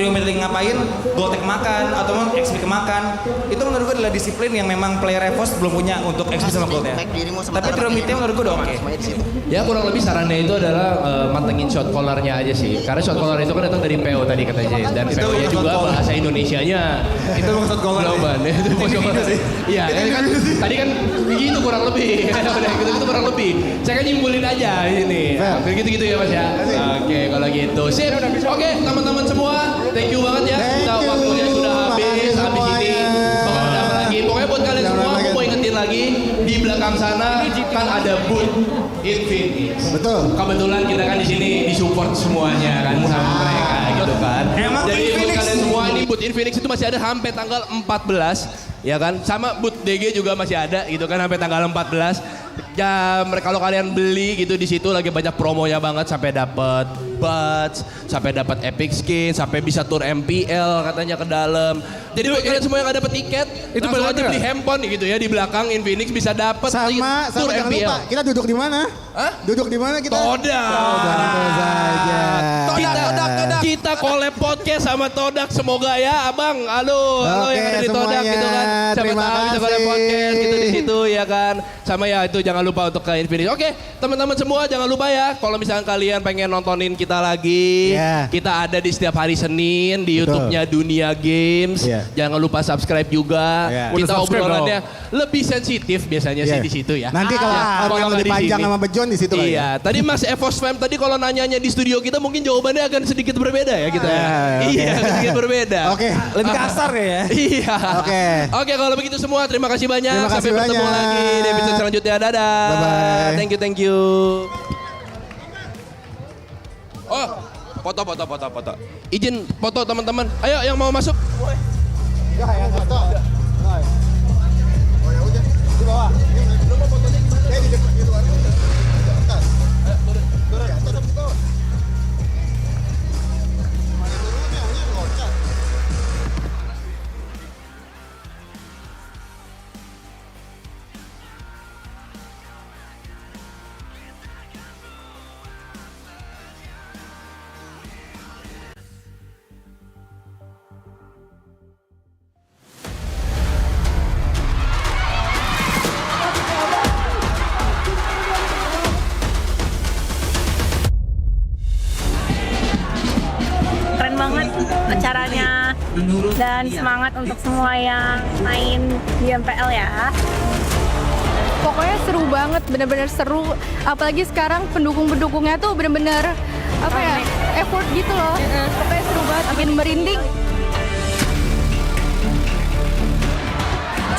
trio meeting ngapain, gold tag makan atau mau XP kemakan. Itu menurut gue adalah disiplin yang memang player EVOS belum punya untuk XP sama gold ya. Tapi trio meeting menurut gue udah oke. Ya kurang lebih sarannya itu adalah mantengin shot callernya aja sih. Karena shot caller itu kan datang dari PO tadi katanya. Dan PO-nya juga bahasa Indonesianya. Itu maksud caller. Itu maksud caller sih. Iya, kan tadi kan begitu kurang lebih. Gitu kurang lebih. Saya kan nyimpulin aja ini. Gitu-gitu ya Mas ya. Oke, kalau gitu. Sip. Oke, teman-teman semua, thank you banget ya. Kita waktunya sudah habis ini. Pokoknya apa lagi? Pokoknya buat kalian semua, aku mau ingetin lagi di belakang sana kan ada booth Infinix. Betul. Kebetulan kita kan di sini disupport semuanya kan sama mereka gitu kan. Jadi buat kalian semua ini booth Infinix itu masih ada sampai tanggal 14. Ya kan, sama booth DG juga masih ada gitu kan sampai tanggal 14. Ya kalau kalian beli gitu di situ lagi banyak promonya banget sampai dapat buds, sampai dapat epic skin, sampai bisa tur MPL katanya ke dalam. Jadi buat kalian semua yang nggak dapat tiket, itu langsung aja beli handphone gitu ya di belakang Infinix bisa dapat tur jangan MPL. Lupa, kita duduk di mana? Hah? Duduk di mana kita? Todak. Kita collab podcast sama Todak, semoga ya Abang. Halo yang ada di Todak gitu kan. Siapa tahu bisa collab podcast gitu di situ ya kan. Sama ya itu jangan lupa untuk ke Infinix. Oke, teman-teman semua jangan lupa ya kalau misalnya kalian pengen nontonin kita lagi, kita ada di setiap hari Senin di YouTube-nya Dunia Games. Jangan lupa subscribe juga. Kita obrolannya lebih sensitif biasanya sih di situ ya. Nanti kalau lebih panjang sama Bejon di situ ya. Tadi Mas Evos Fam tadi kalau nanyanya di studio kita mungkin jawabannya akan sedikit berbeda ya kita ya. Iya, sedikit berbeda. Oke, lebih kasar ya. Iya. Oke, kalau begitu semua terima kasih banyak. Sampai bertemu lagi di episode selanjutnya. Dadah. Bye-bye. Thank you. Oh, foto. Izin foto teman-teman. Ayo yang mau masuk. Ya, yang foto. Oh ya udah, di bawah. Lu mau fotonya di mana? Di depan di luar. Atas. Turun. Ya, tetap di bawah. Mana turunnya? Hanya loncat. Acaranya dan semangat untuk semua yang main di MPL ya. Pokoknya seru banget, bener-bener seru. Apalagi sekarang pendukung-pendukungnya tuh bener-bener effort gitu loh. Pokoknya seru banget, bikin merinding.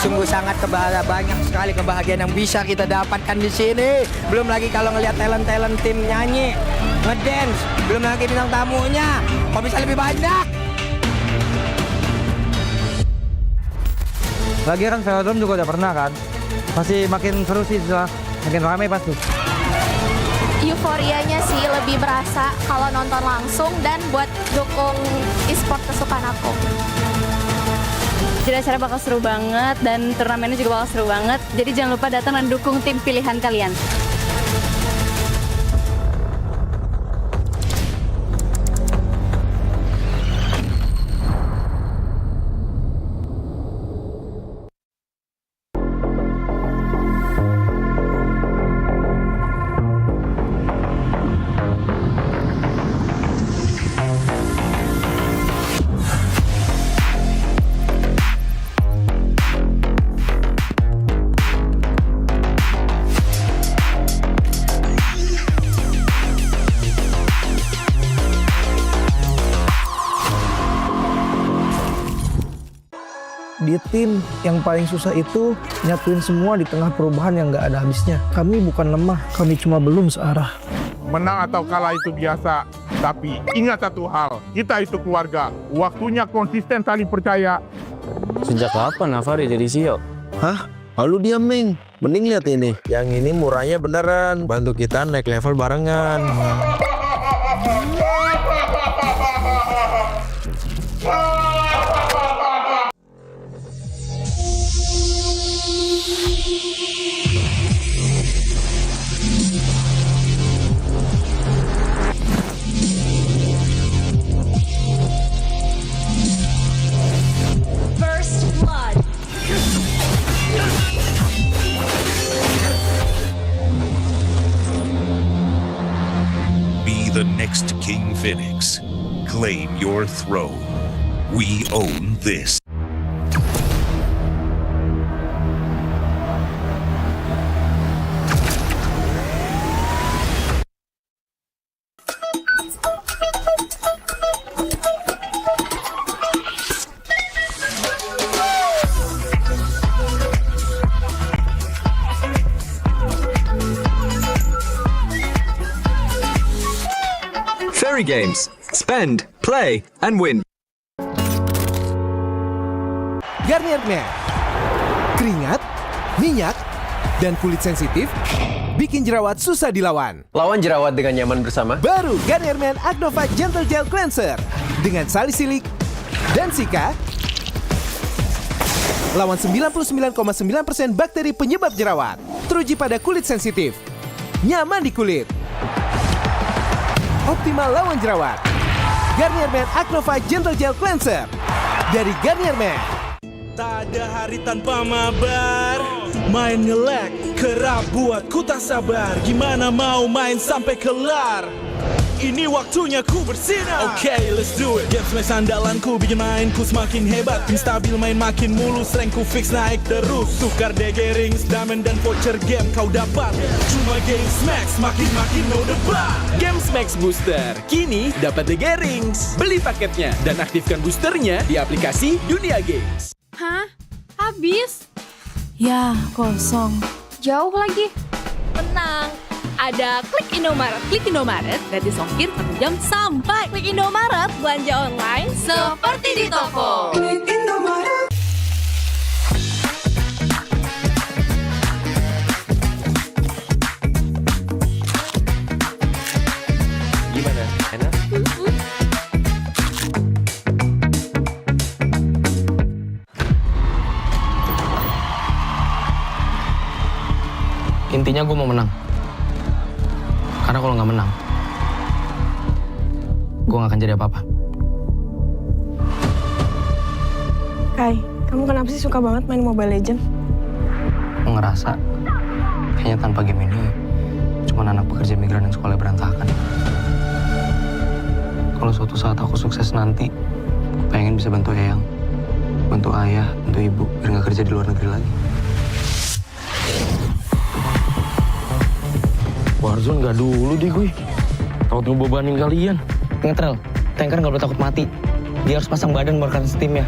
Sungguh sangat banyak sekali kebahagiaan yang bisa kita dapatkan di sini. Belum lagi kalau ngelihat talent tim nyanyi, ngedance, belum lagi bintang tamunya. Kok bisa lebih banyak? Lagi kan velodrome juga udah pernah kan. Masih makin seru sih setelah makin ramai pasti. Euforianya sih lebih berasa kalau nonton langsung dan buat dukung e-sport kesukaan aku. Jadi acara bakal seru banget dan turnamennya juga bakal seru banget. Jadi jangan lupa datang dan dukung tim pilihan kalian. Di tim yang paling susah itu nyatuin semua di tengah perubahan yang nggak ada habisnya. Kami bukan lemah, kami cuma belum searah. Menang atau kalah itu biasa, tapi ingat satu hal, kita itu keluarga. Waktunya konsisten saling percaya. Sejak kapan Navari jadi CEO? Hah? Lalu diam, Ming. Mending lihat ini. Yang ini murahnya beneran. Bantu kita naik level barengan. Infinix. Claim your throne. We own this. Fairy Games. Spend, play, and win. Garnier Men. Keringat, minyak, dan kulit sensitif bikin jerawat susah dilawan. Lawan jerawat dengan nyaman bersama. Baru Garnier Men Acnova Gentle Gel Cleanser dengan salisilik dan sika. Lawan 99,9% bakteri penyebab jerawat. Teruji pada kulit sensitif. Nyaman di kulit. Optimal lawan jerawat. Garnier Men Acnova Gentle Gel Cleanser dari Garnier Men. Tak ada hari tanpa mabar. Main nge-lag, kerap buat ku tak sabar. Gimana mau main sampai kelar? Ini waktunya ku bersinar. Okay, let's do it. Games max andalanku bikin mainku semakin hebat. Tim stabil main makin mulus, rankku fix naik terus. Tukar DG rings, diamond dan voucher game kau dapat. Cuma Games Max makin no debat. Games Max Booster kini dapat DG rings. Beli paketnya dan aktifkan boosternya di aplikasi Dunia Games. Hah? Habis? Ya, kosong. Jauh lagi. Tenang, ada Klik Indomaret. Klik Indomaret, gratis ongkir 1 jam sampai. Klik Indomaret, belanja online seperti di toko. Klik Indomaret. Gimana? Enak? Intinya gue mau menang. Karena kalau nggak menang, gue nggak akan jadi apa-apa. Kai, kamu kenapa sih suka banget main Mobile Legends? Gue ngerasa kayaknya tanpa game ini cuma anak pekerja migran yang sekolah berantakan. Kalau suatu saat aku sukses nanti, gue pengen bisa bantu Eyang, bantu ayah, bantu ibu, biar nggak kerja di luar negeri lagi. Warzone gak dulu deh gue. Takut ngebebanin kalian. Ngetrel, tanker nggak boleh takut mati. Dia harus pasang badan merekan steamnya.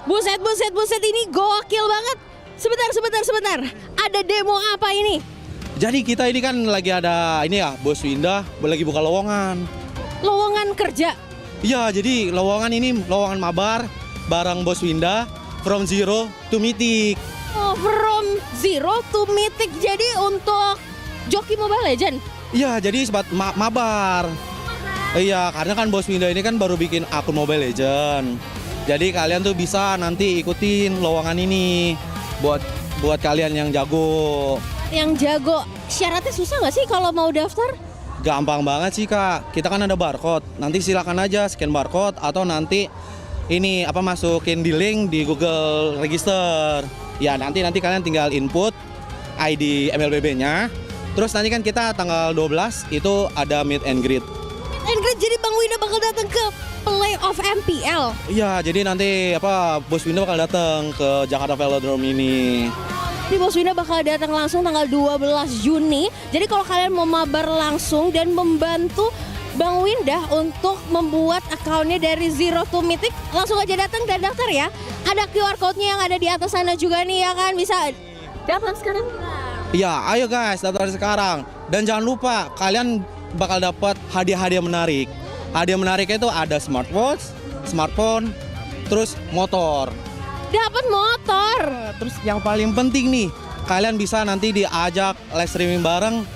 Buset, ini gokil banget. Sebentar. Ada demo apa ini? Jadi kita ini kan lagi ada ini ya, Bos Winda lagi buka lowongan. Lowongan kerja? Iya, jadi lowongan ini lowongan mabar bareng Bos Winda from zero to mythic. Oh, from zero to mythic. Jadi untuk joki Mobile Legend? Iya, jadi sebat mabar. Iya, karena kan Bos Winda ini kan baru bikin akun Mobile Legend. Jadi kalian tuh bisa nanti ikutin lowongan ini buat kalian yang jago. Yang jago, syaratnya susah nggak sih kalau mau daftar? Gampang banget sih Kak, kita kan ada barcode. Nanti silakan aja scan barcode atau nanti ini masukin di link di Google Register. Ya nanti kalian tinggal input ID MLBB-nya. Terus nanti kan kita tanggal 12 itu ada meet and greet. Jadi Bang Winda bakal datang ke playoff MPL. Iya, jadi nanti Bos Winda bakal datang ke Jakarta Velodrome ini. Di Bos Winda bakal datang langsung tanggal 12 Juni. Jadi kalau kalian mau mabar langsung dan membantu Bang Winda untuk membuat akunnya dari zero to mythic, langsung aja datang dan daftar ya. Ada QR code-nya yang ada di atas sana juga nih ya kan, bisa daftar sekarang. Iya, ayo guys daftar sekarang. Dan jangan lupa kalian bakal dapat hadiah-hadiah menarik. Hadiah menariknya itu ada smartphone, terus motor. Dapat motor. Terus yang paling penting nih, kalian bisa nanti diajak live streaming bareng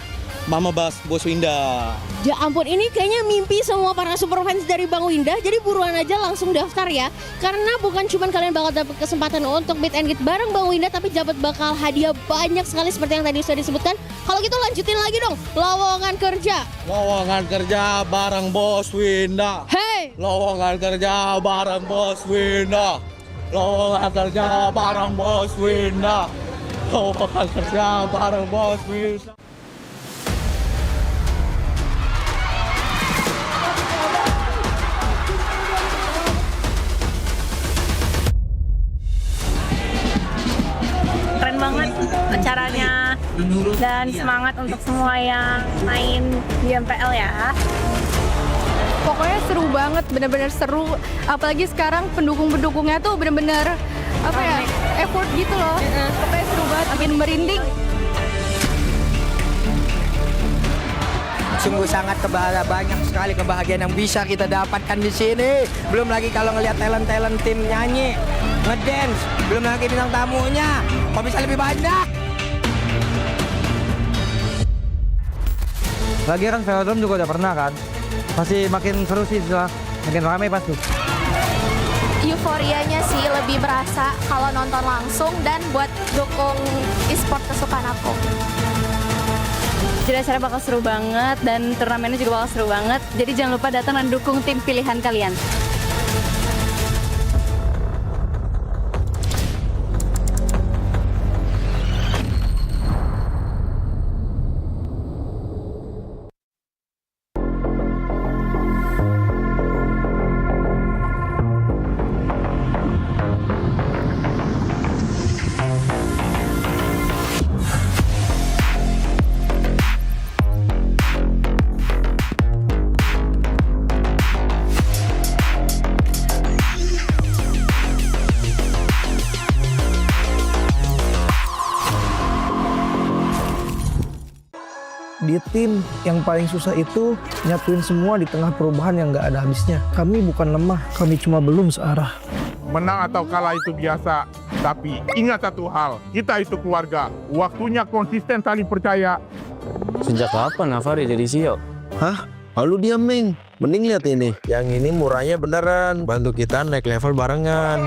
Mama Bos Winda. Ya ampun, ini kayaknya mimpi semua para super fans dari Bang Winda. Jadi buruan aja langsung daftar ya. Karena bukan cuma kalian bakal dapat kesempatan untuk meet and greet bareng Bang Winda, tapi dapat bakal hadiah banyak sekali seperti yang tadi sudah disebutkan. Kalau gitu lanjutin lagi dong, lowongan kerja. Lowongan kerja bareng Bos Winda. Hey! Lowongan kerja bareng Bos Winda. Lowongan kerja bareng Bos Winda. Lowongan kerja bareng Bos Winda. Keren banget acaranya dan semangat untuk semua yang main di MPL ya. Pokoknya seru banget, bener-bener seru. Apalagi sekarang pendukung-pendukungnya tuh bener-bener effort gitu loh. Pokoknya seru banget, makin merinding. Sungguh sangat banyak sekali kebahagiaan yang bisa kita dapatkan di sini. Belum lagi kalau ngelihat talent tim nyanyi, ngedance, belum lagi bintang tamunya. Kok bisa lebih banyak? Lagi kan velodrome juga udah pernah kan. Pasti makin seru sih, makin ramai pasti. Euforianya sih lebih berasa kalau nonton langsung dan buat dukung e-sport kesukaan aku. Jadi acara bakal seru banget dan turnamennya juga bakal seru banget. Jadi jangan lupa datang dan dukung tim pilihan kalian. Di tim yang paling susah itu nyatuin semua di tengah perubahan yang nggak ada habisnya. Kami bukan lemah, kami cuma belum searah. Menang atau kalah itu biasa, tapi ingat satu hal, kita itu keluarga. Waktunya konsisten saling percaya. Sejak kapan Navari jadi CEO? Hah? Lalu dia Ming. Mending lihat ini. Yang ini murahnya beneran. Bantu kita naik level barengan.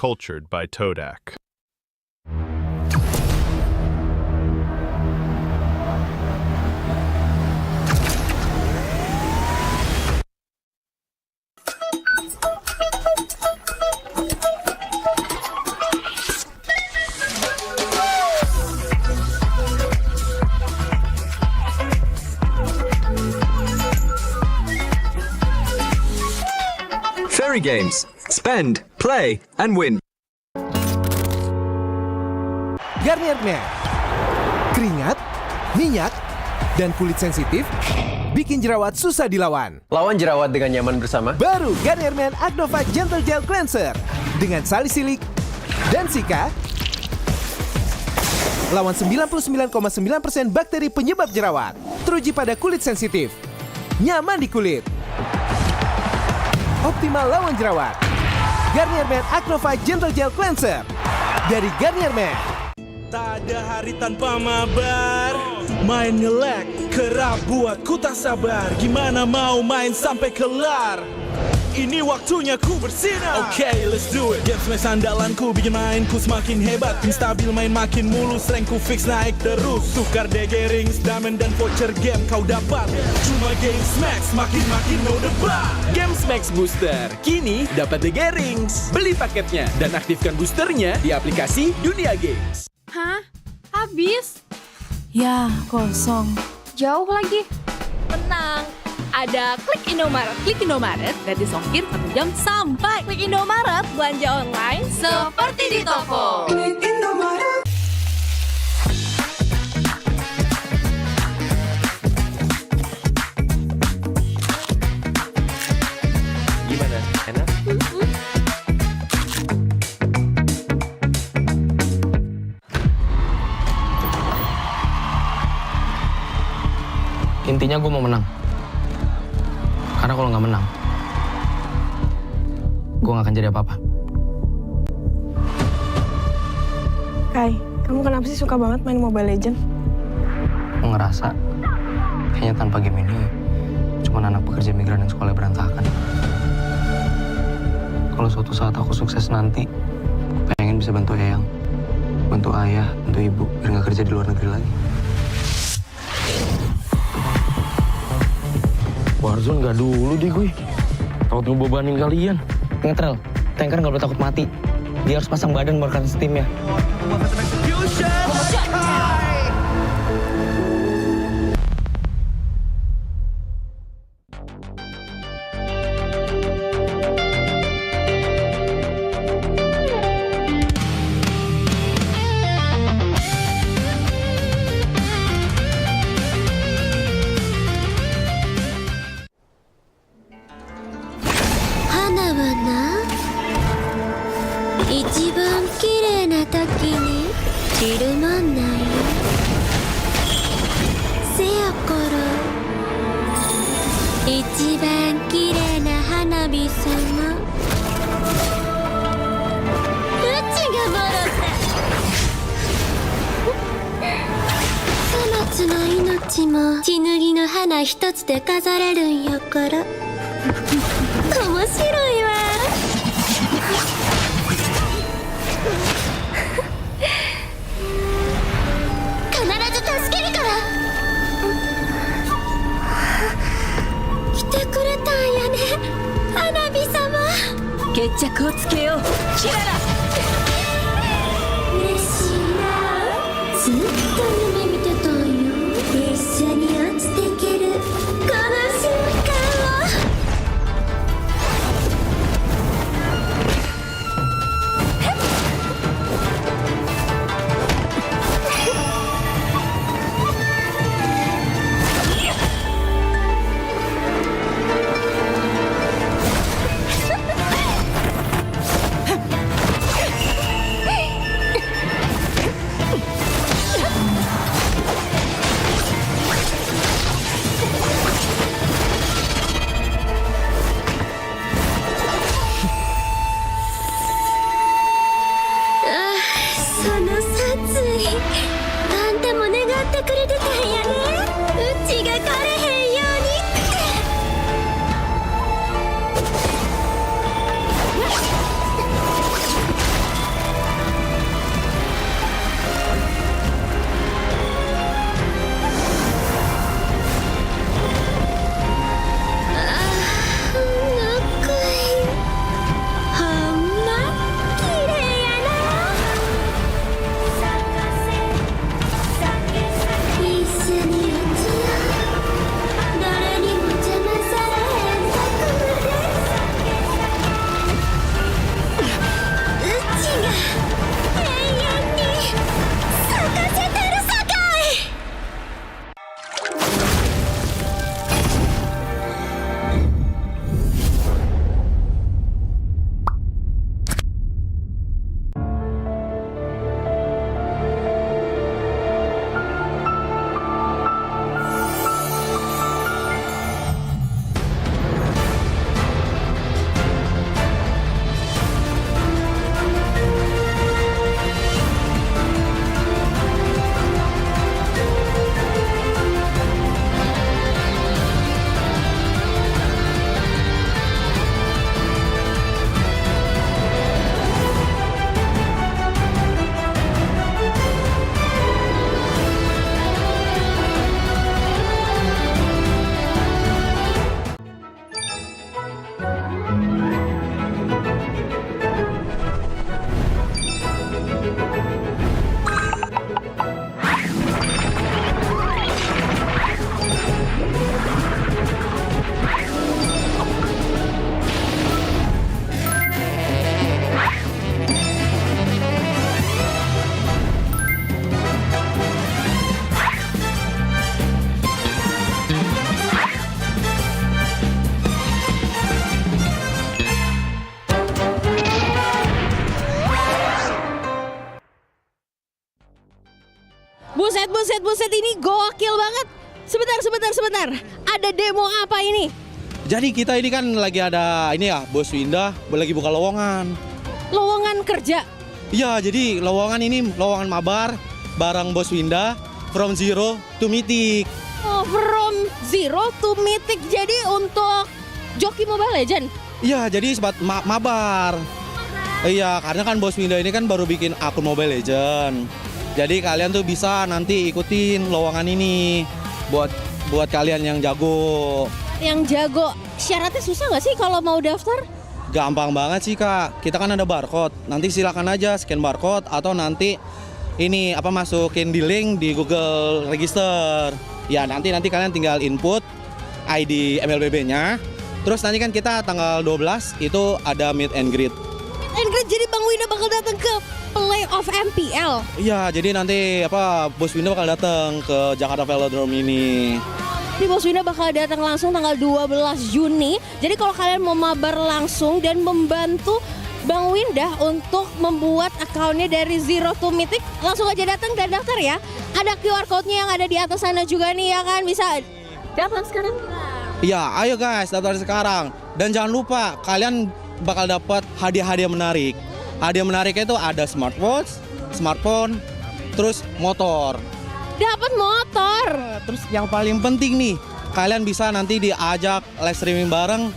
Cultured by Todak. Fairy Games. Spend, play, and win. Garnier Men. Keringat, minyak, dan kulit sensitif bikin jerawat susah dilawan. Lawan jerawat dengan nyaman bersama. Baru Garnier Men Acnova Gentle Gel Cleanser dengan salisilik dan sika. Lawan 99,9% bakteri penyebab jerawat. Teruji pada kulit sensitif. Nyaman di kulit. Optimal lawan jerawat. Garnier Men Acnova Gentle Gel Cleanser dari Garnier Men. Tak ada hari tanpa mabar. Main nge-lag, kerap buatku tak sabar. Gimana mau main sampai kelar? Ini waktunya ku bersinar. Okay, let's do it. Games match andalanku bikin mainku semakin hebat. Pin stabil main makin mulus, rankku fix naik terus. Tukar DG rings, diamond dan voucher game kau dapat. Cuma Games Max, makin-makin no debat. Games Max Booster, kini dapat DG rings. Beli paketnya dan aktifkan boosternya di aplikasi Dunia Games. Hah? Habis? Ya, kosong. Jauh lagi. Tenang, ada Klik Indomaret. Klik Indomaret, gratis ongkir 1 jam sampai. Klik Indomaret, belanja online seperti di toko. Klik Indomaret. Gimana? Enak? Intinya gue mau menang. Karena kalau nggak menang, gue nggak akan jadi apa-apa. Kai, kamu kenapa sih suka banget main Mobile Legends? Gue ngerasa kayaknya tanpa game ini cuma anak pekerja migran yang sekolah berantakan. Kalau suatu saat aku sukses nanti, gue pengen bisa bantu Eyang, bantu ayah, bantu ibu, biar nggak kerja di luar negeri lagi. Warzone nggak dulu deh gue. Takut ngebebanin kalian. Ngetrel, tanker nggak boleh takut mati. Dia harus pasang badan merekan steamnya. buset, ini gokil banget. Sebentar. Ada demo apa ini? Jadi kita ini kan lagi ada ini ya, Bos Winda lagi buka lowongan. Lowongan kerja? Iya, jadi lowongan ini lowongan mabar bareng Bos Winda from zero to mythic. Oh, from zero to mythic. Jadi untuk joki Mobile Legend? Iya, jadi sebat mabar. Iya, karena kan Bos Winda ini kan baru bikin akun Mobile Legend. Jadi kalian tuh bisa nanti ikutin lowongan ini buat kalian yang jago. Yang jago, syaratnya susah nggak sih kalau mau daftar? Gampang banget sih Kak, kita kan ada barcode. Nanti silakan aja scan barcode atau nanti ini masukin di link di Google Register. Ya nanti kalian tinggal input ID MLBB-nya. Terus nanti kan kita tanggal 12 itu ada meet and greet. Meet and greet, jadi Bang Winda bakal datang ke playoff MPL. Iya, jadi nanti Bos Winda bakal datang ke Jakarta Velodrome ini. Ini Bos Winda bakal datang langsung tanggal 12 Juni. Jadi kalau kalian mau mabar langsung dan membantu Bang Winda untuk membuat akunnya dari zero to mythic, langsung aja datang dan daftar ya. Ada QR code-nya yang ada di atas sana juga nih ya kan, bisa daftar sekarang. Iya, ayo guys daftar sekarang. Dan jangan lupa kalian bakal dapat hadiah-hadiah menarik. Hadiah menariknya itu ada smartwatch, smartphone, terus motor. Dapat motor. Terus yang paling penting nih, kalian bisa nanti diajak live streaming bareng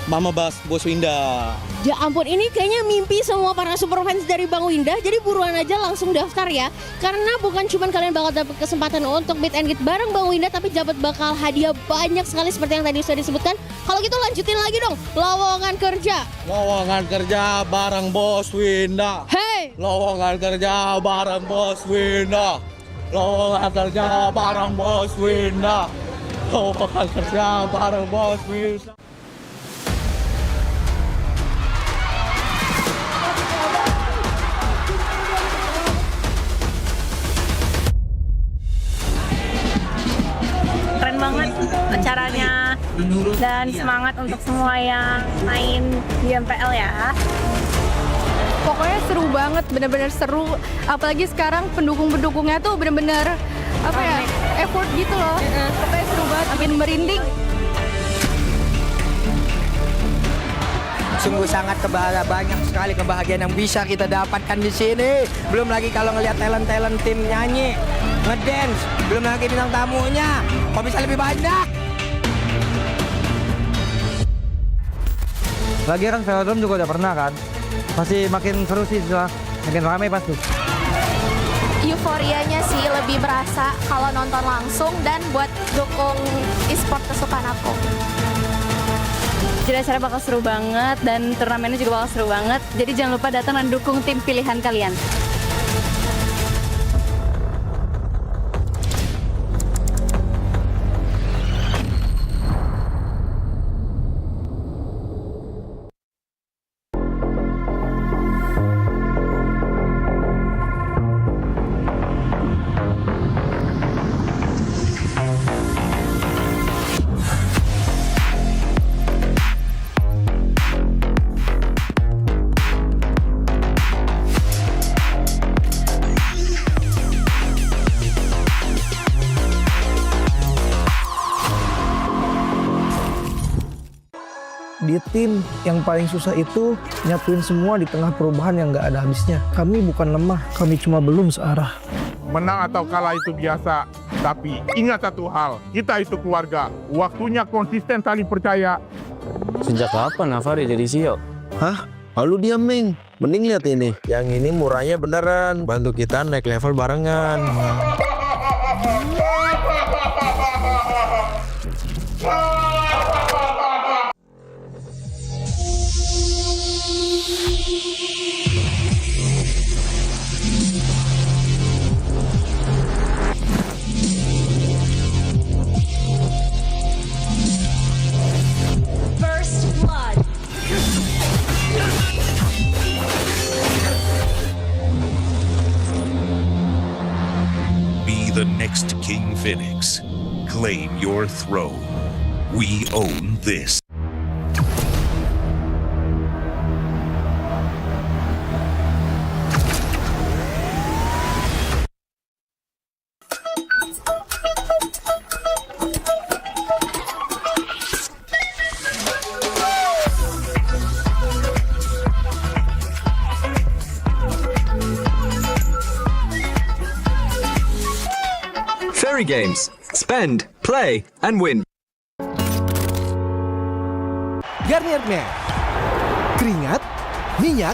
Mama Bos Winda. Ya ampun, ini kayaknya mimpi semua para super fans dari Bang Winda. Jadi buruan aja langsung daftar ya. Karena bukan cuma kalian bakal dapat kesempatan untuk meet and greet bareng Bang Winda, tapi dapat bakal hadiah banyak sekali seperti yang tadi sudah disebutkan. Kalau gitu lanjutin lagi dong, lowongan kerja. Lowongan kerja bareng Bos Winda. Hey! Lowongan kerja bareng Bos Winda. Lowongan kerja bareng Bos Winda. Lowongan kerja bareng Bos Winda. Keren banget acaranya dan semangat untuk semua yang main di MPL ya. Pokoknya seru banget, bener-bener seru. Apalagi sekarang pendukung-pendukungnya tuh bener-bener effort gitu loh. Pokoknya seru banget, bikin merinding. Sungguh sangat banyak sekali kebahagiaan yang bisa kita dapatkan di sini. Belum lagi kalau ngelihat talent tim nyanyi, ngedance, belum lagi bintang tamunya. Kok bisa lebih banyak? Lagi kan Velodrome juga udah pernah kan. Pasti makin seru sih setelah makin ramai pasti. Euforianya sih lebih berasa kalau nonton langsung dan buat dukung e-sport kesukaan aku. Jadi acara bakal seru banget dan turnamennya juga bakal seru banget. Jadi jangan lupa datang dan dukung tim pilihan kalian. Di tim yang paling susah itu nyatuin semua di tengah perubahan yang nggak ada habisnya. Kami bukan lemah, kami cuma belum searah. Menang atau kalah itu biasa, tapi ingat satu hal, kita itu keluarga. Waktunya konsisten saling percaya. Sejak kapan Navari jadi CEO? Hah? Lalu diam, Ming. Mending lihat ini. Yang ini murahnya beneran. Bantu kita naik level barengan. The next King Phoenix. Claim your throne. We own this. Fairy Games. Spend, play, and win. Garnier Men. Keringat, minyak,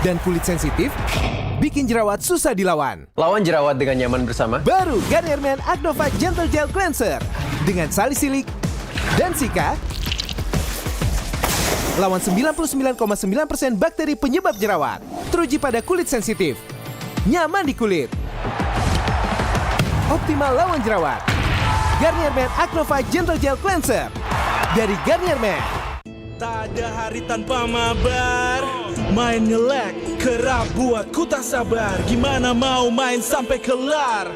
dan kulit sensitif bikin jerawat susah dilawan. Lawan jerawat dengan nyaman bersama. Baru Garnier Men Acnova Gentle Gel Cleanser dengan salisilik dan sika. Lawan 99,9% bakteri penyebab jerawat. Teruji pada kulit sensitif. Nyaman di kulit. Optimal lawan jerawat. Garnier Men Acnova Gentle Gel Cleanser dari Garnier Men. Tak ada hari tanpa mabar. Main nge-lag, kerap buat ku tak sabar. Gimana mau main sampai kelar?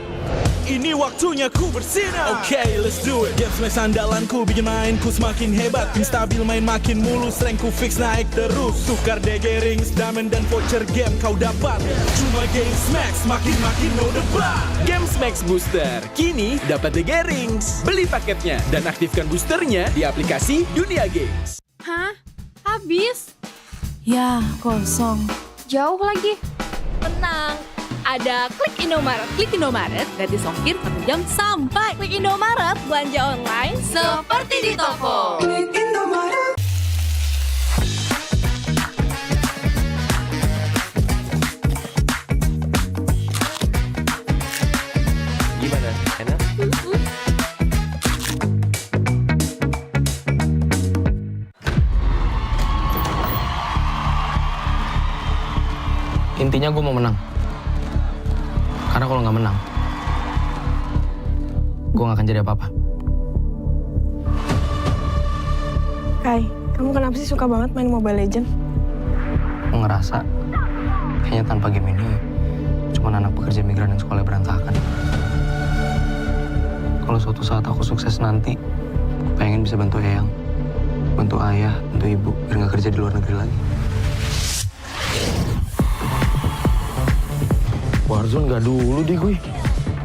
Ini waktunya ku bersinar. Okay, let's do it. Game smash andalanku bikin mainku semakin hebat. Pin stabil main makin mulus, rankku fix naik terus. Tukar DG rings, diamond dan voucher game kau dapat. Cuma Game Max makin no debat. Game Max Booster kini dapat DG rings. Beli paketnya dan aktifkan boosternya di aplikasi Dunia Games. Hah? Habis? Ya, kosong. Jauh lagi. Tenang, ada Klik Indomaret. Klik Indomaret gratis ongkir 1 jam sampai. Klik Indomaret, belanja online seperti di toko. Klik Indomaret. Gimana? Enak? Intinya gue mau menang. Karena kalau nggak menang, gue nggak akan jadi apa-apa. Kai, kamu kenapa sih suka banget main Mobile Legends? Gue ngerasa kayaknya tanpa game ini cuma anak pekerja migran yang sekolah berantakan. Kalau suatu saat aku sukses nanti, gue pengen bisa bantu Eyang, bantu ayah, bantu ibu, biar nggak kerja di luar negeri lagi. Warzone nggak dulu deh gue.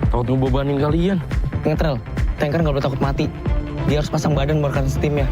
Takut ngebebanin kalian. Ingat Rel, tanker nggak boleh takut mati. Dia harus pasang badan buat timnya.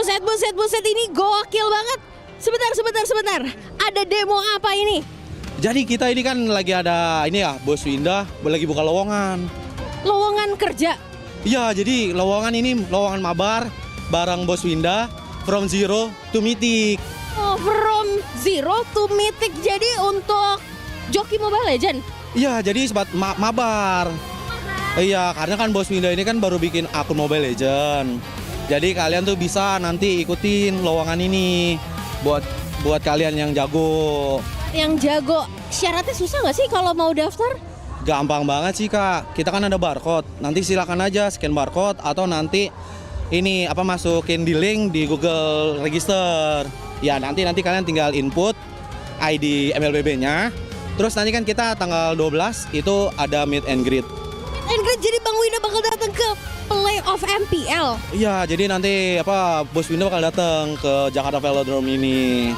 buset, ini gokil banget. Sebentar. Ada demo apa ini? Jadi kita ini kan lagi ada ini ya, Bos Winda lagi buka lowongan. Lowongan kerja? Iya, jadi lowongan ini lowongan mabar bareng Bos Winda from zero to mythic. Oh, from zero to mythic. Jadi untuk joki Mobile Legend? Iya, jadi sebat mabar. Iya, karena kan Bos Winda ini kan baru bikin akun Mobile Legend. Jadi kalian tuh bisa nanti ikutin lowongan ini buat kalian yang jago. Yang jago, syaratnya susah nggak sih kalau mau daftar? Gampang banget sih Kak, kita kan ada barcode. Nanti silakan aja scan barcode atau nanti ini masukin di link di Google Register. Ya nanti kalian tinggal input ID MLBB-nya. Terus nanti kan kita tanggal 12 itu ada meet and greet. Meet and greet, jadi Bang Winda bakal datang ke playoff MPL? Iya, jadi nanti Bos Winda bakal datang ke Jakarta Velodrome ini.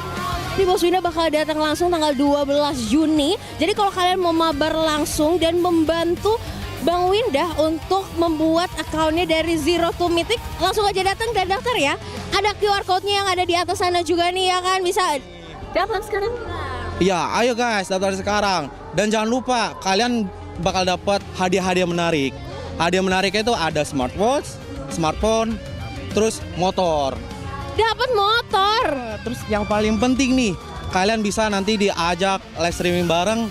Ini Bos Winda bakal datang langsung tanggal 12 Juni. Jadi kalau kalian mau mabar langsung dan membantu Bang Winda untuk membuat akunnya dari zero to mythic, langsung aja datang dan daftar ya. Ada QR code-nya yang ada di atas sana juga nih ya kan, bisa daftar sekarang. Iya, ayo guys daftar sekarang. Dan jangan lupa kalian bakal dapat hadiah-hadiah menarik. Hadiah menariknya itu ada smartwatch, smartphone, terus motor. Dapat motor. Terus yang paling penting nih, kalian bisa nanti diajak live streaming bareng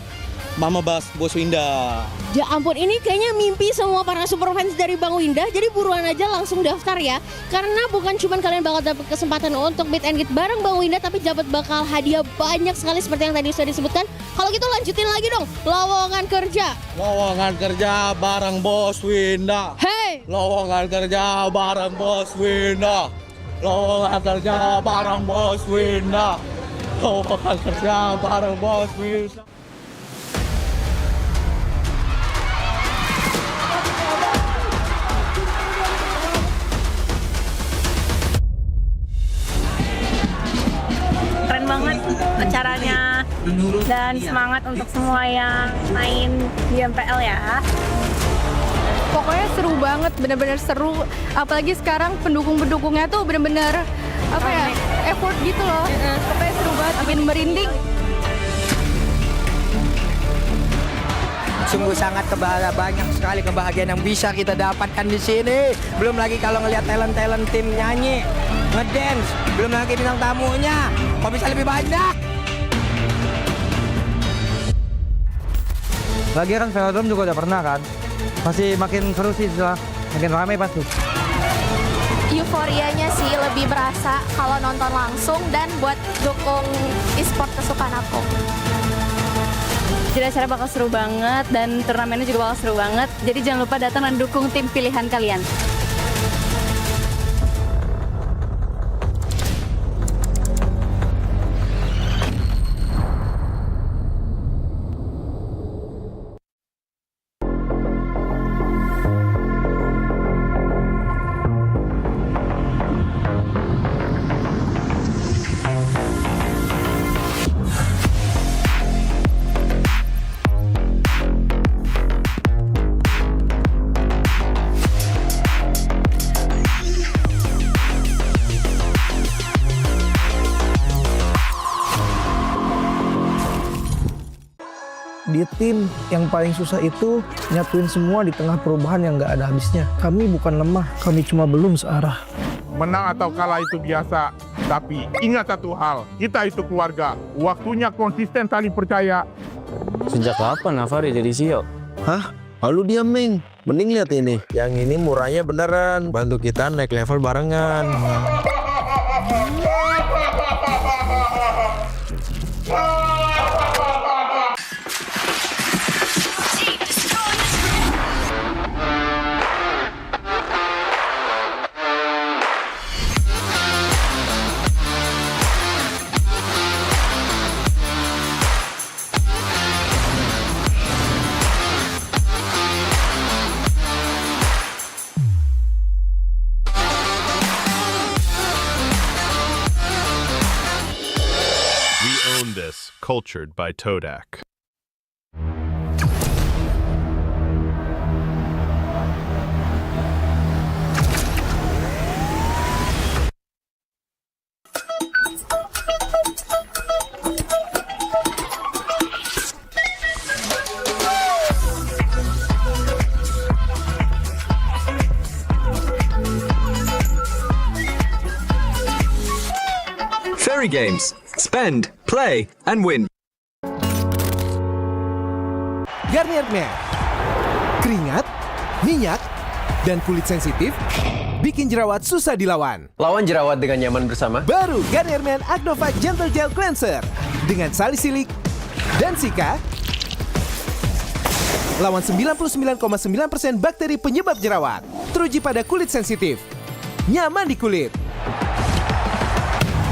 Mama Bos Winda. Ya ampun, ini kayaknya mimpi semua para super fans dari Bang Winda. Jadi buruan aja langsung daftar ya. Karena bukan cuma kalian bakal dapat kesempatan untuk meet and greet bareng Bang Winda, tapi dapat bakal hadiah banyak sekali seperti yang tadi sudah disebutkan. Kalau gitu lanjutin lagi dong, lowongan kerja. Lowongan kerja bareng Bos Winda. Hey! Lowongan kerja bareng Bos Winda. Lowongan kerja bareng Bos Winda. Lowongan kerja bareng Bos Winda. Keren banget acaranya dan semangat untuk semua yang main di MPL ya. Pokoknya seru banget, bener-bener seru. Apalagi sekarang pendukung-pendukungnya tuh bener-bener effort gitu loh. Pokoknya seru banget, bikin merinding. Sungguh sangat banyak sekali kebahagiaan yang bisa kita dapatkan di sini. Belum lagi kalau ngelihat talent tim nyanyi, ngedance, belum lagi bintang tamunya. Kok bisa lebih banyak? Lagi kan velodrome juga udah pernah kan. Masih makin seru sih setelah makin ramai pasti. Euforianya sih lebih berasa kalau nonton langsung dan buat dukung e-sport kesukaan aku. Jadi acara bakal seru banget dan turnamennya juga bakal seru banget. Jadi jangan lupa datang dan dukung tim pilihan kalian. Di tim yang paling susah itu nyatuin semua di tengah perubahan yang nggak ada habisnya. Kami bukan lemah, kami cuma belum searah. Menang atau kalah itu biasa, tapi ingat satu hal, kita itu keluarga. Waktunya konsisten saling percaya. Sejak kapan Navari jadi CEO? Hah? Lalu dia Ming. Mending lihat ini. Yang ini murahnya beneran. Bantu kita naik level barengan. Cultured by Todak. Fairy Games. Spend, play, and win. Garnier Men. Keringat, minyak, dan kulit sensitif bikin jerawat susah dilawan. Lawan jerawat dengan nyaman bersama. Baru Garnier Men Acnova Gentle Gel Cleanser dengan salisilik dan sika. Lawan 99,9% bakteri penyebab jerawat. Teruji pada kulit sensitif. Nyaman di kulit.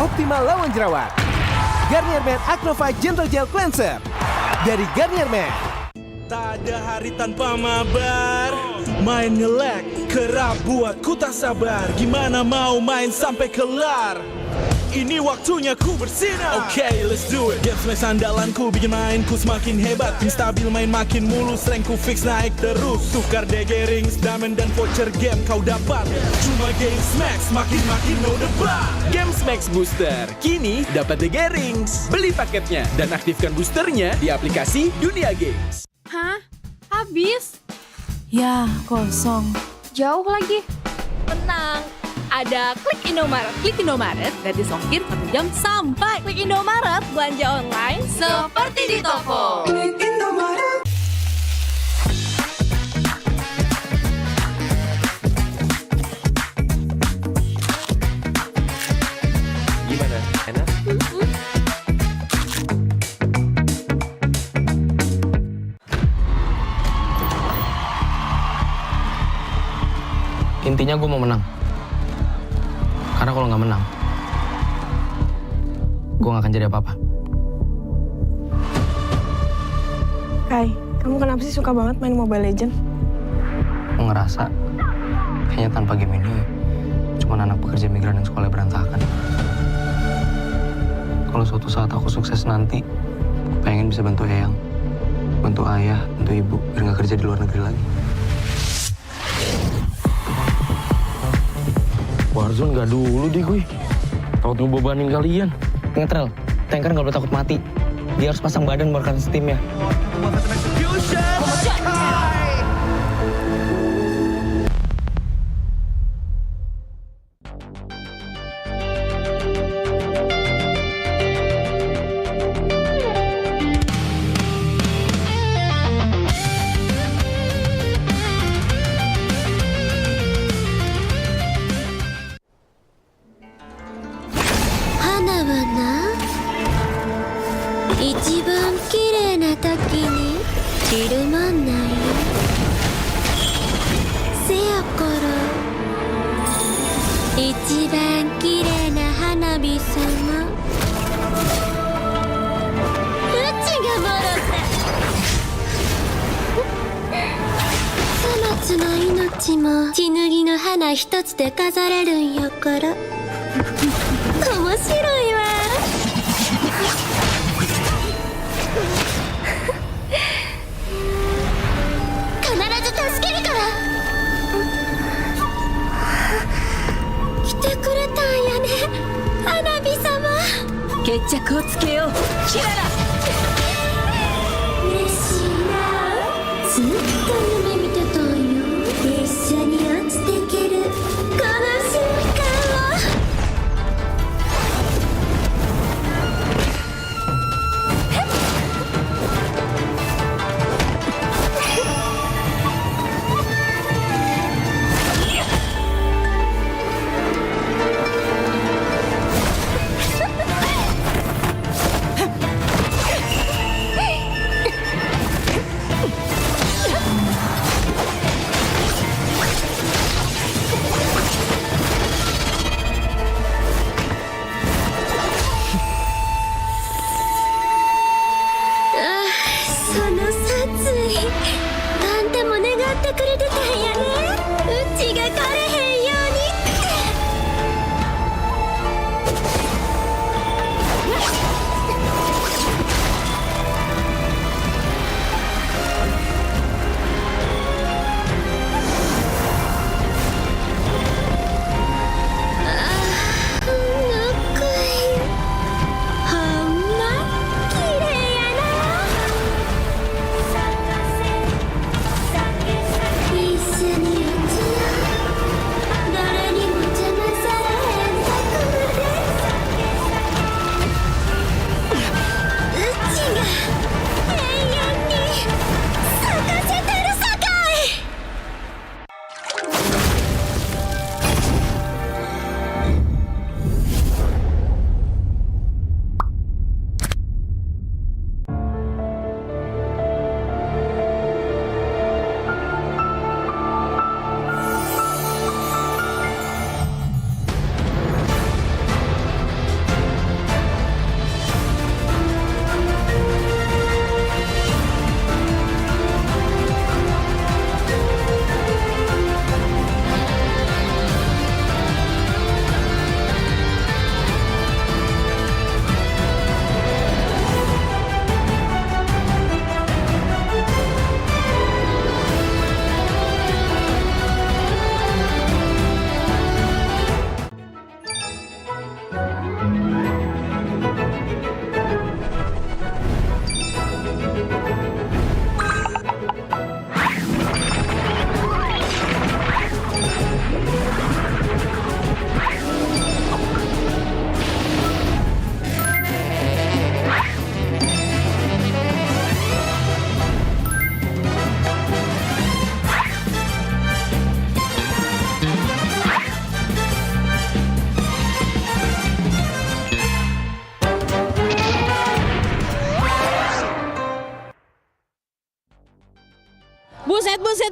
Optimal lawan jerawat. Garnier Men Acnova Gentle Gel Cleanser dari Garnier Men. Tak ada hari tanpa mabar. Main nge-lag, kerap buat ku tak sabar. Gimana mau main sampai kelar? Ini waktunya ku bersinar. Okay, let's do it. Game smash andalanku bikin mainku semakin hebat. Tim stabil main makin mulus, rankku fix naik terus. Tukar DG rings, diamond dan voucher game kau dapat. Cuma Game Max, makin no debat. Games Max Booster, kini dapat DG Rings. Beli paketnya dan aktifkan boosternya di aplikasi Dunia Games. Hah? Habis? Ya, kosong. Jauh lagi. Tenang, ada Klik Indomaret. Klik Indomaret gratis ongkir 1 jam sampai. Klik Indomaret, belanja online seperti di toko. Klik Indomaret. Gimana? Enak? Intinya gue mau menang. Karena kalau nggak menang, gue nggak akan jadi apa-apa. Kai, kamu kenapa sih suka banget main Mobile Legends? Gue ngerasa kayaknya tanpa game ini cuma anak pekerja migran yang sekolah berantakan. Kalau suatu saat aku sukses nanti, pengen bisa bantu Eyang, bantu ayah, bantu ibu, biar nggak kerja di luar negeri lagi. Warzone nggak dulu deh gue. Takut ngebebanin kalian. Ngetrel, tanker nggak boleh takut mati. Dia harus pasang badan buat kasih timnya.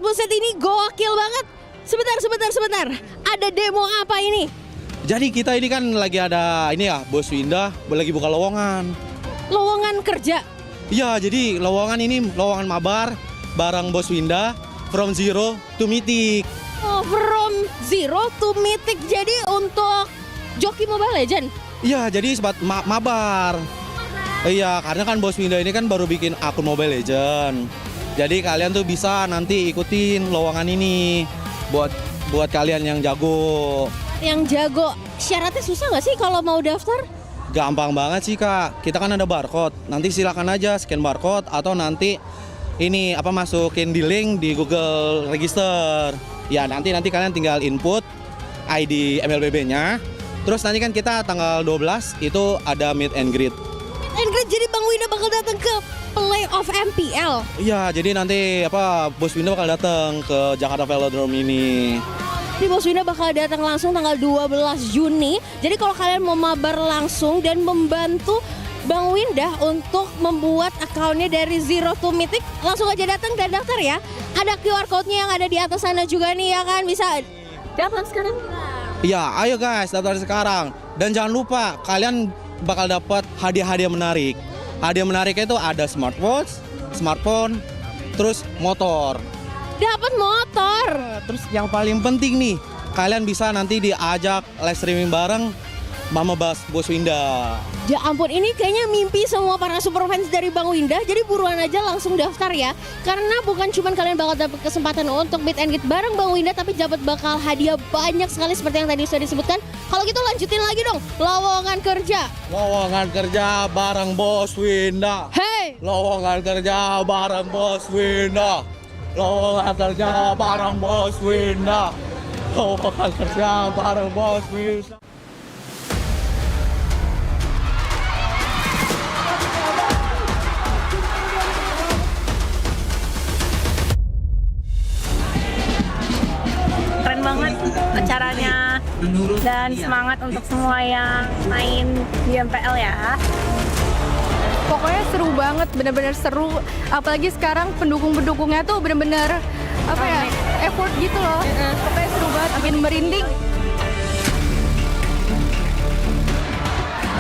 buset, ini gokil banget. Sebentar. Ada demo apa ini? Jadi kita ini kan lagi ada ini ya, Bos Winda lagi buka lowongan. Lowongan kerja? Iya, jadi lowongan ini lowongan mabar bareng Bos Winda from zero to mythic. Oh, from zero to mythic. Jadi untuk joki Mobile Legend? Iya, jadi sebat mabar. Iya, karena kan Bos Winda ini kan baru bikin akun Mobile Legend. Jadi kalian tuh bisa nanti ikutin lowongan ini buat kalian yang jago. Yang jago, syaratnya susah nggak sih kalau mau daftar? Gampang banget sih Kak, kita kan ada barcode. Nanti silakan aja scan barcode atau nanti ini masukin di link di Google Register. Ya nanti kalian tinggal input ID MLBB-nya. Terus nanti kan kita tanggal 12 itu ada meet and greet. Meet and greet, jadi Bang Winda bakal datang ke playoff MPL? Iya, jadi nanti Bos Winda bakal datang ke Jakarta Velodrome ini. Jadi Bos Winda bakal datang langsung tanggal 12 Juni. Jadi kalau kalian mau mabar langsung dan membantu Bang Winda untuk membuat akunnya dari zero to mythic, langsung aja datang dan daftar ya. Ada QR code-nya yang ada di atas sana juga nih ya kan, bisa daftar sekarang. Iya, ayo guys daftar sekarang. Dan jangan lupa kalian bakal dapat hadiah-hadiah menarik. Hadiah menariknya itu ada smartwatch, smartphone, terus motor. Dapat motor. Terus yang paling penting nih, kalian bisa nanti diajak live streaming bareng Mama Bos Winda. Ya ampun, ini kayaknya mimpi semua para super fans dari Bang Winda. Jadi buruan aja langsung daftar ya. Karena bukan cuma kalian bakal dapat kesempatan untuk meet and greet bareng Bang Winda, tapi dapat bakal hadiah banyak sekali seperti yang tadi sudah disebutkan. Kalau gitu lanjutin lagi dong, lowongan kerja. Lowongan kerja bareng Bos Winda. Hey! Lowongan kerja bareng Bos Winda. Lowongan kerja bareng Bos Winda. Lowongan kerja bareng Bos Winda. Keren banget acaranya dan semangat untuk semua yang main di MPL ya. Pokoknya seru banget, bener-bener seru. Apalagi sekarang pendukung-pendukungnya tuh bener-bener effort gitu loh. Pokoknya seru banget, bikin merinding.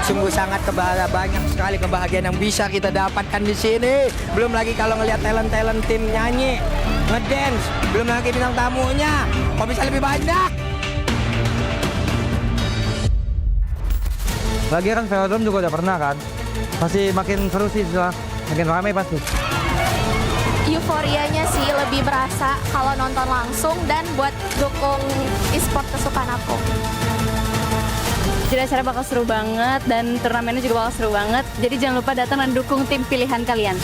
Sungguh sangat banyak sekali kebahagiaan yang bisa kita dapatkan di sini. Belum lagi kalau ngelihat talent tim nyanyi, ngedance, belum lagi bintang tamunya. Kok bisa lebih banyak? Lagi kan velodrome juga udah pernah kan. Pasti makin seru sih setelah makin ramai pasti. Euforianya sih lebih berasa kalau nonton langsung dan buat dukung e-sport kesukaan aku. Jadi acara bakal seru banget dan turnamennya juga bakal seru banget. Jadi jangan lupa datang dan dukung tim pilihan kalian.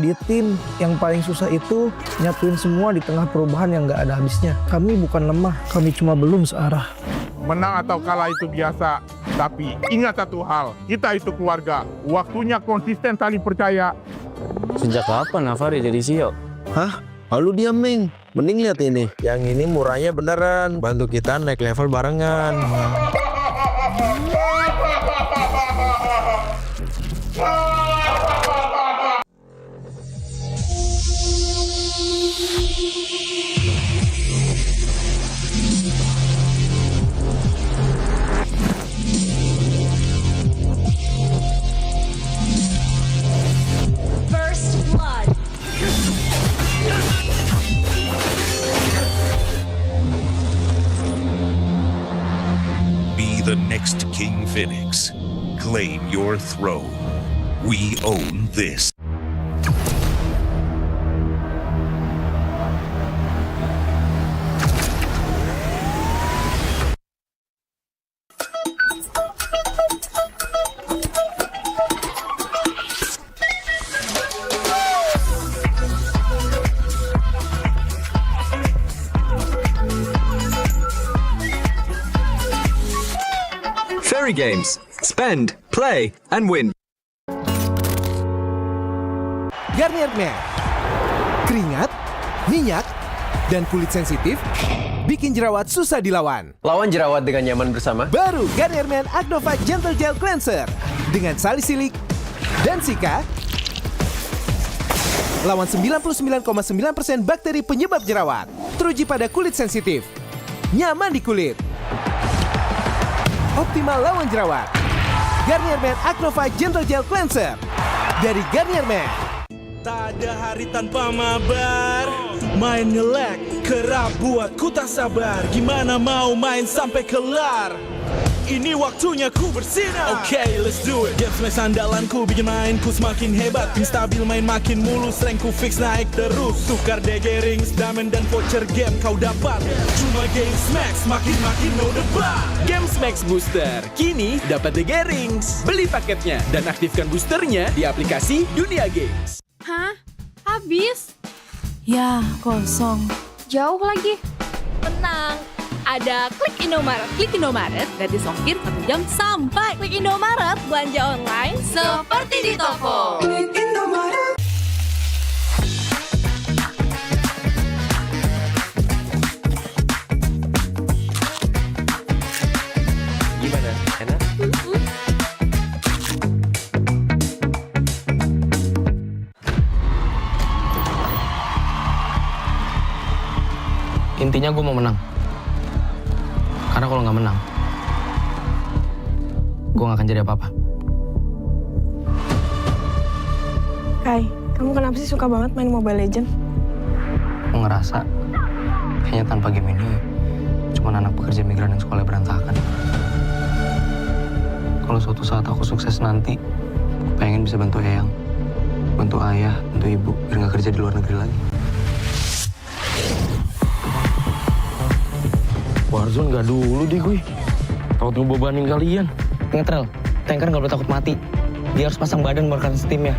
Di tim yang paling susah itu nyatuin semua di tengah perubahan yang nggak ada habisnya. Kami bukan lemah, kami cuma belum searah. Menang atau kalah itu biasa, tapi ingat satu hal, kita itu keluarga. Waktunya konsisten saling percaya. Sejak kapan Afari jadi CEO? Hah? Lalu diam, Ming. Mending lihat ini. Yang ini murahnya beneran. Bantu kita naik level barengan. The next King Phoenix. Claim your throne. We own this. Games. Spend, play, and win. Garnier Men. Keringat, minyak, dan kulit sensitif bikin jerawat susah dilawan. Lawan jerawat dengan nyaman bersama. Baru Garnier Men Acnova Gentle Gel Cleanser dengan salisilik dan sika. Lawan 99,9% bakteri penyebab jerawat. Teruji pada kulit sensitif. Nyaman di kulit. Optimal lawan jerawat. Garnier Men Acnova Gentle Gel Cleanser dari Garnier Men. Tak ada hari tanpa mabar. Main nge-lag, kerap buatku tak sabar. Gimana mau main sampai kelar? Ini waktunya ku bersinar. Okay, let's do it. Games main sandalanku bikin mainku semakin hebat. Pin stabil main makin mulus, rankku fix naik terus. Tukar DG rings, diamond dan voucher game kau dapat. Cuma Games Max, makin no debat. Games Max Booster, kini dapat DG Rings. Beli paketnya dan aktifkan boosternya di aplikasi Dunia Games. Hah? Habis? Ya, kosong. Jauh lagi. Tenang, ada Klik Indomaret. Klik Indomaret gratis ongkir 1 jam sampai. Klik Indomaret, belanja online seperti di toko. Klik Indomaret. Gimana? Enak? Intinya gue mau menang. Karena kalau nggak menang, gue nggak akan jadi apa-apa. Kai, kamu kenapa sih suka banget main Mobile Legends? Gue ngerasa kayaknya tanpa game ini cuma anak pekerja migran yang sekolah berantakan. Kalau suatu saat aku sukses nanti, pengen bisa bantu Eyang, bantu ayah, bantu ibu, biar nggak kerja di luar negeri lagi. Warzone nggak dulu deh gue. Takut ngebebanin kalian. Ingat Rel, tanker nggak boleh takut mati. Dia harus pasang badan merekan steamnya.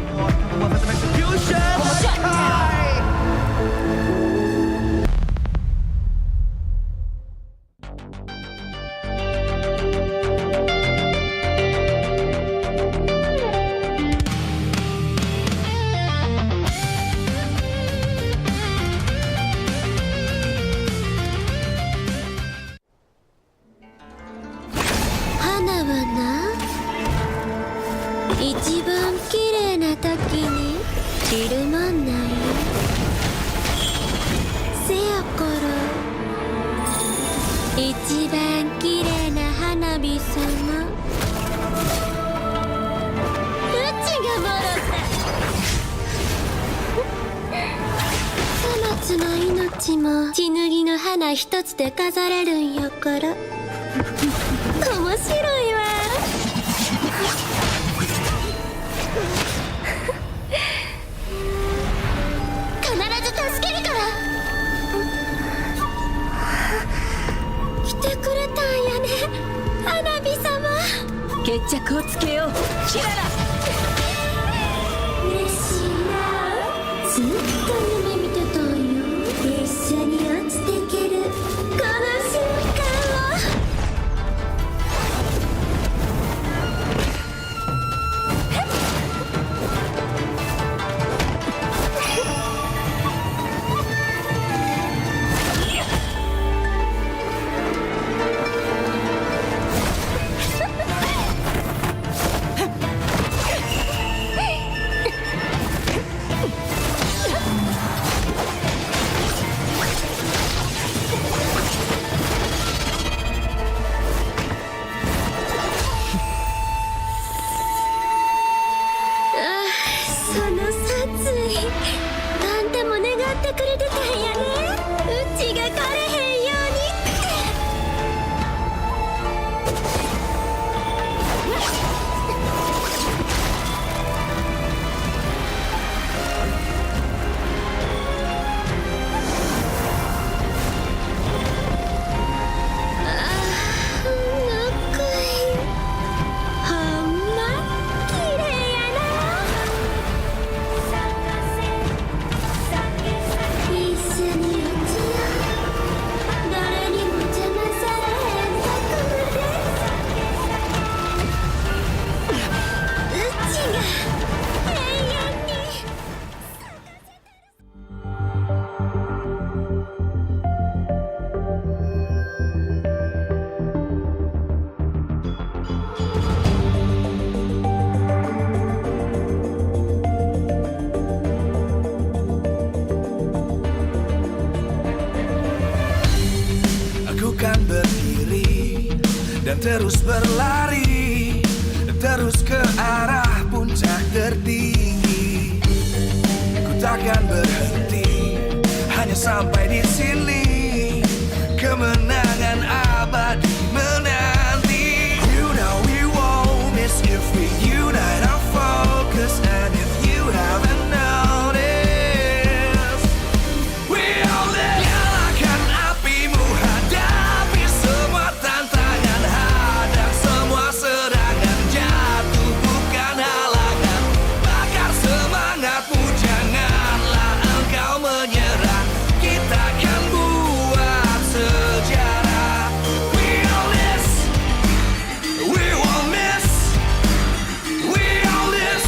terus berlari, terus ke arah puncak tertinggi. Ku takkan berhenti, hanya sampai di sini. Kemenangan abadi menanti. You know we won't miss if we unite our focus. And if you haven't noticed, we only nyalakan apimu, hadapi semua tantangan, hadang semua serangan, jatuh bukan halangan, bakar semangatmu, janganlah engkau menyerah, kita akan buat sejarah. We all this, we won't miss, we all this,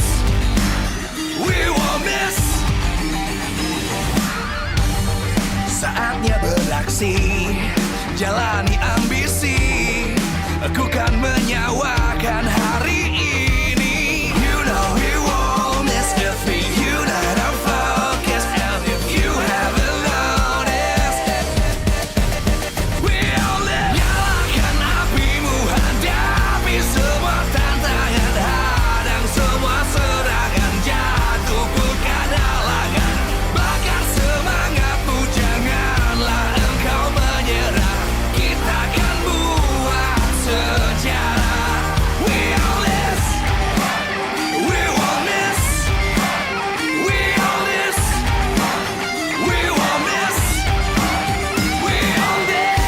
we won't miss. Saatnya beraksi, jalani ambisi, aku kan menyawakan hari ini. You know we won't miss if we unite our focus. And if you haven't noticed, we only nyalakan apimu, hadapi semua tantangan, hadang semua serangan, jatuh bukan halangan, bakar semangatmu, janganlah engkau menyerah, kita akan buat sejarah. We all this, we won't miss, we all this, we won't miss, we all this.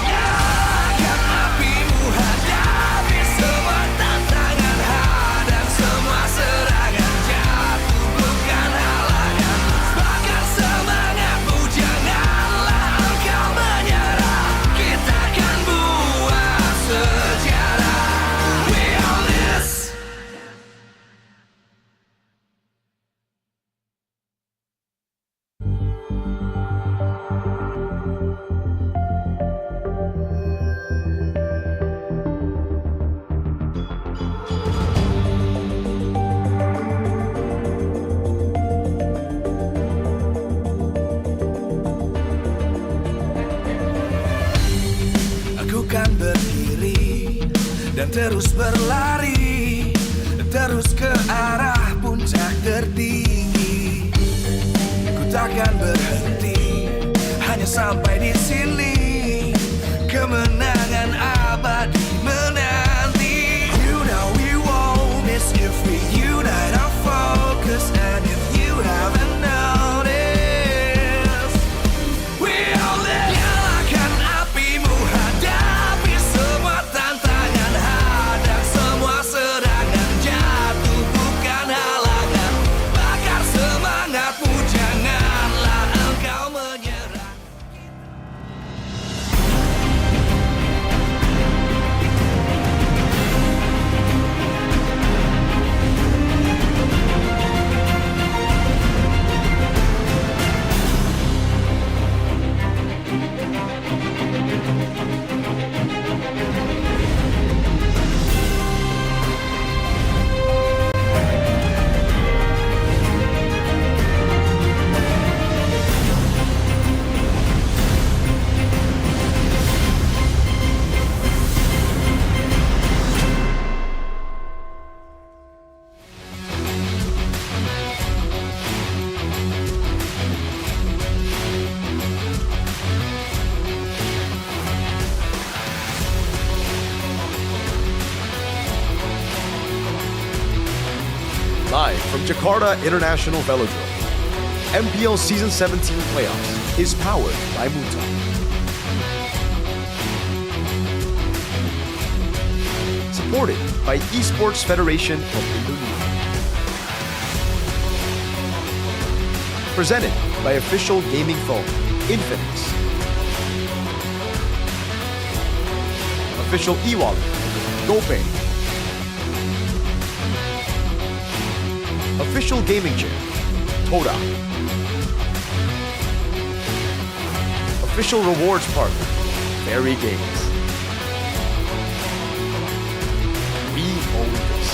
Nyalakan apimu, hadapi semua tantangan, hadang semua serangan, jatuh bukan halangan, bakar semangatmu, janganlah engkau menyerah, kita akan buat sejarah. We all this. Aku kan berdiri dan terus berlari, terus ke arah puncak tertinggi. Ku takkan berhenti, hanya sampai di sini. Kemenangan abadi menanti. You know we won't miss if we unite our focus. And if you haven't noticed, we only nyalakan apimu, hadapi semua tantangan, hadang semua serangan, jatuh bukan halangan, bakar semangatmu, janganlah engkau menyerah. Live from Jakarta International Velodrome, MPL Season 17 Playoffs is powered by Muta. Supported by Esports Federation of Indonesia. Presented by official gaming phone, Infinix. Official e-wallet, GoPay. Official gaming chair, Toda. Official rewards partner, Fairy Games. We own this.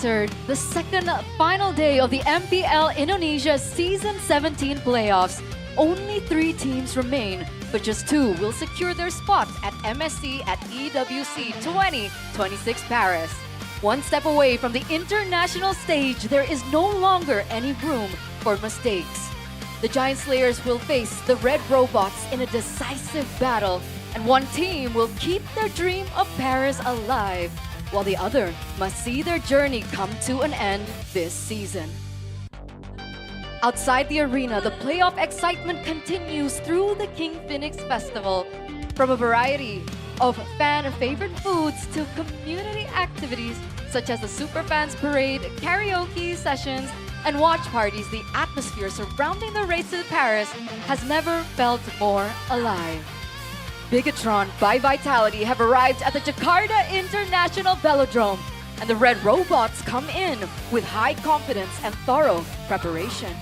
entered the second final day of the MPL Indonesia Season 17 playoffs. Only 3 teams remain, but just 2 will secure their spots at MSC at EWC 2026 Paris. One step away from the international stage, there is no longer any room for mistakes. The Giant Slayers will face the Red Robots in a decisive battle, and one team will keep their dream of Paris alive, while the other must see their journey come to an end this season. Outside the arena, the playoff excitement continues through the King Phoenix Festival. From a variety of fan-favorite foods to community activities such as the Superfans Parade, karaoke sessions, and watch parties, the atmosphere surrounding the race to Paris has never felt more alive. Bigetron by Vitality have arrived at the Jakarta International Velodrome, and the Red Robots come in with high confidence and thorough preparation.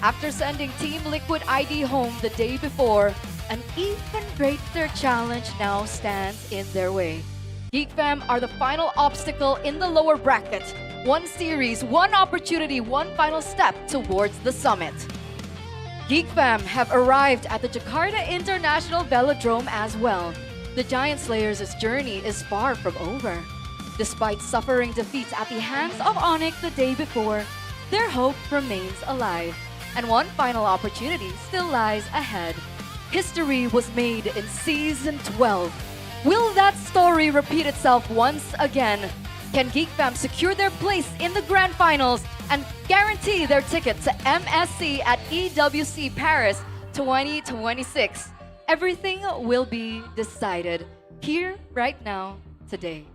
After sending Team Liquid ID home the day before, an even greater challenge now stands in their way. GEEK Fam are the final obstacle in the lower bracket. One series, one opportunity, one final step towards the summit. GEEK Fam have arrived at the Jakarta International Velodrome as well. The Giant Slayers' journey is far from over. Despite suffering defeats at the hands of Onyx the day before, their hope remains alive, and one final opportunity still lies ahead. History was made in Season 12. Will that story repeat itself once again? Can GEEK Fam secure their place in the Grand Finals and guarantee their ticket to MSC at EWC Paris 2026? Everything will be decided here, right now, today.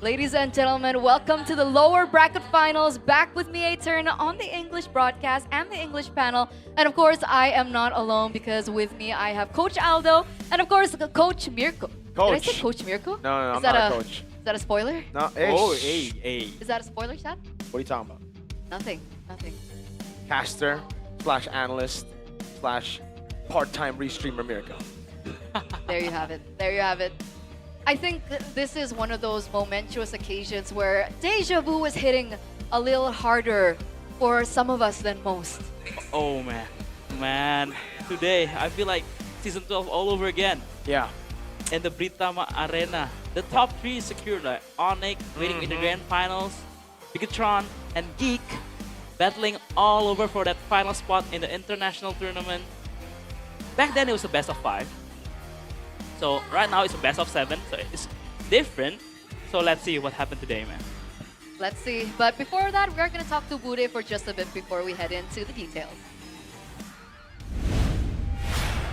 Ladies and gentlemen, welcome to the lower bracket finals. Back with me, a turn on the English broadcast and the English panel. And of course, I am not alone because with me I have Coach Aldo and of course Coach Mirko. Coach. Did I say Coach Mirko? No, Is I'm that not a coach. Is that a spoiler? No, hey. Is that a spoiler, chat? What are you talking about? Nothing. Caster / analyst / part-time restreamer Mirko. There you have it. There you have it. I think this is one of those momentous occasions where deja vu is hitting a little harder for some of us than most. Oh man, today I feel like season 12 all over again. Yeah. In the Britama Arena, the top 3 is secured, like Onyx waiting in the grand finals, Bigetron and GEEK battling all over for that final spot in the international tournament. Back then it was a best of 5. So right now it's a best of 7, so it's different. So let's see what happened today, man. Let's see. But before that, we're going to talk to Bude for just a bit before we head into the details.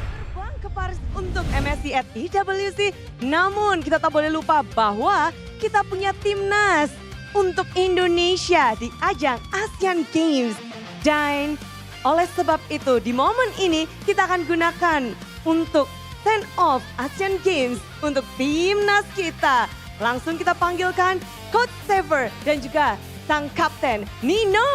Terbang ke Paris untuk MSC at EWC. Namun kita tak boleh lupa bahwa kita punya timnas untuk Indonesia di ajang Asian Games. Dan oleh sebab itu di momen ini kita akan gunakan untuk send off Asian Games untuk timnas kita. Langsung kita panggilkan Coach Saver dan juga sang kapten Nino.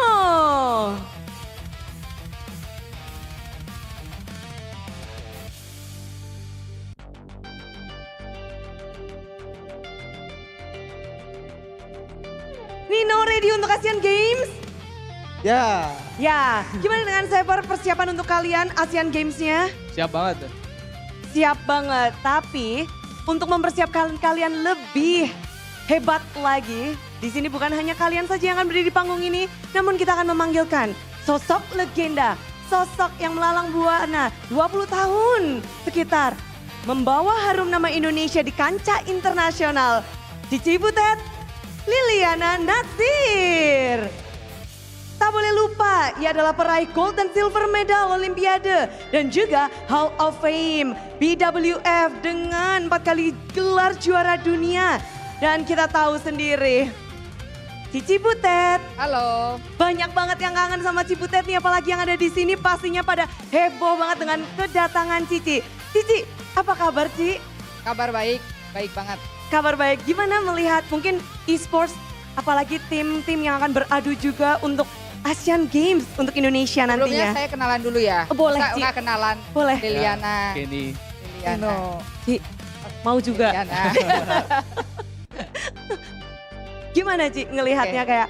Nino ready untuk Asian Games? Ya. Ya, gimana dengan Saver persiapan untuk kalian Asian Games-nya? Siap banget. Siap banget, tapi untuk mempersiapkan kalian lebih hebat lagi, di sini bukan hanya kalian saja yang akan berdiri di panggung ini, namun kita akan memanggilkan sosok legenda, sosok yang melalang buana 20 tahun sekitar, membawa harum nama Indonesia di kancah internasional. Cici Butet, Liliana Natsir. Tak boleh lupa, ia adalah peraih gold dan silver medal Olimpiade dan juga Hall of Fame BWF dengan 4 kali gelar juara dunia. Dan kita tahu sendiri, Cici Butet. Halo. Banyak banget yang kangen sama Cici Butet nih, apalagi yang ada di sini pastinya pada heboh banget dengan kedatangan Cici. Cici, apa kabar Ci? Kabar baik, baik banget. Kabar baik, gimana melihat mungkin esports, apalagi tim-tim yang akan beradu juga untuk Asian Games untuk Indonesia nantinya. Sebelumnya saya kenalan dulu ya. Boleh, Ci. Nggak kenalan. Boleh. Liliana. Kenny. Liliana. Ci, mau juga. Liliana. Gimana Ci ngelihatnya kayak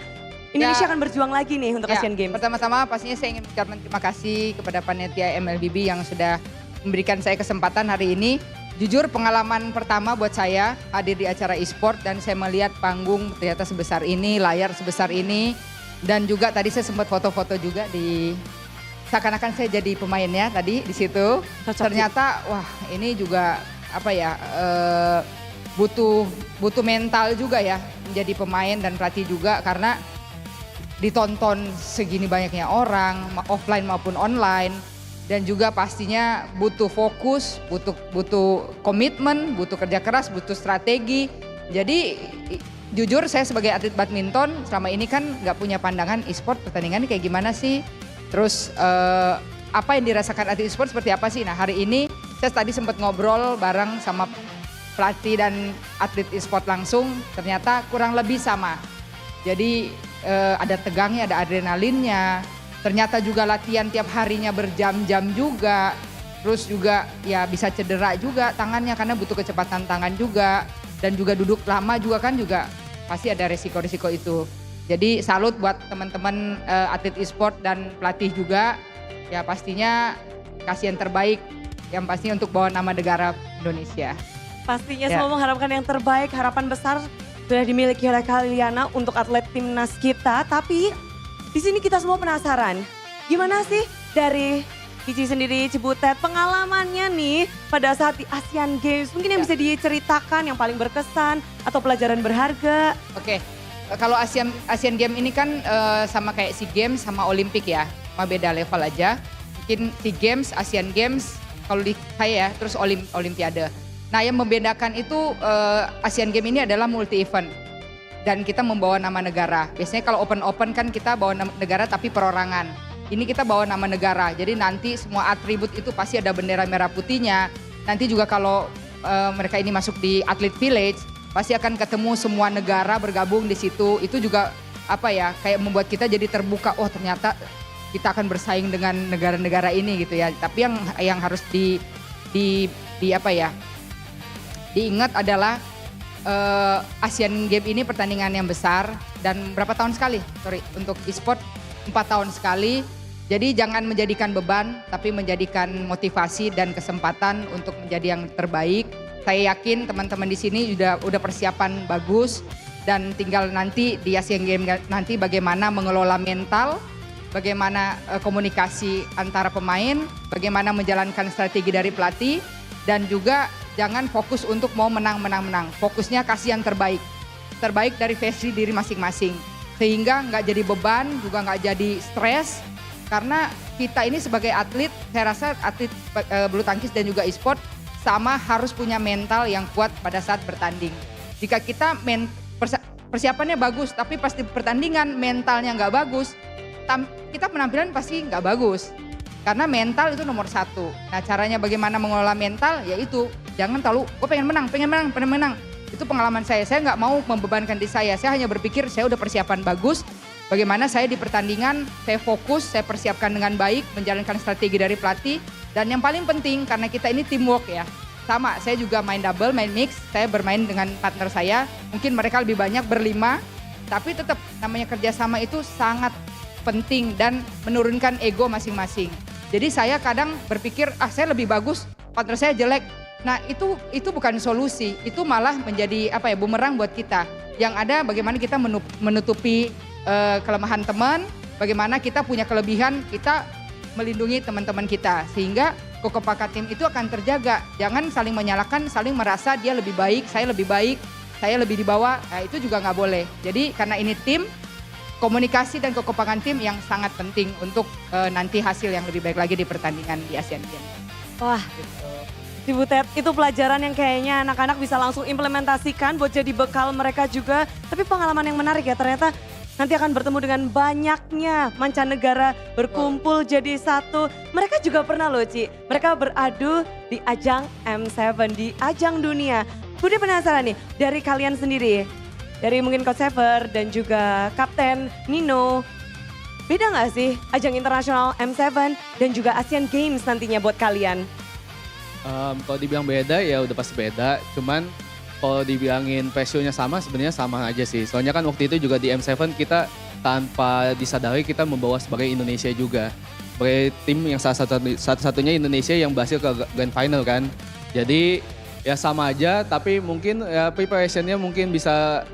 Indonesia akan berjuang lagi nih untuk Asian Games. Pertama-tama pastinya saya ingin mengucapkan terima kasih kepada panitia MLBB yang sudah memberikan saya kesempatan hari ini. Jujur pengalaman pertama buat saya hadir di acara e-sport dan saya melihat panggung ternyata sebesar ini, layar sebesar ini. Dan juga tadi saya sempat foto-foto juga di seakan-akan saya jadi pemainnya tadi di situ. Ternyata wah ini juga apa ya butuh mental juga ya menjadi pemain dan pelatih juga karena ditonton segini banyaknya orang offline maupun online dan juga pastinya butuh fokus, butuh komitmen, butuh kerja keras, butuh strategi. Jadi jujur saya sebagai atlet badminton selama ini kan nggak punya pandangan e-sport pertandingan kayak gimana sih. Terus apa yang dirasakan atlet e-sport seperti apa sih? Nah hari ini saya tadi sempat ngobrol bareng sama pelatih dan atlet e-sport langsung, ternyata kurang lebih sama. Jadi ada tegangnya, ada adrenalinnya. Ternyata juga latihan tiap harinya berjam-jam juga. Terus juga ya bisa cedera juga tangannya karena butuh kecepatan tangan juga. Dan juga duduk lama juga kan juga pasti ada resiko-resiko itu. Jadi salut buat teman-teman atlet e-sport dan pelatih juga. Ya pastinya kasih yang terbaik. Yang pasti untuk bawa nama negara Indonesia. Pastinya semua mengharapkan yang terbaik, harapan besar sudah dimiliki oleh Kaliana untuk atlet timnas kita. Tapi di sini kita semua penasaran, gimana sih dari Cici sendiri, Cibutet, pengalamannya nih pada saat di Asian Games. Mungkin yang bisa diceritakan yang paling berkesan atau pelajaran berharga. Oke, kalau Asian Games ini kan sama kayak SEA Games sama Olimpik ya, cuma beda level aja. Mungkin SEA Games, Asian Games, kalau di saya ya, terus Olimpiade. Nah yang membedakan itu Asian Games ini adalah multi event dan kita membawa nama negara. Biasanya kalau open kan kita bawa nama negara tapi perorangan. Ini kita bawa nama negara, jadi nanti semua atribut itu pasti ada bendera merah putihnya. Nanti juga kalau mereka ini masuk di atlet village, pasti akan ketemu semua negara bergabung di situ. Itu juga apa ya, kayak membuat kita jadi terbuka, oh ternyata kita akan bersaing dengan negara-negara ini gitu ya. Tapi yang harus diingat adalah Asian Games ini pertandingan yang besar dan berapa tahun sekali? Untuk e-sport 4 tahun sekali. Jadi jangan menjadikan beban tapi menjadikan motivasi dan kesempatan untuk menjadi yang terbaik. Saya yakin teman-teman di sini udah persiapan bagus dan tinggal nanti di Asian Games nanti bagaimana mengelola mental, bagaimana komunikasi antara pemain, bagaimana menjalankan strategi dari pelatih dan juga jangan fokus untuk mau menang. Fokusnya kasih yang terbaik. Terbaik dari versi diri masing-masing. Sehingga nggak jadi beban, juga nggak jadi stres. Karena kita ini sebagai atlet, saya rasa atlet bulu tangkis dan juga e-sport sama harus punya mental yang kuat pada saat bertanding. Jika kita persiapannya bagus, tapi pas di pertandingan mentalnya nggak bagus, kita penampilan pasti nggak bagus. Karena mental itu nomor 1. Nah caranya bagaimana mengelola mental, yaitu jangan terlalu, gue pengen menang. Itu pengalaman saya nggak mau membebankan diri saya hanya berpikir saya udah persiapan bagus. Bagaimana saya di pertandingan, saya fokus, saya persiapkan dengan baik, menjalankan strategi dari pelatih. Dan yang paling penting karena kita ini teamwork ya. Sama, saya juga main double, main mix, saya bermain dengan partner saya. Mungkin mereka lebih banyak berlima, tapi tetap namanya kerjasama itu sangat penting dan menurunkan ego masing-masing. Jadi saya kadang berpikir, saya lebih bagus, partner saya jelek. Nah itu bukan solusi, itu malah menjadi bumerang buat kita. Yang ada bagaimana kita menutupi kelemahan teman, bagaimana kita punya kelebihan, kita melindungi teman-teman kita. Sehingga kekompakan tim itu akan terjaga. Jangan saling menyalahkan, saling merasa dia lebih baik, saya lebih di bawah, nah itu juga nggak boleh. Jadi karena ini tim, komunikasi dan kekompakan tim yang sangat penting untuk nanti hasil yang lebih baik lagi di pertandingan di Asian Games. Wah, Cibutet, itu pelajaran yang kayaknya anak-anak bisa langsung implementasikan buat jadi bekal mereka juga. Tapi pengalaman yang menarik ya, ternyata nanti akan bertemu dengan banyaknya mancanegara berkumpul jadi satu. Mereka juga pernah loh Ci, mereka beradu di ajang M7, di ajang dunia. Budi penasaran nih, dari kalian sendiri, dari mungkin Coach Sever dan juga Kapten Nino, beda gak sih ajang internasional M7 dan juga Asian Games nantinya buat kalian? Kalau dibilang beda ya udah pasti beda, cuman kalau dibilangin passionnya sama sebenarnya sama aja sih. Soalnya kan waktu itu juga di M7 kita tanpa disadari kita membawa sebagai Indonesia juga. Sebagai tim yang satu-satunya Indonesia yang berhasil ke Grand Final kan. Jadi ya sama aja, tapi mungkin ya preparationnya mungkin bisa,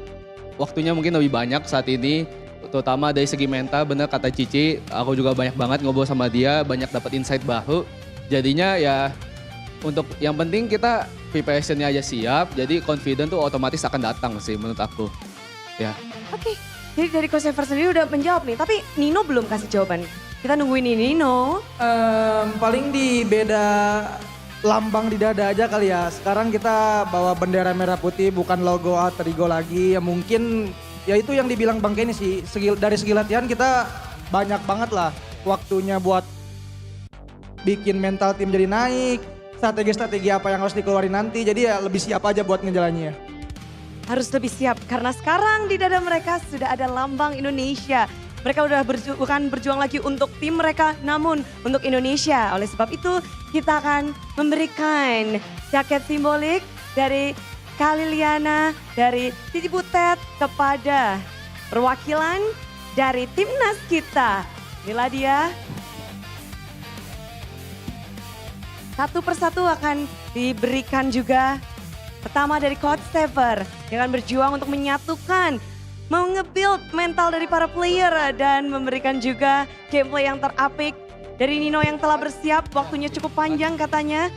waktunya mungkin lebih banyak saat ini. Terutama dari segi mental, bener kata Cici, aku juga banyak banget ngobrol sama dia, banyak dapat insight baru. Jadinya ya untuk yang penting kita preparationnya aja siap, jadi confident tuh otomatis akan datang sih menurut aku. Ya. Oke, jadi dari Coach Ever sendiri udah menjawab nih, tapi Nino belum kasih jawaban. Kita nungguin ini Nino. Paling di beda lambang di dada aja kali ya. Sekarang kita bawa bendera merah putih, bukan logo alter ego lagi. Ya mungkin ya itu yang dibilang Bang Kenny sih, dari segi latihan kita banyak banget lah waktunya buat bikin mental tim jadi naik, strategi-strategi apa yang harus dikeluarin nanti, jadi ya lebih siap aja buat ngejalannya. Harus lebih siap karena sekarang di dada mereka sudah ada lambang Indonesia. Mereka udah bukan berjuang lagi untuk tim mereka, namun untuk Indonesia. Oleh sebab itu kita akan memberikan jaket simbolik dari Kak Liliana, dari Cici Butet kepada perwakilan dari timnas kita. Inilah dia. Satu persatu akan diberikan juga. Pertama dari Coach Sever yang akan berjuang untuk menyatukan, nge-build mental dari para player dan memberikan juga gameplay yang terapik dari Nino yang telah bersiap. Waktunya cukup panjang katanya.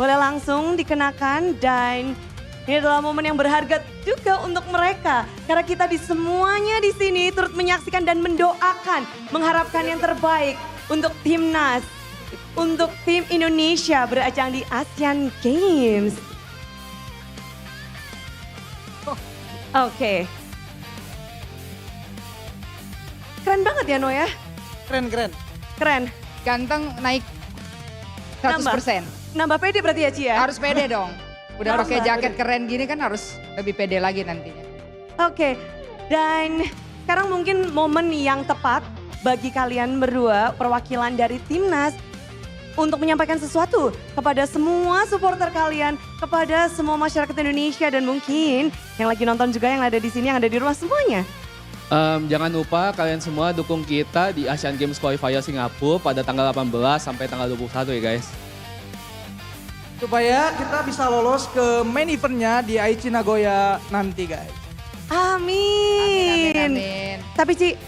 Boleh langsung dikenakan dan ini adalah momen yang berharga juga untuk mereka. Karena kita di semuanya di sini turut menyaksikan dan mendoakan, mengharapkan yang terbaik untuk timnas, untuk tim Indonesia berajang di Asian Games. Oke. Keren banget ya No ya? Keren. Ganteng naik 100%. Nambah pede berarti ya Ci ya? Harus pede dong. Udah pakai jaket keren gini kan harus lebih pede lagi nantinya. Oke, dan sekarang mungkin momen yang tepat bagi kalian berdua perwakilan dari timnas untuk menyampaikan sesuatu kepada semua supporter kalian, kepada semua masyarakat Indonesia dan mungkin yang lagi nonton juga yang ada di sini, yang ada di rumah semuanya. Jangan lupa kalian semua dukung kita di Asian Games Qualifier Singapura pada tanggal 18 sampai tanggal 21 ya guys. Supaya kita bisa lolos ke main eventnya di Aichi Nagoya nanti guys. Amin. Tapi Ci,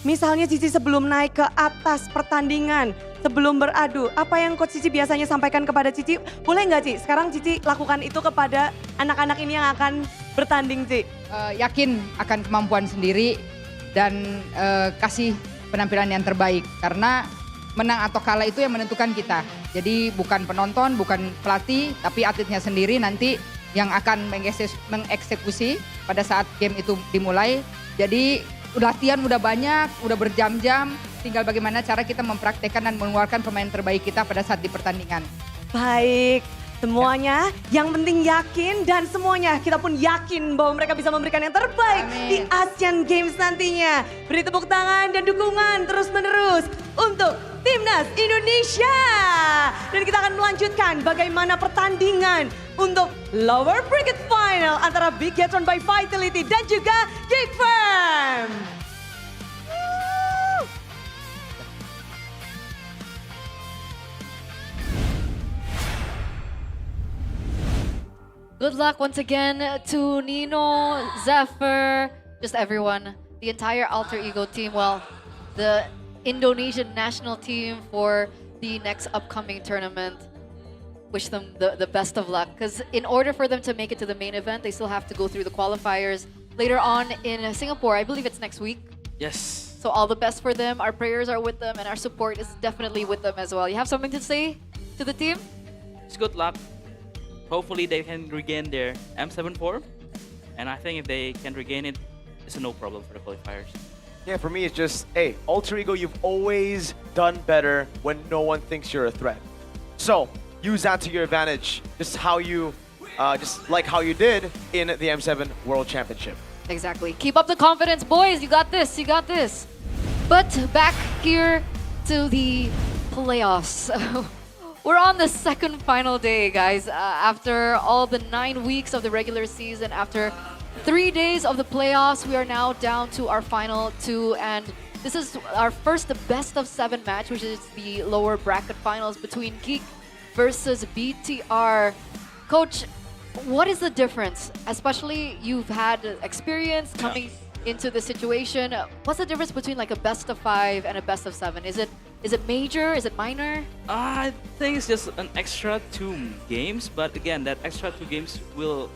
misalnya Cici sebelum naik ke atas pertandingan, sebelum beradu, apa yang Coach Cici biasanya sampaikan kepada Cici? Boleh nggak Ci, sekarang Cici lakukan itu kepada anak-anak ini yang akan bertanding Ci? Yakin akan kemampuan sendiri dan kasih penampilan yang terbaik. Karena menang atau kalah itu yang menentukan kita. Jadi bukan penonton, bukan pelatih, tapi atletnya sendiri nanti yang akan mengeksekusi pada saat game itu dimulai. Jadi latihan udah banyak, udah berjam-jam, tinggal bagaimana cara kita mempraktekkan dan mengeluarkan pemain terbaik kita pada saat di pertandingan. Baik, semuanya yang penting yakin dan semuanya kita pun yakin bahwa mereka bisa memberikan yang terbaik di Asian Games nantinya. Beri tepuk tangan dan dukungan terus-menerus untuk Timnas Indonesia. Dan kita akan melanjutkan bagaimana pertandingan untuk lower bracket final antara Bigetron by Vitality dan juga GEEK. Good luck once again to Nino, Zephyr, just everyone, the entire Alter Ego team. Well, the Indonesian national team for the next upcoming tournament. Wish them the best of luck, because in order for them to make it to the main event, they still have to go through the qualifiers later on in Singapore. I believe it's next week. Yes. So all the best for them. Our prayers are with them and our support is definitely with them as well. You have something to say to the team? It's good luck. Hopefully they can regain their M7 form. And I think if they can regain it, it's a no problem for the qualifiers. Yeah, for me it's just, hey, Alter Ego, you've always done better when no one thinks you're a threat. So, use that to your advantage, just how you, just like how you did in the M7 World Championship. Exactly. Keep up the confidence, boys. You got this. You got this. But back here to the playoffs. We're on the second final day, guys. After all the 9 weeks of the regular season, after 3 days of the playoffs. We are now down to our final 2, and this is our first best of 7 match, which is the lower bracket finals between GEEK versus BTR. Coach, what is the difference? Especially you've had experience coming into the situation. What's the difference between like a best of 5 and a best of 7? Is it major? Is it minor? I think it's just an extra 2 games, but again, that extra 2 games will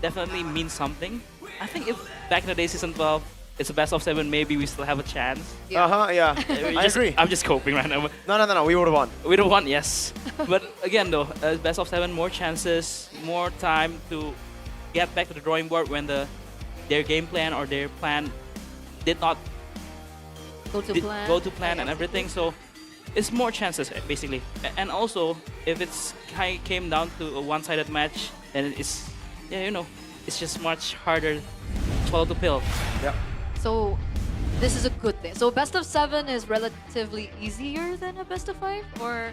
definitely mean something. I think if back in the day, season 12, it's a best of 7, maybe we still have a chance. Yeah. I agree. I'm just coping right now. No, we would have won. We would have won, yes. But again though, best of 7, more chances, more time to get back to the drawing board when their game plan or their plan did not go to plan and everything. So it's more chances basically. And also, if it's came down to a one-sided match, then it's it's just much harder to swallow the pill. Yeah. So this is a good thing. So best of 7 is relatively easier than a best of 5, or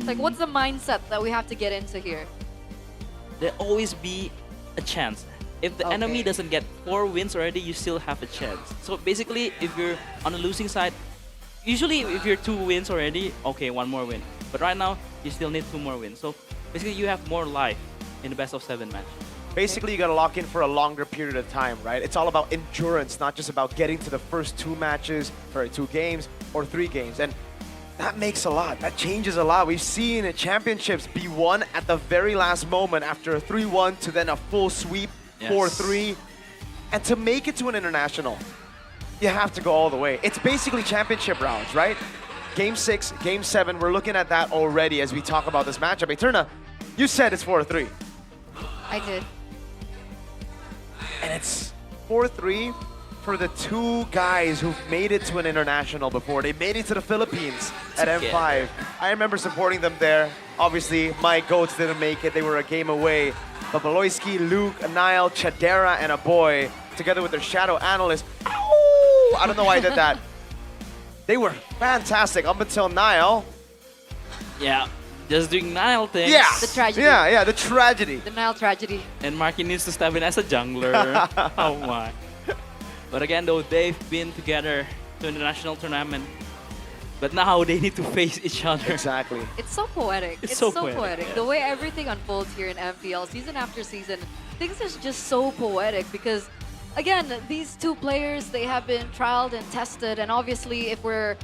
like what's the mindset that we have to get into here? There'll always be a chance. If the enemy doesn't get 4 wins already, you still have a chance. So basically, if you're on the losing side, usually if you're 2 wins already, okay, 1 more win. But right now, you still need 2 more wins. So basically, you have more life in the best of 7 match. Basically, you got to lock in for a longer period of time, right? It's all about endurance, not just about getting to the first 2 matches, or 2 games, or 3 games. And that makes a lot. That changes a lot. We've seen championships be won at the very last moment after a 3-1 to then a full sweep, 4-3. And to make it to an international, you have to go all the way. It's basically championship rounds, right? Game 6, Game 7, we're looking at that already as we talk about this matchup. Eterna, you said it's 4-3. I did. And it's 4-3 for the 2 guys who've made it to an international before. They made it to the Philippines at M5. I remember supporting them there. Obviously, my goats didn't make it. They were a game away. But Beloyski, Luke, Niall, Chadera, and a boy, together with their shadow analyst. Ow! I don't know why I did that. They were fantastic up until Niall. Yeah. Just doing Niall things. Yeah. The tragedy. Yeah, the tragedy. The Niall tragedy. And Marky needs to step in as a jungler. Oh my. But again though, they've been together to an international tournament. But now they need to face each other. Exactly. It's so poetic. It's so poetic. Yeah. The way everything unfolds here in MPL, season after season, things are just so poetic because, again, these 2 players, they have been trialed and tested, and obviously if we're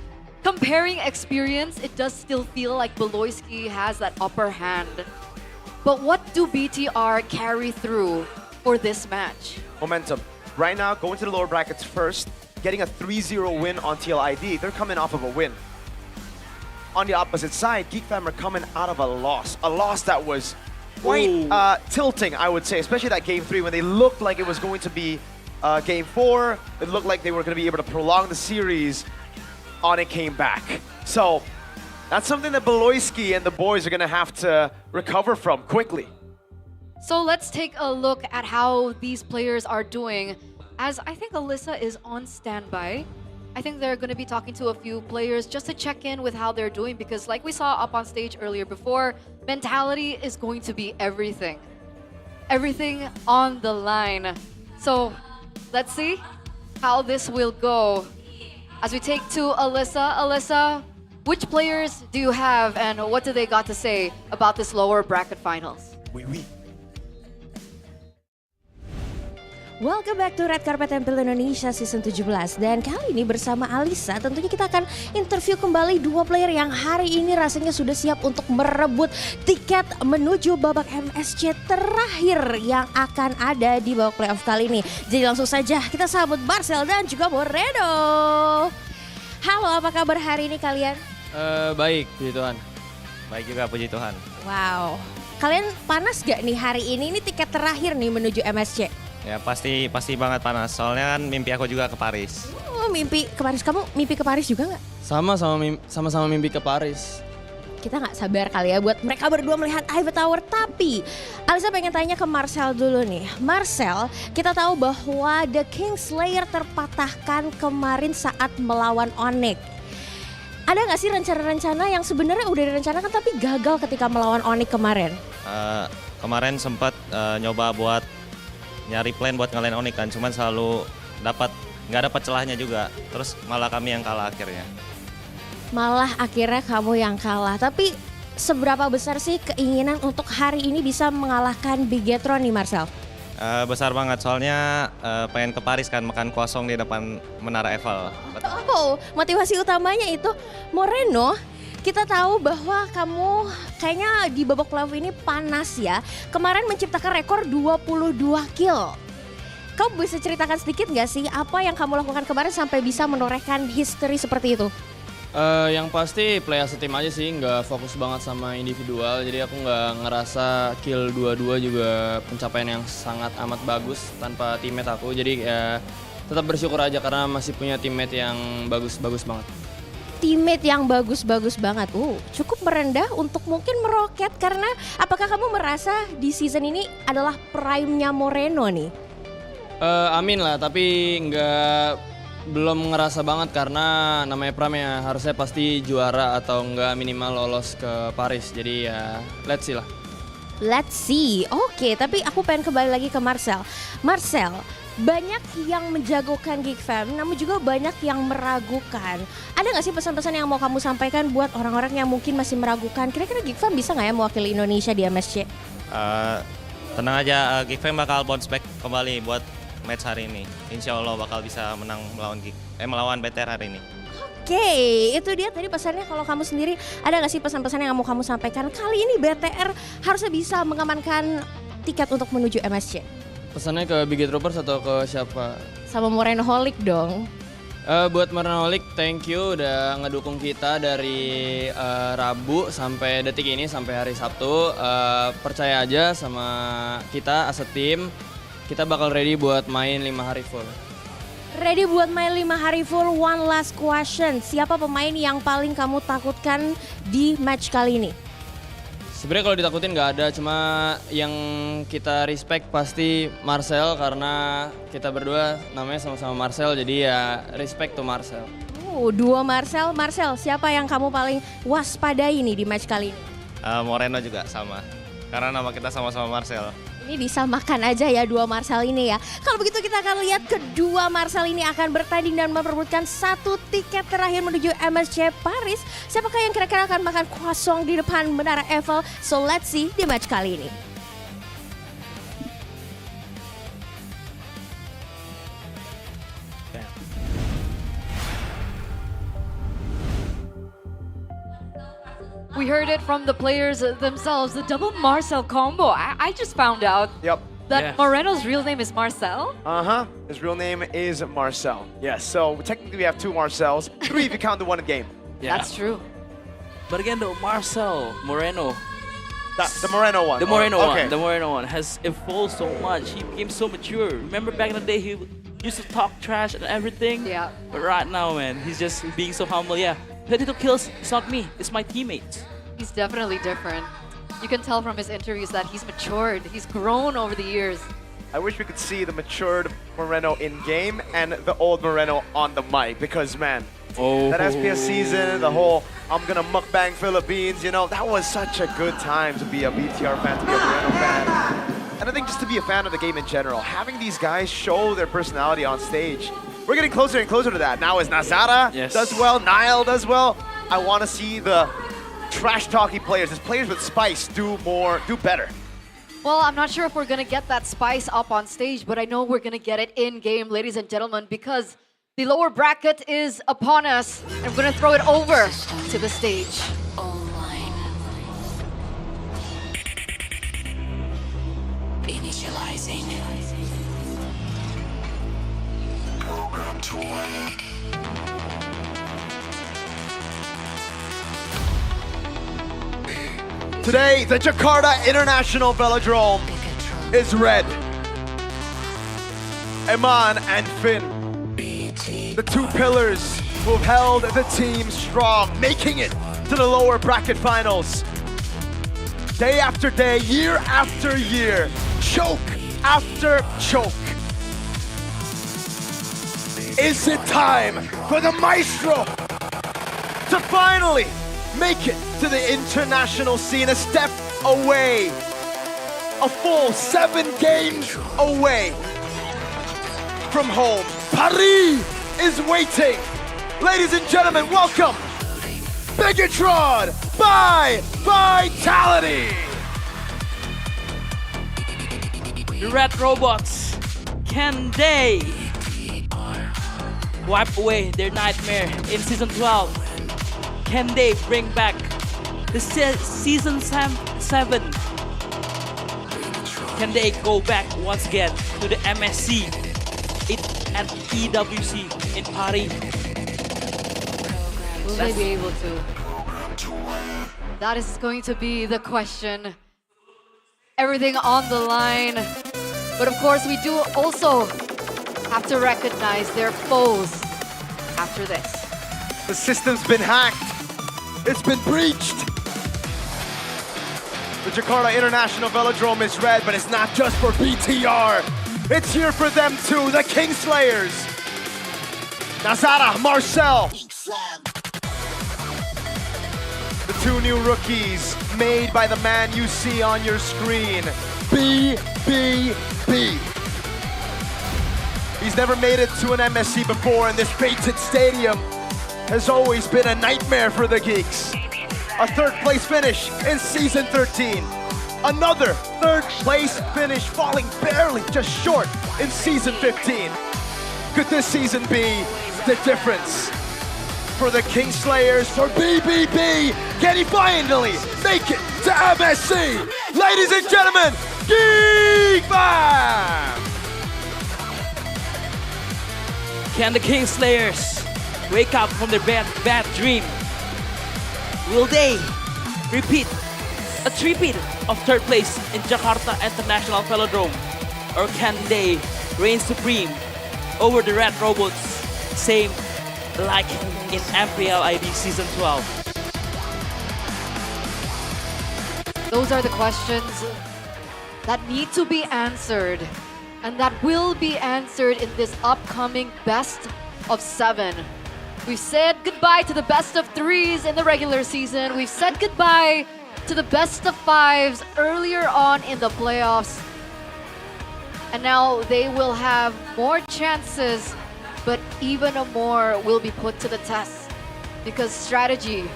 comparing experience, it does still feel like Beloyski has that upper hand. But what do BTR carry through for this match? Momentum. Right now, going to the lower brackets first, getting a 3-0 win on TLID. They're coming off of a win. On the opposite side, GEEK fam are coming out of a loss. A loss that was quite tilting, I would say, especially that Game 3 when they looked like it was going to be Game 4. It looked like they were going to be able to prolong the series. On it came back. So that's something that Beloyski and the boys are going to have to recover from quickly. So let's take a look at how these players are doing. As I think Alyssa is on standby, I think they're going to be talking to a few players just to check in with how they're doing, because like we saw up on stage earlier before, mentality is going to be everything. Everything on the line. So let's see how this will go. As we take to Alyssa. Alyssa, which players do you have and what do they got to say about this lower bracket finals? Oui. Welcome back to Red Carpet MPL Indonesia Season 17. Dan kali ini bersama Alisa tentunya kita akan interview kembali 2 player yang hari ini rasanya sudah siap untuk merebut tiket menuju babak MSC terakhir yang akan ada di babak playoff kali ini. Jadi langsung saja kita sambut Marcel dan juga Boredo. Halo, apa kabar hari ini kalian? Baik, puji Tuhan. Baik juga, puji Tuhan. Wow, kalian panas gak nih hari ini? Ini tiket terakhir nih menuju MSC. Ya pasti banget panas, soalnya kan mimpi aku juga ke Paris. Oh, mimpi ke Paris. Kamu mimpi ke Paris juga nggak? Sama-sama mimpi ke Paris. Kita nggak sabar kali ya buat mereka berdua melihat Eiffel Tower. Tapi Alisa pengen tanya ke Marcel dulu nih. Marcel, kita tahu bahwa The Kingslayer terpatahkan kemarin saat melawan Onyx. Ada nggak sih rencana-rencana yang sebenarnya udah direncanakan tapi gagal ketika melawan Onyx kemarin? Kemarin sempat nyoba buat nyari plan buat ngalahin Onyx kan, cuman selalu nggak dapat celahnya juga. Terus malah kami yang kalah akhirnya. Malah akhirnya kamu yang kalah. Tapi seberapa besar sih keinginan untuk hari ini bisa mengalahkan Bigetron nih Marcel? Besar banget, soalnya pengen ke Paris kan, makan kosong di depan Menara Eiffel. Oh, motivasi utamanya itu Moreno. Kita tahu bahwa kamu kayaknya di babak playoff ini panas ya. Kemarin menciptakan rekor 22 kill. Kamu bisa ceritakan sedikit gak sih apa yang kamu lakukan kemarin sampai bisa menorehkan history seperti itu? Yang pasti play as a team aja sih, nggak fokus banget sama individual. Jadi aku nggak ngerasa kill 22 juga pencapaian yang sangat amat bagus tanpa teammate aku. Jadi ya tetap bersyukur aja karena masih punya teammate yang bagus-bagus banget. Teammate yang bagus-bagus banget, cukup merendah untuk mungkin meroket. Karena apakah kamu merasa di season ini adalah prime-nya Moreno nih? Amin lah, tapi belum ngerasa banget karena namanya Pram ya harusnya pasti juara atau enggak minimal lolos ke Paris. Jadi ya let's see lah. Let's see. Oke, tapi aku pengen kembali lagi ke Marcel. Marcel, banyak yang menjagokan GEEK Fam, namun juga banyak yang meragukan. Ada gak sih pesan-pesan yang mau kamu sampaikan buat orang-orang yang mungkin masih meragukan? Kira-kira GEEK Fam bisa gak ya mewakili Indonesia di MSC? Tenang aja, GEEK Fam bakal bounce back kembali buat match hari ini. Insya Allah bakal bisa menang melawan BTR hari ini. Oke, itu dia tadi pesannya. Kalau kamu sendiri ada gak sih pesan-pesan yang mau kamu sampaikan? Kali ini BTR harusnya bisa mengamankan tiket untuk menuju MSC. Pesannya ke Bigetropers atau ke siapa? Sama Moreno Holic dong. Buat Moreno Holic, thank you udah ngedukung kita dari Rabu sampai detik ini, sampai hari Sabtu. Percaya aja sama kita as a team. Kita bakal ready buat main 5 hari full. Ready buat main 5 hari full. One last question. Siapa pemain yang paling kamu takutkan di match kali ini? Sebenarnya kalau ditakutin nggak ada, cuma yang kita respect pasti Marcel karena kita berdua namanya sama-sama Marcel, jadi ya respect to Marcel. Dua Marcel. Marcel, siapa yang kamu paling waspadai nih di match kali ini? Moreno juga sama, karena nama kita sama-sama Marcel. Ini disamakan aja ya dua Marcel ini ya. Kalau begitu kita akan lihat kedua Marcel ini akan bertanding dan memperebutkan 1 tiket terakhir menuju MSC Paris. Siapakah yang kira-kira akan makan kosong di depan Menara Eiffel? So let's see di match kali ini. We heard it from the players themselves, the double Marcel combo. I just found out that Moreno's real name is Marcel. His real name is Marcel. Yes, so technically we have 2 Marcels, 3 if you count the one in game. That's true. But again though, Moreno. The Moreno one. The Moreno one has evolved so much. He became so mature. Remember back in the day he used to talk trash and everything? Yeah. But right now, man, he's just being so humble. Yeah, 32 kills, it's not me, it's my teammates. He's definitely different. You can tell from his interviews that he's matured. He's grown over the years. I wish we could see the matured Moreno in game and the old Moreno on the mic because, man, that SPS season, the whole I'm gonna mukbang Philippines, you know, that was such a good time to be a BTR fan, to be a Moreno fan. And I think just to be a fan of the game in general, having these guys show their personality on stage, we're getting closer and closer to that. Now as Nazara does well, Nile does well, I want to see the trash-talking players, as players with spice, do better. Well, I'm not sure if we're going to get that spice up on stage, but I know we're going to get it in-game, ladies and gentlemen, because the lower bracket is upon us. I'm going to throw it over to the stage. Initializing. Program to Today, the Jakarta International Velodrome is red. Eman and Finn, the 2 pillars who have held the team strong, making it to the lower bracket finals. Day after day, year after year, choke after choke. Is it time for the Maestro to finally make it to the international scene, a step away a full 7 games away from home. Paris is waiting. Ladies and gentlemen, welcome Bigetron by Vitality. The Red Robots, can they wipe away their nightmare in Season 12? Can they bring back the Season 7? Can they go back once again to the MSC and EWC in Paris? Will they be able to? That is going to be the question. Everything on the line. But of course, we do also have to recognize their foes after this. The system's been hacked. It's been breached. The Jakarta International Velodrome is red, but it's not just for BTR. It's here for them too, the Kingslayers. Nazara, Marcel. The 2 new rookies made by the man you see on your screen, BBB. He's never made it to an MSC before, and this fated stadium has always been a nightmare for the Geeks. A 3rd place finish in Season 13. Another 3rd place finish, falling barely just short in Season 15. Could this season be the difference for the Kingslayers, for BBB? Can he finally make it to MSC? Ladies and gentlemen, GEEK Fam! Can the Kingslayers wake up from their bad dream? Will they repeat a three-peat of 3rd place in Jakarta International Velodrome? Or can they reign supreme over the Red Robots, same like in MPL ID Season 12? Those are the questions that need to be answered and that will be answered in this upcoming best of 7. We said goodbye to the best of 3s in the regular season. We've said goodbye to the best of 5s earlier on in the playoffs. And now they will have more chances, but even more will be put to the test because strategy,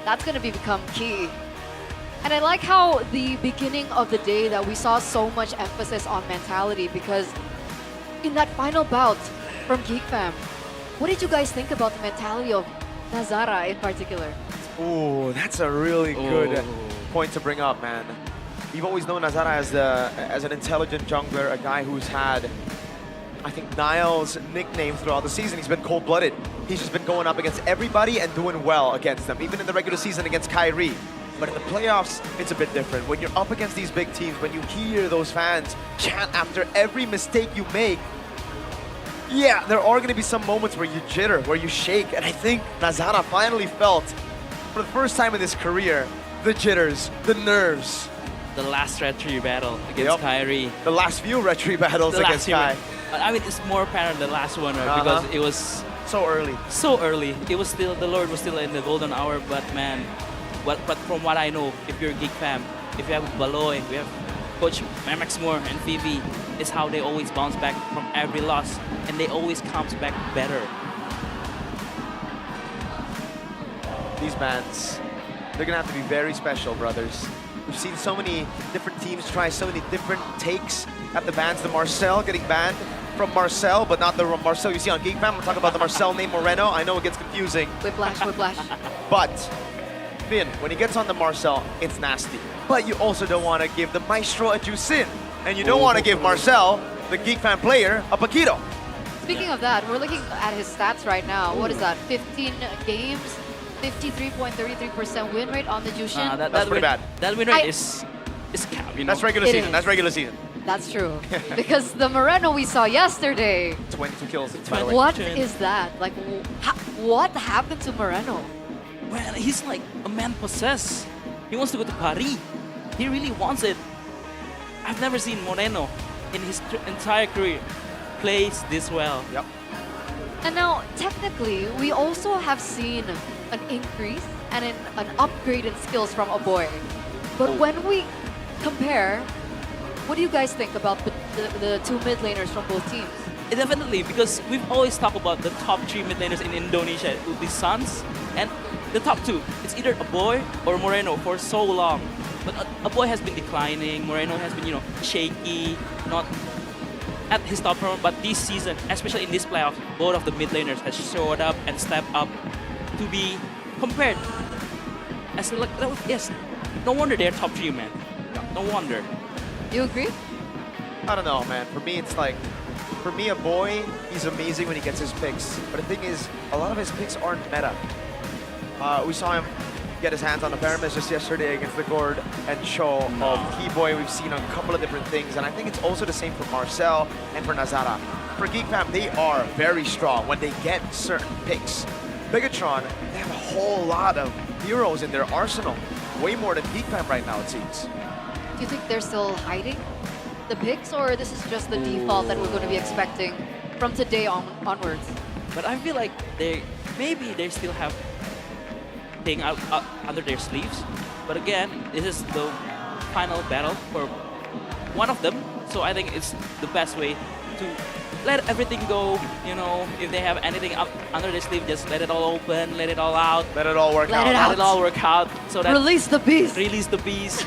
that's going to become key. And I like how the beginning of the day that we saw so much emphasis on mentality, because in that final bout from GEEK Fam, what did you guys think about the mentality of Nazara in particular? Ooh, that's a really good point to bring up, man. You've always known Nazara as an intelligent jungler, a guy who's had, I think, Niall's nickname throughout the season. He's been cold-blooded. He's just been going up against everybody and doing well against them, even in the regular season against Kyrie. But in the playoffs, it's a bit different. When you're up against these big teams, when you hear those fans chant after every mistake you make, yeah, there are going to be some moments where you jitter, where you shake. And I think Nazara finally felt, for the first time in his career, the jitters, the nerves. The last Red 3 battle against Kyrie. The last few Red 3 battles against Kai. I mean, it's more apparent the last one, right? Because it was so early. So early. It was still, the Lord was still in the golden hour, but man, but from what I know, if you're GEEK Fam, if you have Baloy, we have Coach Max Moore and Vivi, is how they always bounce back from every loss, and they always comes back better. These bands, they're gonna have to be very special, brothers. We've seen so many different teams try so many different takes at the bans. The Marcel getting banned from Marcel, but not the Marcel you see on GEEK Fam. We're talking about the Marcel named Moreno. I know it gets confusing. Whiplash, whiplash. But Finn, when he gets on the Marcel, it's nasty. But you also don't want to give the Maestro a Jusin. And you don't want to give Marcel, the GEEK Fam player, a Paquito. Speaking of that, we're looking at his stats right now. What is that? 15 games, 53.33% win rate on the Jushin. That's pretty bad. That win rate is cap, you know. That's regular season. That's regular season. That's true. Because the Moreno we saw yesterday. 22 kills. What is that? Like, what happened to Moreno? Well, he's like a man possessed. He wants to go to Paris. He really wants it. I've never seen Moreno in his entire career plays this well. Yep. And now, technically, we also have seen an increase and an upgrade in skills from Aboy. But when we compare What do you guys think about the two mid laners from both teams? Definitely, because we've always talked about the top 3 mid laners in Indonesia. It would be Suns and the top 2. It's either Aboy or Moreno for so long. But Aboy has been declining. Moreno has been, shaky, not at his top form. But this season, especially in this playoff, both of the mid laners has showed up and stepped up to be compared. As yes, no wonder they're top 3, man. No wonder. You agree? I don't know, man. For me, it's like, for me, Aboy, he's amazing when he gets his picks. But the thing is, a lot of his picks aren't meta. We saw him get his hands on the pyramids just yesterday against the Gord and Cho of Keyboy. We've seen a couple of different things, and I think it's also the same for Marcel and for Nazara. For GEEK Fam, they are very strong when they get certain picks. Bigetron, they have a whole lot of heroes in their arsenal. Way more than GEEK Fam right now, it seems. Do you think they're still hiding the picks, or this is just the default that we're going to be expecting from today onwards? But I feel like maybe they still have thing out under their sleeves. But again, this is the final battle for one of them. So I think it's the best way to let everything go. If they have anything up under their sleeve, just let it all open, let it all out. Let it all work out. Let it all work out. So that Release the beast. Release the beast.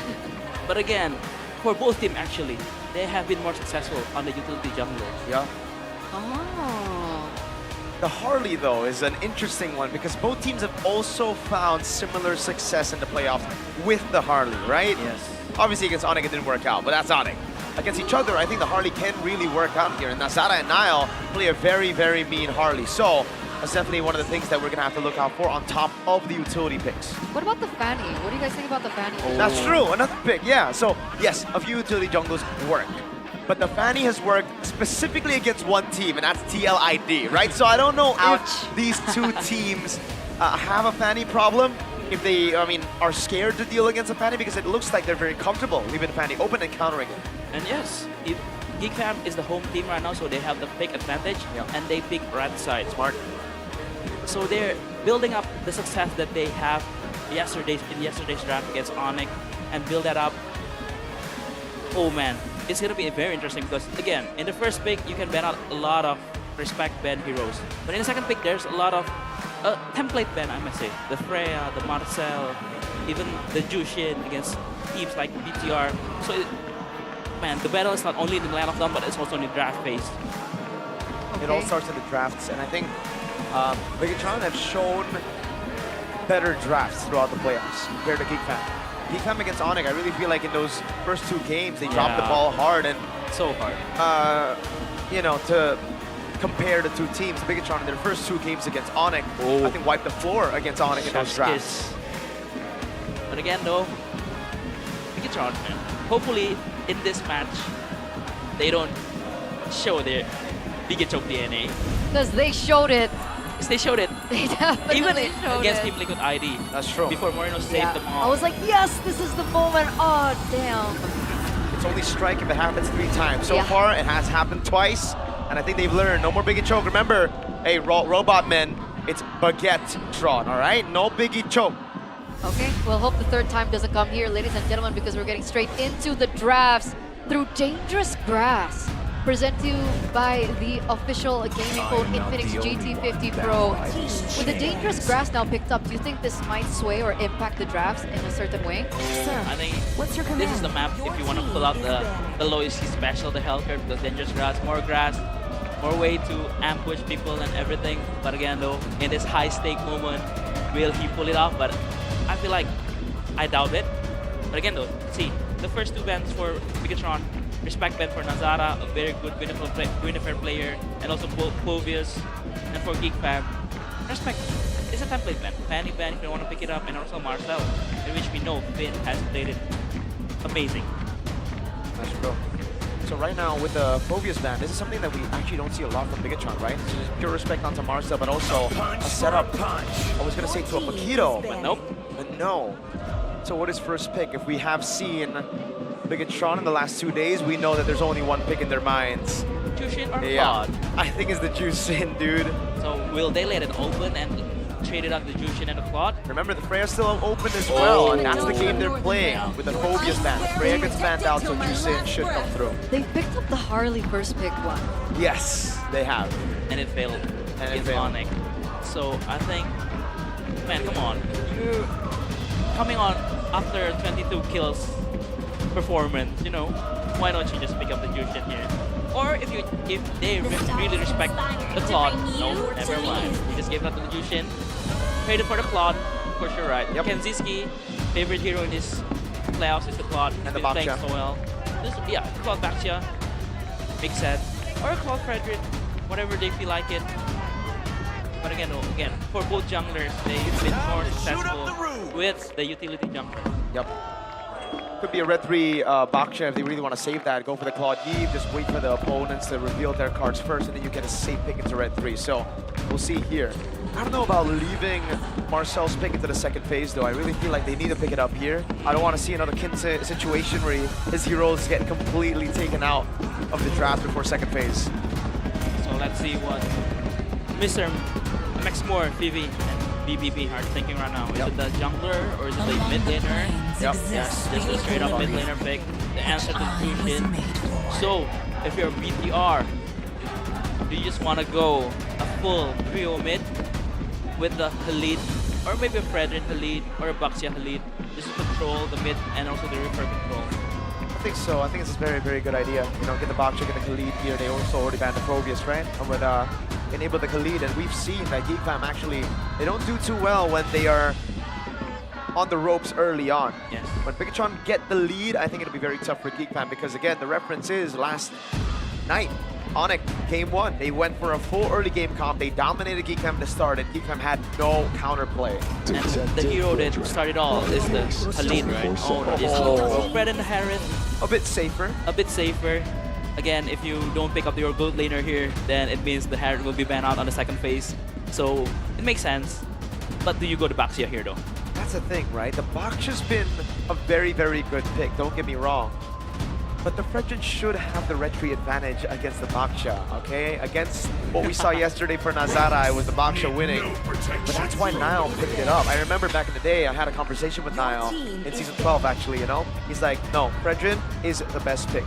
But again, for both teams actually, they have been more successful on the utility junglers. Yeah. Oh. The Harley, though, is an interesting one because both teams have also found similar success in the playoffs with the Harley, right? Yes. Obviously, against Onyx, it didn't work out, but that's Onyx. Against each other, I think the Harley can really work out here. And Nazara and Niall play a very, very mean Harley. So that's definitely one of the things that we're going to have to look out for on top of the utility picks. What about the Fanny? What do you guys think about the Fanny? That's true. Another pick, yeah. So, yes, a few utility jungles work. But the Fanny has worked specifically against one team, and that's TLID, right? So I don't know if these two teams have a Fanny problem. If they, are scared to deal against a Fanny because it looks like they're very comfortable leaving Fanny open and countering it. And yes, GEEK Fam is the home team right now, so they have the pick advantage, and they pick right side. Smart. So they're building up the success that they have in yesterday's draft against Onyx, and build that up. Oh man, it's gonna be very interesting because again, in the first pick you can ban out a lot of respect ban heroes, but in the second pick there's a lot of template ban, I must say. The Freya, the Marcel, even the Jushin against teams like BTR. So man, the battle is not only in the land of them, but it's also in the draft phase. Okay. It all starts in the drafts, and I think Bigetron have shown better drafts throughout the playoffs compared to GEEK Fam. GEEK Fam against Onyx, I really feel like in those first two games, they dropped the ball hard and so hard. To compare the two teams, Bigetron in their first two games against Onyx, I think wiped the floor against Onyx in those drafts. But again, though, Bigetron, hopefully in this match, they don't show their Bigetron DNA. Because they showed it. Yes, they showed it. They definitely Even showed against it. Team Liquid ID. That's true. Before Moreno saved them all. I was like, yes, this is the moment. Oh, damn. It's only strike if it happens 3 times. So far, it has happened twice, and I think they've learned. No more Biggie Choke. Remember, hey, robot men, it's Bigetron, all right? No Biggie Choke. Okay, we'll hope the third time doesn't come here, ladies and gentlemen, because we're getting straight into the drafts through Dangerous Grass. Present to you by the official gaming code Infinix GT50 Pro. With the Dangerous Grass now picked up, do you think this might sway or impact the drafts in a certain way? I think this is the map if you want to pull out the lowest special, the Hellcare, because Dangerous Grass, more way to ambush people and everything. But again, though, in this high-stake moment, will he pull it off? But I feel like I doubt it. But again, though, see, the first 2 bans for Bigetron, respect ban for Nazara, a very good Winifred player, and also Povius, and for GEEK Fam, respect. It's a template ban. Fanny ban if you want to pick it up, and also Marcel, in which we know Finn has played it amazing. That's true. So right now with the Povius ban, this is something that we actually don't see a lot from Bigetron, right? So just pure respect onto Marcel, but also a setup. I was gonna say to a Paquito, but nope. But no. So what is first pick? If we have seen Bigetron in the last 2 days, we know that there's only one pick in their minds. Jushin or Yeah, Pod? I think it's the Jushin, dude. So will they let it open and traded out the Jushin and the Claude. Remember, the Freya's still open as well, and that's the game they're playing with the Phobia's ban. Freya gets banned out, so Jushin should come through. They picked up the Harley first pick one. Yes, they have. And it failed against Onyx. So I think, man, come on. You're coming on after 22 kills performance, you know, why don't you just pick up the Jushin here? Or if they really respect the Claude, no, never mind. You just gave it up to the Jushin, traded for the Claude, of course you're right. Yep. Kenziski, favorite hero in this playoffs is the Claude. And the He's been playing Baxia. so well. Yeah, Claude Baxia, makes sense. Or Claude Frederick, whatever they feel like it. But again, for both junglers, they've been more successful with the utility jungler. Yep. Could be a red 3 Baksha if they really want to save that. Go for the Claude Eve, just wait for the opponents to reveal their cards first, and then you get a safe pick into red 3. So we'll see here. I don't know about leaving Marcel's pick into the second phase, though. I really feel like they need to pick it up here. I don't want to see another Kinse situation where his heroes get completely taken out of the draft before second phase. So let's see what Mr. Max Moore, Vivi, and BBB are thinking right now. Is it the jungler or is it the mid laner? Yep. Yes, this is a straight up mid laner pick. The answer to the question. So, if you're BTR, do you just want to go a full trio mid with the Khalid, or maybe a Fredrin Khalid, or a Baxia Khalid, just to control the mid and also the Reaper control? I think so. I think it's a very, very good idea. You know, get the Baksha, get the Khalid here. They also already banned the Phobius, right? And with enable the Khalid, and we've seen that GEEK fam actually, they don't do too well when they are on the ropes early on. Yes. When Bigetron get the lead, I think it'll be very tough for GEEK fam because again, the reference is last night, Onyx, game 1, they went for a full early game comp. They dominated GEEK fam to start, and GEEK fam had no counterplay. And the hero that started all is the Khalid, right? Oh, yes. Fred and Harris. A bit safer. A bit safer. Again, if you don't pick up your gold laner here, then it means the Harriet will be banned out on the second phase. So it makes sense. But do you go to Baxia here though? That's the thing, right? The Baksha's been a very, very good pick, don't get me wrong. But the Fredrin should have the retry advantage against the Baksha, okay? Against what we saw yesterday for Nazara, it was the Baksha winning. But that's why Niall picked it up. I remember back in the day, I had a conversation with Niall in Season 12, actually, you know? He's like, no, Fredrin is the best pick.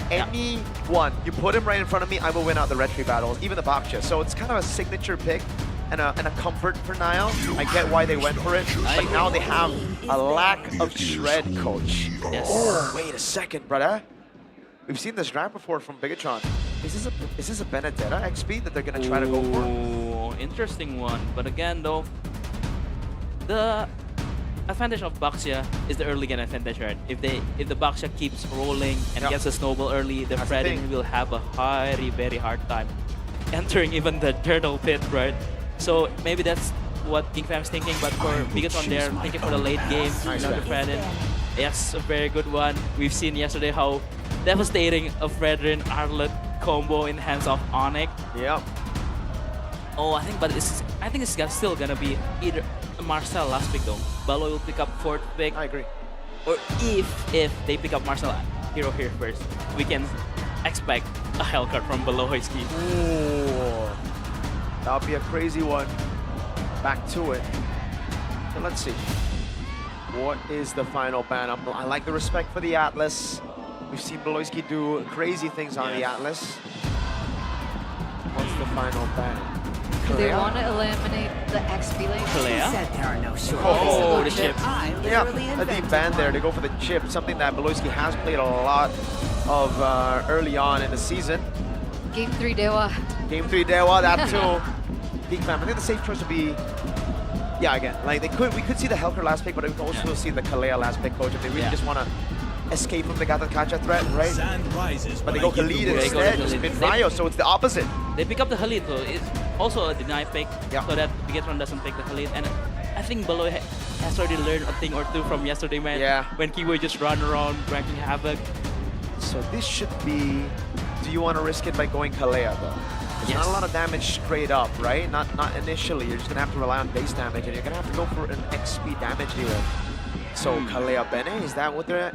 Anyone, you put him right in front of me, I will win out the retry battles, even the Baksha. So it's kind of a signature pick and a comfort for Niall. I get why they went for it, but now they have a lack of shred, coach. Yes. Oh, wait a second, brother. We've seen this draft before from Bigetron. Is this a Benedetta XP that they're gonna try to go for? Oh, interesting one. But again though, the advantage of Baxia is the early game advantage, right? If the Baxia keeps rolling and gets a snowball early, the Fredrin will have a very hard time entering even the turtle pit, right? So maybe that's what GEEK fam's thinking, but for Bigetron they're thinking for the late game, you know, the Fredrin. Yes, a very good one. We've seen yesterday how devastating a Fredrin Arlet combo in hands of Onyx. Yep. Oh, I think it's still gonna be either Marcel last pick though. Baloy will pick up 4th pick. I agree. Or if they pick up Marcel hero here first, we can expect a Hellcard from Baloyski. Ooh, that would be a crazy one. Back to it. So let's see. What is the final ban? I like the respect for the Atlas. We've seen Baloyski do crazy things on the Atlas. What's the final ban? They want to eliminate the XP lane. Kalea? There are no Oh, the chip. Yeah, a deep ban there. They go for the chip, something that Baloyski has played a lot of early on in the season. Game 3 Dewa. Game 3 Dewa, that too. GEEK fam. I think the safe choice would be, yeah, again, like we could see the Helker last pick, but we could also see the Kalea last pick, coach, if they really just want to escape from the Gatan-Kacha threat, right? But they go Khalid instead, just mid-Mayo, so it's the opposite. They pick up the Khalid, so it's also a deny pick, so that Bigetron doesn't pick the Khalid. And I think Baloy has already learned a thing or two from yesterday, man. Yeah. When Kiwi just run around, wreaking havoc. So this should be, do you want to risk it by going Kalea, though? There's not a lot of damage straight up, right? Not initially. You're just going to have to rely on base damage, and you're going to have to go for an XP damage dealer. So Kalea Bene, is that what they're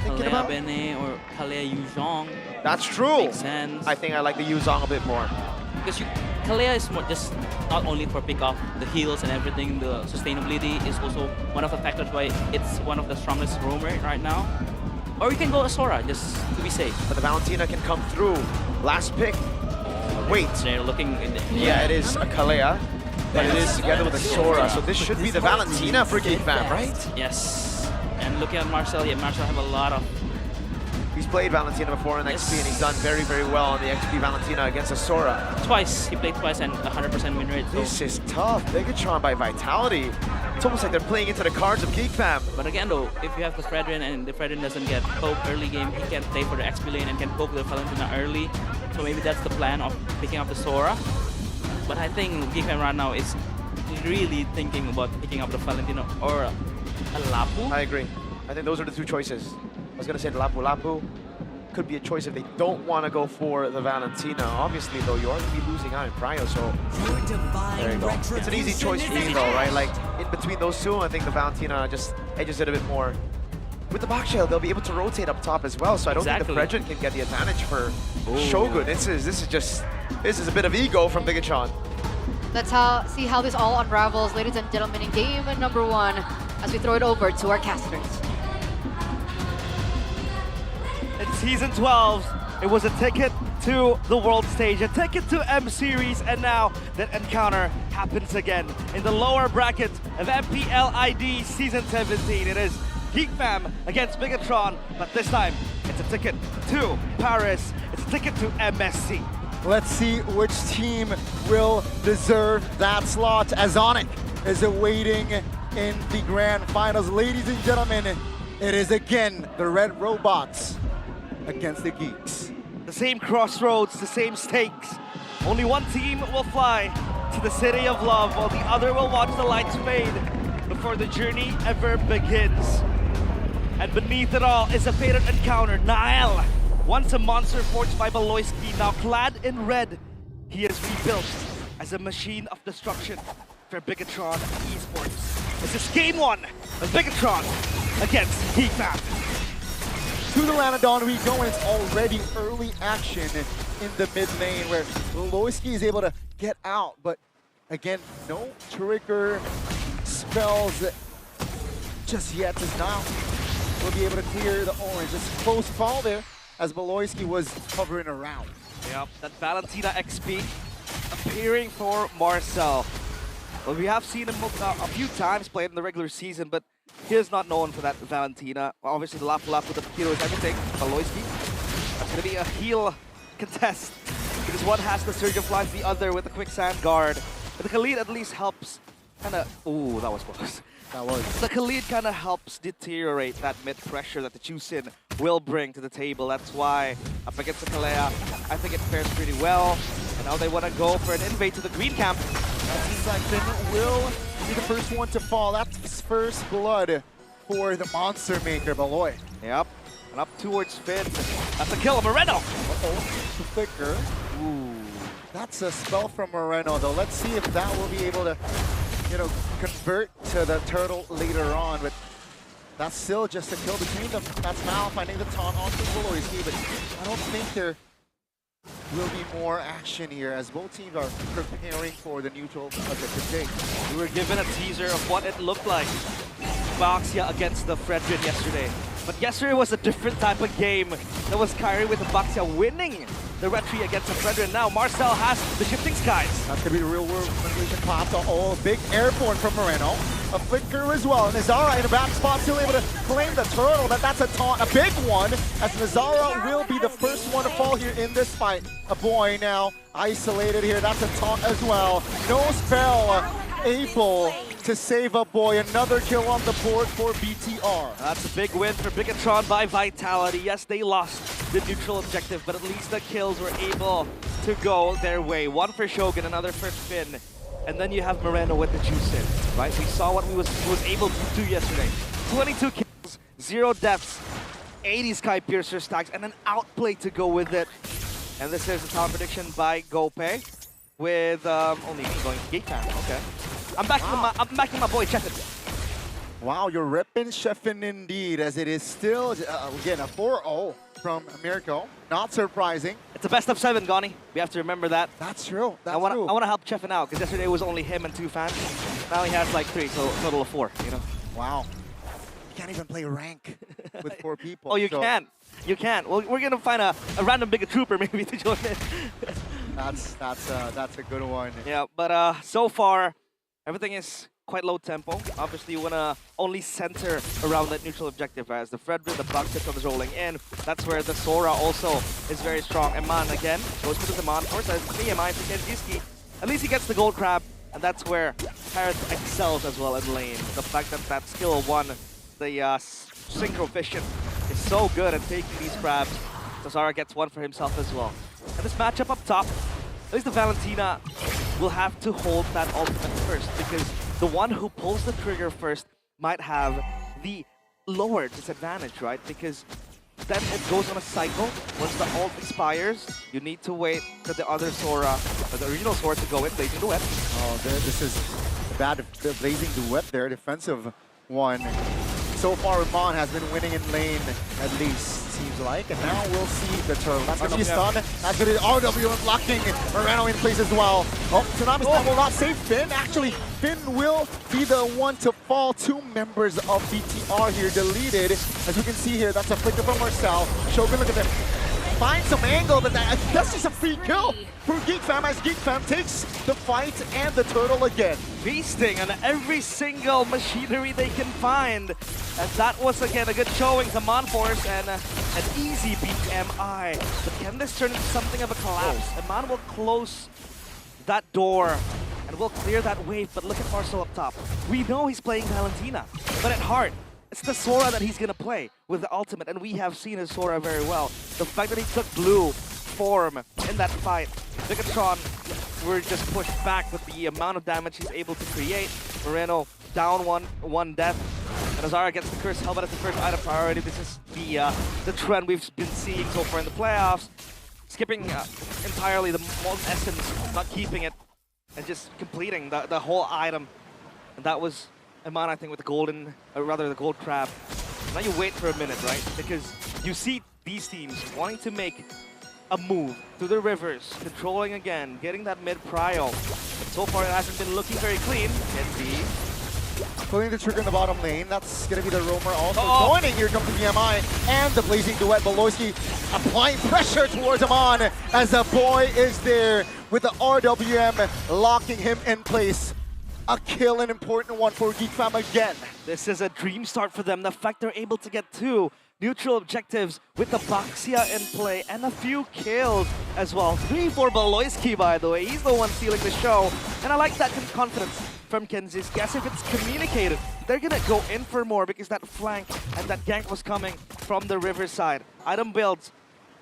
thinking Kalea about? Bene or Kalea Yuzhong. That's true. Makes sense. I think I like the Yuzong a bit more. Because Kalea is more just not only for pick off the heals and everything, the sustainability is also one of the factors why it's one of the strongest roamer right now. Or you can go Asura just to be safe. But the Valentina can come through. Last pick. Wait. They're looking in the, Yeah, it is a Kalea, but it is together with a Sora. So this should be the Valentina for GEEK Fam, right? Yes. And looking at Marcel, yeah, Marcel have a lot of... He's played Valentina before in XP and he's done very, very well on the XP Valentina against a Sora. Twice. He played twice and 100% win rate. So. This is tough. Bigetron by Vitality. It's almost like they're playing into the cards of GEEK Fam. But again though, if you have the Fredrin and the Fredrin doesn't get poke early game, he can play for the XP lane and can poke the Valentina early. So maybe that's the plan of picking up the Sora. But I think GEEK Fam right now is really thinking about picking up the Valentina or a Lapu. I agree. I think those are the two choices. I was going to say Lapu. Lapu could be a choice if they don't want to go for the Valentina. Obviously, though, you are going to be losing out in Prio, so there you go. It's an easy choice for you, though, right? Like, in between those two, I think the Valentina just edges it a bit more. With the box shell, they'll be able to rotate up top as well, so I don't think the Fredrin can get the advantage for Shogun. This is a bit of ego from Bigetron. Let's see how this all unravels, ladies and gentlemen, in game number 1, as we throw it over to our casters. In Season 12, it was a ticket to the world stage, a ticket to M Series, and now that encounter happens again. In the lower bracket of MPL ID Season 17, it is GEEK Fam against Bigetron, but this time it's a ticket to Paris, it's a ticket to MSC. Let's see which team will deserve that slot, as Onyx is awaiting in the grand finals. Ladies and gentlemen, it is again the Red Robots against the Geeks. The same crossroads, the same stakes. Only one team will fly to the city of love, while the other will watch the lights fade before the journey ever begins. And beneath it all is a fated encounter. Nael, once a monster forged by Beloyski, now clad in red, he is rebuilt as a machine of destruction for Bigetron Esports. This is game 1 of Bigetron against GEEK Fam. To the Lanadon we go, and it's already early action in the mid lane where Beloyski is able to get out, but again, no trigger spells just yet, as now will be able to clear the orange. Just close call there as Beloyski was hovering around. Yep, that Valentina XP appearing for Marcel. Well, we have seen him a few times played in the regular season, but he is not known for that Valentina. Obviously, the Lapu with the hero is everything. Beloyski, that's going to be a heal contest because one has the Surge of Life, the other with the Quicksand Guard. But the Khalid at least helps kind of... Ooh, that was close. That was. The Khalid kind of helps deteriorate that mid pressure that the Chusin will bring to the table. That's why up against the Kalea, I think it fares pretty well. And now they want to go for an invade to the green camp. That seems like Finn will be the first one to fall. That's first blood for the Monster Maker, Beloy. Yep, and up towards Finn. That's a kill of Moreno. Uh-oh, Flicker. Ooh, that's a spell from Moreno, though. Let's see if that will be able to, convert to the turtle later on. But that's still just a kill between them. That's Mal finding the taunt onto Beloyski, but I don't think there will be more action here as both teams are preparing for the neutral objective take. We were given a teaser of what it looked like. Baxia against the Fredrin yesterday. But yesterday was a different type of game. That was Kyrie with the Baxia winning the red tree against the Fredrin. Now Marcel has the shifting skies. That's going to be the real world translation pop. Oh, big airborne from Moreno. A flicker as well. Nazara in the back spot, still able to claim the turtle. That's a taunt, a big one, as Nazara will be the first one to fall here in this fight. A boy now isolated here. That's a taunt as well. No spell able to save a boy. Another kill on the board for BTR. That's a big win for Bigetron by Vitality. Yes, they lost the neutral objective, but at least the kills were able to go their way. One for Shogun, another for Finn. And then you have Moreno with the juice in, right? We saw what he was able to do yesterday. 22 kills, 0 deaths, 80 Sky Piercer stacks, and an outplay to go with it. And this is a talent prediction by Gope with only me going GEEK Fam. Okay. I'm backing my boy Chetan. Wow, you're ripping chefing indeed, as it is still, again, a 4-0 from Mirko. Not surprising. It's a best of 7, Goni. We have to remember that. That's true. I want to help Chefin out, because yesterday it was only him and 2 fans. Now he has like 3, so a total of 4, you know? Wow. You can't even play rank with 4 people. Oh, you so can. You can. Well, we're going to find a random bigger trooper maybe to join in. That's a good one. Yeah, but so far, everything is quite low tempo. Obviously, you want to only center around that neutral objective as the Frederick, the bucket comes rolling in. That's where the Sora also is very strong. Eman again goes for the Eman. Of course, as Eman to Kenjiski. At least he gets the gold crab, and that's where Parrot excels as well in lane. The fact that that skill 1, the Synchro Vision, is so good at taking these crabs. So Zara gets 1 for himself as well. And this matchup up top, at least the Valentina will have to hold that ultimate first, because the one who pulls the trigger first might have the lower disadvantage, right? Because then it goes on a cycle. Once the ult expires, you need to wait for the other Sora, or the original Sora to go in, Blazing Duet. Oh, this is a bad Blazing Duet there, defensive one. So far, Iman has been winning in lane, at least, seems like. And now we'll see the turtle. That's going to be stun. That's going to be RW blocking Moreno in place as well. Oh, Tsunami Slam will not save Finn. Actually, Finn will be the one to fall. 2 members of BTR here deleted. As you can see here, that's a flicker from Marcel. Shogun, look at them. Find some angle, but that's just a free kill for GEEK Fam as GEEK Fam takes the fight and the turtle again. Feasting on every single machinery they can find. And that was again a good showing to Monforce and an easy BMI. But can this turn into something of a collapse? Eman will close that door and will clear that wave, but look at Marcel up top. We know he's playing Valentina, but at heart, it's the Sora that he's going to play with the ultimate, and we have seen his Sora very well. The fact that he took blue form in that fight, Bigetron were just pushed back with the amount of damage he's able to create. Moreno down one death, and Azara gets the Curse Helmet as the first item priority. This is the trend we've been seeing so far in the playoffs. Skipping entirely the Molten Essence, not keeping it, and just completing the whole item. And that was Eman, I think, with the golden, or rather the gold crab. Now you wait for a minute, right? Because you see these teams wanting to make a move to the rivers, controlling again, getting that mid prio. But so far it hasn't been looking very clean. NB pulling the trigger in the bottom lane. That's going to be the roamer also joining. Here comes the BMI and the Blazing Duet. Beloyski applying pressure towards Eman as the boy is there with the RWM locking him in place. A kill, an important one for GEEK Fam again. This is a dream start for them. The fact they're able to get 2 neutral objectives with the Baxia in play and a few kills as well. 3 for Beloyski, by the way. He's the one stealing the show. And I like that confidence from Kenziski. As if it's communicated, they're gonna go in for more because that flank and that gank was coming from the riverside. Item builds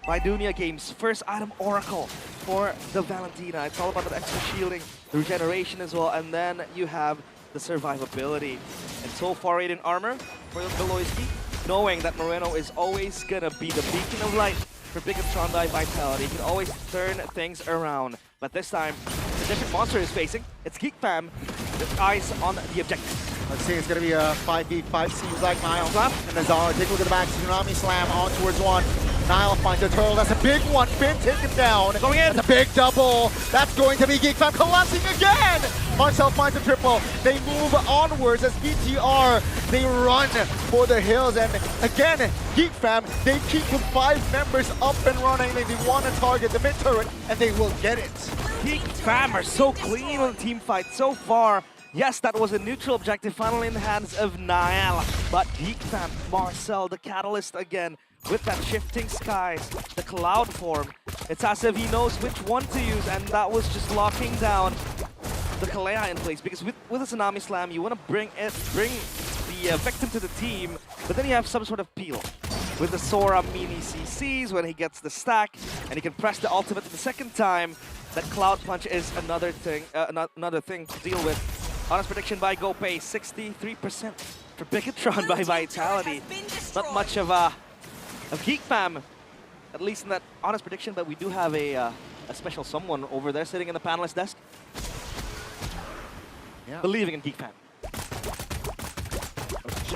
by Dunia Games. First item Oracle for the Valentina. It's all about the extra shielding, the regeneration as well, and then you have the survivability. And so far, Radiant Armor for Beloyski, knowing that Moreno is always gonna be the beacon of light for Bigetron by Vitality. He can always turn things around. But this time, the different monster is facing. It's GEEK Fam with eyes on the objective. Let's see, it's going to be a 5v5, seems like Nile. And Azara, take a look at the back, Tsunami Slam on towards 1. Nile finds a turtle, that's a big one, Finn taken down. Going in. That's a big double. That's going to be GEEK Fam collapsing again. Marcel finds a triple. They move onwards as BTR, they run for the hills. And again, GEEK Fam, they keep with 5 members up and running. They want to target the mid turret, and they will get it. GEEK Fam are so clean on the team fight so far. Yes, that was a neutral objective, finally in the hands of Niall. But GEEK Fam, Marcel, the catalyst again, with that shifting skies, the cloud form. It's as if he knows which one to use, and that was just locking down the Kalea in place. Because with a Tsunami Slam, you want to bring the victim to the team, but then you have some sort of peel. With the Sora mini CCs, when he gets the stack, and he can press the ultimate the second time, that Cloud Punch is another thing to deal with. Honest prediction by GoPay, 63% for Bigetron by Vitality. Not much of GEEK Fam, at least in that honest prediction, but we do have a special someone over there sitting in the panelist desk. Yeah. Believing in GEEK Fam.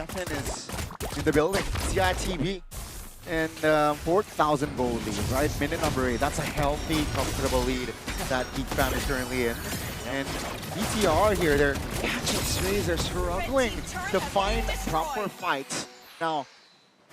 Stefan is in the building. CITV and 4,000 gold lead, right? Minute number 8. That's a healthy, comfortable lead that GEEK Fam is currently in. And BTR here, they're catching strays. They're struggling to find proper fights. Now,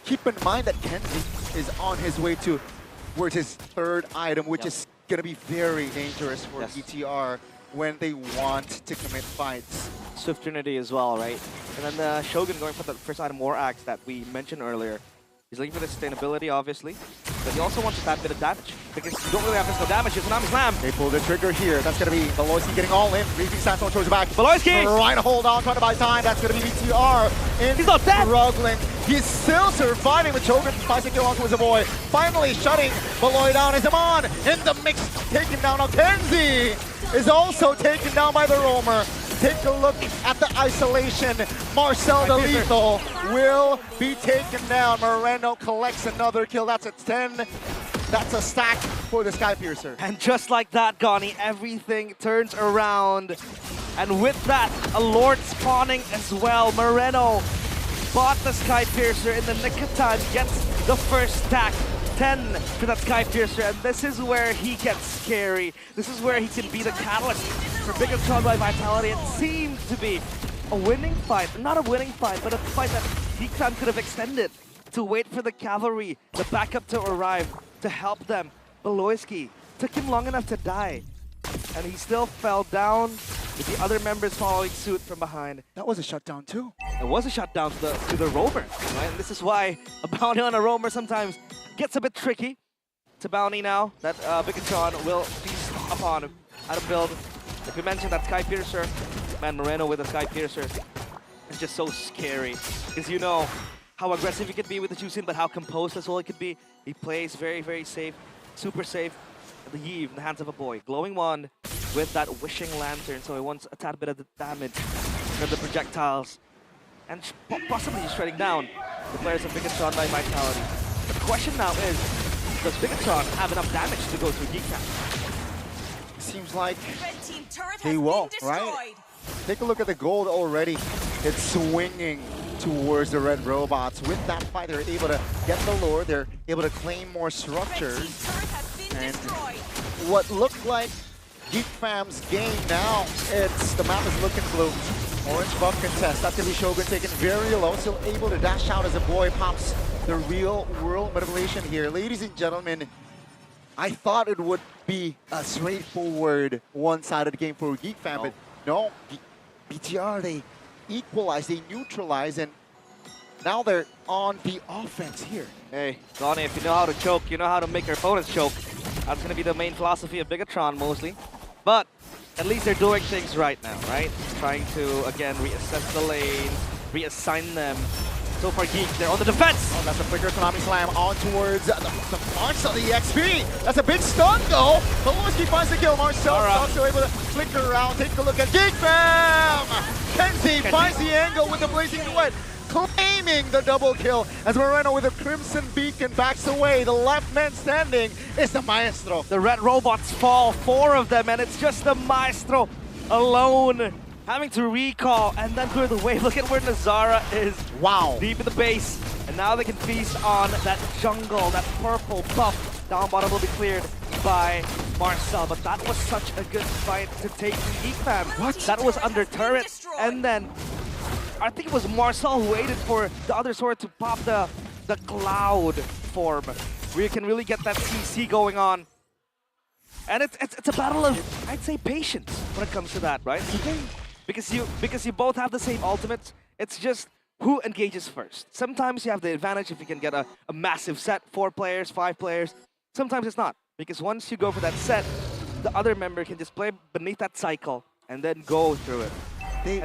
keep in mind that Kenzie is on his way towards his third item, which is going to be very dangerous for BTR when they want to commit fights. Swift Trinity as well, right? And then Shogun going for the first item War Axe that we mentioned earlier. He's looking for the sustainability, obviously, but he also wants that bit of damage because you don't really have physical damage. It's Tsunami Slam. They pull the trigger here. That's going to be Beloyski getting all in. Reefing Sandstorm towards the back. Beloyski! Trying to hold on, trying to buy time. That's going to be BTR. And he's not dead! Struggling. He's still surviving with Shogun. 5 kill onto his boy. Finally shutting Beloy down. Is Amon in the mix. Taken down. Now Kenzie is also taken down by the roamer. Take a look at the isolation. Marcel the Lethal will be taken down. Moreno collects another kill. That's a 10. That's a stack for the Skypiercer. And just like that, Gani, everything turns around. And with that, a Lord spawning as well. Moreno bought the Skypiercer in the nick of time, gets the first stack. 10 for that Skypiercer, and this is where he gets scary. This is where he can be the catalyst for Bigetron by Vitality. It seemed to be a winning fight. Not a winning fight, but a fight that GEEK Fam could have extended to wait for the cavalry, the backup to arrive, to help them. Beloyski took him long enough to die, and he still fell down with the other members following suit from behind. That was a shutdown too. It was a shutdown to the roamer, right? And this is why a bounty on a roamer sometimes gets a bit tricky. It's a bounty now that Bigetron will feast upon out of build. Like we mentioned, that Skypiercer, man, Moreno with a Skypiercer is just so scary. Because you know how aggressive he could be with the Juicin, but how composed as well he could be. He plays very, very safe, super safe. The Yeve in the hands of a boy. Glowing one with that Wishing Lantern, so he wants a tad bit of the damage from the projectiles. And possibly just shredding down the players of Bigetron by Vitality. The question now is, does Bigetron have enough damage to go through GEEK Fam? Seems like they will, right? Take a look at the gold already. It's swinging towards the red robots. With that fight, they're able to get the lore. They're able to claim more structures. And what looked like GEEK Fam's game now, the map is looking blue. Orange buff contest. That's going to be Shogun taken very low, still able to dash out as a boy pops the real world manipulation here. Ladies and gentlemen, I thought it would be a straightforward one-sided game for GEEK Fam, but no, BTR, they equalize, they neutralize, and now they're on the offense here. Hey, Donnie, if you know how to choke, you know how to make your opponents choke. That's going to be the main philosophy of Bigetron mostly. But at least they're doing things right now, right? Trying to, again, reassess the lanes, reassign them. So far, GEEK, they're on the defense! Oh, that's a flicker Tsunami Slam on towards the Marcel, the EXP. That's a big stun, though. Beloyski finds the kill. Marcel also able to flicker around. Take a look at GEEK Fam! Kenzie finds the angle with the Blazing Duet, claiming the double kill as Moreno with a Crimson Beacon backs away. The left man standing is the Maestro. The red robots fall, 4 of them, and it's just the Maestro alone. Having to recall and then clear the wave. Look at where Nazara is. Wow. Deep in the base. And now they can feast on that jungle, that purple buff. Down bottom will be cleared by Marcel. But that was such a good fight to take GEEK Fam. What? That was under turret. And then I think it was Marcel who waited for the other sword to pop the cloud form, where you can really get that CC going on. And it's a battle of, I'd say, patience when it comes to that, right? Because you both have the same ultimates. It's just who engages first. Sometimes you have the advantage if you can get a massive set, 4 players, 5 players. Sometimes it's not, because once you go for that set, the other member can just play beneath that cycle and then go through it. They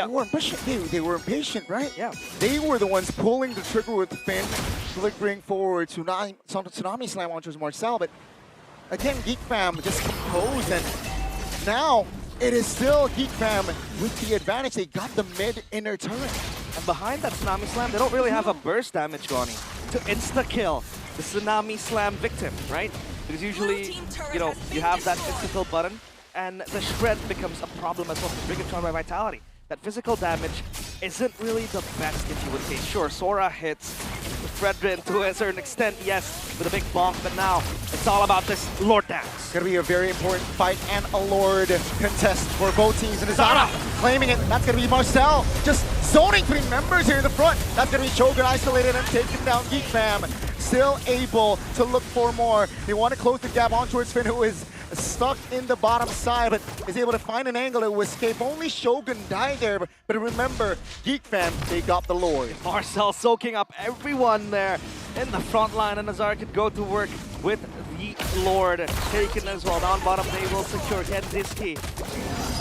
were impatient. They were impatient, right? Yeah. They were the ones pulling the trigger with Finn, flickering forward. Tsunami Slam onto Marcel, but again, GEEK Fam just composed, and now it is still GEEK Fam with the advantage. They got the mid inner turret. And behind that Tsunami Slam, they don't really have a burst damage, Goni, to insta-kill the Tsunami Slam victim, right? Because usually, you know, you have that insta-kill button, and the shred becomes a problem as well for Bigetron by Vitality. That physical damage isn't really the best, if you would say. Sure, Sora hits Fredrin to a certain extent, yes, with a big bonk, but now it's all about this Lord dance. Gonna be a very important fight and a Lord contest for both teams. And Zara claiming it. That's gonna be Marcel just zoning 3 members here in the front. That's gonna be Shogun isolated and taking down GEEK Fam. Still able to look for more. They want to close the gap on towards Finn, who is stuck in the bottom side, but is able to find an angle to escape. Only Shogun died there, but remember, GEEK Fam, they got the Lord. Marcel soaking up everyone there in the front line, and Nazar could go to work with the Lord taken as well. Down bottom, they will secure Kenziski.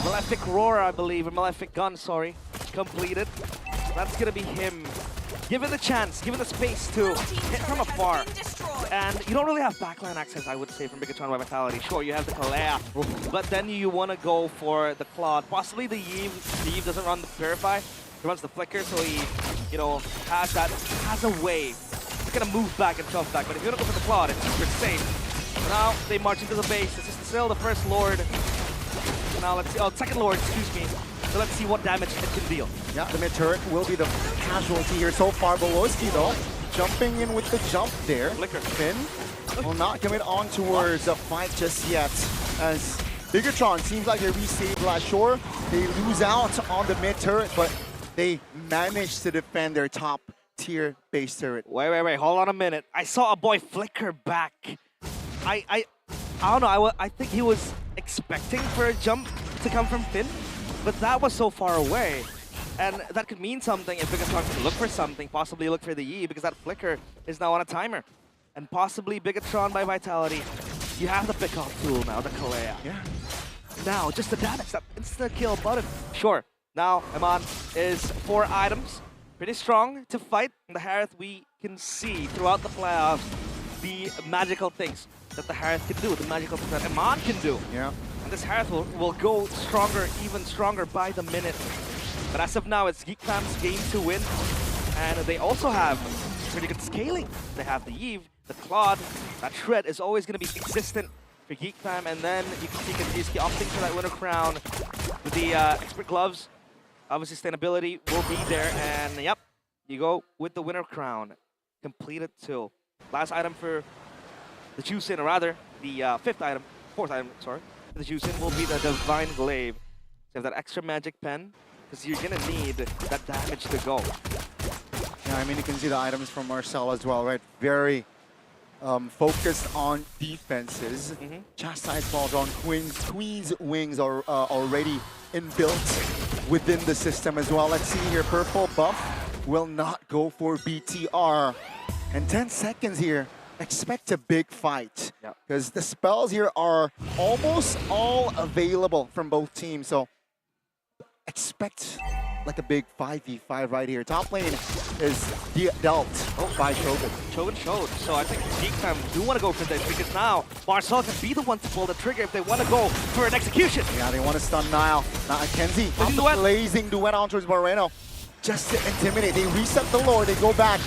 Malefic Roar, I believe, or Malefic Gun, sorry, completed. That's gonna be him. Given the chance, given the space to hit from afar. And you don't really have backline access, I would say, from Bigetron by Vitality. Sure, you have the Kalea, but then you want to go for the Claude. Possibly the Eve. The Eve doesn't run the Purify. He runs the Flicker, so he, you know, has a way. He's gonna move back and shove back. But if you want to go for the Claude, it's super safe. Now they march into the base. This is still the first Lord. Now let's see. Oh, second Lord, excuse me. So let's see what damage it can deal. Yeah, the mid-turret will be the casualty here so far. Beloski, though, jumping in with the jump there. Flicker. Finn will not commit on towards a fight just yet. As Bigetron seems like they restabilize. Sure, they lose out on the mid-turret, but they manage to defend their top-tier base turret. Wait, hold on a minute. I saw a boy flicker back. I don't know, I think he was expecting for a jump to come from Finn, but that was so far away. And that could mean something if Bigetron can look for something, possibly look for the E, because that flicker is now on a timer. And possibly Bigetron by Vitality. You have the pick-off tool now, the Kalea. Yeah. Now, just the damage, that insta-kill button. Sure, now Eman is 4 items. Pretty strong to fight. In the Harith, we can see throughout the playoffs the magical things that the Harith can do, the magical things that Eman can do. Yeah. And this Harith will go stronger, even stronger by the minute. But as of now, it's GEEK Fam's game to win. And they also have pretty good scaling. They have the Eve, the Claude. That Shred is always going to be existent for GEEK Fam. And then you can see Kandiski opting for that winner crown with the expert gloves. Obviously, sustainability will be there. And yep, you go with the winner crown. Completed too. Last item for the Juicin, or rather, the fourth item, sorry. The Juicin will be the Divine Glaive. So you have that extra magic pen, because you're gonna need that damage to go. Yeah, I mean, you can see the items from Marcel as well, right? Very focused on defenses. Chastise Balls on Queen's Wings are already inbuilt within the system as well. Let's see here, purple buff will not go for BTR. And 10 seconds here, expect a big fight. Because the spells here are almost all available from both teams. So expect like a big 5v5 right here. Top lane is dealt by Shogun. Shogun showed. So I think GEEK Fam do want to go for this, because now Marcel can be the one to pull the trigger if they want to go for an execution. Yeah, they want to stun Nile. Now Kenzie, blazing duet on towards Moreno. Just to intimidate. They reset the Lord, they go back.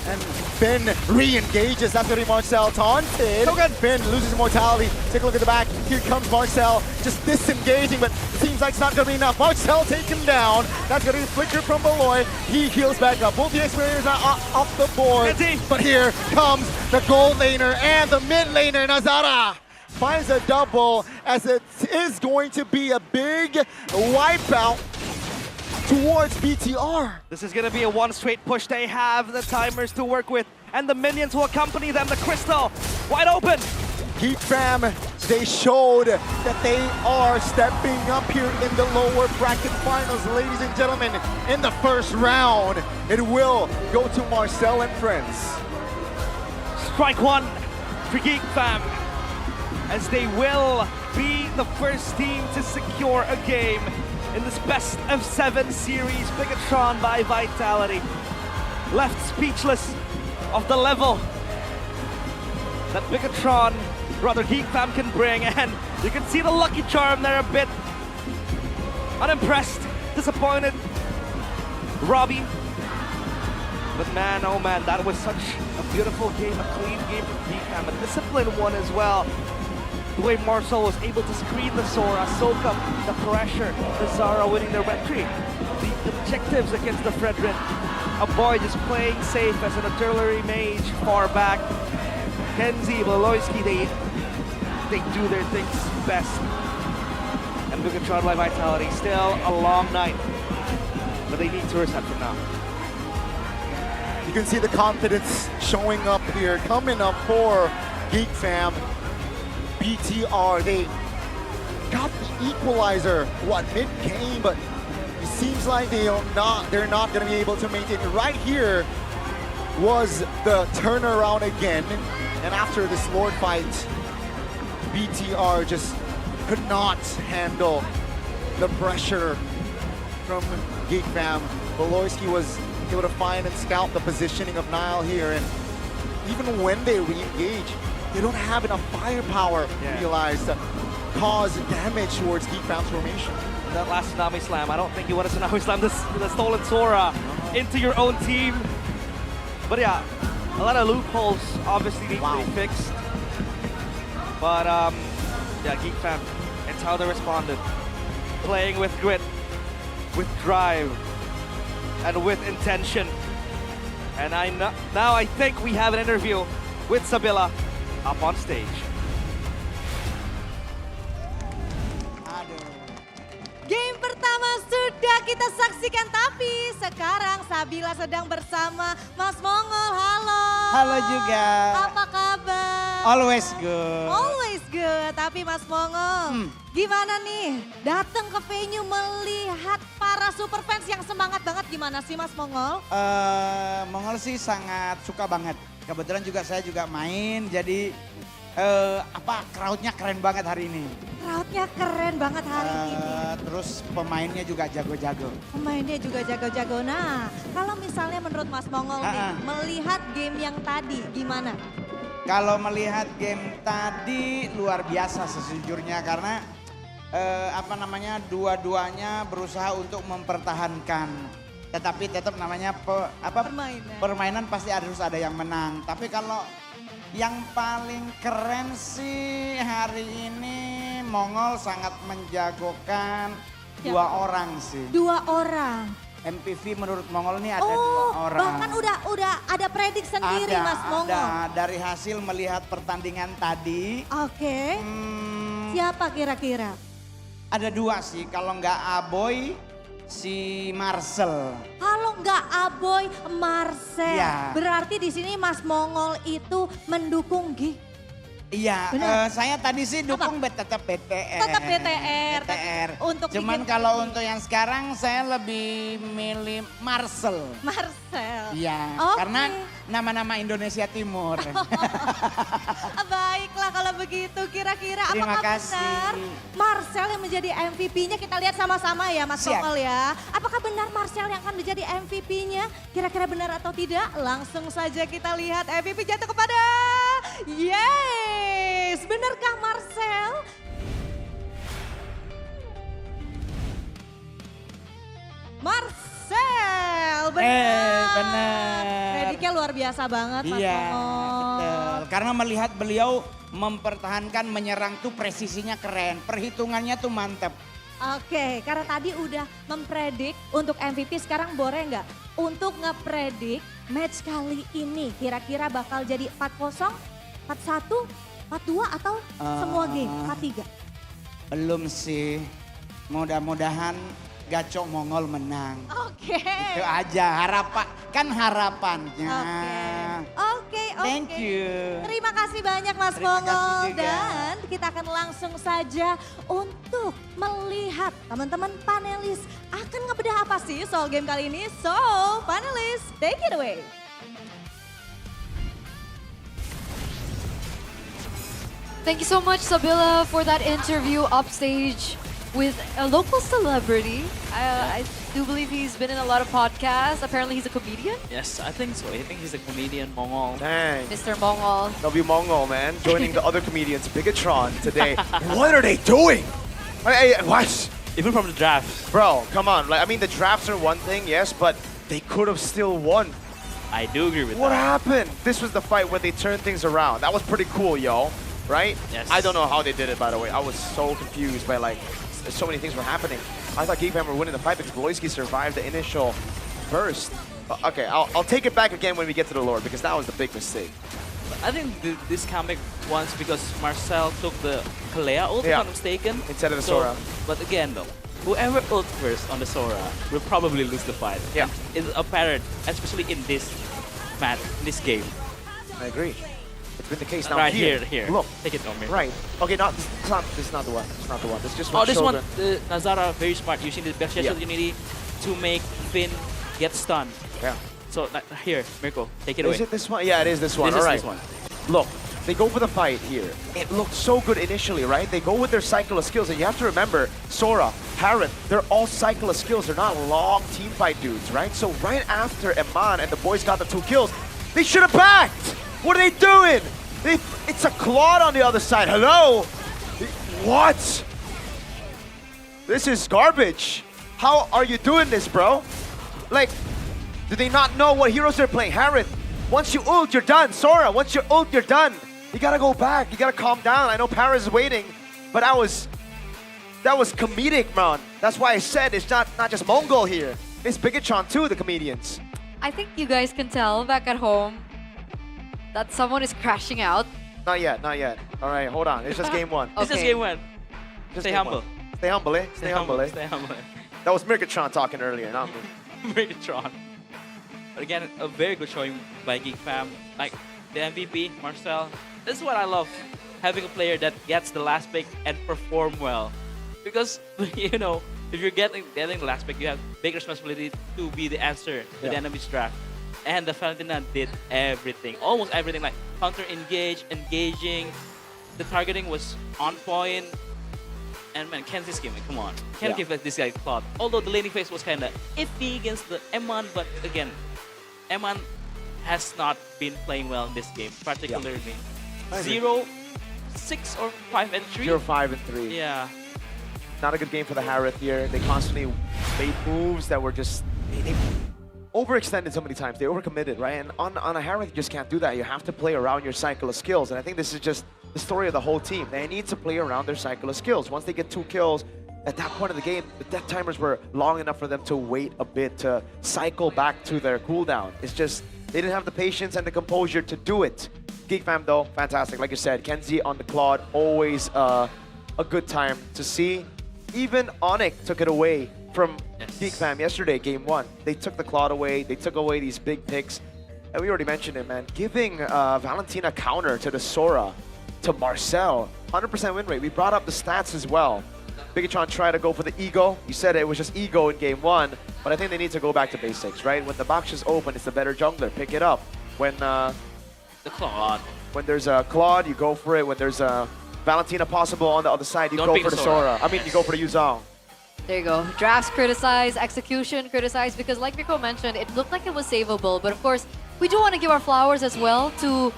And Finn re-engages. That's going to be Marcel taunted. So good. Finn loses immortality. Take a look at the back. Here comes Marcel, just disengaging, but seems like it's not going to be enough. Marcel taken down. That's going to be the flicker from Beloy. He heals back up. Both the experience are off the board. But here comes the gold laner and the mid laner, Nazara. Finds a double, as it is going to be a big wipeout towards BTR. This is going to be a one straight push. They have the timers to work with, and the minions will accompany them. The Crystal, wide open. GEEK Fam, they showed that they are stepping up here in the lower bracket finals, ladies and gentlemen. In the first round, it will go to Marcel and friends. Strike one for GEEK Fam, as they will be the first team to secure a game in this best of 7 series. Bigetron by Vitality. Left speechless of the level that Bigetron, rather GEEK Fam, can bring. And you can see the lucky charm there a bit. Unimpressed, disappointed, Robbie. But man, oh man, that was such a beautiful game, a clean game from GEEK Fam, a disciplined one as well. The way Marcel was able to screen the Sora, soak up the pressure, the Zara winning their entry. The objectives against the Fredrin. A boy just playing safe as an artillery mage far back. Kenzie, Voloisky, they do their things best. And Bigetron by Vitality, still a long night. But they need to reset from now. You can see the confidence showing up here, coming up for GEEK fam. BTR, they got the equalizer, mid-game, but it seems like they're not going to be able to maintain it. Right here was the turnaround again, and after this Lord fight, BTR just could not handle the pressure from GEEK fam. Voloisky was able to find and scout the positioning of Nile here, and even when they re-engage, they don't have enough firepower, realize, to cause damage towards GEEK fam's formation. That last Tsunami Slam, I don't think you want to Tsunami Slam the stolen Sora into your own team. But yeah, a lot of loopholes obviously need to be fixed. But yeah, GEEK fam, it's how they responded. Playing with grit, with drive, and with intention. And now I think we have an interview with Sabila up on stage. Game pertama sudah kita saksikan, tapi sekarang Sabila sedang bersama Mas Mongol. Halo. Halo juga. Apa kabar? Always good. Always good. Tapi Mas Mongol, gimana nih datang ke venue melihat para super fans yang semangat banget, gimana sih Mas Mongol? Mongol sih sangat suka banget. Kebetulan juga saya juga main, jadi crowd-nya keren banget hari ini. Crowd-nya keren banget hari ini. Terus pemainnya juga jago-jago. Pemainnya juga jago-jago. Nah, kalau misalnya menurut Mas Mongol nih, melihat game yang tadi gimana? Kalau melihat game tadi luar biasa sejujurnya, karena dua-duanya berusaha untuk mempertahankan. Tetapi tetap namanya permainan pasti harus ada yang menang. Tapi kalau yang paling keren sih hari ini Mongol sangat menjagokan dua orang sih. Dua orang. MPV menurut Mongol ini ada dua orang. Bahkan udah ada predik sendiri Mas Mongol. Ada, dari hasil melihat pertandingan tadi. Oke. Siapa kira-kira? Ada dua sih, kalau nggak Aboy, si Marcel. Kalau nggak Aboy, Marcel. Ya. Berarti di sini Mas Mongol itu mendukung GEEK. Iya, saya tadi sih dukung tetap BTR. Tetap BTR. Untuk cuman kalau untuk yang sekarang saya lebih milih Marcel. Marcel. Iya, karena nama-nama Indonesia Timur. Baiklah kalau begitu, kira-kira apakah benar Marcel yang menjadi MVP-nya? Kita lihat sama-sama ya Mas Mongol ya. Apakah benar Marcel yang akan menjadi MVP-nya? Kira-kira benar atau tidak? Langsung saja kita lihat MVP jatuh kepada... Yes! Benarkah Marcel? Marcel, benar. Benar. Prediknya luar biasa banget Mas Mongol. Betul. Karena melihat beliau mempertahankan menyerang tuh presisinya keren. Perhitungannya tuh mantap. Oke, karena tadi udah mempredik untuk MVP, sekarang boleh nggak untuk ngepredik match kali ini kira-kira bakal jadi 4-0, 4-1, 4-2 atau semua game 4-3? Belum sih, mudah-mudahan Gacok Mongol menang. Oke. Itu aja harapannya. Oke. Thank you. Terima kasih banyak Mas Mongol. Dan kita akan langsung saja untuk melihat teman-teman panelis akan ngebedah apa sih soal game kali ini. So, panelis, take it away. Thank you so much, Sabila, for that interview upstage with a local celebrity. I do believe he's been in a lot of podcasts. Apparently he's a comedian. Yes, I think so. I think he's a comedian, Mongol. Dang. Mr. Mongol. W Mongol, man, joining the other comedians, Bigetron, today. What are they doing? Hey, what? Even from the drafts. Bro, come on. Like, I mean, the drafts are one thing, yes, but they could have still won. I do agree with What that. happened? This was the fight where they turned things around. That was pretty cool, yo. Right? Yes. I don't know how they did it, by the way. I was so confused by, like, so many things were happening. I thought GEEK were winning the fight because Bloisky survived the initial burst. Okay, I'll take it back again when we get to the Lord because that was the big mistake. I think this comeback once because Marcel took the Kalea ult, if I'm not mistaken. Instead of the Sora. But again though, whoever ult first on the Sora will probably lose the fight. Yeah. It's apparent, especially in this match, this game. I agree. It's been the case now. Right here. Look. Take it on me. Right. Okay, this is not the one. It's not the one. This is just Oh, one this shoulder. one, Nazara very smart using the best opportunity to make Finn get stunned. Yeah. So here, Mirko, take it away. Is it this one? Yeah, it is this one. This All is right. this one. Look, they go for the fight here. It looked so good initially, right? They go with their cycle of skills, and you have to remember, Sora, Harith, they're all cycle of skills. They're not long team fight dudes, right? So right after Eman and the boys got the 2 kills, they should have backed. What are they doing? It's a Claude on the other side. Hello? What? This is garbage. How are you doing this, bro? Like, do they not know what heroes they're playing? Harith, once you ult, you're done. Sora, once you ult, you're done. You gotta go back. You gotta calm down. I know Paris is waiting, but that was comedic, man. That's why I said it's not just Mongol here. It's Bigetron too, the comedians. I think you guys can tell back at home that someone is crashing out. Not yet, not yet. All right, hold on. It's just game 1. This is game 1. Just Stay game humble. 1. Stay humble, eh? Stay humble, eh? Stay humble. That was Bigetron talking earlier, not me. Bigetron. But again, a very good showing by GEEK fam. Like the MVP, Marcel. This is what I love, having a player that gets the last pick and perform well. Because, you know, if you're getting the last pick, you have big responsibility to be the answer to the enemy's draft. And the Valentina did everything, almost everything, like counter engage, engaging. The targeting was on point. And man, Kenzie's game, come on. Can't give this guy Claude. Although the laning phase was kind of iffy against the Eman, but again, Eman has not been playing well in this game, particularly. 0, 6, or 5 and 3. 0, 5 and 3. Yeah. Not a good game for the Harith here. They constantly made moves that were just they overextended so many times. They overcommitted, right? And on a Harith, you just can't do that. You have to play around your cycle of skills. And I think this is just the story of the whole team. They need to play around their cycle of skills. Once they get 2 kills, at that point of the game, the death timers were long enough for them to wait a bit to cycle back to their cooldown. It's just they didn't have the patience and the composure to do it. GEEK fam though, fantastic. Like you said, Kenzie on the Claude, always a good time to see. Even Onyx took it away from GEEK fam yesterday, game 1. They took the Claude away, they took away these big picks. And we already mentioned it, man. Giving Valentina counter to the Sora, to Marcel, 100% win rate. We brought up the stats as well. Bigetron tried to go for the ego. You said it was just ego in game 1, but I think they need to go back to basics, right? When the box is open, it's the better jungler. Pick it up. When the Claude. When there's a Claude, you go for it. When there's a Valentina possible on the other side, you go for the Sora. I mean, you go for the Yuzong. There you go. Drafts criticized, execution criticized, because like Mirko mentioned, it looked like it was savable. But of course, we do want to give our flowers as well to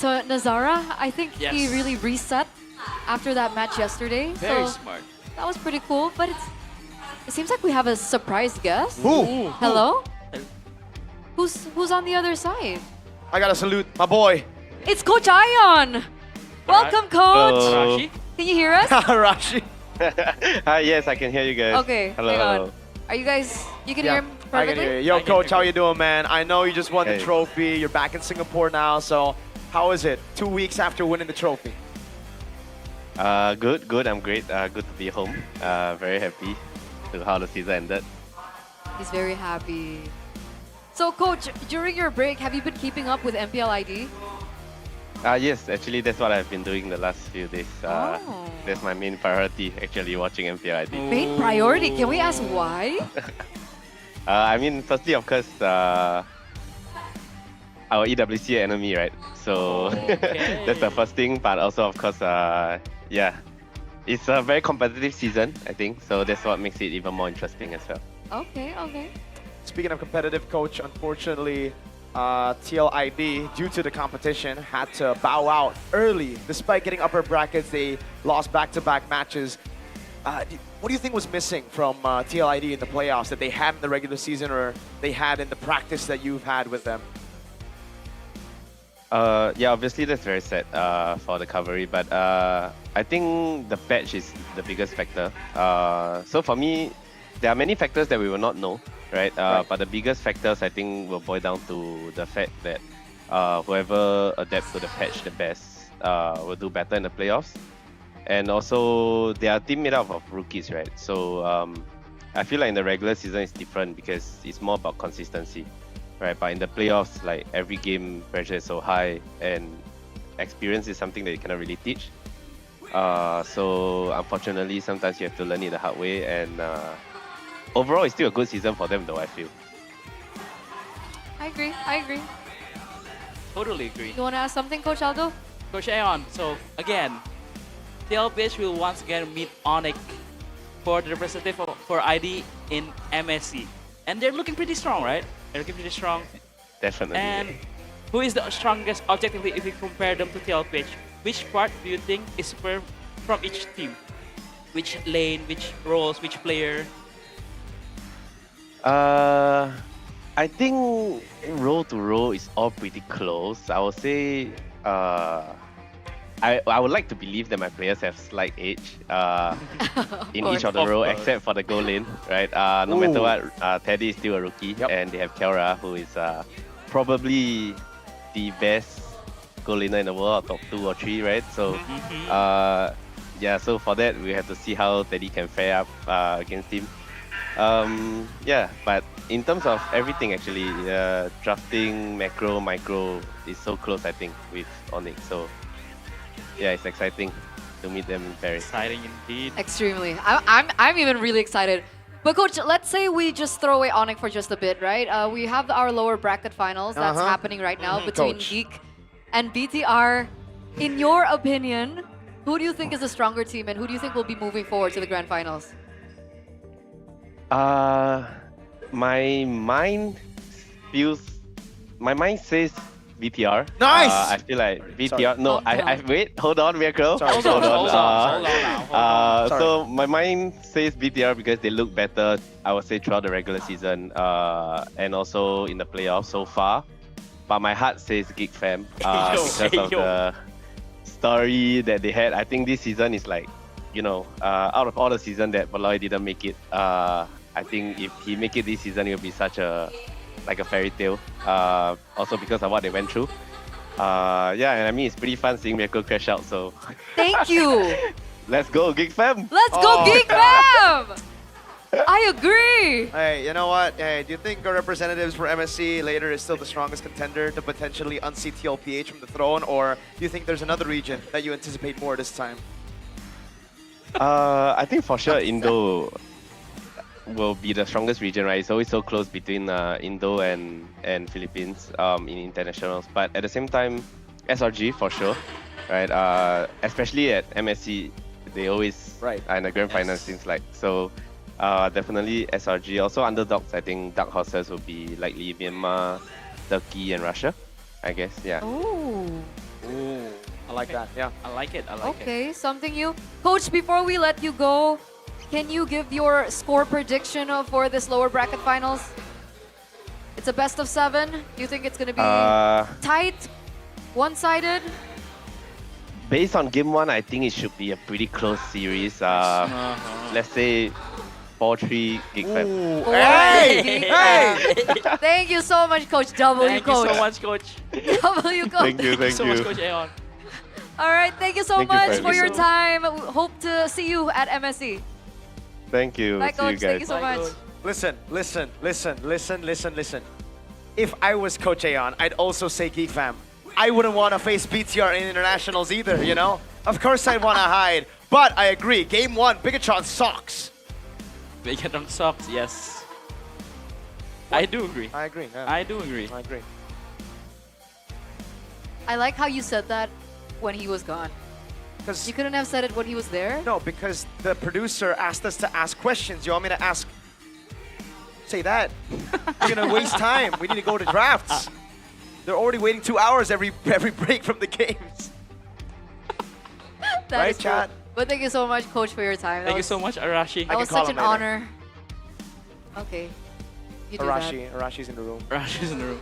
Nazara. I think he really reset after that match yesterday. Very so smart. That was pretty cool, but it seems like we have a surprise guest. Who? Hello? Who's on the other side? I gotta salute my boy. It's Coach Ion! Welcome, Coach! Hello. Can you hear us? Rashi. Hi, yes, I can hear you guys. Okay, hello. hang on. Are you guys, you can hear him I perfectly? can hear you. Yo, Coach, how you doing, man? I know you just won the trophy. You're back in Singapore now, so how is it? 2 weeks after winning the trophy. Good. I'm great. Good to be home. Very happy with how the season ended. He's very happy. So, Coach, during your break, have you been keeping up with MPL ID? Yes, actually, that's what I've been doing the last few days. That's my main priority, actually, watching MPL ID. Main priority? Can we ask why? I mean, firstly, of course, our EWC enemy, right? So that's the first thing. But also, of course, yeah, it's a very competitive season, I think. So that's what makes it even more interesting as well. Okay. Speaking of competitive, Coach, unfortunately, TLID, due to the competition, had to bow out early. Despite getting upper brackets, they lost back-to-back matches. What do you think was missing from TLID in the playoffs that they had in the regular season or they had in the practice that you've had with them? Yeah, obviously that's very sad for the recovery, but I think the patch is the biggest factor. So for me, there are many factors that we will not know, right? But the biggest factors I think will boil down to the fact that whoever adapts to the patch the best will do better in the playoffs. And also, they are a team made up of rookies, right? So I feel like in the regular season it's different because it's more about consistency, right? But in the playoffs, like every game pressure is so high, and experience is something that you cannot really teach. So unfortunately, sometimes you have to learn it the hard way. And overall, it's still a good season for them, though, I feel. I agree. Totally agree. You want to ask something, Coach Aldo? Coach Aeon, so again, TLPH will once again meet Onyx for the representative for ID in MSC. And they're looking pretty strong, right? They're looking pretty strong. Definitely. And who is the strongest objectively if you compare them to TLPH? Which part do you think is super from each team? Which lane, which roles, which player? I think role to role is all pretty close. I would say I would like to believe that my players have slight edge in each of the role except for the goal lane, right? No matter what, Teddy is still a rookie, and they have Kiara, who is probably the best goal laner in the world, top 2 or 3, right? So yeah, so for that we have to see how Teddy can fare up against him. Yeah, but in terms of everything actually, drafting, macro, micro is so close I think with Onyx. So yeah, it's exciting to meet them in Paris. Exciting indeed. Extremely. I'm even really excited. But Coach, let's say we just throw away Onyx for just a bit, right? We have our lower bracket finals that's happening right now between GEEK and BTR. In your opinion, who do you think is the stronger team and who do you think will be moving forward to the grand finals? My mind says BTR. Nice! I feel like BTR. Sorry. No, I wait. Hold on, Miracle. Hold on. So my mind says BTR because they look better, I would say, throughout the regular season and also in the playoffs so far. But my heart says GEEK fam because of the story that they had. I think this season is like, you know, out of all the season that Valoy didn't make it, I think if he make it this season, it will be such a fairy tale. Also because of what they went through. Yeah, and I mean it's pretty fun seeing Miracle crash out. So thank you. Let's go, GEEK fam. Let's go, GEEK fam. I agree. Hey, you know what? Hey, do you think our representatives for MSC later is still the strongest contender to potentially unseat TLPH from the throne, or do you think there's another region that you anticipate more this time? I think for sure Indo will be the strongest region, right? It's always so close between Indo and Philippines in internationals. But at the same time, SRG for sure, right? Especially at MSC, they always are in the grand finals, seems like. So definitely SRG. Also underdogs, I think dark horses will be likely Myanmar, Turkey, and Russia, I guess. Yeah. Ooh. I like that. Yeah. I like it. Okay, something new. Coach, before we let you go, can you give your score prediction for this lower bracket finals? It's a best of 7. Do you think it's going to be tight, one-sided? Based on game 1, I think it should be a pretty close series. Let's say 4-3 GEEK fam. Hey! Thank you so much, Coach W. Thank Coach. you so much, Coach. W. Coach. Thank you. So much, Coach Aeon. All right, thank you so Thank you much for for your having time. me. Hope to see you at MSC. Thank you. Bye, See you Coach. guys. Thank you so much. Listen. If I was Coach Aeon, I'd also say GEEK fam. I wouldn't want to face BTR in internationals either, you know? Of course I'd want to hide. But I agree, game 1, Bigetron sucks. Bigetron sucks, yes. I do agree. I agree. Yeah. I do agree. I agree. I like how you said that when he was gone. You couldn't have said it when he was there? No, because the producer asked us to ask questions. You want me to ask? Say that. You're gonna waste time. We need to go to drafts. They're already waiting 2 hours every break from the games. That right, is true. chat? But thank you so much, Coach, for your time. Thank you so much, Arashi. That was such an honor. Okay. You do that. Arashi's in the room. Arashi's in the room.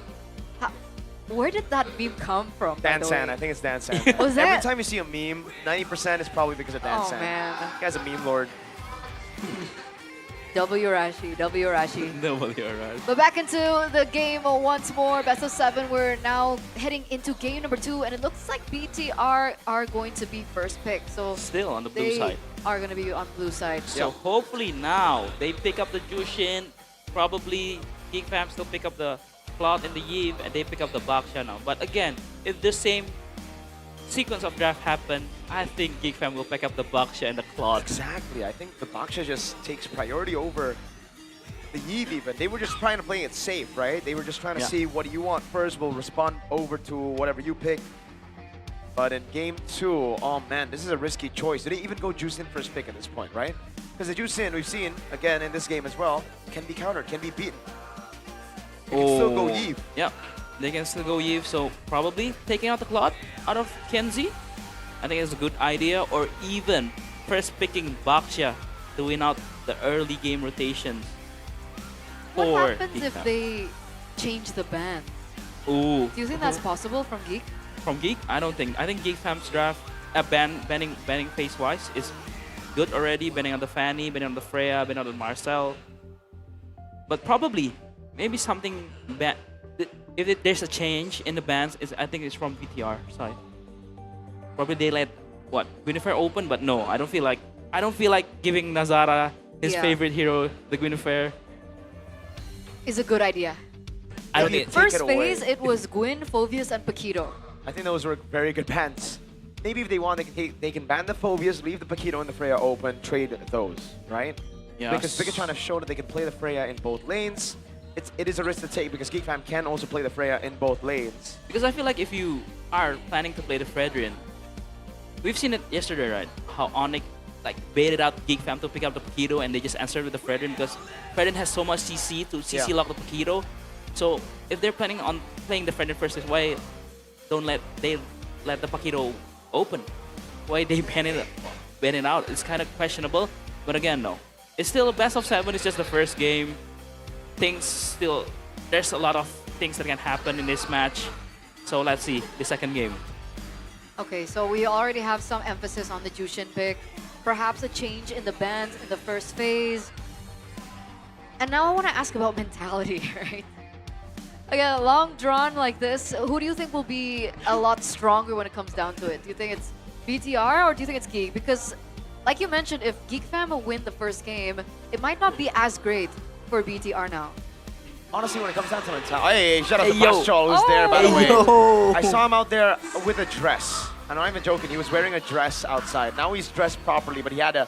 Where did that meme come from? by Dan the San, way? I think it's Dan San. Was Every that- time you see a meme, 90% is probably because of Dan Oh, San. man. This guy's a meme lord. W Rashi, W Rashi. WRS. But back into the game once more, best of 7. We're now heading into game number 2, and it looks like BTR are going to be first pick. So Still on the blue they side. are going to be on blue side. So hopefully now they pick up the Jushin. Probably Geek Fam still pick up the Cloud and the Yves, and they pick up the Baksha now. But again, if the same sequence of draft happen, I think Geek Fam will pick up the Baksha and the Cloud. Exactly. I think the Baksha just takes priority over the Yves even. They were just trying to play it safe, right? They were just trying to see what you want first. We'll respond over to whatever you pick. But in game 2, oh man, this is a risky choice. Did they even go Juicin first pick at this point, right? Because the Juicin, we've seen, again, in this game as well, can be countered, can be beaten. They can still go Yves. Yeah, they can still go Yves. So probably taking out the Cloud out of Kenzie. I think it's a good idea. Or even first picking Baksha to win out the early game rotations. What for happens Geek if Fam. they change the band? Ooh. Do you think that's possible from Geek? From Geek? I don't think. I think Geek Fam's draft, banning face-wise is good already. Banning on the Fanny, banning on the Freya, banning on the Marcel. But probably, maybe something bad. If there's a change in the bans, I think it's from BTR side. Probably they let Guinevere open, but no, I don't feel like giving Nazara his Yeah. favorite hero, the Guinevere. Is a good idea. I don't Take think First it away. phase, it was Gwyn, Phoveus, and Paquito. I think those were very good bans. Maybe if they want, they can ban the Phobias, leave the Paquito and the Freya open, trade those, right? Yes. Because Bigetron have shown that they can play the Freya in both lanes. It is a risk to take because Geek Fam can also play the Freya in both lanes. Because I feel like if you are planning to play the Fredrin, we've seen it yesterday, right? How Onyx baited out Geek Fam to pick up the Paquito and they just answered with the Fredrin because Fredrin has so much CC to CC lock the Paquito. So if they're planning on playing the Fredrin first, why don't let the Paquito open? Why they ban it out? It's kind of questionable. But again, no. It's still a best of 7. It's just the first game. There's a lot of things that can happen in this match. So let's see the second game. Okay, so we already have some emphasis on the Jushin pick. Perhaps a change in the bands in the first phase. And now I want to ask about mentality, right? Again, long drawn like this, who do you think will be a lot stronger when it comes down to it? Do you think it's BTR or do you think it's Geek? Because, like you mentioned, if Geek Fam will win the first game, it might not be as great for BTR now. Honestly, when it comes down to mentality, hey, shout out to Hey, yo. Bastol who's there, by the way. yo. I saw him out there with a dress. I'm not even joking. He was wearing a dress outside. Now he's dressed properly, but he had a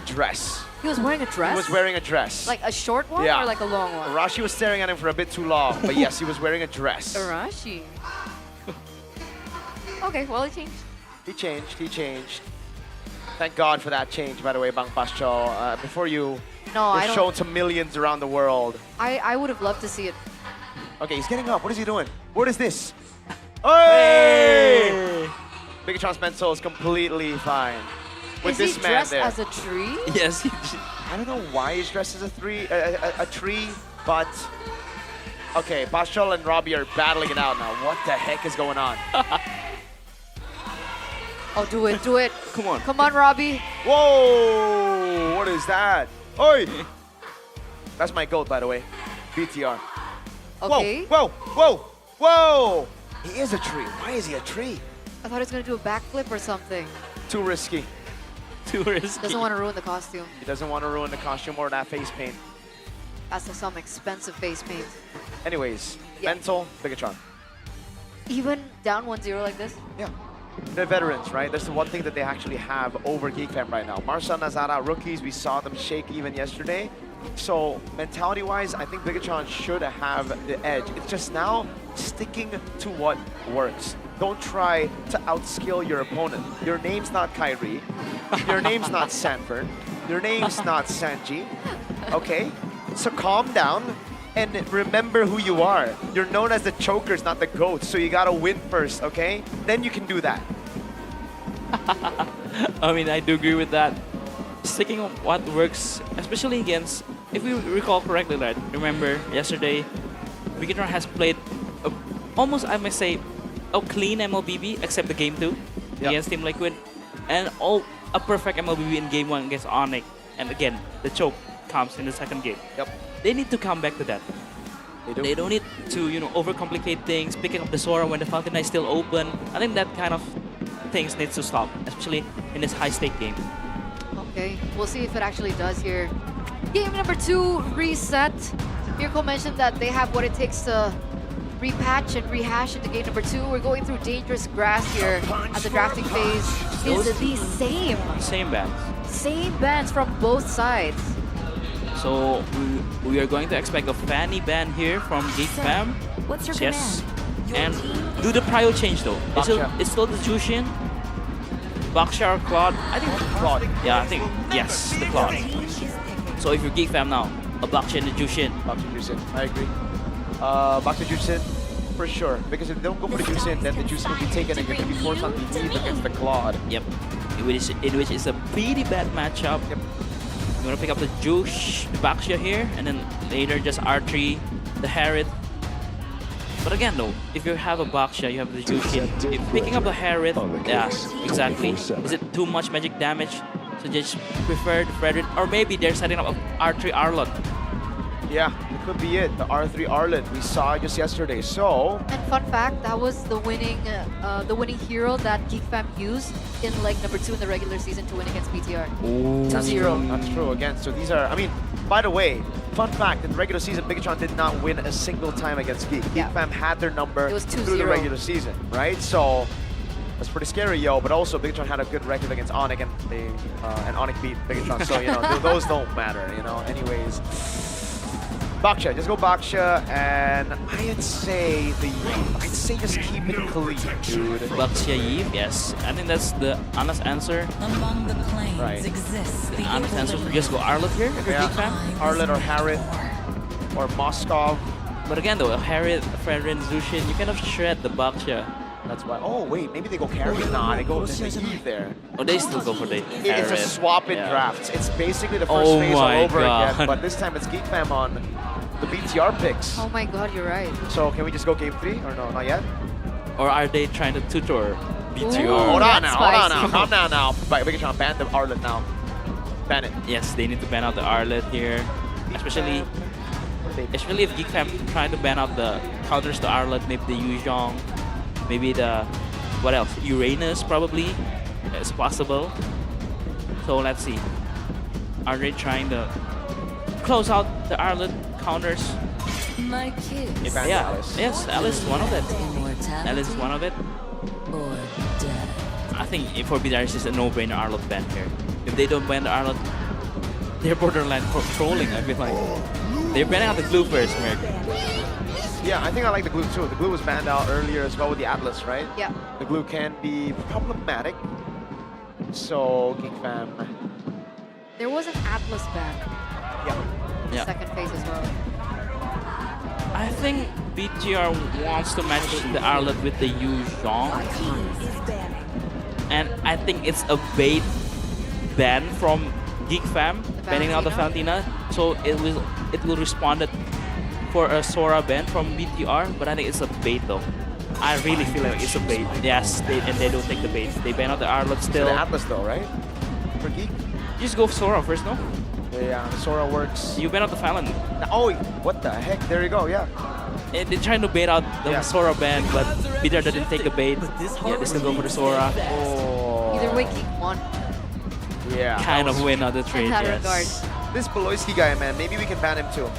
dress. He was wearing a dress? He was wearing a dress. Like a short one Yeah. or like a long one? Arashi was staring at him for a bit too long, but yes, he was wearing a dress. Arashi. Okay, well, it changed. He changed. Thank God for that change, by the way, Bang Bastol. Before you No, were I don't. shown to millions around the world. I would have loved to see it. Okay, he's getting up. What is he doing? What is this? Hey! Bigetron's mental is completely fine. With Is this he man dressed there. as a tree? Yes. I don't know why he's dressed as a tree, but okay, Bastol and Robbie are battling it out now. What the heck is going on? Oh, do it, do it. Come on. Come on, Robbie. Whoa! What is that? Oi! That's my goat, by the way. BTR. Okay. Whoa! Whoa! Whoa! Whoa! He is a tree. Why is he a tree? I thought he was going to do a backflip or something. Too risky. Too risky. Doesn't want to ruin the costume. He doesn't want to ruin the costume or that face paint. That's some expensive face paint. Anyways, Yeah. mental, Bigetron. Even down 1-0 like this? Yeah. They're veterans, right? That's the one thing that they actually have over Geek Fam right now. Marcel, Nazara, rookies, we saw them shake even yesterday. So, mentality-wise, I think Bigetron should have the edge. It's just now sticking to what works. Don't try to outskill your opponent. Your name's not Kyrie. Your name's not Sanford. Your name's not Sanji. Okay? So calm down and remember who you are. You're known as the chokers, not the goats. So you gotta win first, okay? Then you can do that. I mean, I do agree with that. Sticking on what works, especially against, if we recall correctly, right? Remember yesterday, Bigetron has played almost, I must say, a clean MLBB except the game 2 against Team Liquid, and a perfect MLBB in game 1 against Onyx. And again, the choke comes in the second game. They need to come back to that. They don't need to, overcomplicate things, picking up the Sora when the Fountain is still open. I think that kind of things needs to stop, especially in this high-stake game. Okay, we'll see if it actually does here. Game number 2 reset. Mirko mentioned that they have what it takes to repatch and rehash into game number 2. We're going through dangerous grass here as the drafting phase is the same. Same bans. Same bans from both sides. So we are going to expect a Fanny ban here from GEEK Fam. What's your Yes. And do the prio change though. It's still the Jushin, Baksha or Claude. I think Claude. Yeah, I think yes, the Claude. So if you're GEEK Fam now, a Baksha and a Jushin. Baksha Jushin, I agree. Baksha Jushin, for sure. Because if they don't go for the Jushin, then the Jushin will be taken and you're going to be forced on the Eve against the Claude. Yep. In which it's a pretty bad matchup. Yep. You want to pick up the Jush, the Baksha here, and then later just R3, the Harriet. But again though, if you have a Baksha, you have the Jushin. If picking up the Harriet, yeah, exactly. Is it too much magic damage? So just prefer the Frederick, or maybe they're setting up a R3 Arlot. Yeah, it could be it. The R3 Arlot we saw just yesterday. So And fun fact, that was the winning hero that GEEK Fam used in leg number 2 in the regular season to win against BTR. 2-0. That's true again. So these are, I mean, by the way, fun fact, in the regular season, Bigetron did not win a single time against GEEK. GEEK Fam had their number It was through the 2-0. regular season, right? So that's pretty scary, yo. But also, Bigetron had a good record against Onyx, and Onyx beat Bigetron. So, those don't matter, anyways. Baksha, just go Baksha, and I'd say just keep it clean, dude. Baksha Yves, yes. I think that's the honest answer. Among the planes Right. exists The honest answer for just go Arlot here if you're Yeah, GEEK Fam. Arlot or Harriet or Moskov. But again though, Harriet, Fredrin, Zushin, you kind of shred the Baksha. That's why. Oh wait, maybe they go carry. Nah, they go to Eve there. Oh, they still go for the It's Harriet. a swap in Yeah. drafts. It's basically the first Oh phase all my over God. again, but this time it's GEEK Fam on the BTR picks. Oh my god, you're right. So can we just go game 3 or no? Not yet. Or are they trying to tutor BTR? Ooh. Hold on now. Hold on spicy. now. Calm down now. Bigetron ban the Arlot now. Ban it. Yes, they need to ban out the Arlet here. Especially if GEEK Fam trying to ban out the counters to Arlet, maybe the Yuzhong, maybe the, what else? Uranus probably. It's possible. So let's see. Are they trying to close out the Arlet counters? My kids. Yeah. Yes, Alice is one of it. Immortality Alice is one of it. or death. I think for BDRs it's a no-brainer Arlot ban here. If they don't ban the Arlot, they're borderline trolling, I feel like. They're banning out the glue first, Merc. Yeah, I think I like the glue too. The glue was banned out earlier as well with the Atlas, right? Yeah. The glue can be problematic. So GEEK Fam. There was an Atlas ban in the second phase as well. I think BTR wants to match the Arlot with the Yuzhong. And I think it's a bait ban from GEEK Fam, banning out the Valentina. So it will respond for a Sora ban from BTR, but I think it's a bait though. I really feel like it's a bait. Yes, and they don't take the bait. They ban out the Arlot still. The Atlas though, right? For GEEK? Just go Sora first, no? Yeah, Sora works. You ban out the Fallon. Oh, what the heck? There you go, yeah. And they're trying to bait out the Sora ban, but BTR didn't take the bait. Yeah, they still go for the Sora. Oh. Either way, GEEK won. Yeah. Kind of win on the trade, In that yes. regard. This Beloyski guy, man, maybe we can ban him too.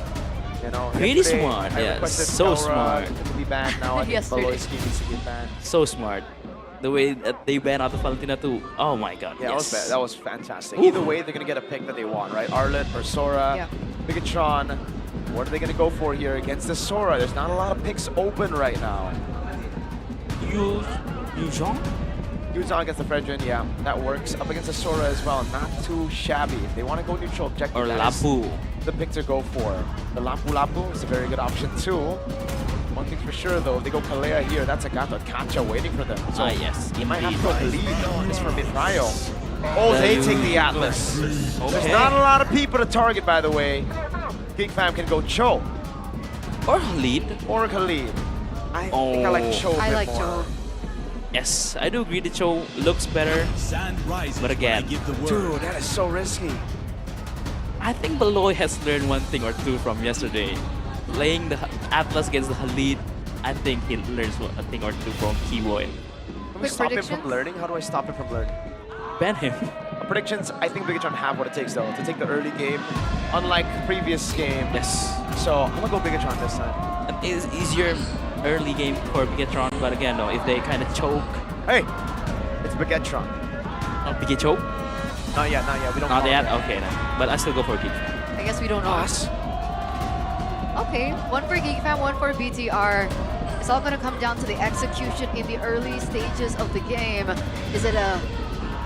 Pretty yesterday smart, I yeah, requested so Taura smart. to be banned. Now I think Yesterday. Beloyski needs to get banned. So smart. The way that they ban out the Valentina too. Oh my god. Yeah, yes. that was fantastic. Ooh. Either way, they're gonna get a pick that they want, right? Arlot or Sora, Bigetron. What are they gonna go for here against the Sora? There's not a lot of picks open right now. Yuzhong? Yuzhong against the Fredrin, yeah, that works. Up against the Sora as well, not too shabby. If they want to go neutral objective, Or that is Lapu. the pick to go for. The Lapu is a very good option too. One thing's for sure though, if they go Kalea here, that's a Gato Kacha waiting for them. So yes, you might have to go indeed. lead just for mid-trio. Oh, they take the Atlas. There's not a lot of people to target, by the way. GEEK Fam can go Cho. Or Khalid. Or Khalid. I think I like Cho a I bit like more. Cho. Yes, I do agree the Cho looks better. But again, Dude, that is so risky. I think Beloy has learned one thing or two from yesterday. Playing the Atlas against the Khalid, I think he learns a thing or two from Keyboy. Can we stop him from learning? How do I stop him from learning? Ban him. Predictions, I think Bigetron have what it takes though to take the early game, unlike previous game. Yes. So I'm gonna go Bigetron this time. An easier early game for Bigetron, but again, no, if they kind of choke. Hey, it's Bigetron. Oh, Biget choke? Not yet, not yet. We don't. Not call yet. it. Okay, then. But I still go for Geek. I guess we don't know. Okay, one for Geek Fam, one for BTR. It's all going to come down to the execution in the early stages of the game. Is it a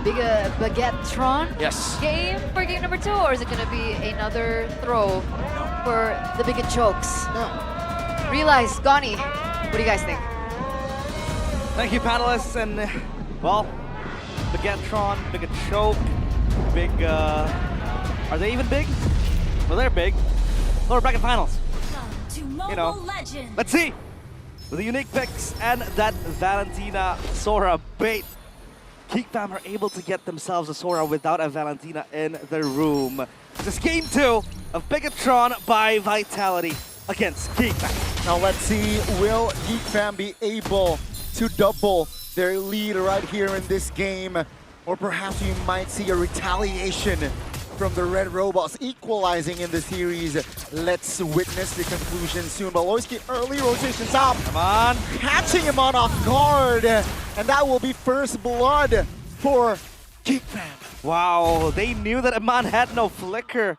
big Bigetron Yes. game for game number 2, or is it going to be another throw for the Biget chokes? No. Realize, Gani, what do you guys think? Thank you, panelists, and well, Bigetron, Biget choke, big. Are they even big? Well, they're big. Lower bracket finals. You know, let's see. With the unique picks and that Valentina Sora bait, Geek Fam are able to get themselves a Sora without a Valentina in the room. This is game 2 of Bigetron by Vitality against Geek Fam. Now let's see, will Geek Fam be able to double their lead right here in this game? Or perhaps we might see a retaliation from the Red Robots equalizing in the series. Let's witness the conclusion soon. Baloyski early rotations up. Come on. Catching him on off guard. And that will be first blood for Geek Fam. Wow, they knew that Aman had no flicker.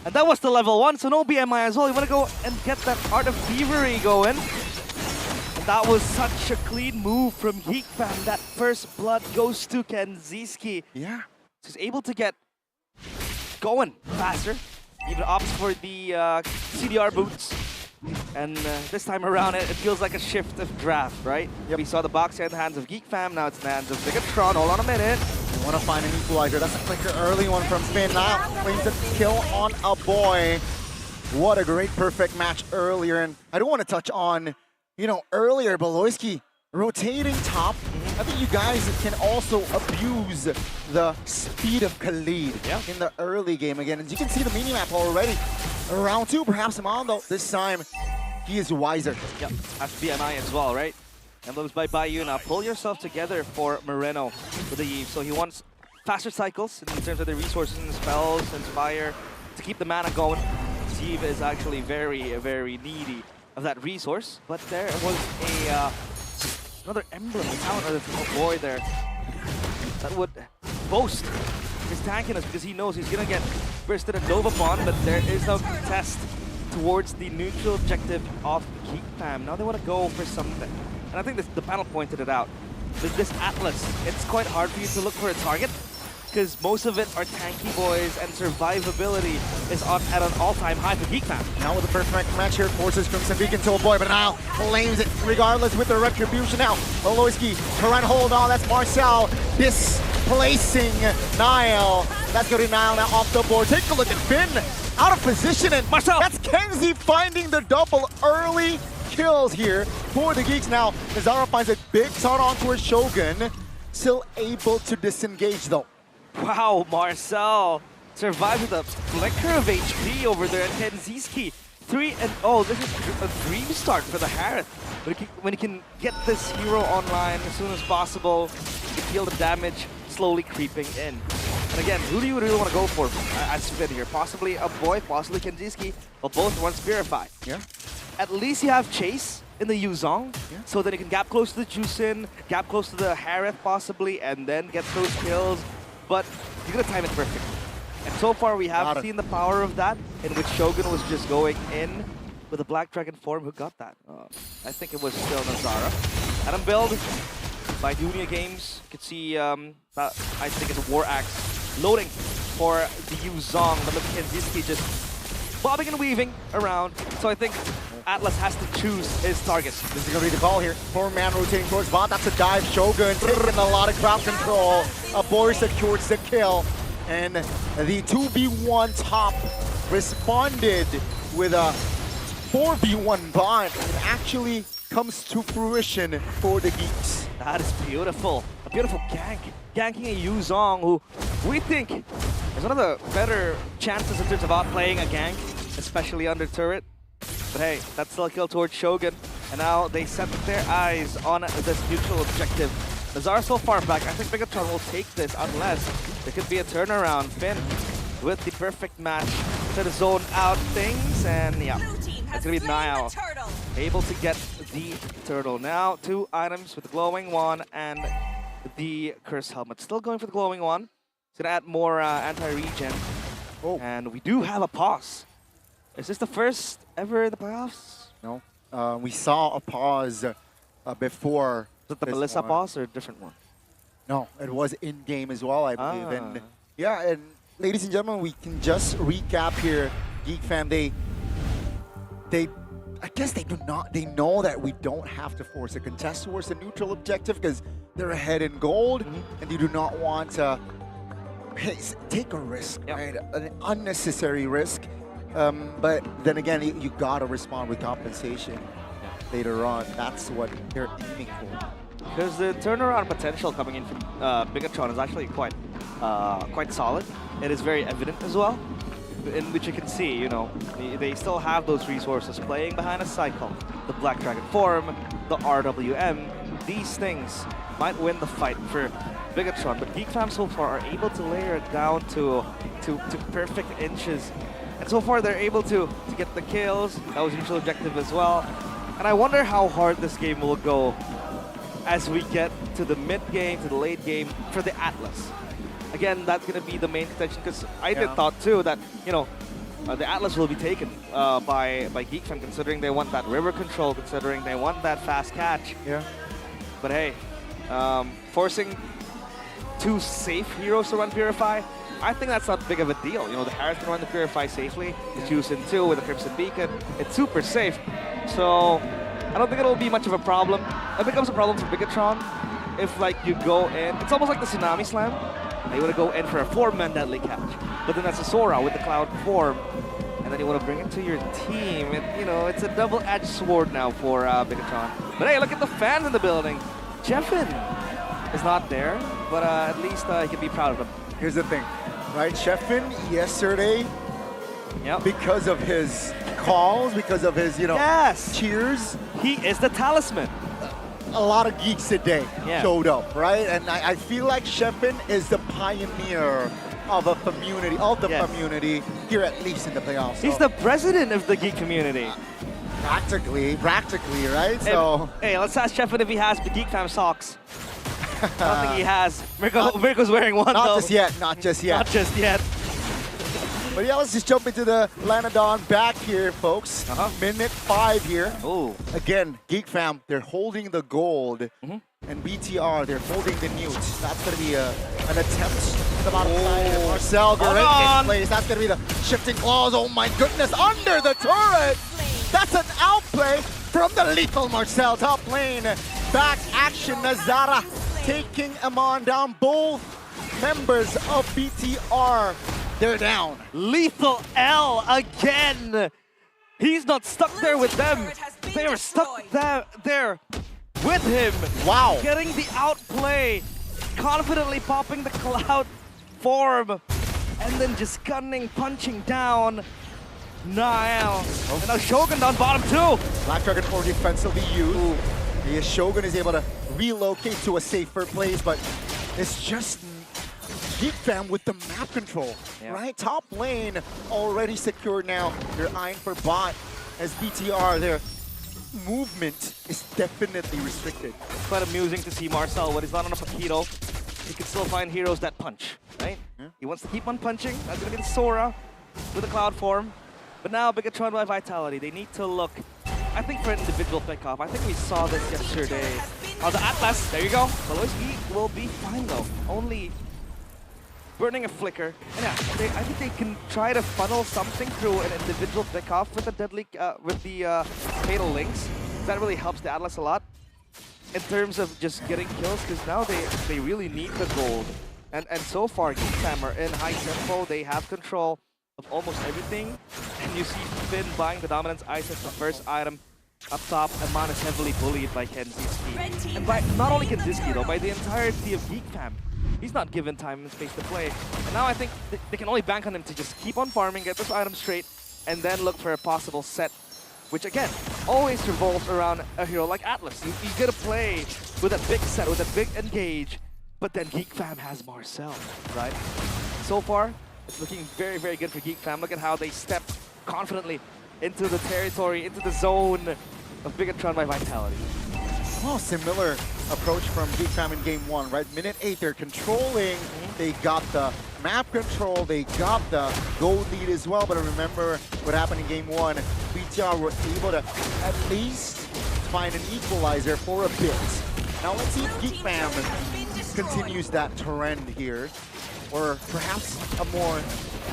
And that was the level 1, so no BMI as well. You want to go and get that Art of Thievery going. And that was such a clean move from Geek Fam. That first blood goes to Kenziski. Yeah. He's able to get going faster. Even opts for the CDR boots. And this time around, it feels like a shift of draft, right? Yep. We saw the box in the hands of Geek Fam, now it's in the hands of Bigetron. Hold on a minute. You want to find an equalizer. That's a clicker early one from Spin. Now claims a kill on a boy. What a great perfect match earlier. And I don't want to touch on, you know, earlier Baloyski rotating top. I think you guys can also abuse the speed of Khalid in the early game again. As you can see the minimap already. Round 2, perhaps Amando. This time, he is wiser. Yep, has BMI as well, right? And looks by Bayou. Now pull yourself together for Moreno with the Eve. So he wants faster cycles in terms of the resources and the spells, Inspire, to keep the mana going. Steve is actually very, very needy of that resource. But there was a another emblem, a talent of the boy there that would boast his tankiness because he knows he's gonna get bursted and dove upon, but there is no contest towards the neutral objective of Geek Fam. Now they want to go for something. And I think the panel pointed it out. With this Atlas, it's quite hard for you to look for a target because most of it are tanky boys and survivability is at an all-time high for Geek Fam. Now with the perfect match here, forces Crimson Beacon to a boy, but now claims it regardless with the retribution now. Baloyski, current hold on, that's Marcel displacing Niall. That's going to Niall now off the board. Take a look at Finn, out of position, and Marcel. That's Kenzie finding the double early kills here for the Geeks. Now, Nazara finds a big shot on towards Shogun, still able to disengage though. Wow, Marcel survived with a flicker of HP over there, and Kenziski 3-0. This is a dream start for the Harith. When he can get this hero online as soon as possible, you can feel the damage slowly creeping in. And again, who do you really want to go for as Finn here? Possibly a boy, possibly Kenziski, but both want Spirify. Yeah. At least you have Chase in the Yuzong, so that you can gap close to the Jusin, gap close to the Harith possibly, and then get those kills. But you're gonna time it perfectly. And so far we have seen the power of that, in which Shogun was just going in with a Black Dragon form. Who got that? I think it was still Nazara. Adam build by Dunia Games. You can see, I think it's a War Axe loading for the Yuzong. But look at Kenziski just bobbing and weaving around. So I think Atlas has to choose his targets. This is going to be the call here. 4-man rotating towards bot. That's a dive. Shogun taking a lot of crowd control. Boris secures the kill. And the 2v1 top responded with a 4v1 bot. And actually comes to fruition for the Geeks. That is beautiful. A beautiful gank. Ganking a Yuzong, who we think is one of the better chances in terms of outplaying a gank, especially under turret. But hey, that's still a kill towards Shogun. And now they set their eyes on this neutral objective. Nazar so far back. I think Bigetron will take this unless there could be a turnaround. Finn with the perfect match to zone out things. And yeah, it's going to be Niall able to get the turtle. Now 2 items with the glowing one and the curse helmet. Still going for the glowing one. It's going to add more anti-regen. Oh. And we do have a pause. Is this the first ever in the playoffs? No. We saw a pause before. Was it the Melissa pause or a different one? No, it was in-game as well, I believe. And yeah, and ladies and gentlemen, we can just recap here. Geek fam, I guess they know that we don't have to force a contest towards the neutral objective because they're ahead in gold, and they do not want to take a risk, right? An unnecessary risk. But then again, you gotta respond with compensation later on. That's what they're aiming for. Because the turnaround potential coming in from Bigetron is actually quite solid. It is very evident as well, in which you can see, you know, they still have those resources playing behind a cycle. The Black Dragon form, the RWM, these things might win the fight for Bigetron, but Geek fam so far are able to layer it down to perfect inches. And so far they're able to get the kills. That was neutral objective as well. And I wonder how hard this game will go as we get to the mid game, to the late game for the Atlas. Again, that's going to be the main contention because I did thought too that, you know, the Atlas will be taken by Geek fam, considering they want that river control, considering they want that fast catch. Yeah. But hey, forcing 2 safe heroes to run Purify, I think that's not big of a deal. You know, the Harris can run the Purify safely. The Juicin 2 with the Crimson Beacon. It's super safe. So I don't think it'll be much of a problem. It becomes a problem for Bigetron if like you go in. It's almost like the Tsunami Slam. You want to go in for a 4-man deadly catch. But then that's a Sora with the Cloud form. And then you want to bring it to your team. And, you know, it's a double-edged sword now for Bigetron. But hey, look at the fans in the building. Jeffin is not there, but at least he can be proud of him. Here's the thing, right? Sheffin yesterday, because of his calls, because of his, you know, cheers. He is the talisman. A lot of geeks today showed up, right? And I feel like Sheffin is the pioneer of a community, community here, at least in the playoffs. He's the president of the geek community. Practically, right? So hey, let's ask Sheffin if he has the Geek Fam socks. I don't think he has. Mirko's wearing one not though. Not just yet. Not just yet. But yeah, let's just jump into the Lanadon back here, folks. Minute 5 here. Oh. Again, Geek Fam, they're holding the gold. And BTR, they're holding the newts. That's going to be an attempt to the bottom side. And Marcel Garrett in place. That's going to be the shifting claws. Oh my goodness, under the turret. That's an outplay from the lethal Marcel. Top lane, back action. Nazara taking Amon down. Both members of BTR, they're down. Lethal L again. He's not stuck there with them. They are stuck there with him. Wow. Getting the outplay. Confidently popping the Cloud form. And then just gunning, punching down Niall. And now Shogun down bottom too. Black Dragon for defensively used. The Shogun is able to relocate to a safer place, but it's just Geek Fam with the map control, right? Top lane already secured now. They're eyeing for bot as BTR, their movement is definitely restricted. It's quite amusing to see Marcel when he's not on a Paquito. He can still find heroes that punch, right? He wants to keep on punching. That's going to be the Sora with the Cloud form. But now Bigetron by Vitality, they need to look, I think, for an individual pick-off. I think we saw this yesterday. Oh, the Atlas, there you go. Alois Geek will be fine though. Only burning a flicker. And yeah, I think they can try to funnel something through an individual pick-off with the deadly, with the fatal links. That really helps the Atlas a lot in terms of just getting kills, because now they really need the gold. And so far, Geek Fam are in high tempo. They have control of almost everything. And you see Finn buying the Dominance Ice as the first item. Up top, Eman is heavily bullied by Kenziski. And by not only Kenziski though, by the entirety of GEEK fam. He's not given time and space to play. And now I think they can only bank on him to just keep on farming, get this item straight, and then look for a possible set, which again, always revolves around a hero like Atlas. You gotta play with a big set, with a big engage, but then GEEK fam has Marcel, right? So far, it's looking very, very good for GEEK fam. Look at how they stepped confidently into the territory, into the zone of Bigetron by Vitality. Oh, similar approach from GEEK fam in game 1, right? Minute 8, they're controlling. They got the map control, they got the gold lead as well. But remember what happened in game 1. BTR were able to at least find an equalizer for a bit. Now let's see if GEEK fam continues that trend here, or perhaps a more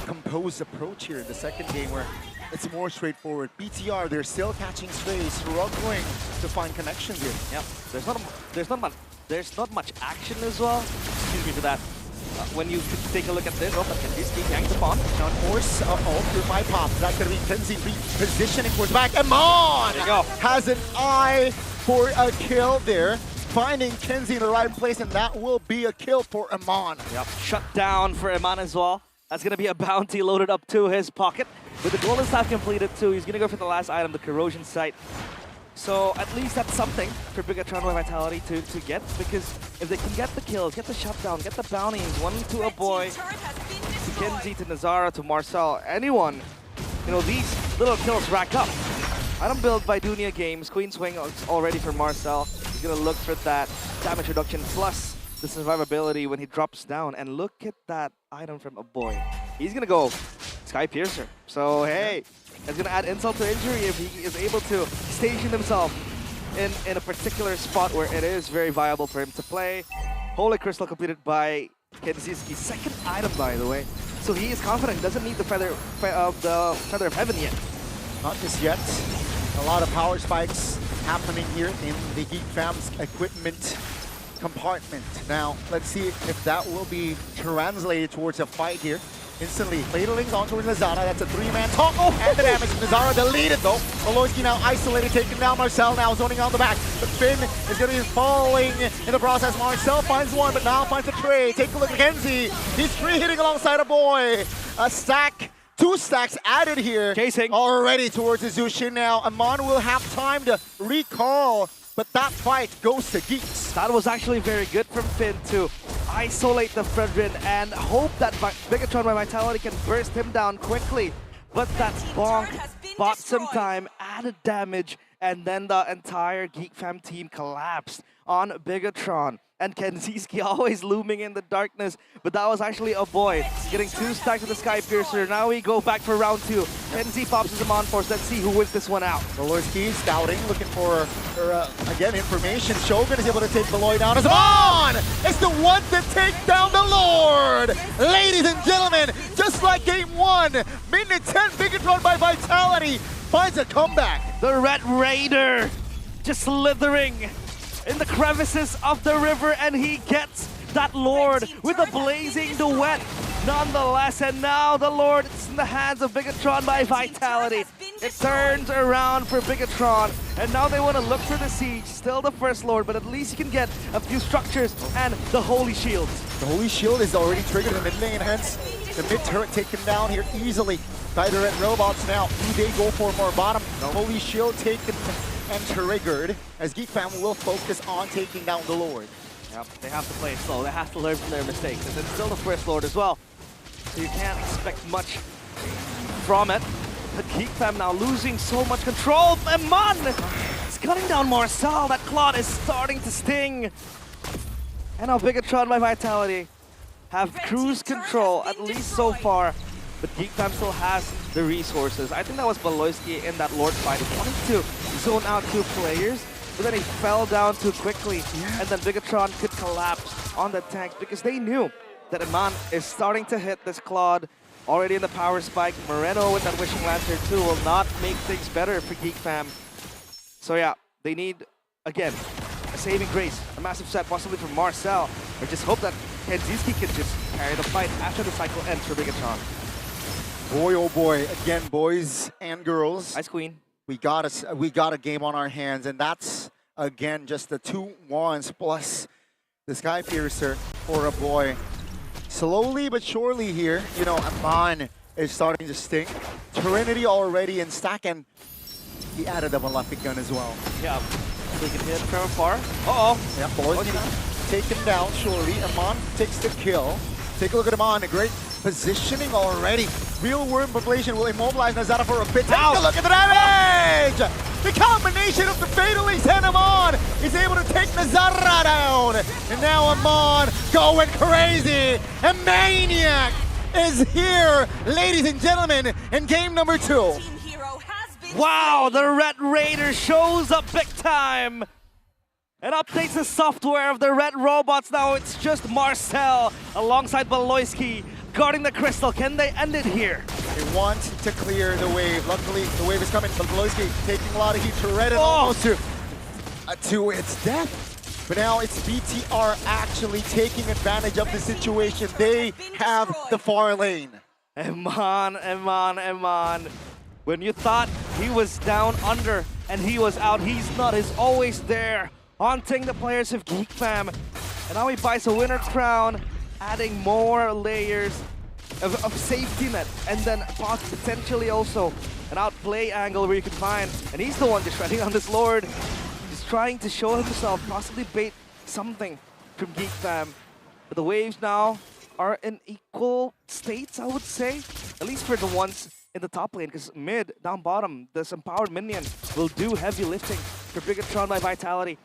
composed approach here in the second game where it's more straightforward. BTR, they're still catching strays, struggling to find connections here. Yeah, there's not much action as well. Excuse me for that. When you take a look at this, but Kenziski yanks upon. Now, of course, through my pop, that's gonna be Kenzie repositioning for his back. Eman has an eye for a kill there, finding Kenzie in the right place, and that will be a kill for Eman. Yep, shut down for Eman as well. That's gonna be a bounty loaded up to his pocket. With the golden staff completed too, he's gonna go for the last item, the corrosion sight. So at least that's something for Bigetron by Vitality to get, because if they can get the kills, get the shutdown, get the bounties, one to a boy, to Kenzie, to Nazara, to Marcel, anyone, you know, these little kills rack up. Item build by Dunia Games, Queen Swing already for Marcel. He's gonna look for that damage reduction plus the survivability when he drops down. And look at that item from a boy. He's gonna go Sky Piercer. So hey, it's gonna add insult to injury if he is able to station himself in a particular spot where it is very viable for him to play. Holy Crystal completed by Kenziski. Second item, by the way. So he is confident. He doesn't need the Feather of Heaven yet. Not just yet. A lot of power spikes happening here in the GEEK fam's equipment compartment. Now, let's see if that will be translated towards a fight here. Instantly, ladlings on towards Nazara. That's a 3-man talk. Oh, and the damage. Nazara deleted though. Oloyski now isolated, taking down Marcel, now zoning on the back. But Finn is going to be falling in the process. Marcel finds one, but now finds a trade. Take a look at Kenzie. He's free hitting alongside a boy. A stack. 2 stacks added here. Chasing. Already towards the Zushin now. Eman will have time to recall, but that fight goes to Geeks. That was actually very good from Finn to isolate the Fredrin and hope that Bigetron by Vitality can burst him down quickly. But that bonk bought some time, added damage, and then the entire GEEK fam team collapsed on Bigetron. And Kenziski always looming in the darkness, but that was actually a boy getting 2 stacks with the Sky Piercer. Now we go back for round 2. Kenzie pops his on force. Let's see who wins this one out. Oloyski scouting, looking for again, information. Shogun is able to take Beloy down. It's on! It's the one to take down the Lord! Ladies and gentlemen, just like game 1, minute 10, Bigetron by Vitality finds a comeback. The Red Raider just slithering in the crevices of the river, and he gets that Lord with a blazing duet nonetheless. And now the Lord is in the hands of Bigetron by Vitality. It turns around for Bigetron, and now they want to look for the siege. Still the first Lord, but at least you can get a few structures and the Holy Shield. The Holy Shield is already triggered in the mid lane, hence the mid turret taken down here easily by the Red Robots. Now, do they go for more bottom? The Holy Shield taken and triggered, as GEEK fam will focus on taking down the Lord. Yep, they have to play it slow. They have to learn from their mistakes. And it's still the first Lord as well, so you can't expect much from it. But GEEK fam now losing so much control. Eman is cutting down Marcel. That Claude is starting to sting. And now Bigetron by Vitality have cruise control, at least so far. But GEEK fam still has the resources. I think that was Beloyski in that Lord fight. He wanted to zone out 2 players, but then he fell down too quickly. And then Bigetron could collapse on the tanks because they knew that Eman is starting to hit this Claude already in the power spike. Moreno with that Wishing Lantern too will not make things better for GEEK fam. So yeah, they need, again, a saving grace, a massive set possibly from Marcel. Or just hope that Kenziski can just carry the fight after the cycle ends for Bigetron. Boy, oh boy, again, boys and girls. Ice Queen. we got a game on our hands, and that's again just the 2-1s plus the Sky Piercer for a boy. Slowly but surely here, you know, Amon is starting to sting. Trinity already in stack, and he added a malefic gun as well. Yeah, they can hit from afar. Uh-oh. Yeah, boys getting taken down surely. Amon takes the kill. Take a look at Amon, a great positioning already. Real worm population will immobilize Nazara for a bit. Take a look at the damage! The combination of the Fatalities and Amon is able to take Nazara down. And now Amon going crazy. A maniac is here, ladies and gentlemen, in game number 2. Wow, the Red Raider shows up big time and updates the software of the Red Robots. Now it's just Marcel alongside Baloyski guarding the crystal. Can they end it here? They want to clear the wave. Luckily, the wave is coming. But Baloyski taking a lot of heat to Red and almost to its death. But now it's BTR actually taking advantage of the situation. They have the far lane. Eman. When you thought he was down under and he was out, he's not. He's always there, haunting the players of GEEK Fam. And now he buys a winner crown, adding more layers of safety net, and then potentially also an outplay angle where you can find. And he's the one just treading on this Lord. He's trying to show himself, possibly bait something from GEEK Fam. But the waves now are in equal states, I would say, at least for the ones in the top lane, because mid, down bottom, this empowered minion will do heavy lifting for Bigetron by Vitality.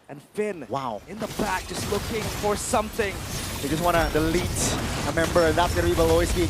And Finn, in the back, just looking for something. They just want to delete a member, and that's going to be Baloyski.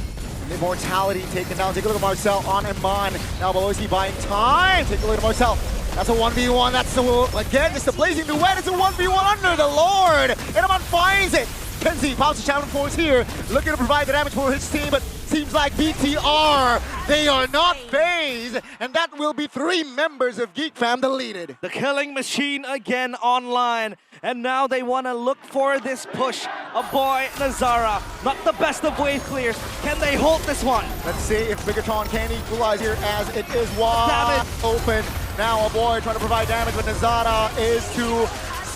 Immortality taken down. Take a look at Marcel on Amon. Now Baloyski buying time. Take a look at Marcel. That's a 1v1. That's the, again, just a blazing duet. It's a 1v1 under the Lord. And Amon finds it. Kenzie pops the Shaman Force here, looking to provide the damage for his team, but seems like BTR, they are not phased, and that will be 3 members of GEEK Fam deleted. The killing machine again online, and now they want to look for this push. A boy, Nazara, not the best of wave clears. Can they hold this one? Let's see if Bigetron can equalize here, as it is wide open. Now a boy trying to provide damage, but Nazara is too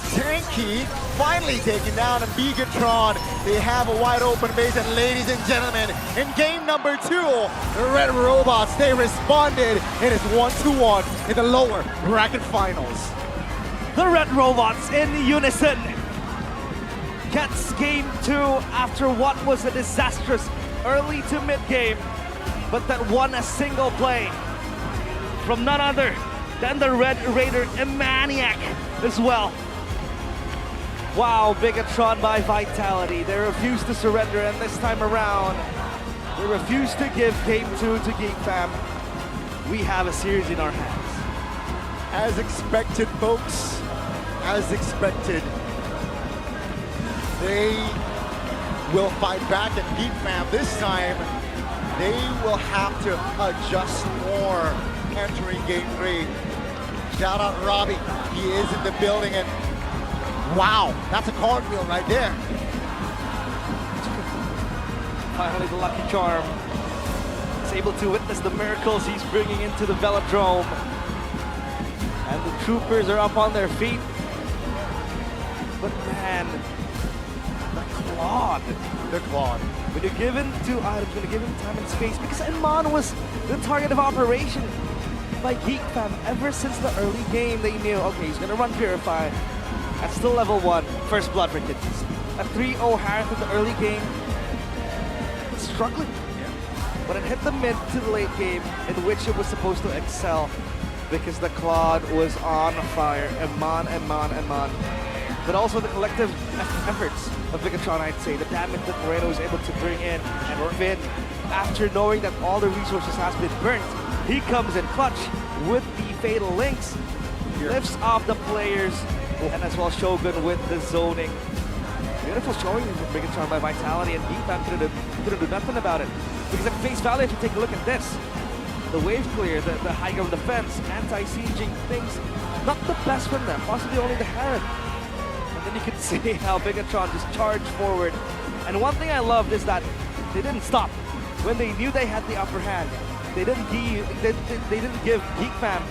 tanky, finally taken down, and Bigetron, they have a wide open base. And ladies and gentlemen, in game number 2, the Red Robots, they responded. It is 1-1 in the lower bracket finals. The Red Robots in unison gets game 2 after what was a disastrous early to mid game, but that won a single play from none other than the Red Raider, a maniac as well. Wow, Bigetron by Vitality. They refuse to surrender, and this time around, they refuse to give game 2 to GEEK Fam. We have a series in our hands. As expected, folks, as expected. They will fight back, and GEEK Fam this time, they will have to adjust more entering game 3. Shout out Robbie, he is in the building, and wow, that's a cartwheel right there. Finally, the Lucky Charm is able to witness the miracles he's bringing into the Velodrome. And the troopers are up on their feet. But man, the Claude. When you're given 2 items, when you're given time and space, because Amon was the target of operation by GEEK Fam ever since the early game. They knew, okay, he's gonna run Purify. At still level 1, first blood for Kittens. A 3-0 Harith in the early game, struggling. But it hit the mid to the late game, in which it was supposed to excel, because the Claude was on fire. Amon. But also the collective efforts of Bigetron, I'd say. The damage that Moreno was able to bring in, and Finn, after knowing that all the resources has been burnt, he comes in clutch with the Fatal Links, lifts off the players, and as well Shogun with the zoning. Beautiful showing from Bigetron by Vitality, and GEEK Fam couldn't do nothing about it. Because at face value, if you take a look at this, the wave clear, the high ground defense, anti-sieging things, not the best from them, possibly only the Harith. And then you can see how Bigetron just charged forward. And one thing I loved is that they didn't stop. When they knew they had the upper hand, they didn't give GEEK Fam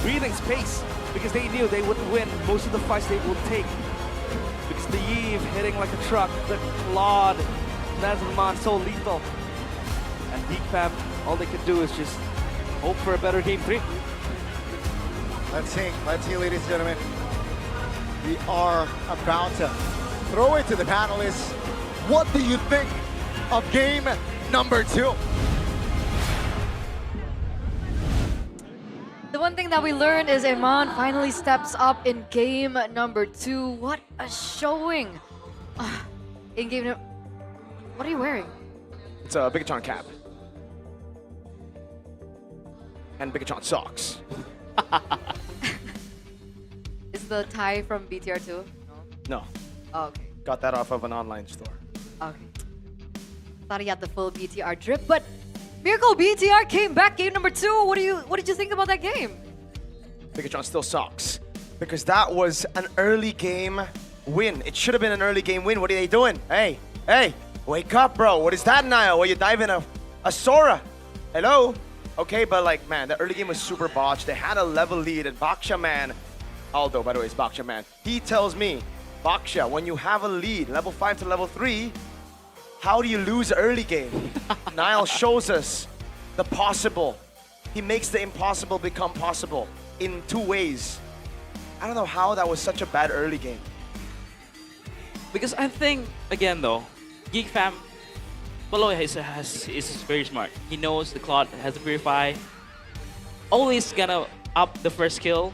breathing space because they knew they wouldn't win most of the fights they would take. Because the Eve hitting like a truck, the Claude, Nazarman so lethal. And GEEK fam, all they can do is just hope for a better game 3. Let's see, ladies and gentlemen. We are about to throw it to the panelists. What do you think of game number 2? The one thing that we learned is Iman finally steps up in game number 2. What a showing! In game number... What are you wearing? It's a Bigetron cap. And Bigetron socks. Is the tie from BTR2? No. Oh, okay. Got that off of an online store. Okay. Thought he had the full BTR drip, but Miracle BTR came back game number 2. What did you think about that game? Bigetron still sucks. Because that was an early game win. It should have been an early game win. What are they doing? Hey, wake up, bro. What is that, Niall? Were you diving a Sora? Hello? Okay, but like, man, the early game was super botched. They had a level lead, and Baksha, man, Aldo, by the way, is Baksha, man. He tells me, Baksha, when you have a lead, level 5 to level 3, how do you lose early game? Niall shows us the possible. He makes the impossible become possible in 2 ways. I don't know how that was such a bad early game. Because I think, again though, GEEK fam, Below is very smart. He knows the Claude has to purify. Always gonna up the first kill.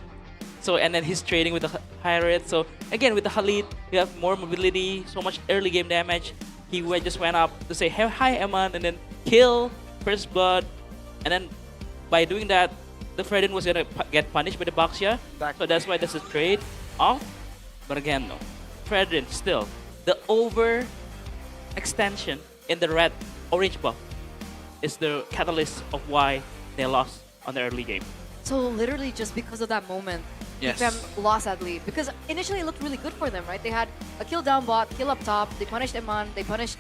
So, and then he's trading with the Hyrid. So again, with the Khalid, you have more mobility, so much early game damage. He just went up to say, hi, Eman, and then kill, first blood. And then by doing that, the Fredin was gonna get punished by the Baxia. So that's why there's a trade off. But again, no. Fredin still, the over extension in the red orange buff is the catalyst of why they lost on the early game. So literally just because of that moment, Yes. them lost that lead. Because initially it looked really good for them, right? They had a kill down bot, kill up top, they punished Eman, they punished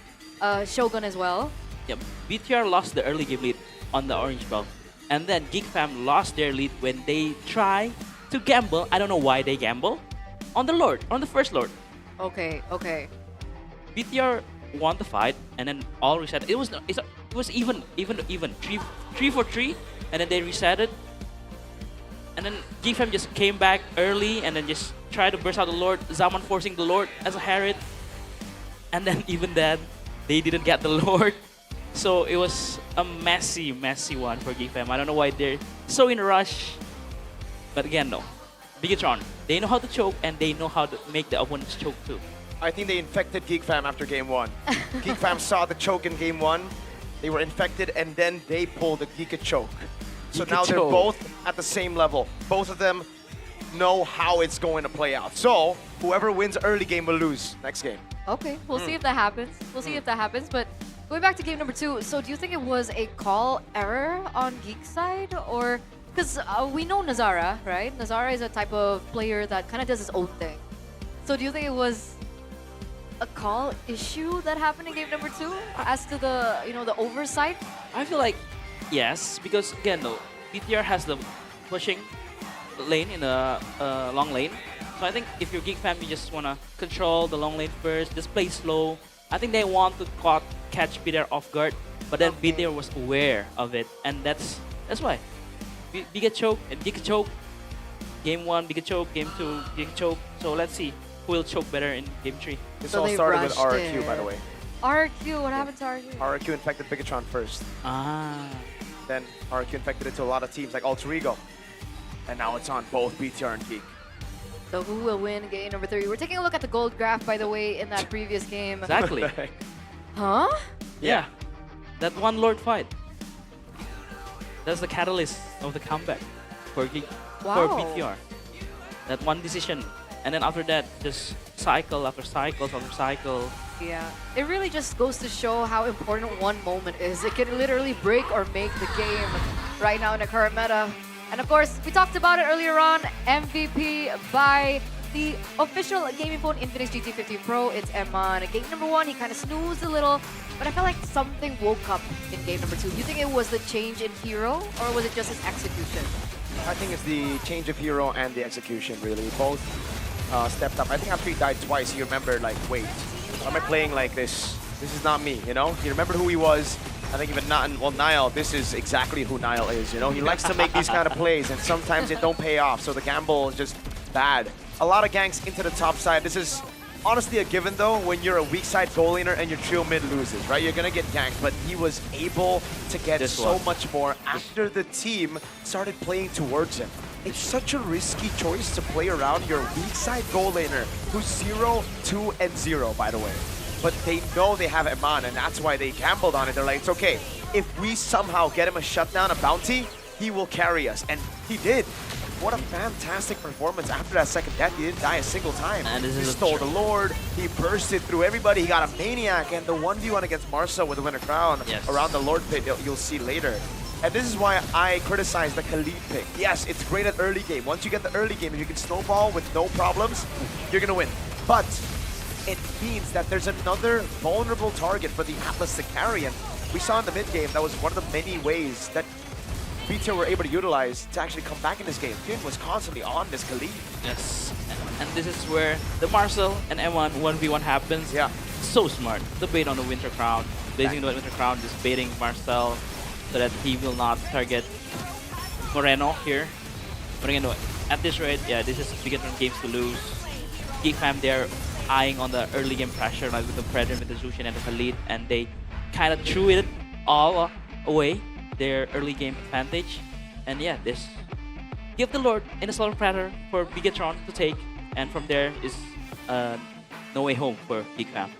Shogun as well. Yeah, BTR lost the early game lead on the orange buff. And then GEEK fam lost their lead when they try to gamble. I don't know why they gamble. On the Lord, on the first Lord. Okay. BTR won the fight and then all reset. It was even 3 for 3, and then they reset it. And then GEEK fam just came back early and then just tried to burst out the Lord. Zaman forcing the Lord as a Harriet. And then even then, they didn't get the Lord. So it was a messy one for GEEK fam. I don't know why they're so in a rush. But again, no. Bigetron, they know how to choke and they know how to make the opponents choke too. I think they infected GEEK fam after game 1. GEEK fam saw the choke in game 1. They were infected and then they pulled the GEEK choke. So now they're both at the same level. Both of them know how it's going to play out. So whoever wins early game will lose next game. Okay, we'll see if that happens. We'll see if that happens. But going back to game number 2, so do you think it was a call error on GEEK's side? Or, because we know Nazara, right? Nazara is a type of player that kind of does his own thing. So do you think it was a call issue that happened in game number 2 as to the, the oversight? I feel like yes, because again though, BTR has the pushing lane in the long lane. So I think if you're GEEK fam, you just want to control the long lane first, just play slow. I think they want to catch BTR off guard, but then BTR was aware of it, and that's why. Biget choke and GEEK choke. Game 1, Biget choke. Game 2, GEEK choke. So let's see who will choke better in game 3. This all started with RRQ, by the way. RRQ, what happened to RRQ? RRQ infected Bigetron first. Then RRQ infected it to a lot of teams like Alter Ego. And now it's on both BTR and GEEK. So who will win game number 3? We're taking a look at the gold graph, by the way, in that previous game. Exactly. Huh? Yeah. That one Lord fight. That's the catalyst of the comeback for GEEK, for BTR. That one decision. And then after that, just cycle after cycle after cycle. Yeah, it really just goes to show how important one moment is. It can literally break or make the game right now in the current meta. And of course, we talked about it earlier on, MVP by the official gaming phone Infinix GT15 Pro. It's Eman. Game number 1, he kind of snoozed a little, but I felt like something woke up in game number 2. Do you think it was the change in hero, or was it just his execution? I think it's the change of hero and the execution, really. Both stepped up. I think after he died twice, he remembered, like, wait, why am I playing like this? This is not me, you know? He remembered who he was. I think even Niall, this is exactly who Niall is, you know? He likes to make these kind of plays, and sometimes it don't pay off, so the gamble is just bad. A lot of ganks into the top side. This is honestly a given, though, when you're a weak side goal laner and your trio mid loses, right? You're gonna get ganked, but he was able to get so much more after the team started playing towards him. It's such a risky choice to play around your weak side goal laner, who's 0, 2, and 0, by the way. But they know they have Eman, and that's why they gambled on it. They're like, it's okay. If we somehow get him a shutdown, a bounty, he will carry us. And he did. What a fantastic performance after that second death. He didn't die a single time. And this he is stole the Lord. He bursted through everybody. He got a Maniac. And the 1v1 against Marsa with the Winter Crown around the Lord pit, you'll see later. And this is why I criticize the Khalid pick. Yes, it's great at early game. Once you get the early game, if you can snowball with no problems, you're going to win. But it means that there's another vulnerable target for the Atlas to carry. And we saw in the mid game, that was one of the many ways that BTR were able to utilize to actually come back in this game. Jin was constantly on this Khalid. Yes, and this is where the Marcel and M1 1v1 happens. Yeah. So smart. The bait on the Winter Crown. Blazing the Winter Crown, just baiting Marcel so that he will not target Moreno here. But again, at this rate, yeah, this is Bigetron games to lose. GEEK fam there eyeing on the early game pressure, like with the Predator, with the Zushin and the Khalid, and they kind of threw it all away, their early game advantage. And yeah, this give the Lord in a Solar Predator for Bigetron to take, and from there is no way home for GEEK fam.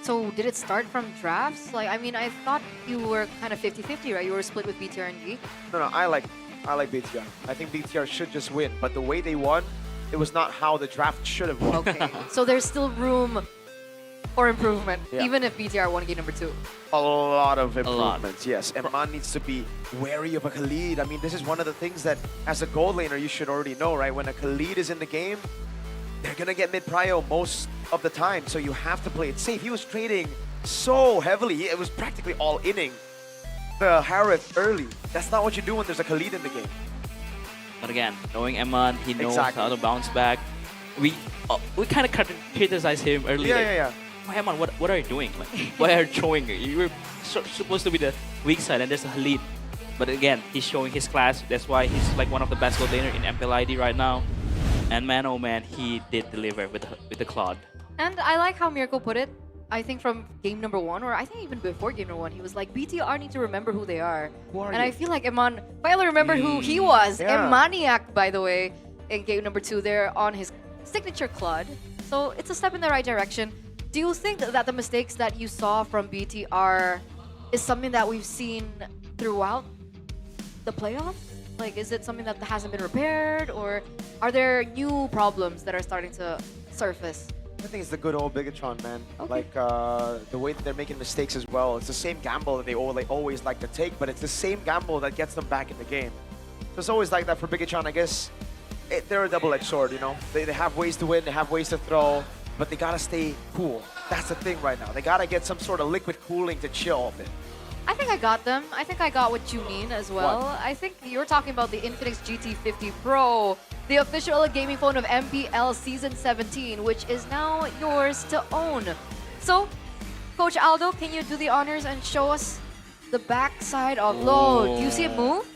So did it start from drafts? Like, I mean, I thought you were kind of 50-50, right? You were split with BTR and GEEK. No, I like BTR. I think BTR should just win, but the way they won, it was not how the draft should have won. Okay, so there's still room for improvement, Yeah. even if BTR won game number 2. A lot of improvements, yes. Eman needs to be wary of a Khalid. I mean, this is one of the things that, as a gold laner, you should already know, right? When a Khalid is in the game, they're gonna get mid-prio most of the time, so you have to play it safe. He was trading so heavily, it was practically all inning the Harith early. That's not what you do when there's a Khalid in the game. But again, knowing Eman, he knows Exactly. how to bounce back. We kind of criticized him earlier. Yeah. Oh, Eman, what are you doing? Like, why are you throwing? You were supposed to be the weak side, and there's a Khalid. But again, he's showing his class. That's why he's like one of the best gold laner in MPL ID right now. And man, oh man, he did deliver with the Claude. And I like how Mirko put it. I think from game number 1, or I think even before game number 1, he was like, BTR need to remember who they are. are and you? I feel like Eman finally remembered who he was. Yeah. Emaniac, by the way, in game number 2 there on his signature Claude. So it's a step in the right direction. Do you think that the mistakes that you saw from BTR is something that we've seen throughout the playoffs? Like, is it something that hasn't been repaired, or are there new problems that are starting to surface? I think it's the good old Bigetron, man. Okay. Like, the way that they're making mistakes as well. It's the same gamble that they always like to take, but it's the same gamble that gets them back in the game. So it's always like that for Bigetron, I guess. They're a double-edged sword, you know? They have ways to win, they have ways to throw, but they gotta stay cool. That's the thing right now. They gotta get some sort of liquid cooling to chill a bit. I think I got them. I think I got what you mean as well. What? I think you're talking about the Infinix GT50 Pro, the official gaming phone of MPL Season 17, which is now yours to own. So, Coach Aldo, can you do the honors and show us the backside of load? Do you see it move?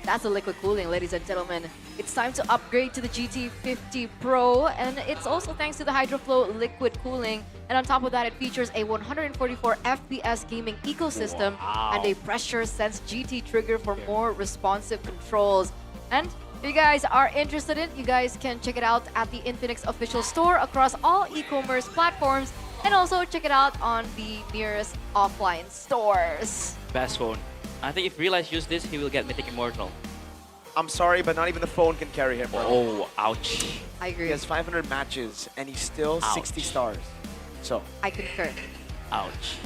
That's a liquid cooling, ladies and gentlemen. It's time to upgrade to the GT50 Pro, and it's also thanks to the HydroFlow liquid cooling. And on top of that, it features a 144 FPS gaming ecosystem and a pressure sense GT trigger for more responsive controls. And if you guys are interested in it, you guys can check it out at the Infinix official store across all e-commerce platforms, and also check it out on the nearest offline stores. Best phone. I think if Realize use this, he will get Mythic Immortal. I'm sorry, but not even the phone can carry him, bro. Oh, ouch. I agree. He has 500 matches, and he's still 60 stars. So. I concur. Ouch.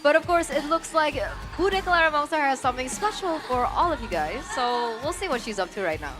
But of course, it looks like Bude Clara Monster has something special for all of you guys. So we'll see what she's up to right now.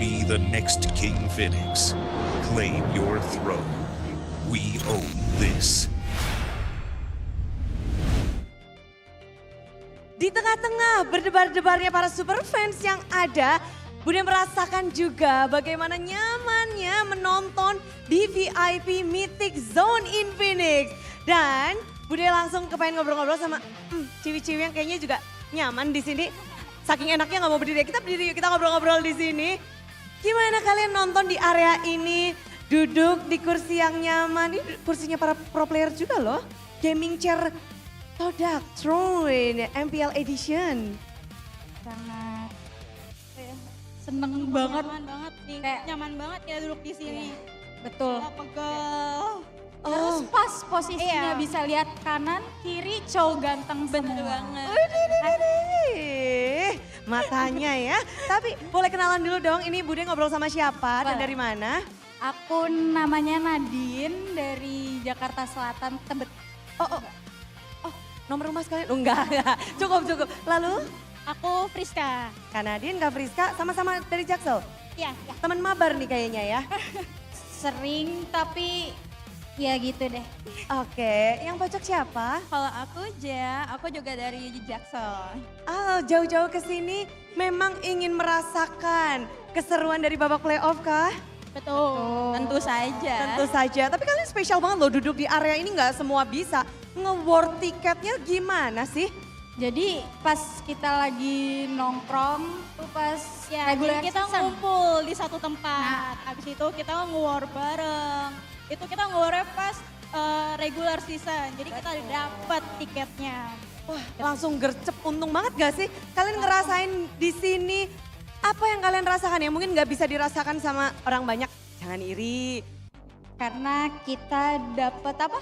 be the next King Phoenix. Claim your throne. We own this. Di tengah-tengah berdebar-debarnya para super fans yang ada, Bude merasakan juga bagaimana nyamannya menonton di VIP Mythic Zone in Phoenix. Dan Bude langsung kepengen ngobrol-ngobrol sama ciwi-ciwi yang kayaknya juga nyaman di sini. Saking enaknya nggak mau berdiri, kita berdiri yuk, kita ngobrol-ngobrol di sini. Gimana kalian nonton di area ini, duduk di kursi yang nyaman, ini kursinya para pro player juga loh. Gaming chair Bigetron MPL Edition. Sangat seneng banget. Nyaman banget nih, nyaman banget ya duduk di sini. Betul. Pegel. Terus pas posisinya bisa lihat kanan, kiri, cowok ganteng Bener semua. banget. Matanya ya. Tapi boleh kenalan dulu dong, ini Bude ngobrol sama siapa dan dari mana? Aku namanya Nadine dari Jakarta Selatan, Tebet. Oh, nomor rumah sekalian? Oh, enggak. Cukup. Lalu? Aku Friska. Kak Nadine, Kak Friska, sama-sama dari Jaksel? Iya. Teman mabar nih kayaknya ya? Sering tapi ya gitu deh. Oke, yang pojok siapa? Kalau aku aku juga dari Jaksel. Oh, jauh-jauh ke sini memang ingin merasakan keseruan dari babak playoff kah? Betul, tentu saja. Tentu saja, tapi kalian spesial banget loh duduk di area ini nggak semua bisa. Nge-war tiketnya gimana sih? Jadi pas kita lagi nongkrong tuh pas regular kita season. ngumpul di satu tempat. Habis itu kita nge-war bareng. Itu kita nge-war pas regular season. Jadi kita dapat tiketnya. Wah, langsung gercep, untung banget gak sih? Kalian ngerasain di sini apa yang kalian rasakan ya? Mungkin nggak bisa dirasakan sama orang banyak. Jangan iri. Karena kita dapat apa?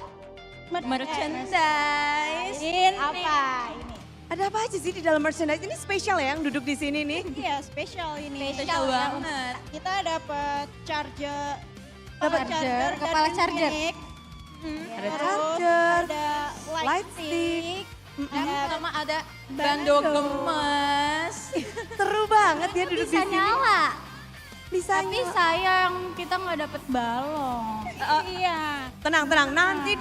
Merchandise. Ini. Apa ini? Ada apa aja sih di dalam merchandise? Ini spesial ya yang duduk di sini nih. Iya, spesial ini. Spesial banget. Kita dapat charger. Kepala charger. Ada charger, Ada light stick. Sama ada bando gemes. Seru banget ya duduk di Bisa sini. nyala. Bisa Tapi sayang kita nggak dapet balon. Iya. Tenang, nanti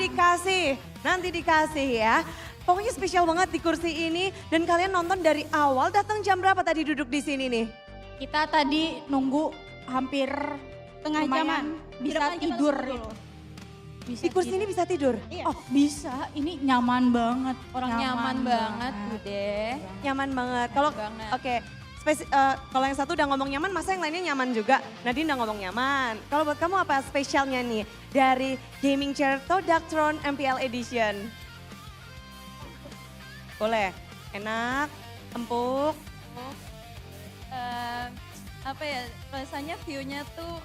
dikasih ya. Pokoknya spesial banget di kursi ini dan kalian nonton dari awal. Datang jam berapa tadi duduk di sini nih? Kita tadi nunggu hampir Tengah jaman. Bisa tidur. Di kursi ini bisa tidur? Oh bisa, ini nyaman banget. Orang nyaman banget, Bude. Nyaman banget. Kalau oke, kalau yang satu udah ngomong nyaman, masa yang lainnya nyaman juga? Nadine udah ngomong nyaman. Kalau buat kamu apa spesialnya nih dari gaming chair Bigetron MPL Edition? Boleh, enak, empuk. Apa ya, rasanya view-nya tuh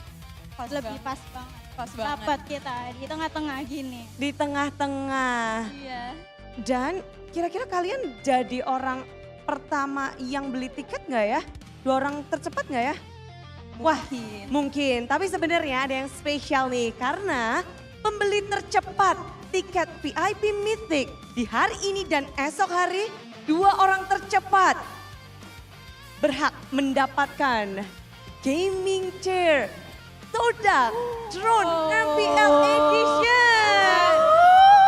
lebih pas banget. Pas banget. Dapat kita di tengah-tengah gini. Di tengah-tengah. Iya. Dan kira-kira kalian jadi orang pertama yang beli tiket nggak ya? 2 orang tercepat nggak ya? Wah, mungkin. Tapi sebenarnya ada yang spesial nih karena pembeli tercepat tiket VIP Mythic di hari ini dan esok hari 2 orang tercepat berhak mendapatkan gaming chair Bigetron MPL Edition.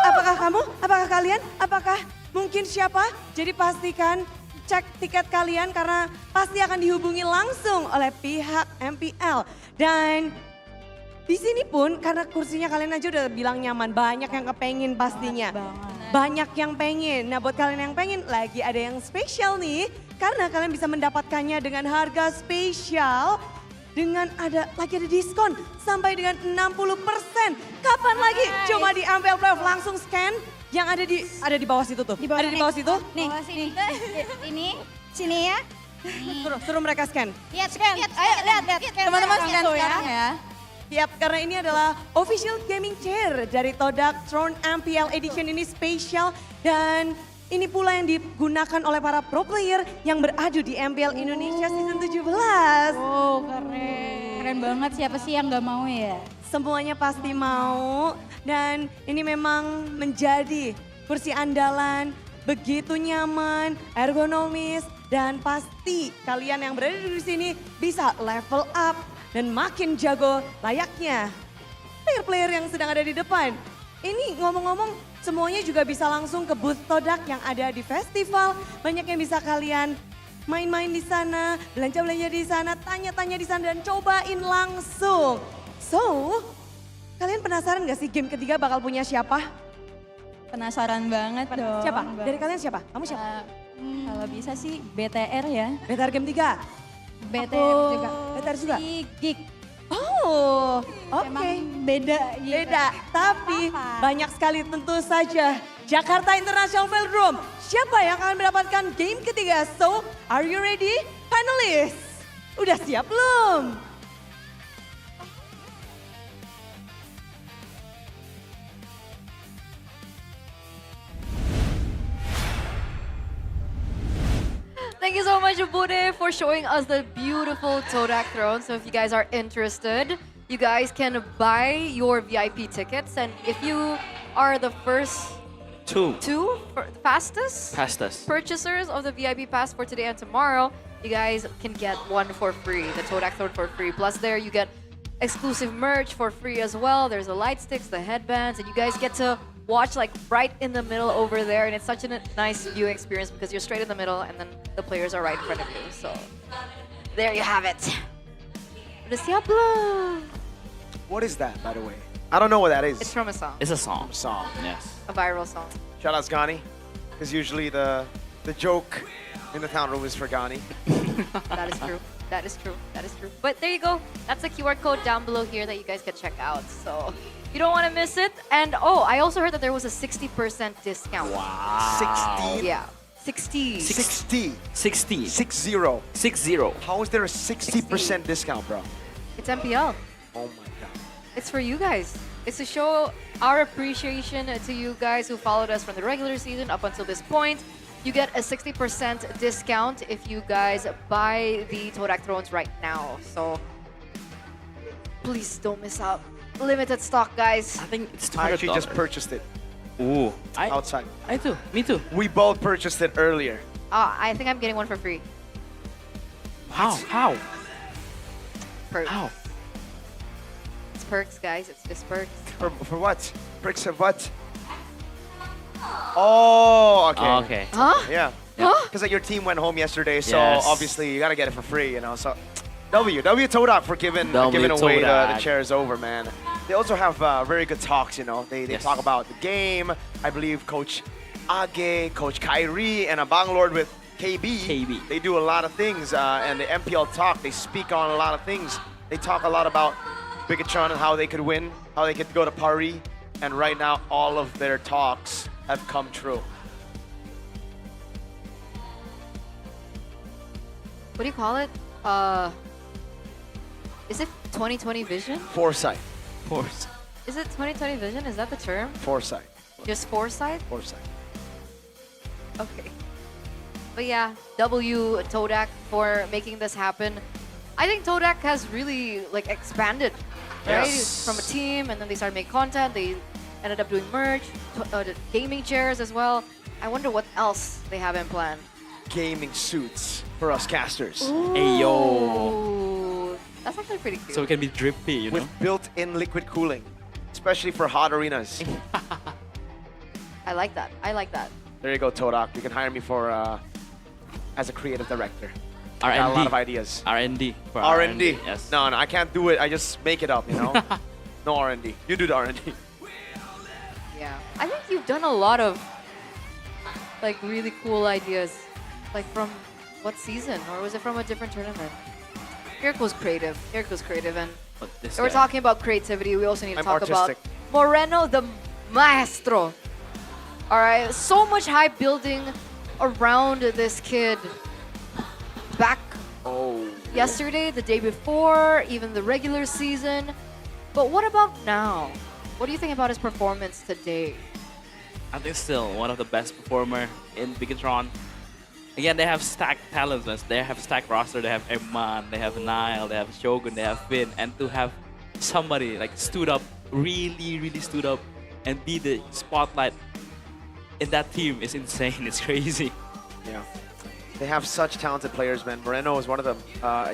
Apakah kamu? Apakah kalian? Apakah mungkin siapa? Jadi pastikan cek tiket kalian karena pasti akan dihubungi langsung oleh pihak MPL. Dan di sini pun karena kursinya kalian aja udah bilang nyaman, banyak yang kepengen pastinya. Banyak yang pengen. Nah buat kalian yang pengen lagi ada yang spesial nih. Karena kalian bisa mendapatkannya dengan harga spesial. Dengan ada diskon sampai dengan 60%. Kapan lagi? Cuma di MPL Playoff langsung scan yang ada di bawah situ tuh. Ada di bawah situ? Nih, sini. Sini ya. Suruh mereka scan. Lihat, scan. Ayo, lihat. Teman-teman scan Tuh sekarang ya. Yap, karena ini adalah official gaming chair dari Bigetron MPL Edition ini spesial dan ini pula yang digunakan oleh para pro player yang beradu di MPL Indonesia Season 17. Oh keren. Keren banget, siapa sih yang gak mau ya? Semuanya pasti mau dan ini memang menjadi kursi andalan begitu nyaman, ergonomis, dan pasti kalian yang berada di sini bisa level up dan makin jago layaknya player-player yang sedang ada di depan. Ini ngomong-ngomong semuanya juga bisa langsung ke booth Todak yang ada di festival. Banyak yang bisa kalian main-main di sana, belanja-belanja di sana, tanya-tanya di sana dan cobain langsung. So, kalian penasaran gak sih game ketiga bakal punya siapa? Penasaran banget dong. Siapa? Dari kalian siapa? Kamu siapa? Kalau bisa sih BTR ya. BTR game 3? BTR juga. BTR juga? GEEK. Oh, oke. Emang beda gitu. Beda, tapi banyak sekali tentu saja. Jakarta International Velodrome, siapa yang akan mendapatkan game ketiga? So, are you ready? Panelists, udah siap belum? Thank you so much, Bude, for showing us the beautiful Todak throne. So if you guys are interested, you guys can buy your VIP tickets. And if you are the first fastest purchasers of the VIP pass for today and tomorrow, you guys can get one for free, the Todak throne for free. Plus there you get exclusive merch for free as well. There's the light sticks, the headbands, and you guys get to watch like right in the middle over there, and it's such a nice viewing experience because you're straight in the middle and then the players are right in front of you. So there you have it. Udah siap belum? What is that, by the way? I don't know what that is. It's from a song. It's a song. Song. Yes. A viral song. Shout out Gani, because usually the joke in the town room is for Gani. That is true. That is true. That is true. But there you go. That's the QR code down below here that you guys can check out. So you don't want to miss it. And oh, I also heard that there was a 60% discount. Wow. 60? Yeah. 60. 60. 60. 60. 60. How is there a 60% discount, bro? It's MPL. Oh my god. It's for you guys. It's to show our appreciation to you guys who followed us from the regular season up until this point. You get a 60% discount if you guys buy the Todak Thrones right now. So please don't miss out. Limited stock, guys. I think it's $200. I actually just purchased it. Ooh. Outside. I too. Me too. We both purchased it earlier. I think I'm getting one for free. How? How? Perks. How? It's perks, guys. It's just perks. For what? Perks of what? Oh, okay. Oh, okay. Huh? Yeah. Huh? Because like your team went home yesterday, so Yes. obviously you gotta get it for free, you know. So W Todak for giving W away the Todak. chairs over, man. They also have very good talks, you know. They Yes. talk about the game. I believe Coach Age, Coach Kyrie, and a Bangalore with KB. They do a lot of things, and the MPL talk. They speak on a lot of things. They talk a lot about Bigetron and how they could win, how they could go to Paris, and right now all of their talks have come true. What do you call it? Is it 2020 vision? Foresight. Is it 2020 vision? Is that the term? Foresight. Just foresight? Foresight. Okay. But yeah, W Todak for making this happen. I think Todak has really like expanded, right? Yes. From a team, and then they started making content. They ended up doing merch, the gaming chairs as well. I wonder what else they have in plan. Gaming suits for us casters. Hey, yo. Ooh, that's actually pretty cute. So it can be drippy, you know? With built-in liquid cooling, especially for hot arenas. I like that. I like that. There you go, Todak. You can hire me for as a creative director. R&D. Got a lot of ideas. R&D. For R&D. Yes. No, I can't do it. I just make it up, you know? No R&D. You do the R&D. Yeah. I think you've done a lot of like really cool ideas. Like from what season? Or was it from a different tournament? Miracle's creative. Miracle's creative. And this we're guy. talking about creativity. We also need to I'm talk artistic. about Moreno the Maestro. All right. So much hype building around this kid. Back yesterday, the day before, even the regular season. But what about now? What do you think about his performance today? I think still one of the best performer in Bigetron. Again, they have stacked talents. They have stacked roster. They have Eman, they have Nile, they have Shogun, they have Finn. And to have somebody like stood up, really stood up and be the spotlight in that team is insane. It's crazy. Yeah. They have such talented players, man. Moreno is one of them.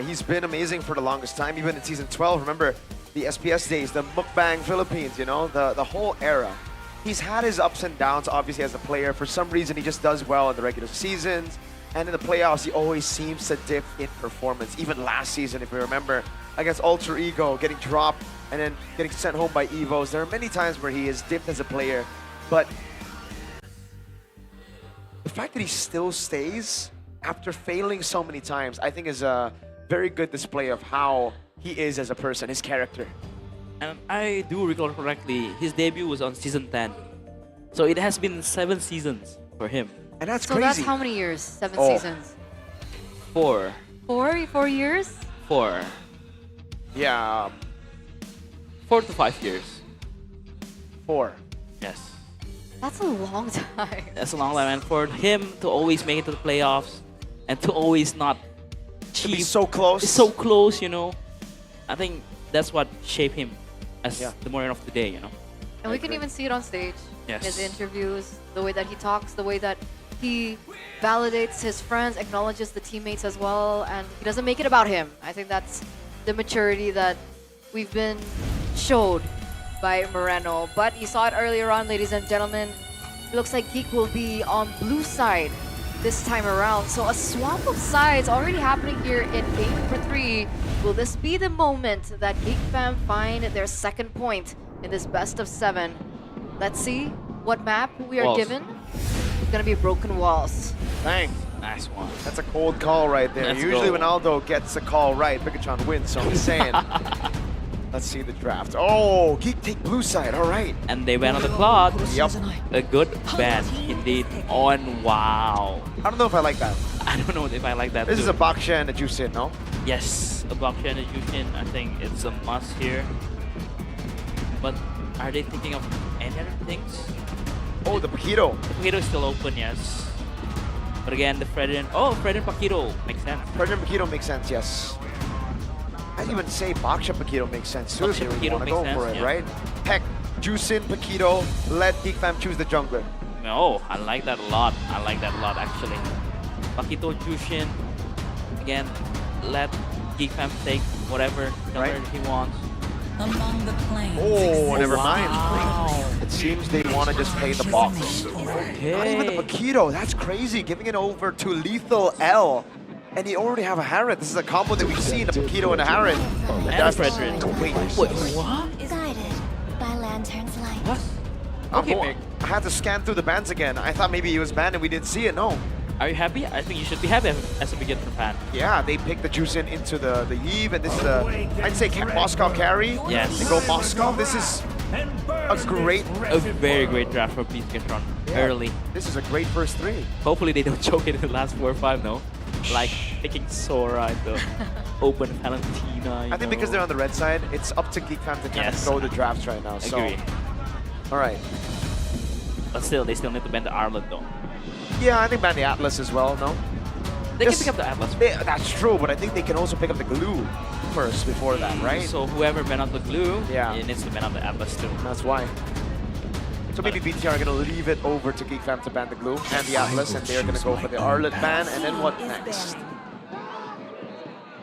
He's been amazing for the longest time, even in Season 12. Remember the SPS days, the Mukbang Philippines, you know, the whole era. He's had his ups and downs, obviously, as a player. For some reason, he just does well in the regular seasons. And in the playoffs, he always seems to dip in performance. Even last season, if we remember, against Ultra Ego, getting dropped and then getting sent home by Evos. There are many times where he has dipped as a player. But the fact that he still stays after failing so many times, I think is a very good display of how he is as a person, his character. And I do recall correctly, his debut was on season 10. So it has been 7 seasons for him. And that's So that's how many years? 7 Oh. seasons? 4. 4 years? 4. Yeah. 4 to 5 years. 4. Yes. That's a long time. That's a long time. And for him to always make it to the playoffs and to always not achieve. So close. So close, you know. I think that's what shaped him as the Moreno of today, you know. And we can even see it on stage. Yes. His interviews, the way that he talks, the way that he validates his friends, acknowledges the teammates as well, and he doesn't make it about him. I think that's the maturity that we've been showed by Moreno. But you saw it earlier on, ladies and gentlemen. It looks like GEEK will be on blue side this time around. So a swap of sides already happening here in game number 3. Will this be the moment that GEEK fam find their second point in this best of 7? Let's see what map we are Walls. given. It's gonna be Broken Walls. Thanks. Nice one. That's a cold call right there. Let's Usually go. when Aldo gets a call right, Bigetron wins, so I'm just saying. Let's see the draft. Oh, GEEK take blue side, all right. And they went on the clock. Yep. A good ban indeed. On wow. I don't know if I like that. I don't know if I like that This too. is a Baksha and a Jusin, no? Yes, a blockchain and Yushin, I think it's a must here. But are they thinking of any other things? Oh, the Paquito. The Paquito is still open, yes. But again, the Fred and Paquito makes sense. Fred and Paquito makes sense, yes. I'd even say Baksha Paquito makes sense too if you Baksha really Paquito want to makes go for sense, it, yeah. right? Heck, Jusin, Paquito, let GEEK fam choose the jungler. No, I like that a lot. I like that a lot actually. Paquito, Jushin. Again, let GEEK fam take whatever number he wants. Among the planes. Oh, never mind. It seems they want to just play the box. Not even the Paquito. That's crazy. Giving it over to Lethal L. And he already have a Harrod. This is a combo that we've seen, a Paquito and a Harrod. And a Fredrin. Wait, what? Guided by Lantern's light. What? Okay, I had to scan through the bans again. I thought maybe he was banned and we didn't see it. No. Are you happy? I think you should be happy as a beginner fan. Yeah, they picked the Jusin into the Eve, and this is a, I'd say Moscow carry. Yes. They go Moscow. This is a very great draft for Bigetron early. This is a great first 3. Hopefully they don't choke it in the last 4 or 5, no? Like picking Sora and the open Valentina. I think because they're on the red side, it's up to GEEK fam to kind of throw the drafts right now. So, Agree. all right. But still, they still need to ban the Arlet though. Yeah, I think ban the Atlas as well, no? They can pick up the Atlas. That's true, but I think they can also pick up the glue first before that, right? So whoever ban out the glue, it needs to ban out the Atlas too. That's why. So maybe BTR are going to leave it over to GEEK fam to ban the glue and the Atlas, and they're going to go for the Arlet ban, and then what next?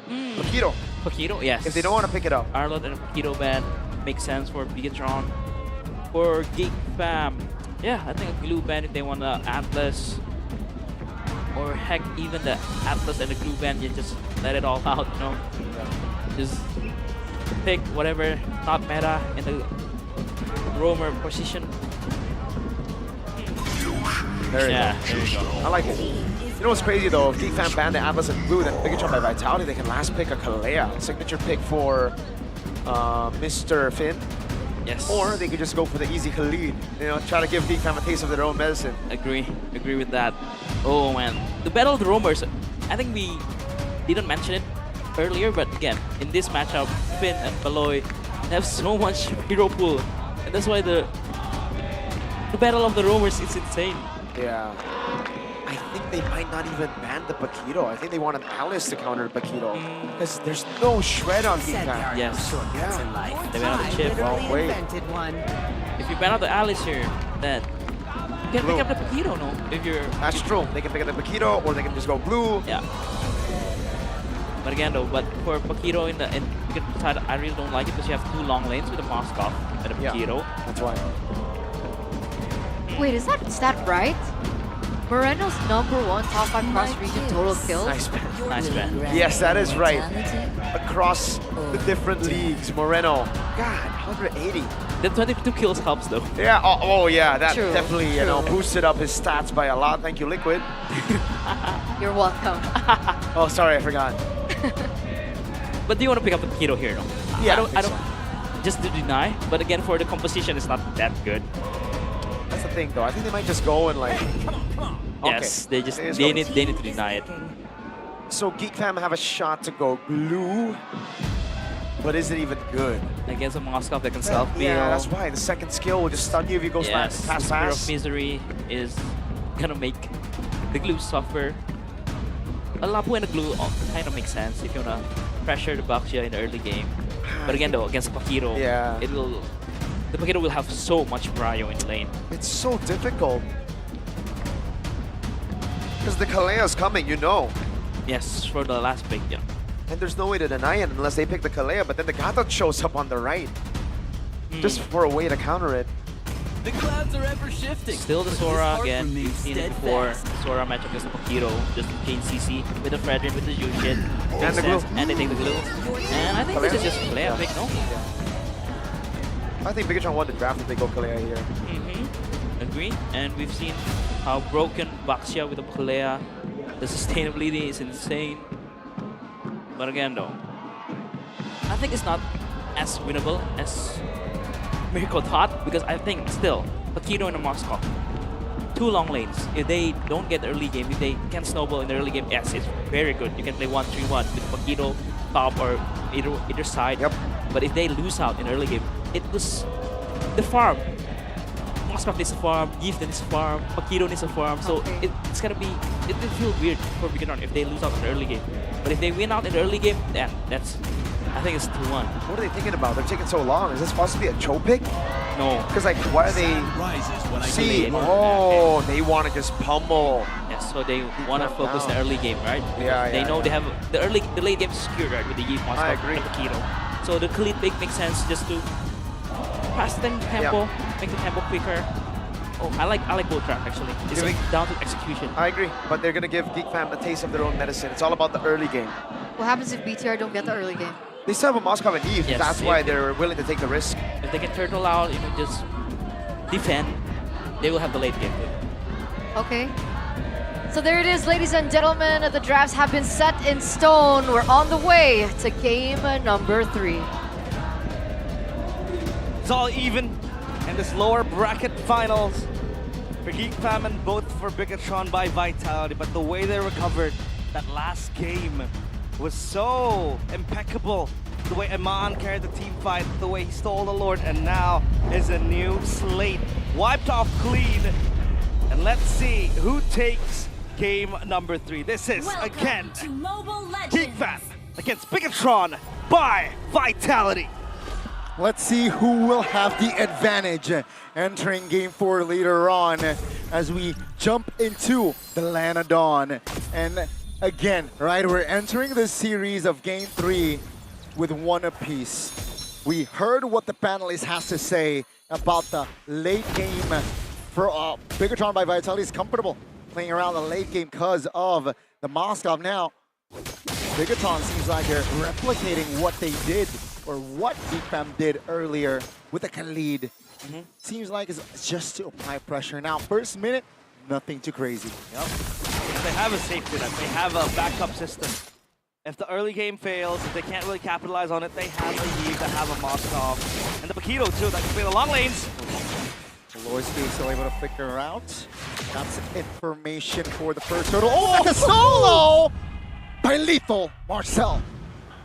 Paquito. Paquito, yes. If they don't want to pick it up. Arlet and Paquito ban makes sense for Bigetron. For GEEK fam, yeah, I think a glue ban if they want the Atlas. Or heck, even the Atlas and the glue ban, you just let it all out, you know? Just pick whatever not meta in the roamer position. There you go. I like it. You know what's crazy though? If GEEK fam banned the Atlas and blue, then Bigetron by Vitality, they can last pick a Kalea, signature pick for Mr. Finn. Yes. Or they could just go for the easy Khalid. You know, try to give GEEK fam a taste of their own medicine. Agree with that. Oh man, the Battle of the Roamers, I think we didn't mention it earlier, but again, in this matchup, Finn and Baloy have so much hero pool, and that's why the Battle of the Roamers is insane. Yeah. I think they might not even ban the Paquito. I think they want an Alice to counter Paquito. Because there's no shred on GEEK fam. Yes. Yeah. They ban out the chip. Oh, wait. If you ban out the Alice here, then You can blue. pick up the Paquito, no? If you're... That's true. They can pick up the Paquito or they can just go blue. Yeah. But again though, but for Paquito you can decide, I really don't like it because you have 2 long lanes with a Moskov and a Paquito. That's why. Wait, is that right? Moreno's #1 top 5 cross-region total kills? Nice ban. Nice ban. Yes, that is right. Across the different leagues, Moreno. God, 180. The 22 kills helps though. Yeah, oh yeah, that True, definitely, you know, boosted up his stats by a lot. Thank you, Liquid. You're welcome. Oh, sorry, I forgot. But do you want to pick up the Paquito here, no? Yeah, I don't, just to deny, but again, for the composition, it's not that good. That's the thing, though. I think they might just go and like. Yes, Okay. they need to deny it. So Geek Fam have a shot to go blue, but is it even good? Against a Moskov that can self-heal. Yeah, that's why. The second skill will just stun you if you go Yes, fast. Spear of Misery is gonna make the glue suffer. A Lapu and a glue kind of makes sense if you wanna pressure the Baxia in the early game. But again though, against Paquito, the Paquito will have so much Brio in lane. It's so difficult. Because the Kalea's coming, you know. Yes, for the last pick, yeah. And there's no way to deny it unless they pick the Kalea, but then the Gatot shows up on the right. Just for a way to counter it. The clouds are ever shifting. Still the Sora again. We've seen it before. Sora matchup against the Paquito. Just chain CC with the Fredrin, with the Jushin. And the glue. And they take the glue. And I think this is just Kalea pick, no? I think Bigetron won the draft if they go Kalea here. Agree. And we've seen how broken Baxia with the Kalea. The sustainability is insane. But again though, I think it's not as winnable as Miracle thought, because I think still Paquito and a Moskov, 2 long lanes. If they don't get the early game, if they can snowball in the early game, yes, it's very good. You can play 1-3-1 with Paquito top or either side. But if they lose out in the early game, it was the farm. Moskov needs a farm, GEEK needs a farm, Paquito needs a farm. So it's gonna be, it will feel weird for Bigetron if they lose out in the early game. But if they win out in the early game, then that's, I think it's 2-1. What are they thinking about? They're taking so long. Is this possibly a Cho pick? No. Because like, why are they? See, oh, they want to just pummel. Yes, so they want to focus the early game, right? Yeah, They know they have the late game secured, right, with the GEEK Moskov I agree. and the Paquito. So the Khalid pick makes sense just to pass the tempo, make the tempo quicker. Oh, I like both track actually. It's down to execution. I agree, but they're gonna give Geek Fam a taste of their own medicine. It's all about the early game. What happens if BTR don't get the early game? They still have a Moskov and Eve. Yes, That's why they're willing to take the risk. If they can turtle out, you know, just defend, they will have the late game. Okay. So there it is, ladies and gentlemen. The drafts have been set in stone. We're on the way to game number 3. It's all even in this lower bracket finals for Geek Fam and both for Bigetron by Vitality. But the way they recovered that last game was so impeccable. The way Iman carried the team fight, the way he stole the Lord, and now is a new slate. Wiped off clean. And let's see who takes game number 3. This is, again, Geek Fam against Bigetron by Vitality. Let's see who will have the advantage entering Game 4 later on as we jump into the Land of Dawn. And again, right, we're entering this series of Game 3 with 1 apiece. We heard what the panelist has to say about the late game for Bigetron by Vitality is comfortable playing around the late game because of the Moskov. Now, Bigetron seems like they're replicating what they did or what Geek Fam did earlier with the Khalid. Seems like it's just to apply pressure. Now, first minute, nothing too crazy. Yep. They have a safety net. They have a backup system. If the early game fails, if they can't really capitalize on it, they have a GEEK, they have a Moskov. And the Paquito, too, that can play the long lanes. Lord Speed still able to figure out. That's information for the first turtle. Oh, the solo by Lethal Marcel.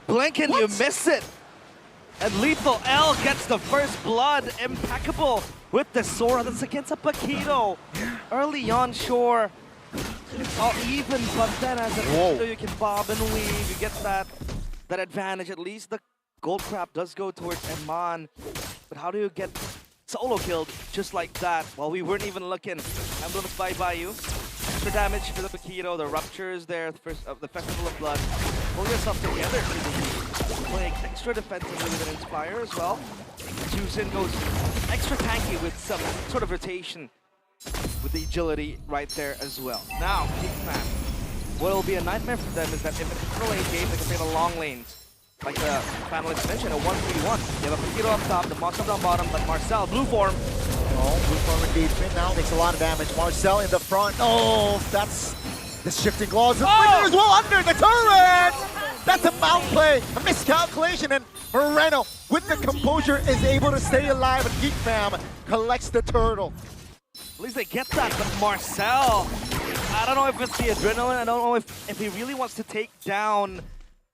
Blinken, you miss it. And Lethal L gets the first blood. Impeccable with the Sora. That's against a Paquito. Early on, sure. All even, but then as a Paquito, you can bob and weave. You get that advantage. At least the gold crab does go towards Eman. But how do you get solo killed just like that while we weren't even looking. Emblems by Bayou. Extra damage for the Paquito, the ruptures there, the Festival of Blood. Pull yourself together. Playing extra defensively with an Inspire as well. Juicin goes extra tanky with some sort of rotation with the agility right there as well. Now, GEEK, what will be a nightmare for them is that if it's a lane game, they can play the long lanes. Like the panelists mentioned, a 1-3-1. You have a Paquito up top, the Monster down bottom, but Marcel, blue form. Oh, blue form engagement now makes a lot of damage. Marcel in the front. Oh, that's the shifting claws. The Flicker as well under the turret! That's a mount play, a miscalculation, and Moreno, with the composure, is able to stay alive, and GEEK collects the turtle. At least they get that, but Marcel, I don't know if it's the adrenaline, I don't know if he really wants to take down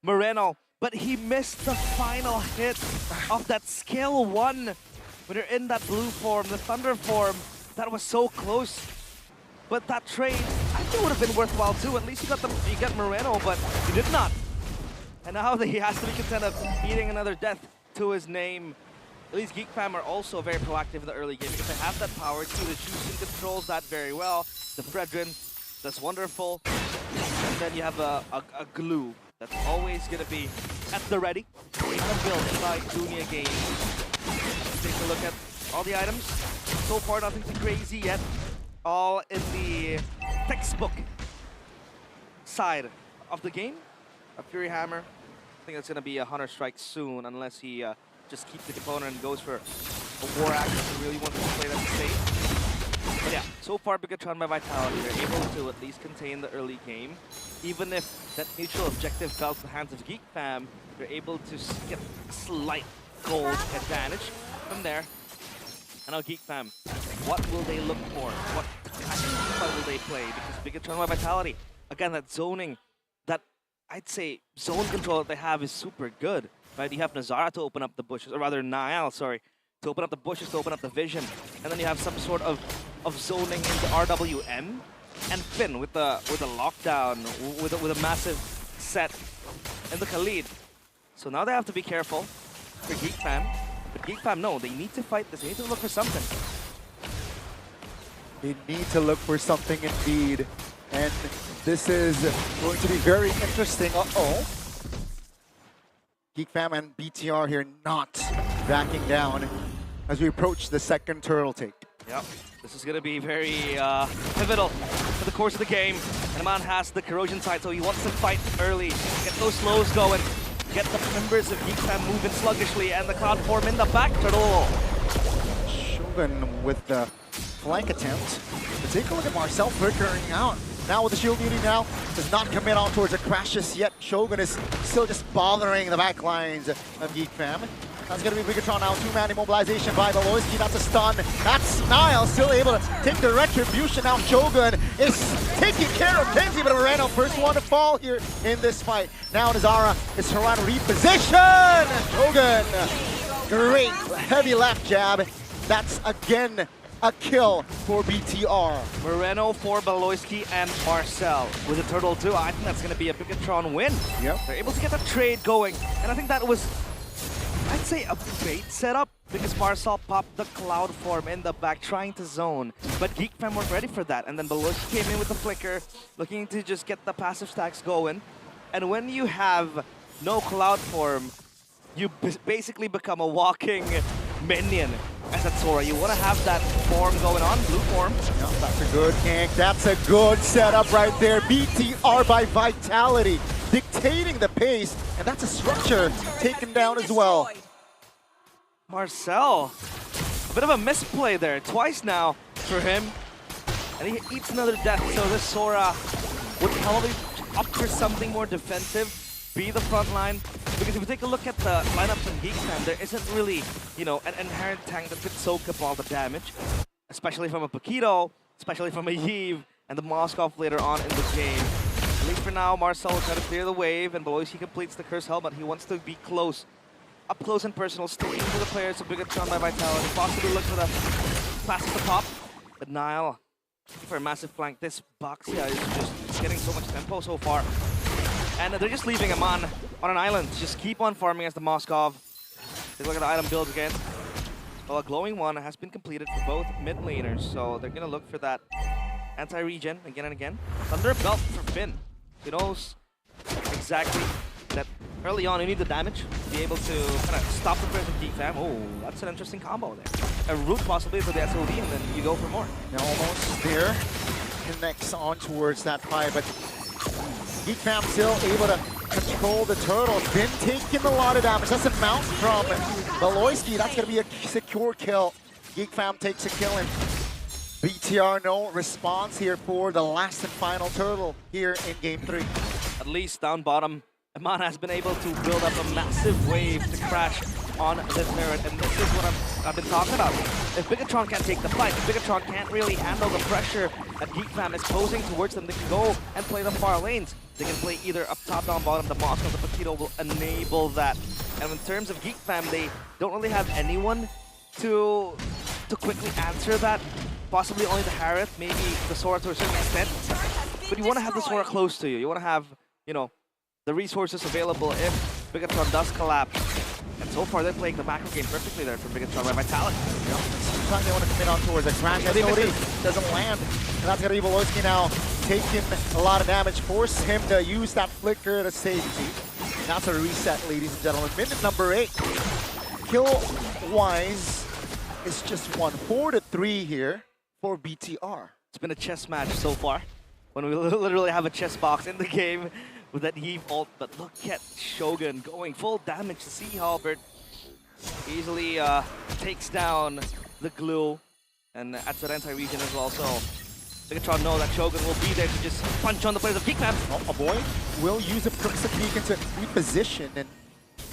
Moreno, but he missed the final hit of that skill 1 when you're in that blue form, the thunder form. That was so close. But that trade, I think would have been worthwhile too. At least you get Moreno, but you did not. And now he has to be content of eating another death to his name. At least GEEK are also very proactive in the early game because they have that power too. The Juicin controls that very well. The Fredrin, that's wonderful. And then you have a glue that's always going to be at the ready. Built by Dunia Games. Take a look at all the items. So far, nothing too crazy yet. All in the textbook side of the game. A Fury Hammer. I think that's going to be a Hunter Strike soon, unless he just keeps the component and goes for a War Axe if he really wants to play that safe. But yeah, so far Bigetron by Vitality, they're able to at least contain the early game. Even if that neutral objective fell to the hands of GEEK, they're able to get a slight gold advantage from there. And now GEEK, what will they look for? What tactics will they play? Because Bigetron by Vitality, again, that zoning, that I'd say zone control that they have is super good. Right? You have Nazara to open up the bushes, or rather Niall, sorry, to open up the bushes, to open up the vision. And then you have some sort of zoning into RWM. And Finn with the lockdown, with a massive set in the Khalid. So now they have to be careful for GEEK. But GEEK, no, they need to fight this. They need to look for something. They need to look for something indeed. And this is going to be very interesting. Uh-oh. GEEK and BTR here not backing down as we approach the second turtle take. Yep, this is going to be very pivotal for the course of the game. And Aman has the corrosion side, so he wants to fight early, get those slows going, get the members of GEEK moving sluggishly, and the cloud form in the back turtle. Shogun with the flank attempt. But take a look at Marcel flickering out. Now with the shield unity now, does not commit on towards a crash just yet. Shogun is still just bothering the back lines of GEEK. That's going to be Bigetron now. 2-man immobilization by Beloyski. That's a stun. That's Niall still able to take the retribution. Now Shogun is taking care of Kenzie, but Moreno first one to fall here in this fight. Now Nazara is trying to reposition. Shogun, great heavy left jab. That's again a kill for BTR. Moreno for Beloyski and Marcel with a turtle too. I think that's going to be a Bigetron win. Yep. They're able to get that trade going, and I think that was, I'd say, a bait setup because Marcel popped the cloud form in the back trying to zone, but GEEK weren't ready for that. And then Beloyski came in with the flicker, looking to just get the passive stacks going. And when you have no cloud form, you basically become a walking minion as a Sora. You want to have that form going on, blue form. Yep, that's a good gank. That's a good setup right there. BTR by Vitality, dictating the pace, and that's a structure taken down as well. Marcel, a bit of a misplay there, twice now for him. And he eats another death, so this Sora would probably opt for something more defensive, be the front line. Because if you take a look at the lineups in GEEK, there isn't really, you know, an inherent tank that could soak up all the damage. Especially from a Paquito, especially from a Yves, and the Moskov later on in the game. At least for now, Marcel will try to clear the wave, and Beloyski completes the Curse Helmet. He wants to be close, up close and personal, sticking to the players of Bigetron by Vitality. Possibly look for the fastest to pop, but Niall, for a massive flank. This box here is just getting so much tempo so far. And they're just leaving him on an island. Just keep on farming as the Moskov. Take a look at the item builds again. Well, a glowing one has been completed for both mid laners, so they're gonna look for that anti-regen again and again. Thunder Belt for Finn. He knows exactly that early on you need the damage to be able to kind of stop the pressure of Geek Fam. Oh, that's an interesting combo there. A root possibly for the SOD, and then you go for more. Now almost there. Connects on towards that fire, but Geek Fam still able to control the turtle. Been taking a lot of damage. That's a mount from Beloyski. That's going to be a secure kill. Geek Fam takes a kill, and BTR no response here for the last and final turtle here in Game 3. At least down bottom, Eman has been able to build up a massive wave to crash on the turret, and this is what I've been talking about. If Bigetron can't take the fight, if Bigetron can't really handle the pressure that Geek Fam is posing towards them, they can go and play the far lanes. They can play either up top, down bottom. The Moscow, the Paquito will enable that. And in terms of Geek Fam, they don't really have anyone to quickly answer that. Possibly only the Harith, maybe the Sora to a certain extent. But you want to have the Sora close to you. You want to have, you know, the resources available if Bigetron does collapse. And so far, they're playing the macro game perfectly there for Bigetron by Vitality. Yeah. Sometimes they want to come in on towards a crash. SOD doesn't land. And that's going to be Beloyski now taking a lot of damage. Force him to use that flicker to safety. That's a reset, ladies and gentlemen. Minute number 8. Kill-wise, it's just 4-3 here for BTR. It's been a chess match so far. When we literally have a chess box in the game with that Eve ult, but look at Shogun going full damage to Sea Halberd. Easily takes down the glue and at the anti-region as well. So Bigetron know that Shogun will be there to just punch on the players of Geek Fam. Oh, a boy will use a Crimson Beacon to reposition, and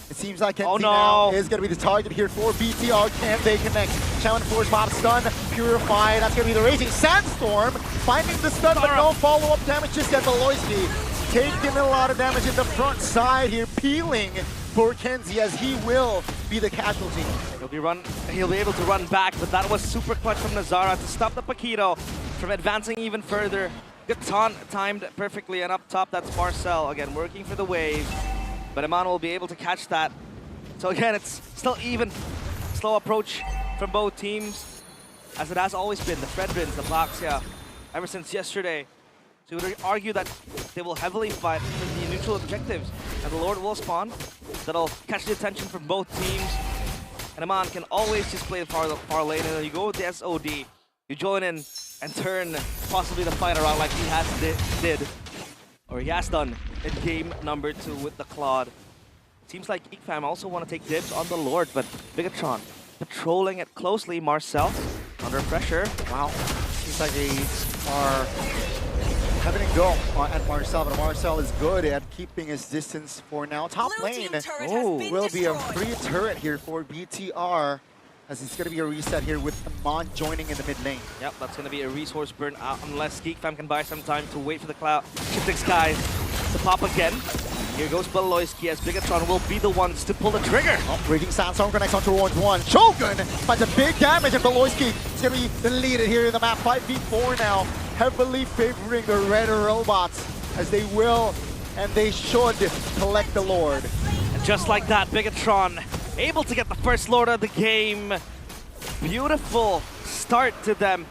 it seems like NT now is going to be the target here for BTR. Can they connect? Shaman Force Bob stun, Purify. That's going to be the Raging Sandstorm. Finding the stun, but no follow-up damage just yet. Beloyski taking a lot of damage in the front side here, peeling for Kenzie as he will be the casualty. He'll be able to run back, but that was super clutch from Nazara to stop the Paquito from advancing even further. Good taunt timed perfectly, and up top that's Marcel again working for the wave. But Eman will be able to catch that. So again, it's still even. Slow approach from both teams, as it has always been. The Fredrins, the Baxia, ever since yesterday. So you would argue that they will heavily fight for the neutral objectives. And the Lord will spawn. That'll catch the attention from both teams. And Eman can always just play the far lane. And then you go with the SOD. You join in and turn possibly the fight around like he has done in game number 2 with the Claude. Seems like Geek Fam also want to take dibs on the Lord, but Bigetron patrolling it closely. Marcel under pressure. Wow, seems like they are having a go at Marcel, but Marcel is good at keeping his distance for now. Top lane will be a free turret here for BTR, as it's going to be a reset here with Eman joining in the mid lane. Yep, that's going to be a resource burn out unless Geek Fam can buy some time to wait for the cloud shifting skies to pop again. Here goes Beloyski as Bigetron will be the ones to pull the trigger. Oh, Raging Sandstorm connects onto 1-1. Shogun finds a big damage, and Beloyski is going to be the leader here in the map. 5v4 now, heavily favoring the red robots, as they will and they should collect the Lord. And just like that, Bigetron able to get the first Lord of the game. Beautiful start to them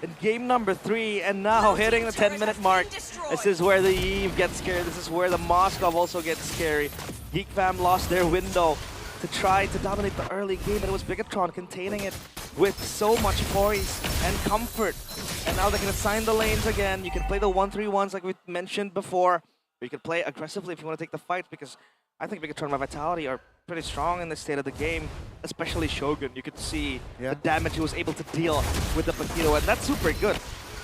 in game number 3, and now hitting the 10-minute mark. This is where the Eve gets scary. This is where the Moscow also gets scary. Geek Fam lost their window to try to dominate the early game, and it was Bigetron containing it with so much poise and comfort. And now they can assign the lanes again. You can play the 1-3-1s like we mentioned before. Or you can play aggressively if you want to take the fight, because I think Bigetron by Vitality are pretty strong in this state of the game, especially Shogun. You could see the damage he was able to deal with the Paquito, and that's super good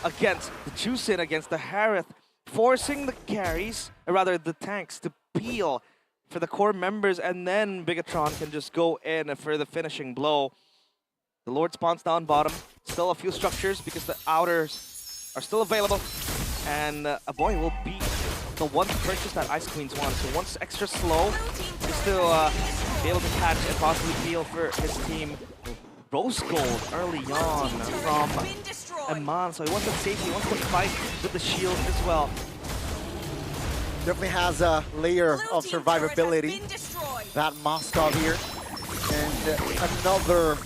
against the Juicin, against the Harith, forcing the carries, or rather the tanks, to peel for the core members, and then Bigetron can just go in for the finishing blow. The Lord spawns down bottom, still a few structures because the outers are still available, and a boy will be the one to purchase that Ice Queen's one. So once extra slow, just to be able to catch and possibly peel for his team. Rose Gold early on from Eman, so he wants that safety, he wants to fight with the shield as well. Definitely has a layer of survivability, that Moscow here. And another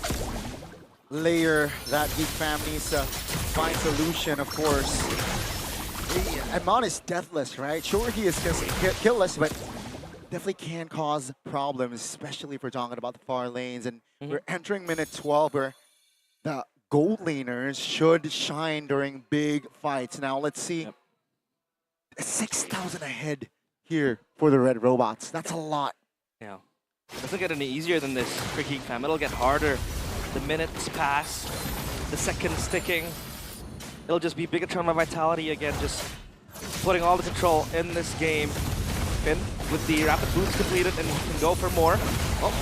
layer that Geek Fam needs to find solution, of course. Amon is deathless, right? Sure, he is killless, but definitely can cause problems, especially if we're talking about the far lanes. And we're entering minute 12 where the gold laners should shine during big fights. Now, let's see. 6,000 ahead here for the Red Robots. That's a lot. Yeah. It doesn't get any easier than this for Geek Fam. It'll get harder. The minutes pass, the seconds ticking. It'll just be Bigetron by Vitality again, just putting all the control in this game. Finn with the rapid boost completed and can go for more. Oh,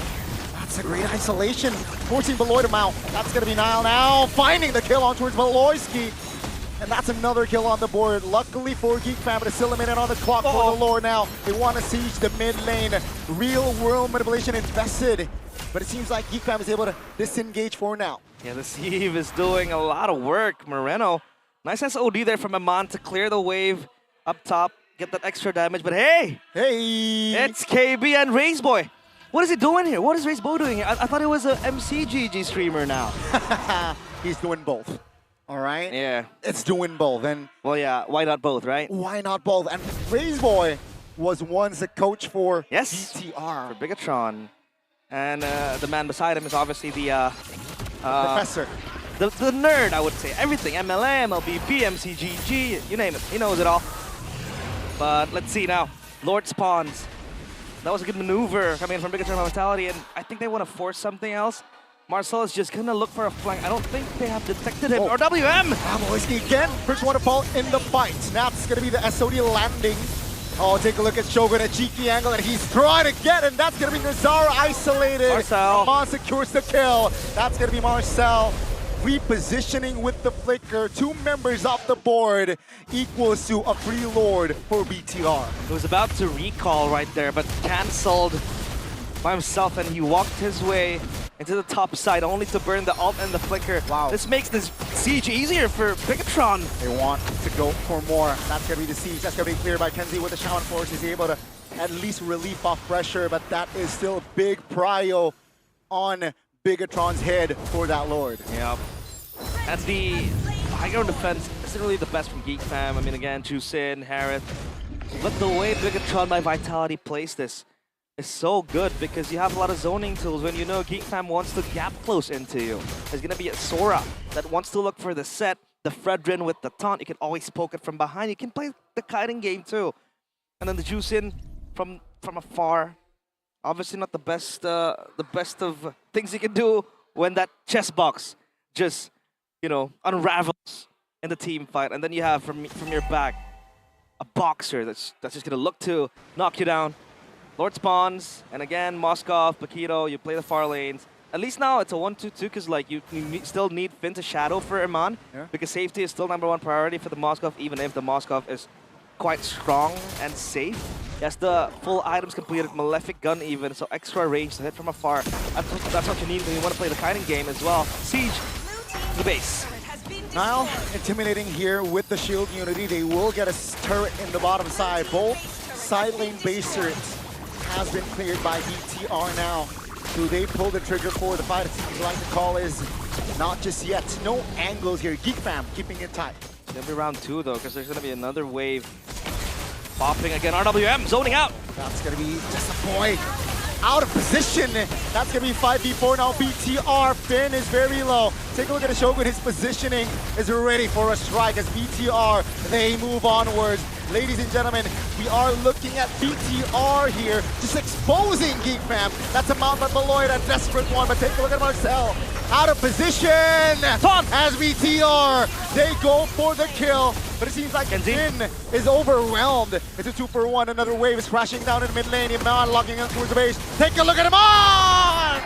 that's a great isolation, forcing Beloy to mount. That's gonna be Nile now, finding the kill on towards Beloyski. And that's another kill on the board. Luckily for Geek Fam, but it's still a minute on the clock for the Lord now. They want to siege the mid lane. Real world manipulation invested. But it seems like Geek Fam is able to disengage for now. Yeah, the Sieve is doing a lot of work. Moreno, nice SOD there from Amon to clear the wave up top, get that extra damage. But hey! Hey! It's KB and Razeboy. What is he doing here? What is Razeboy doing here? I thought he was a MCGG streamer now. He's doing both. All right? Yeah. It's doing both. And well, yeah, why not both, right? Why not both? And Razeboy was once a coach for BTR. For Bigetron. And the man beside him is obviously the professor. The nerd, I would say. Everything. MLA, MLB, PMCGG, you name it. He knows it all. But let's see now. Lord spawns. That was a good maneuver coming in from Bigetron Vitality, and I think they want to force something else. Marcel is just going to look for a flank. I don't think they have detected him. Or WM! Amoisky again. First one to fall in the fight. Now it's going to be the SOD landing. Oh, take a look at Shogun, a cheeky angle that he's trying to get, and that's going to be Nazara isolated. Marcel. Amon secures the kill. That's going to be Marcel. Repositioning with the flicker. 2 members off the board equals to a free Lord for BTR. He was about to recall right there, but cancelled by himself, and he walked his way into the top side only to burn the ult and the flicker. Wow. This makes this siege easier for Bigetron. They want to go for more. That's going to be the siege. That's going to be cleared by Kenzie with the Shaman Force. He's able to at least relieve off pressure, but that is still a big prio on Bigetron's head for that Lord. Yeah. And the high ground defense isn't really the best from Geek Fam. I mean, again, Jusin, Harith. But the way Bigetron by Vitality plays this is so good because you have a lot of zoning tools. When you know Geek Fam wants to gap close into you, there's going to be a Sora that wants to look for the set, the Fredrin with the taunt. You can always poke it from behind. You can play the kiting game too. And then the Jusin from afar. Obviously not the best of things you can do when that chess box just, you know, unravels in the team fight. And then you have from your back a boxer that's just gonna look to knock you down. Lord spawns, and again, Moskov, Bakito, you play the far lanes. At least now it's a 1-2-2 because like you still need Finn to shadow for Iman because safety is still #1 priority for the Moskov, even if the Moskov is quite strong and safe. Yes, the full items completed, Malefic Gun even, so extra range to hit from afar. That's what you need when you want to play the kiting game as well. Siege, the base. Nile intimidating here with the shield unity. They will get a turret in the bottom side. Both side lane base turrets has been cleared by BTR now. Do they pull the trigger for the fight? It seems like the call is not just yet. No angles here. Geek Fam keeping it tight. It's gonna be round 2 though, because there's gonna be another wave popping again. RWM zoning out. That's gonna be just a boy out of position. That's gonna be 5v4 now. BTR, Finn is very low. Take a look at the Shogun. His positioning is ready for a strike as BTR, they move onwards. Ladies and gentlemen, we are looking at BTR here, just exposing Geek Fam. That's a Mount Beloy, a desperate one, but take a look at Marcel. Out of position as BTR, they go for the kill, but it seems like Finn is overwhelmed. It's a 2-for-1, another wave is crashing down in mid lane. Iman logging in towards the base. Take a look at him on!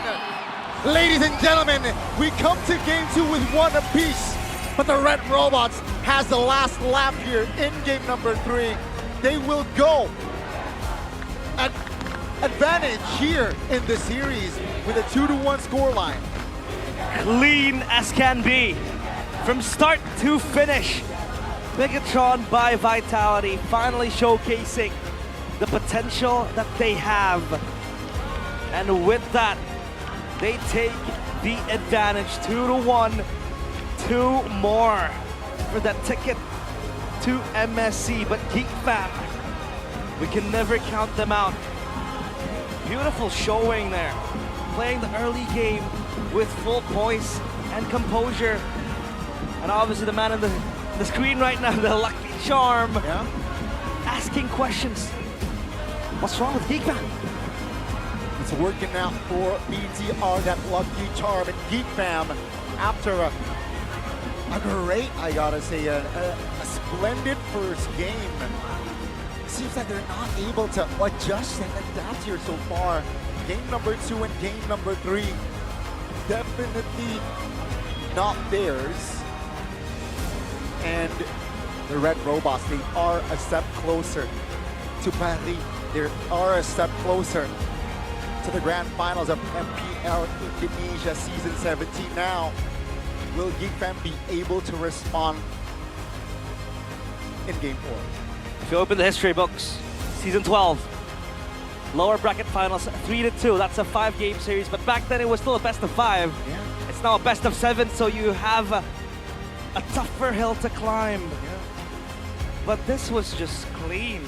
Ladies and gentlemen, we come to game 2 with 1 apiece. But the Red Robots has the last lap here in game number 3. They will go at advantage here in the series with a 2-1 scoreline. Clean as can be. From start to finish. Bigetron by Vitality finally showcasing the potential that they have. And with that, They take the advantage, 2-1. 2 more for that ticket to MSC, but GEEK fam, we can never count them out. Beautiful showing there, playing the early game with full poise and composure. And obviously the man on the screen right now, the Lucky Charm, asking questions. What's wrong with GEEK fam? It's working out for BTR, that Lucky Charm, and GEEK fam, after a great, I gotta say, a splendid first game. Seems like they're not able to adjust and adapt here so far. Game number 2 and game number 3, definitely not theirs. And the Red Robots, they are a step closer to Paris. They are a step closer to the grand finals of MPL Indonesia Season 17 now. Will GEEK fam be able to respond in game 4? If you open the history books, Season 12, lower bracket finals, 3-2. That's a 5-game series, but back then it was still a best of 5. Yeah. It's now a best of 7, so you have a tougher hill to climb. Yeah. But this was just clean.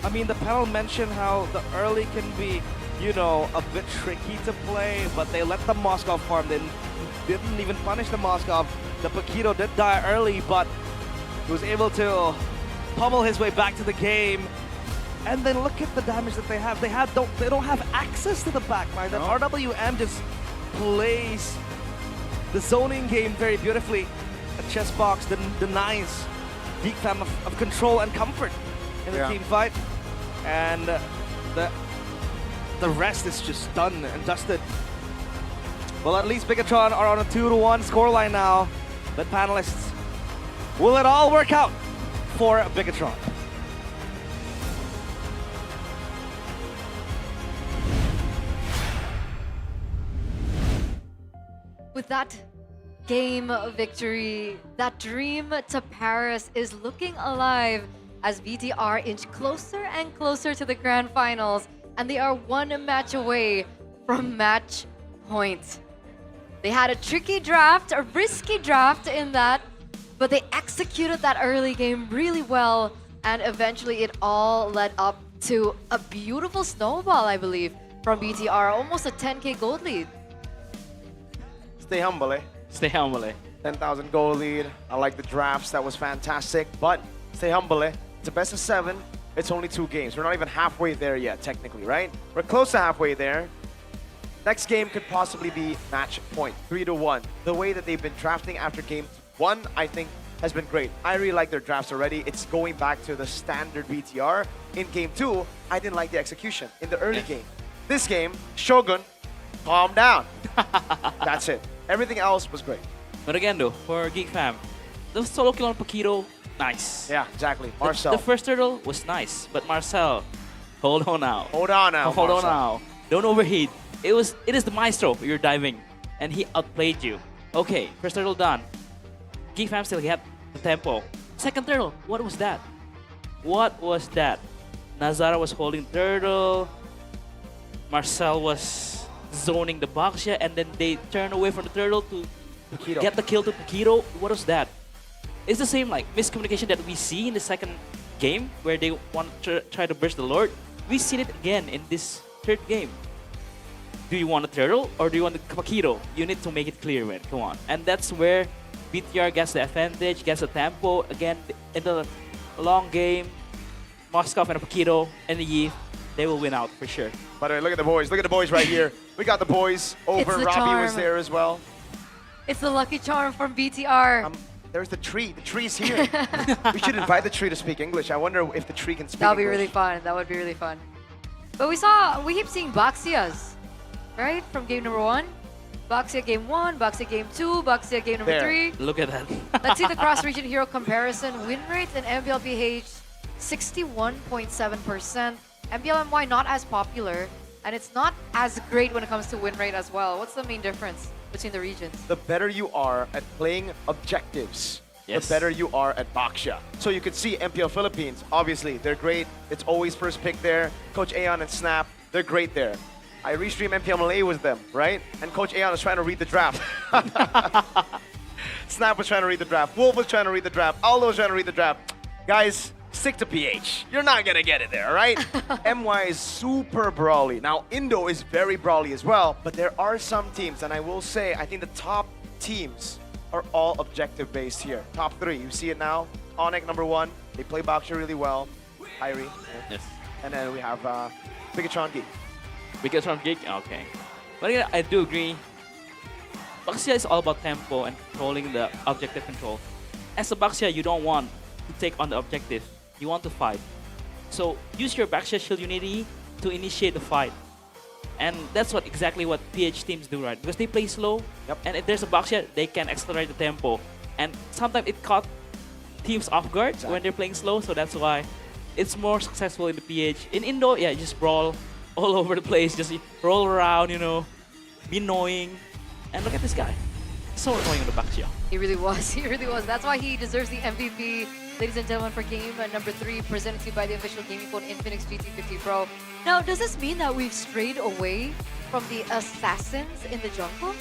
I mean, the panel mentioned how the early can be, you know, a bit tricky to play, but they let the Moskov farm. They didn't even punish the Moskov. The Paquito did die early, but he was able to pummel his way back to the game. And then look at the damage that they have. They don't have access to the backline. That RWM just plays the zoning game very beautifully. A chess box denies GEEK fam of control and comfort in the team fight. And the rest is just done and dusted. Well, at least Bigetron are on a 2-1 scoreline now. But panelists, will it all work out for Bigetron? With that game victory, that dream to Paris is looking alive as BTR inch closer and closer to the grand finals, and they are 1 match away from match point. They had a tricky draft, a risky draft in that, but they executed that early game really well, and eventually it all led up to a beautiful snowball, I believe, from BTR, almost a 10K gold lead. Stay humble, eh? Stay humble, eh? 10,000 goal lead. I like the drafts. That was fantastic. But stay humble, eh? It's a best of 7. It's only 2 games. We're not even halfway there yet, technically, right? We're close to halfway there. Next game could possibly be match point, 3-1. The way that they've been drafting after game 1, I think, has been great. I really like their drafts already. It's going back to the standard BTR. In game 2, I didn't like the execution in the early game. This game, Shogun, calm down. That's it. Everything else was great. But again though, for GEEK fam, the solo kill on Paquito, nice. Yeah, exactly. Marcel. The first turtle was nice, but Marcel, hold on now. Hold on now, Hold Marcel. on now. Don't overheat. It is the maestro you're diving, and he outplayed you. Okay, first turtle done. GEEK fam still had the tempo. Second turtle, what was that? What was that? Nazara was holding turtle. Marcel was zoning the Baxia, and then they turn away from the turtle to Paquito. Get the kill to Paquito. What was that? It's the same like miscommunication that we see in the second game where they want to try to burst the Lord. We see it again in this third game. Do you want a turtle or do you want the Paquito? You need to make it clear, man. Come on. And that's where BTR gets the advantage, gets the tempo. Again, in the long game, Moskov and Paquito and the Yi, they will win out for sure. By the way, look at the boys. Look at the boys right here. We got the boys over. the Robbie was charm. there as well. It's the lucky charm from BTR. There's the tree. The tree's here. We should invite the tree to speak English. I wonder if the tree can speak That would be English. really fun. That would be really fun. But we keep seeing Baxias, right? From game number 1. Baxia game 1, Baxia game 2, Baxia game number 3. Look at that. Let's see the cross-region hero comparison. Win rate in MPLPH, 61.7%. MPLMY not as popular, and it's not as great when it comes to win rate as well. What's the main difference between the regions? The better you are at playing objectives, Yes. the better you are at Baxia. So you could see MPL Philippines, obviously, they're great. It's always first pick there. Coach Aeon and Snap, they're great there. I restream MPL Malay with them, right? And Coach Aeon was trying to read the draft. Snap was trying to read the draft. Wolf was trying to read the draft. Aldo was trying to read the draft. Guys, stick to PH. You're not gonna get it there, right? MY is super brawly. Now, Indo is very brawly as well, but there are some teams, and I will say, I think the top teams are all objective based here. Top 3, you see it now. Onyx #1, they play Boxer really well. Irie. Yes. And then we have Bigetron GEEK. Bigetron GEEK, okay. But again, I do agree. Baxia is all about tempo and controlling the objective control. As a Baxia, you don't want to take on the objective. You want to fight. So use your Baxia Shield Unity to initiate the fight. And that's exactly what PH teams do, right? Because they play slow, and if there's a Baxia, they can accelerate the tempo. And sometimes it caught teams off guard when they're playing slow, so that's why it's more successful in the PH. In Indo, yeah, just brawl all over the place, just roll around, you know, be annoying. And look at this guy. So annoying on the Baxia. He really was. He really was. That's why he deserves the MVP. Ladies and gentlemen, for game number 3, presented to you by the official gaming phone Infinix GT50 Pro. Now, does this mean that we've strayed away from the assassins in the jungle?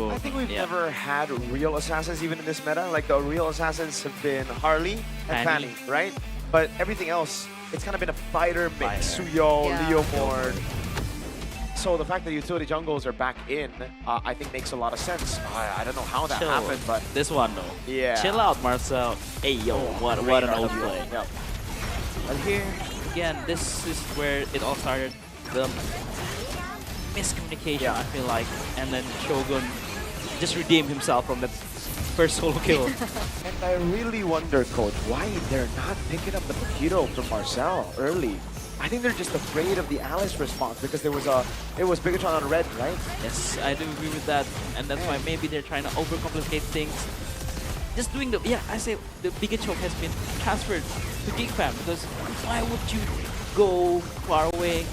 I think we've never had real assassins even in this meta. Like the real assassins have been Harley and Fanny, right? But everything else, it's kind of been a fighter mix. Suyo, Leomord. So the fact that utility jungles are back in, I think makes a lot of sense. I don't know how that happened, but this one though. Yeah. Chill out, Marcel. Hey yo, what an old play. Yep. But here, again, this is where it all started. The miscommunication, I feel like, and then Shogun just redeemed himself from that first solo kill. And I really wonder, Coach, why they're not picking up the Paquito from Marcel early. I think they're just afraid of the Alice response because it was Bigetron on red, right? Yes, I do agree with that, and that's why maybe they're trying to overcomplicate things. Just doing I say the Bigetron has been transferred to GEEK Fam because why would you go far away?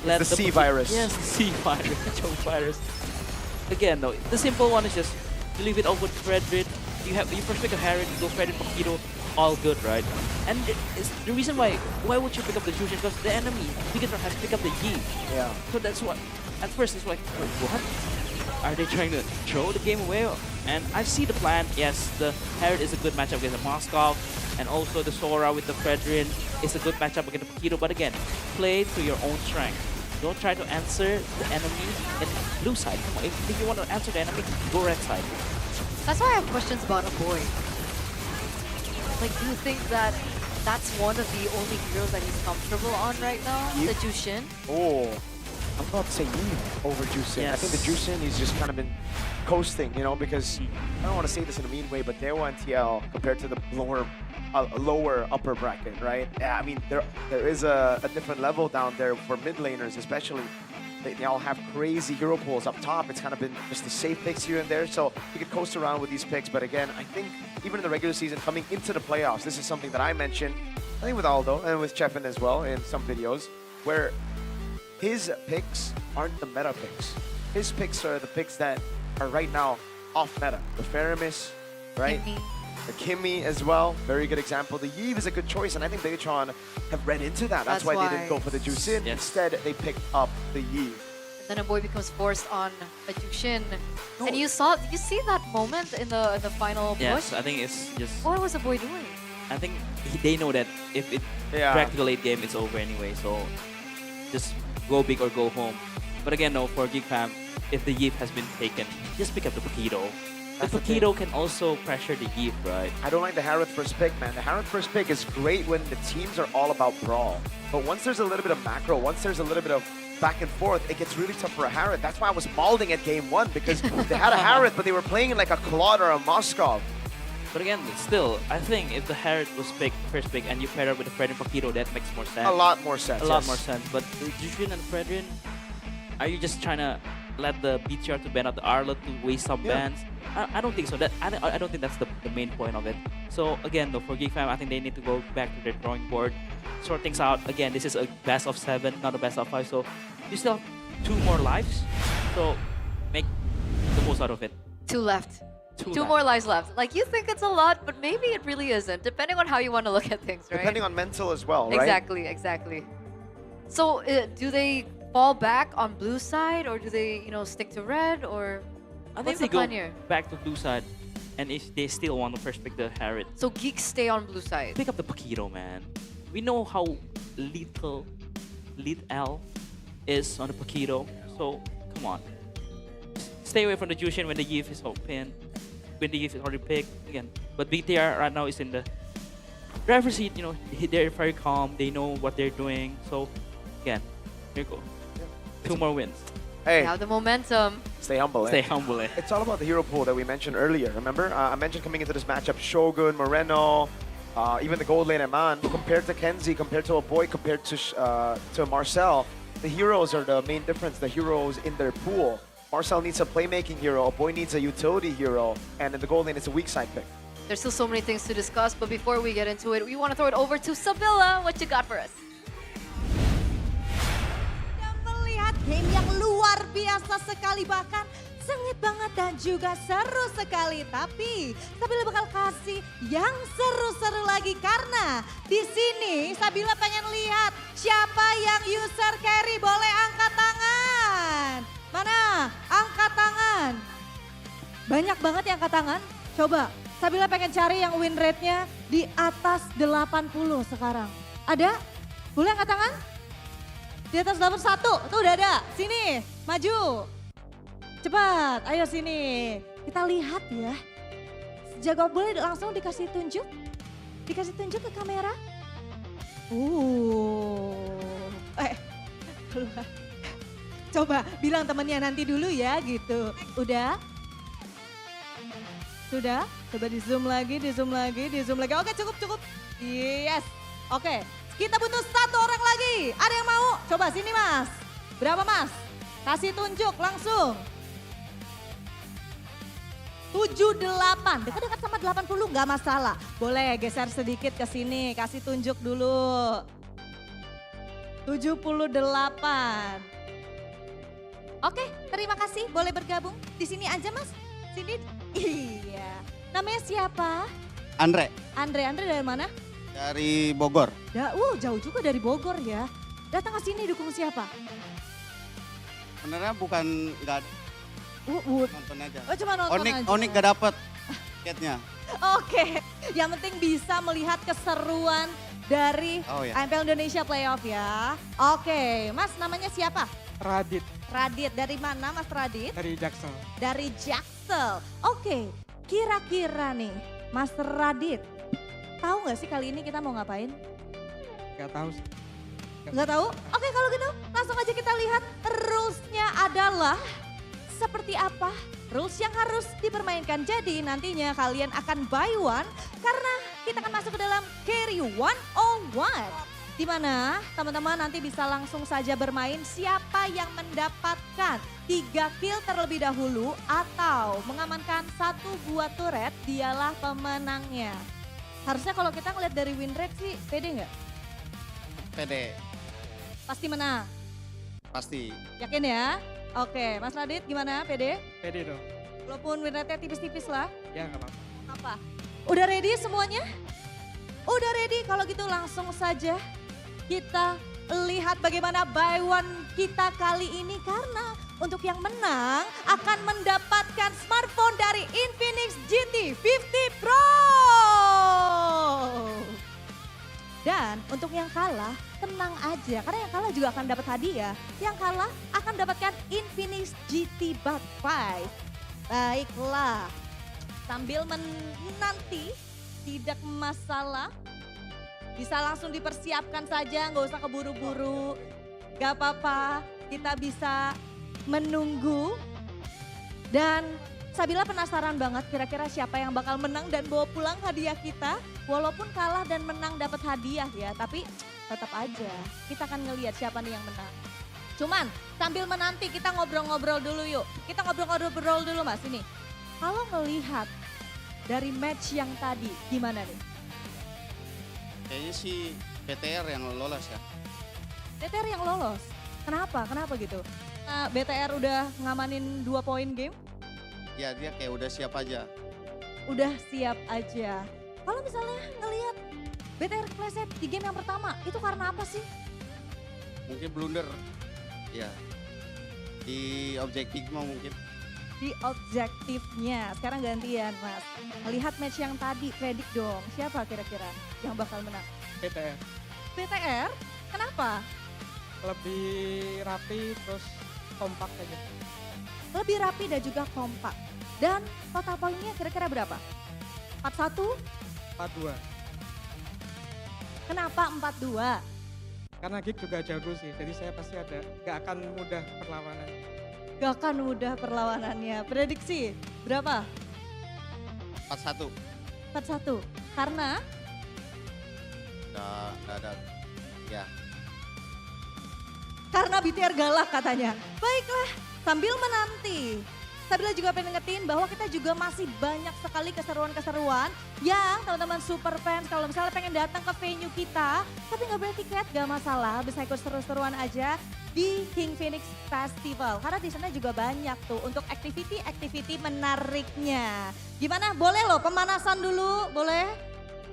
Let the C virus. Yes, the C virus, choke virus. Again, though, the simple one is just you leave it over to Fredrin. You first pick a Harry, you go Fredrin, Paquito, all good, right? And it's the reason why would you pick up the Jushin? Because the enemy, Bigetron, has picked up the Yi. Yeah. So that's what, at first it's like, what? Are they trying to throw the game away? And I see the plan. Yes, the Herod is a good matchup against the Moscow, and also the Sora with the Fredrin is a good matchup against the Paquito. But again, play to your own strength. Don't try to answer the enemy in blue side. Come on, if you want to answer the enemy, go red side. That's why I have questions about a boy. Like, do you think that that's one of the only heroes that he's comfortable on right now? The Jushin? Oh, I'm about to say Yi over Jushin. I think the Jushin, he's just kind of been coasting, you know, because I don't want to say this in a mean way, but Dewa and TL compared to the lower upper bracket, right? Yeah, I mean, there is a different level down there for mid laners, especially. They all have crazy hero pools up top. It's kind of been just the safe picks here and there, so you could coast around with these picks. But again, I think even in the regular season, coming into the playoffs, this is something that I mentioned, I think with Aldo and with Chefin as well in some videos, where his picks aren't the meta picks. His picks are the picks that are right now off meta. The Faramis, right? The Kimmy as well, very good example. The Yves is a good choice, and I think Bigetron have read into that. That's why they didn't go for the Jushin. Instead, they picked up the Yves. Then a boy becomes forced on a Jushin. And you see that moment in the final push? Yes, I think it's just... What was the boy doing? I think they know that if it crack the late game, it's over anyway. So just go big or go home. But again, no, for GEEK Fam, if the Yves has been taken, just pick up the Paquito. The Paquito can also pressure the Yves, right? I don't like the Harroth first pick, man. The Harroth first pick is great when the teams are all about brawl. But once there's a little bit of macro, once there's a little bit of back and forth, it gets really tough for a Harroth. That's why I was malding at game 1, because they had a Harroth, but they were playing it like a Claude or a Moskov. But again, still, I think if the Harroth was picked, first pick, and you pair it with the Fredrin Paquito, that makes more sense. A lot more sense, A lot more sense. But Jushin and Fredrin, are you just trying to let the BTR to ban out the Arlo to waste some bans? I don't think so. I don't think that's the main point of it. So again, though, for GEEK Fam, I think they need to go back to their drawing board, sort things out. Again, this is a best of 7, not a best of 5. So you still have 2 more lives. So make the most out of it. 2 left. 2 left. more lives left. Like, you think it's a lot, but maybe it really isn't, depending on how you want to look at things, right? Depending on mental as well, right? Exactly, exactly. So do they fall back on blue side, or do they, stick to red, or I what's think the they go plan here? back to blue side, and if they still want to first pick the Harriet, So GEEK stay on blue side. pick up the Paquito, man. We know how lethal is on the Paquito, so come on. Stay away from the Jushin when the Yif is open, when the Yif is already picked again. But BTR right now is in the driver's seat. They're very calm. They know what they're doing. So again, here you go. 2 more wins. Hey, Now the momentum. stay humble. Stay humble. It's all about the hero pool that we mentioned earlier. Remember, I mentioned coming into this matchup, Shogun, Moreno, even the gold lane Eman. Compared to Kenzie, compared to a boy, compared to Marcel, the heroes are the main difference. The heroes in their pool. Marcel needs a playmaking hero, a boy needs a utility hero, and in the gold lane, it's a weak side pick. There's still so many things to discuss, but before we get into it, we want to throw it over to Sabilla. What you got for us? Melihat game yang luar biasa sekali, bahkan sengit banget dan juga seru sekali. Tapi Sabila bakal kasih yang seru-seru lagi karena di sini Sabila pengen lihat siapa yang user carry. Boleh angkat tangan. Mana? Angkat tangan. Banyak banget yang angkat tangan. Coba, Sabila pengen cari yang win rate-nya di atas 80 sekarang. Ada? Boleh angkat tangan? Di atas 81, tuh udah ada. Sini, maju. Cepat, ayo sini. Kita lihat ya. Jago boleh langsung dikasih tunjuk? Dikasih tunjuk ke kamera? Keluar. Coba bilang temennya nanti dulu ya gitu. Udah? Sudah? Coba di zoom lagi, di zoom lagi, di zoom lagi. Oke, cukup. Yes. Oke, kita butuh 1 orang lagi. Ada yang mau? Coba sini mas. Berapa mas? Kasih tunjuk langsung. 78, dekat-dekat sama 80 nggak masalah. Boleh geser sedikit ke sini, kasih tunjuk dulu. 78. Oke, terima kasih. Boleh bergabung di sini aja mas. Sini. Iya. Namanya siapa? Andre. Andre dari mana? Dari Bogor. Jauh juga dari Bogor ya. Datang ke sini dukung siapa? Sebenarnya bukan nggak nonton aja. Oh cuma nonton aja. Onik gak dapet tiketnya. Oke, yang penting bisa melihat keseruan dari MPL Indonesia Playoff ya. Oke, mas namanya siapa? Radit. Radit, dari mana mas Radit? Dari Jaksel. Dari Jaksel. Oke, kira-kira nih mas Radit, tahu nggak sih kali ini kita mau ngapain? Gak tahu sih. Nggak tahu? Oke kalau gitu langsung aja kita lihat rules-nya adalah seperti apa. Rules yang harus dipermainkan. Jadi nantinya kalian akan buy one karena kita akan masuk ke dalam carry 101. Di mana teman-teman nanti bisa langsung saja bermain siapa yang mendapatkan 3 kill terlebih dahulu atau mengamankan 1 buah turret, dialah pemenangnya. Harusnya kalau kita ngeliat dari win rate sih pede nggak? Pede. Pasti menang? Pasti. Yakin ya? Oke, Mas Radit gimana pede? Pede dong. Walaupun win rate-nya tipis-tipis lah. Ya nggak apa-apa. Apa? Udah ready semuanya? Udah ready, kalau gitu langsung saja kita lihat bagaimana buy one kita kali ini. Karena untuk yang menang akan mendapatkan smartphone dari Infinix GT 50 Pro. Dan untuk yang kalah tenang aja, karena yang kalah juga akan dapat hadiah. Yang kalah akan mendapatkan Infinix GT Bud 5. Baiklah, sambil menanti tidak masalah. Bisa langsung dipersiapkan saja, nggak usah keburu-buru. Gak apa-apa, kita bisa menunggu. Dan Sabila penasaran banget kira-kira siapa yang bakal menang dan bawa pulang hadiah kita. Walaupun kalah dan menang dapat hadiah ya, tapi tetap aja kita akan ngelihat siapa nih yang menang. Cuman sambil menanti kita ngobrol-ngobrol dulu yuk. Kita ngobrol-ngobrol dulu mas ini. Kalau ngelihat dari match yang tadi gimana nih? Kayaknya sih BTR yang lolos ya. BTR yang lolos? Kenapa? Kenapa gitu? BTR udah ngamanin 2 poin game? Ya dia kayak udah siap aja. Udah siap aja. Kalau misalnya ngelihat BTR kepleset di game yang pertama, itu karena apa sih? Mungkin blunder. Ya. Di objektif mungkin. Di objektifnya. Sekarang gantian Mas. Melihat match yang tadi, predik dong. Siapa kira-kira yang bakal menang? PTR. PTR? Kenapa? Lebih rapi terus kompak aja. Lebih rapi dan juga kompak. Dan total poinnya kira-kira berapa? 41? 42. Kenapa 42? Karena GEEK juga jago sih, jadi saya pasti gak akan mudah perlawanan. Gak akan mudah perlawanannya. Prediksi berapa? 41. 41. Karena? Nggak ada. Ya. Karena BTR galak katanya. Baiklah, sambil menanti. Sabila juga pengen ngetin bahwa kita juga masih banyak sekali keseruan-keseruan yang teman-teman super fans kalau misalnya pengen datang ke venue kita tapi nggak beli tiket gak masalah, bisa ikut seru-seruan aja di King Phoenix Festival. Karena di sana juga banyak tuh untuk activity menariknya. Gimana? Boleh loh pemanasan dulu, boleh?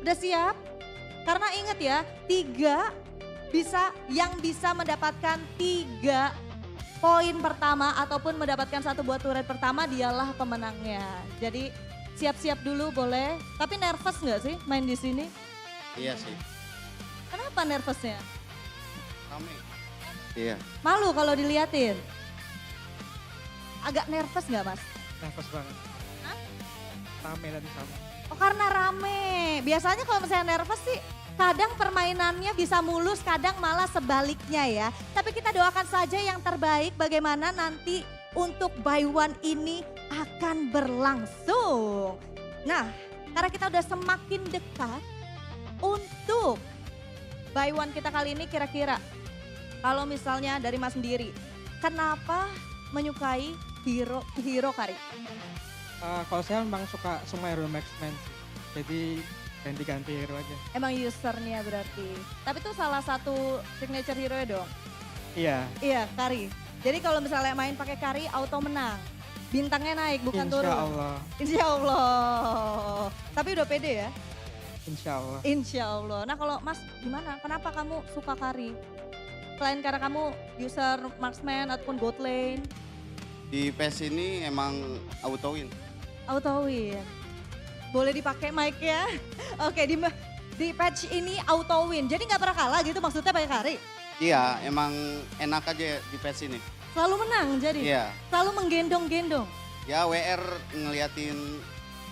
Udah siap? Karena ingat ya, yang bisa mendapatkan 3 poin pertama ataupun mendapatkan 1 buah turret pertama dialah pemenangnya. Jadi siap-siap dulu boleh. Tapi nervous nggak sih main di sini? Iya sih. Kenapa nervousnya? Rame. Iya. Malu kalau diliatin? Agak nervous nggak Mas? Nervous banget. Hah? Rame tadi sama. Oh karena rame. Biasanya kalau misalnya nervous sih kadang permainannya bisa mulus, kadang malah sebaliknya ya. Tapi kita doakan saja yang terbaik bagaimana nanti untuk buy one ini akan berlangsung. Nah, karena kita udah semakin dekat untuk buy one kita kali ini kira-kira. Kalau misalnya dari Mas sendiri, kenapa menyukai hero Kari? Kalau saya memang suka semua hero marksman sih. Jadi ganti-ganti hero aja. Emang usernya berarti. Tapi itu salah satu signature hero ya dong? Iya. Iya, Kari. Jadi kalau misalnya main pakai Kari auto menang. Bintangnya naik bukan turun. Insya Allah. Insya Allah. Tapi udah pede ya? Insya Allah. Insya Allah. Nah kalau Mas gimana? Kenapa kamu suka Kari? Selain karena kamu user marksman ataupun bot lane? Di PES ini emang auto win. Auto win. Boleh dipakai mic-nya? Oke, di patch ini auto win. Jadi nggak pernah kalah gitu maksudnya pakai Kari? Iya, emang enak aja di PES ini. Selalu menang jadi? Iya. Selalu menggendong-gendong? Ya WR ngeliatin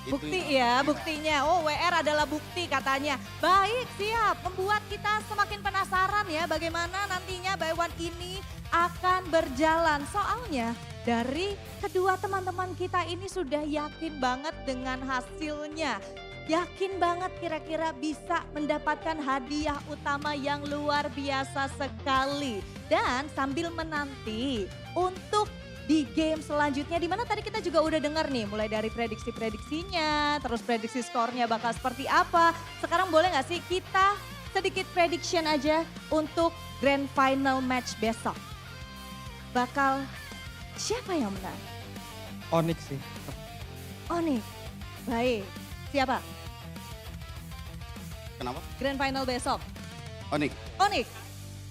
bukti ya, buktinya. Oh WR adalah bukti katanya. Baik, siap. Membuat kita semakin penasaran ya bagaimana nantinya buy one ini akan berjalan. Soalnya dari kedua teman-teman kita ini sudah yakin banget dengan hasilnya. Yakin banget kira-kira bisa mendapatkan hadiah utama yang luar biasa sekali. Dan sambil menanti untuk di game selanjutnya, dimana tadi kita juga udah dengar nih mulai dari prediksi-prediksinya, terus prediksi skornya bakal seperti apa. Sekarang boleh gak sih kita sedikit prediction aja untuk grand final match besok. Bakal siapa yang menang? Onyx sih. Onyx. Baik. Siapa? Kenapa? Grand final besok. Onyx. Onyx.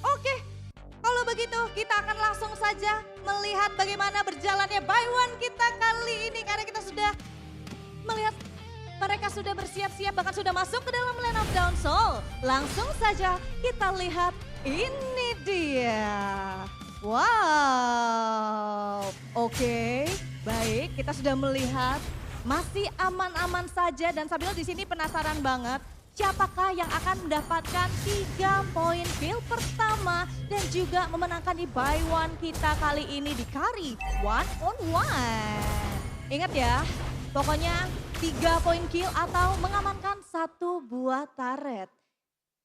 Oke. Kalau begitu kita akan langsung saja melihat bagaimana berjalannya buy one kita kali ini. Karena kita sudah melihat mereka sudah bersiap-siap bahkan sudah masuk ke dalam lane of down soul. Langsung saja kita lihat ini dia. Wow, oke, baik. Kita sudah melihat masih aman-aman saja dan Sabila di sini penasaran banget siapakah yang akan mendapatkan 3 poin kill pertama dan juga memenangkan di buy one kita kali ini di Kari 1-on-1. Ingat ya, pokoknya 3 poin kill atau mengamankan 1 buah turret.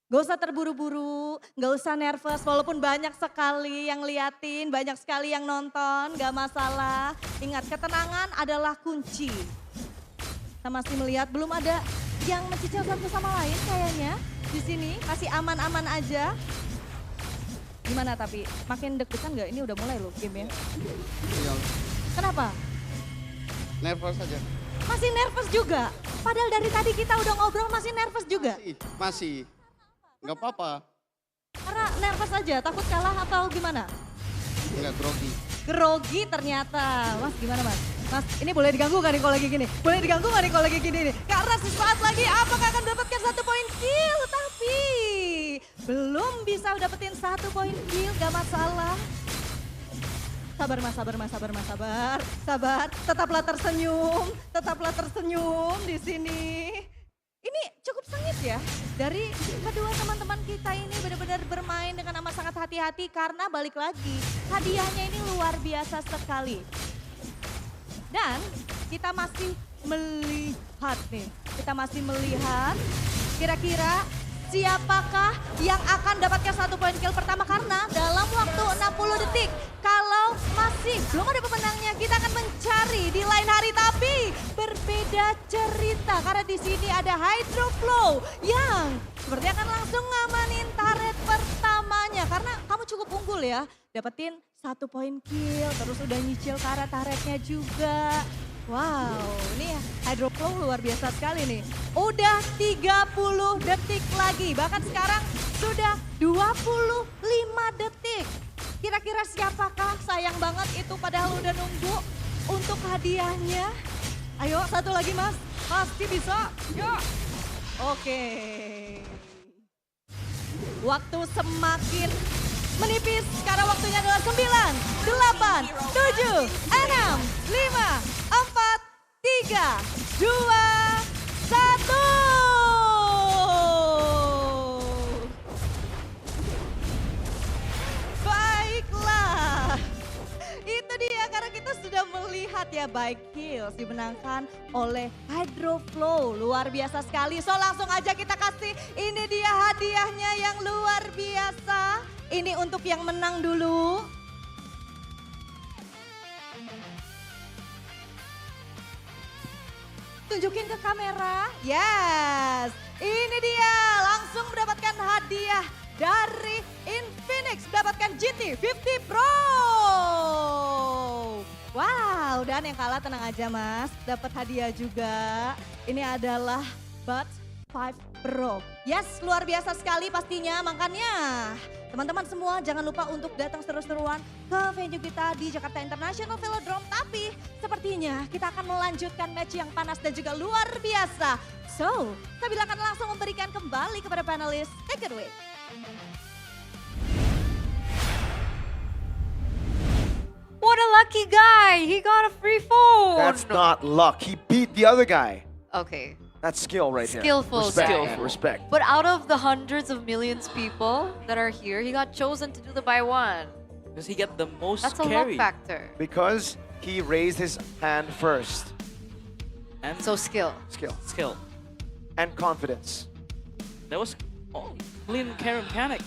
Gak usah terburu-buru, gak usah nervous walaupun banyak sekali yang liatin, banyak sekali yang nonton, gak masalah. Ingat ketenangan adalah kunci. Kita masih melihat belum ada yang mencicil satu sama lain kayaknya. Di sini masih aman-aman aja. Gimana tapi makin deg-degan gak? Ini udah mulai loh game ya. Kenapa? Nervous aja. Masih nervous juga? Padahal dari tadi kita udah ngobrol masih nervous juga? Masih. Nggak apa-apa. Karena nervous aja, takut kalah atau gimana? Enggak grogi. Grogi ternyata. Mas gimana Mas? Mas ini boleh diganggu gak nih kalau lagi gini? Boleh diganggu gak nih kalau lagi gini nih? Karena sesaat lagi apakah akan mendapatkan 1 poin kill? Tapi belum bisa dapetin 1 poin kill, gak masalah. Sabar mas, sabar mas, sabar mas, sabar. Sabar, tetaplah tersenyum di sini. Ini cukup sengit ya, dari kedua teman-teman kita ini benar-benar bermain dengan amat sangat hati-hati karena balik lagi hadiahnya ini luar biasa sekali. Dan kita masih melihat nih, kira-kira siapakah yang akan dapatkan 1 poin kill pertama karena dalam waktu 60 detik. Kalau masih belum ada pemenangnya, kita akan mencari di lain hari. Tapi berbeda cerita karena di sini ada Hydro Flow yang sepertinya akan langsung ngamanin turret pertamanya. Karena kamu cukup unggul ya, dapetin 1 poin kill, terus udah nyicil ke arah turretnya juga. Wow, ini Hydro Flow luar biasa sekali nih. Udah 30 detik lagi, bahkan sekarang sudah 25 detik. Kira-kira siapakah? Sayang banget itu padahal udah nunggu untuk hadiahnya. Ayo satu lagi mas, pasti bisa. Ya. Oke. Waktu semakin menipis, sekarang waktunya adalah 9, 8, 7, 6, 5, 4, 3, 2, 1. Baiklah, itu dia karena kita sudah melihat ya baik kills dimenangkan oleh Hydro Flow. Luar biasa sekali, so langsung aja kita kasih ini dia hadiahnya yang luar biasa. Ini untuk yang menang dulu. Tunjukin ke kamera. Yes, ini dia langsung mendapatkan hadiah dari Infinix. Mendapatkan GT50 Pro. Wow, dan yang kalah tenang aja mas. Dapat hadiah juga. Ini adalah Buds 5 Pro. Yes, luar biasa sekali pastinya. Makanya teman-teman semua jangan lupa untuk datang seru-seruan ke venue kita di Jakarta International Velodrome. Tapi sepertinya kita akan melanjutkan match yang panas dan juga luar biasa. So, Sabila akan langsung memberikan kembali kepada panelis. Take it away. What a lucky guy! He got a free phone! That's not luck. He beat the other guy. Okay. That's skill right there. Skillful Respect. guy. Respect. But out of the hundreds of millions people that are here, he got chosen to do the buy one. Because he got the most That's a carry. luck factor. Because he raised his hand first. And So skill. Skill. And confidence. That was clean carry mechanics.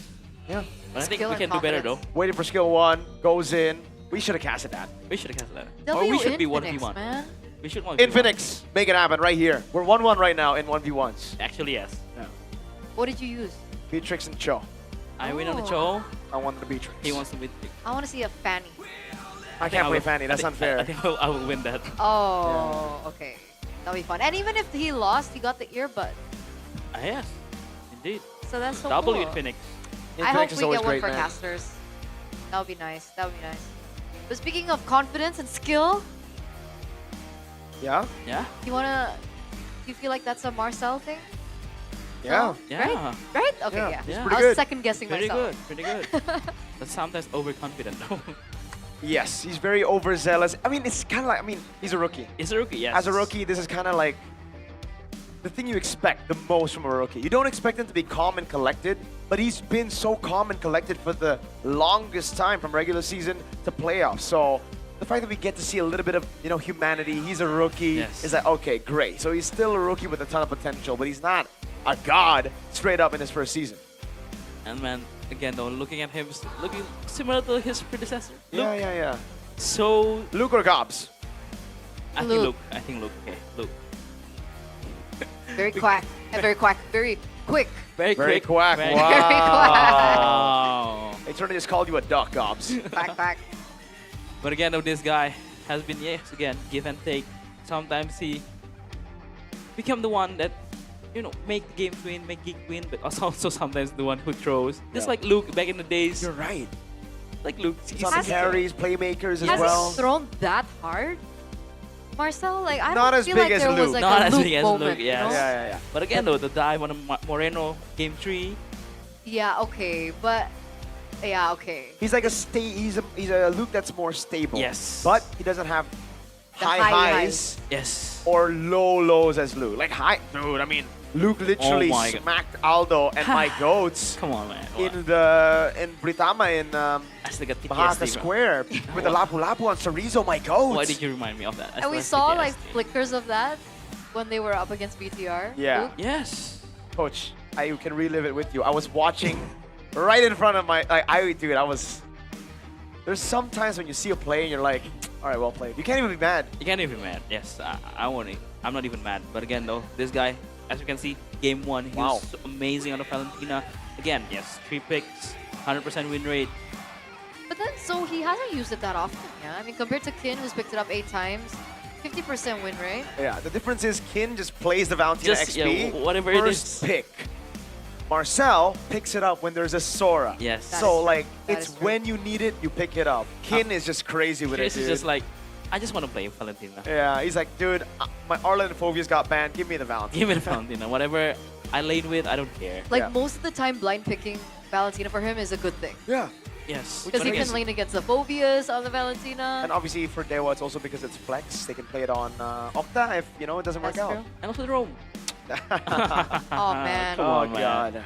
Yeah. But I think Skill we and can do better though. confidence. Waiting for skill 1, goes in. We should have casted that. We should have casted that. W Or we should be Infinix, 1v1. man. We should 1v1. Infinix, make it happen right here. We're 1-1 right now in 1v1s. Actually, yes. Yeah. What did you use? Beatrix and Cho. I win on the Oh. Cho. I wanted the Beatrix. He wants to win. I want to see a fanny. I can't play Fanny, that's unfair. I think I will win that. Oh, okay. That'll be fun. And even if he lost, he got the earbud. Yes, indeed. So that's so Double cool. Infinix. I hope Infinix is we always get one great, for man. casters. That would be nice. That would be nice. But speaking of confidence and skill, Yeah? Yeah? you feel like that's a Marcel thing? Yeah. Yeah. Right? Okay, Yeah, yeah. he's I pretty was good. second guessing Pretty myself. good. Pretty good. But sometimes overconfident though. Yes, he's very overzealous. I mean, it's kind of like, he's a rookie. He's a rookie, yes. As a rookie, this is kind of like the thing you expect the most from a rookie. You don't expect him to be calm and collected, but he's been so calm and collected for the longest time from regular season to playoffs. So the fact that we get to see a little bit of, humanity, he's a rookie, Yes. is like, okay, great. So he's still a rookie with a ton of potential, but he's not a god straight up in his first season. And man, again though, looking at him, looking similar to his predecessor. Luke. Yeah. So, Luke or Gobs? I think Luke. I think Luke. Okay, Luke. Very quack. Very quack. Very quick. Very quick. quack. Very- Wow. Very quack. Wow. They turned just called you a duck, Gobs. Quack, quack. But again, though, this guy has been, yes, again, give and take. Sometimes he become the one that, make the game win, make GEEK win, but also sometimes the one who throws. Just Yeah. like Luke back in the days. You're right. like Luke. Some carries, playmakers as Has well. he thrown that hard? Marcel, like I Not don't as feel big like as there was Luke. like Not a as Luke big as moment, Luke, you yes. know? Yeah. But again, though, the dive on Moreno, game 3. Yeah, okay, but yeah, okay. He's like he's a Luke that's more stable. Yes. But he doesn't have The high high highs Yes. or low lows as Luke. Like high, dude. I mean, Luke literally Oh my God. smacked Aldo and my goats Come on, man. in Britama in That's like a Bahasa PTSD, bro. Square with the Lapu Lapu on Chorizo, my goats. Why did you remind me of that? And we saw like flickers of that when they were up against BTR. Yeah. Luke. Yes. Coach, I can relive it with you. I was watching right in front of my, there's sometimes when you see a play and you're like, all right, well played. You can't even be mad. You can't even be mad. Yes, I won't. I'm not even mad. But again, though, this guy, as you can see, game 1, he was so amazing on the Valentina. Again, yes, 3 picks, 100% win rate. But then, so he hasn't used it that often, yeah? I mean, compared to Kin, who's picked it up 8 times, 50% win rate. Yeah, the difference is Kin just plays the Valentina Just, XP. yeah, whatever it first is. pick. Marcel picks it up when there's a Sora. Yes. That So is like, That it's is true. when you need it, you pick it up. Kin is just crazy with Chris it, is dude. just like, I just want to play Valentina. Yeah, he's like, dude, my Arlen and Phobias got banned. Give me the Valentina. Give me the Valentina. Whatever I lane with, I don't care. Like, Yeah. most of the time, blind picking Valentina for him is a good thing. Yeah. Yes. Because he But can again, lane against the Phobias on the Valentina. And obviously for Dewa, it's also because it's flex. They can play it on Octa if, you know, it doesn't That's work true. out. And also the Rome. Oh, man. Come Oh, on, man. God.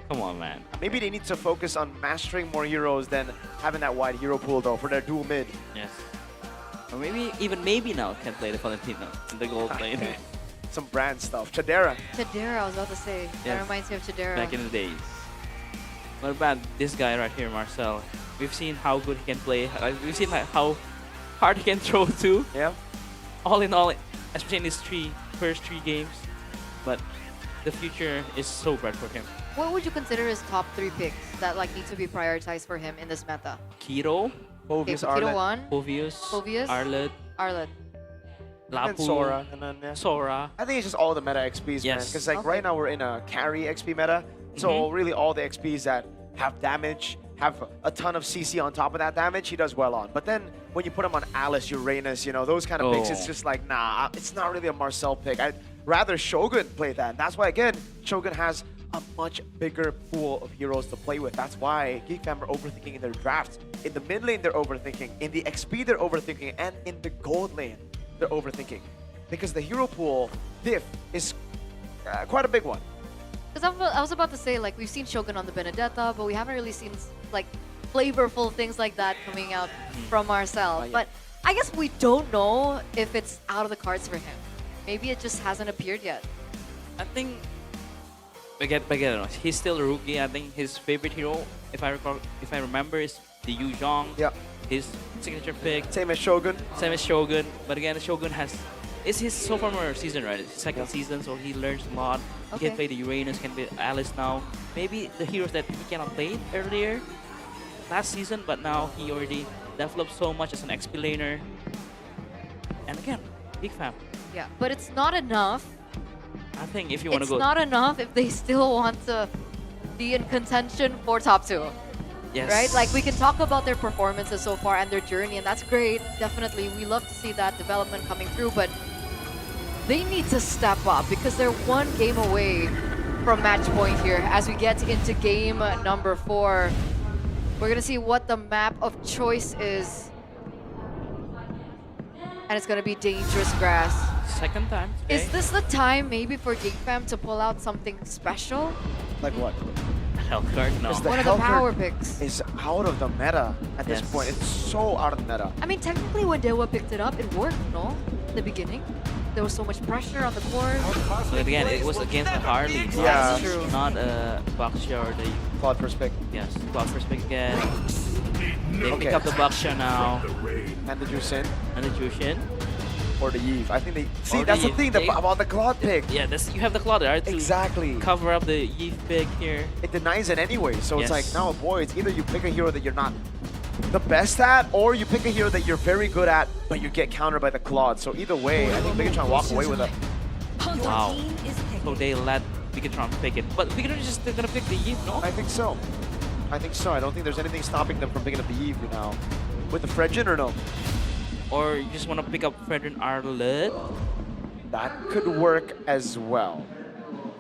Come on, man. Maybe they need to focus on mastering more heroes than having that wide hero pool, though, for their dual mid. Yes. Or maybe now can play the Valentina in the gold lane. Some brand stuff. Chadera. Chadera, I was about to say. That Yes. reminds me of Chadera. Back in the days. Not bad. This guy right here, Marcel. We've seen how good he can play. We've seen like, how hard he can throw too. Yeah. All in all, especially in his first three games. But the future is so bright for him. What would you consider his top 3 picks that like need to be prioritized for him in this meta? Kiro, Okay, so Kiro 1, Phobius, Arlet, And Lapu, Sora. And then, yeah. Sora. I think it's just all the meta XPs, man. Yes. Because like right now we're in a carry XP meta. So really all the XPs that have damage, have a ton of CC on top of that damage, he does well on. But then when you put him on Alice, Uranus, you know, those kind of picks, it's Oh. just like, nah, it's not really a Marcel pick. I'd rather Shogun play that. That's why, again, Shogun has a much bigger pool of heroes to play with. That's why GEEK fam are overthinking in their drafts. In the mid lane, they're overthinking. In the XP, they're overthinking. And in the gold lane, they're overthinking. Because the hero pool diff is quite a big one. Because I was about to say, like, we've seen Shogun on the Benedetta, but we haven't really seen, like, flavorful things like that coming out from Marcel. But I guess we don't know if it's out of the cards for him. Maybe it just hasn't appeared yet. I think Bigetron, he's still a rookie. I think his favorite hero, if I remember, is the Yu Zhong. Yeah. His signature pick. Same as Shogun. Same as Shogun. But again, Shogun it's his sophomore season, right? It's his second season, so he learns a lot. He Okay. can play the Uranus, can play Alice now. Maybe the heroes that he cannot play earlier last season, but now he already developed so much as an XP laner. And again, big fan. Yeah, but it's not enough. I think if you want to It's go, not enough if they still want to be in contention for top 2. yes, Right? Like, we can talk about their performances so far and their journey, and that's great. Definitely, we love to see that development coming through, but they need to step up because they're 1 game away from match point here as we get into game number 4. We're going to see what the map of choice is. And it's going to be dangerous grass. second time. Is this the time maybe for GEEK fam to pull out something special? Like what? Health card? No. Because One of the health power card picks. is out of the meta at this Yes. point. It's so out of the meta. I mean, technically when Dewa picked it up, it worked, no? In the beginning. There was so much pressure on the court. But again, it was against the Harley. Yeah. That's true. Not a Buckshot or the Cloud first pick. yes, Cloud first pick again. They pick Okay. up the Buckshot now And the Jusin and the Jushin. or the Eve. I think they see Or that's the Eve. They- thing about the Cloud pick. Yeah, you have the Cloud right? To Exactly. cover up the Eve pick here. It denies it anyway. So it's like Yes. now, boy, it's either you pick a hero that you're not the best at, or you pick a hero that you're very good at, but you get countered by the Claude. So either way, I think Bigetron walk away with it. Wow. So they let Bigetron pick it. But Bigetron is just gonna pick the Eve, no? I think so. I think so. I don't think there's anything stopping them from picking up the Eve now. With the Fredgen or no? Or you just want to pick up Fredgen Arlet? That could work as well.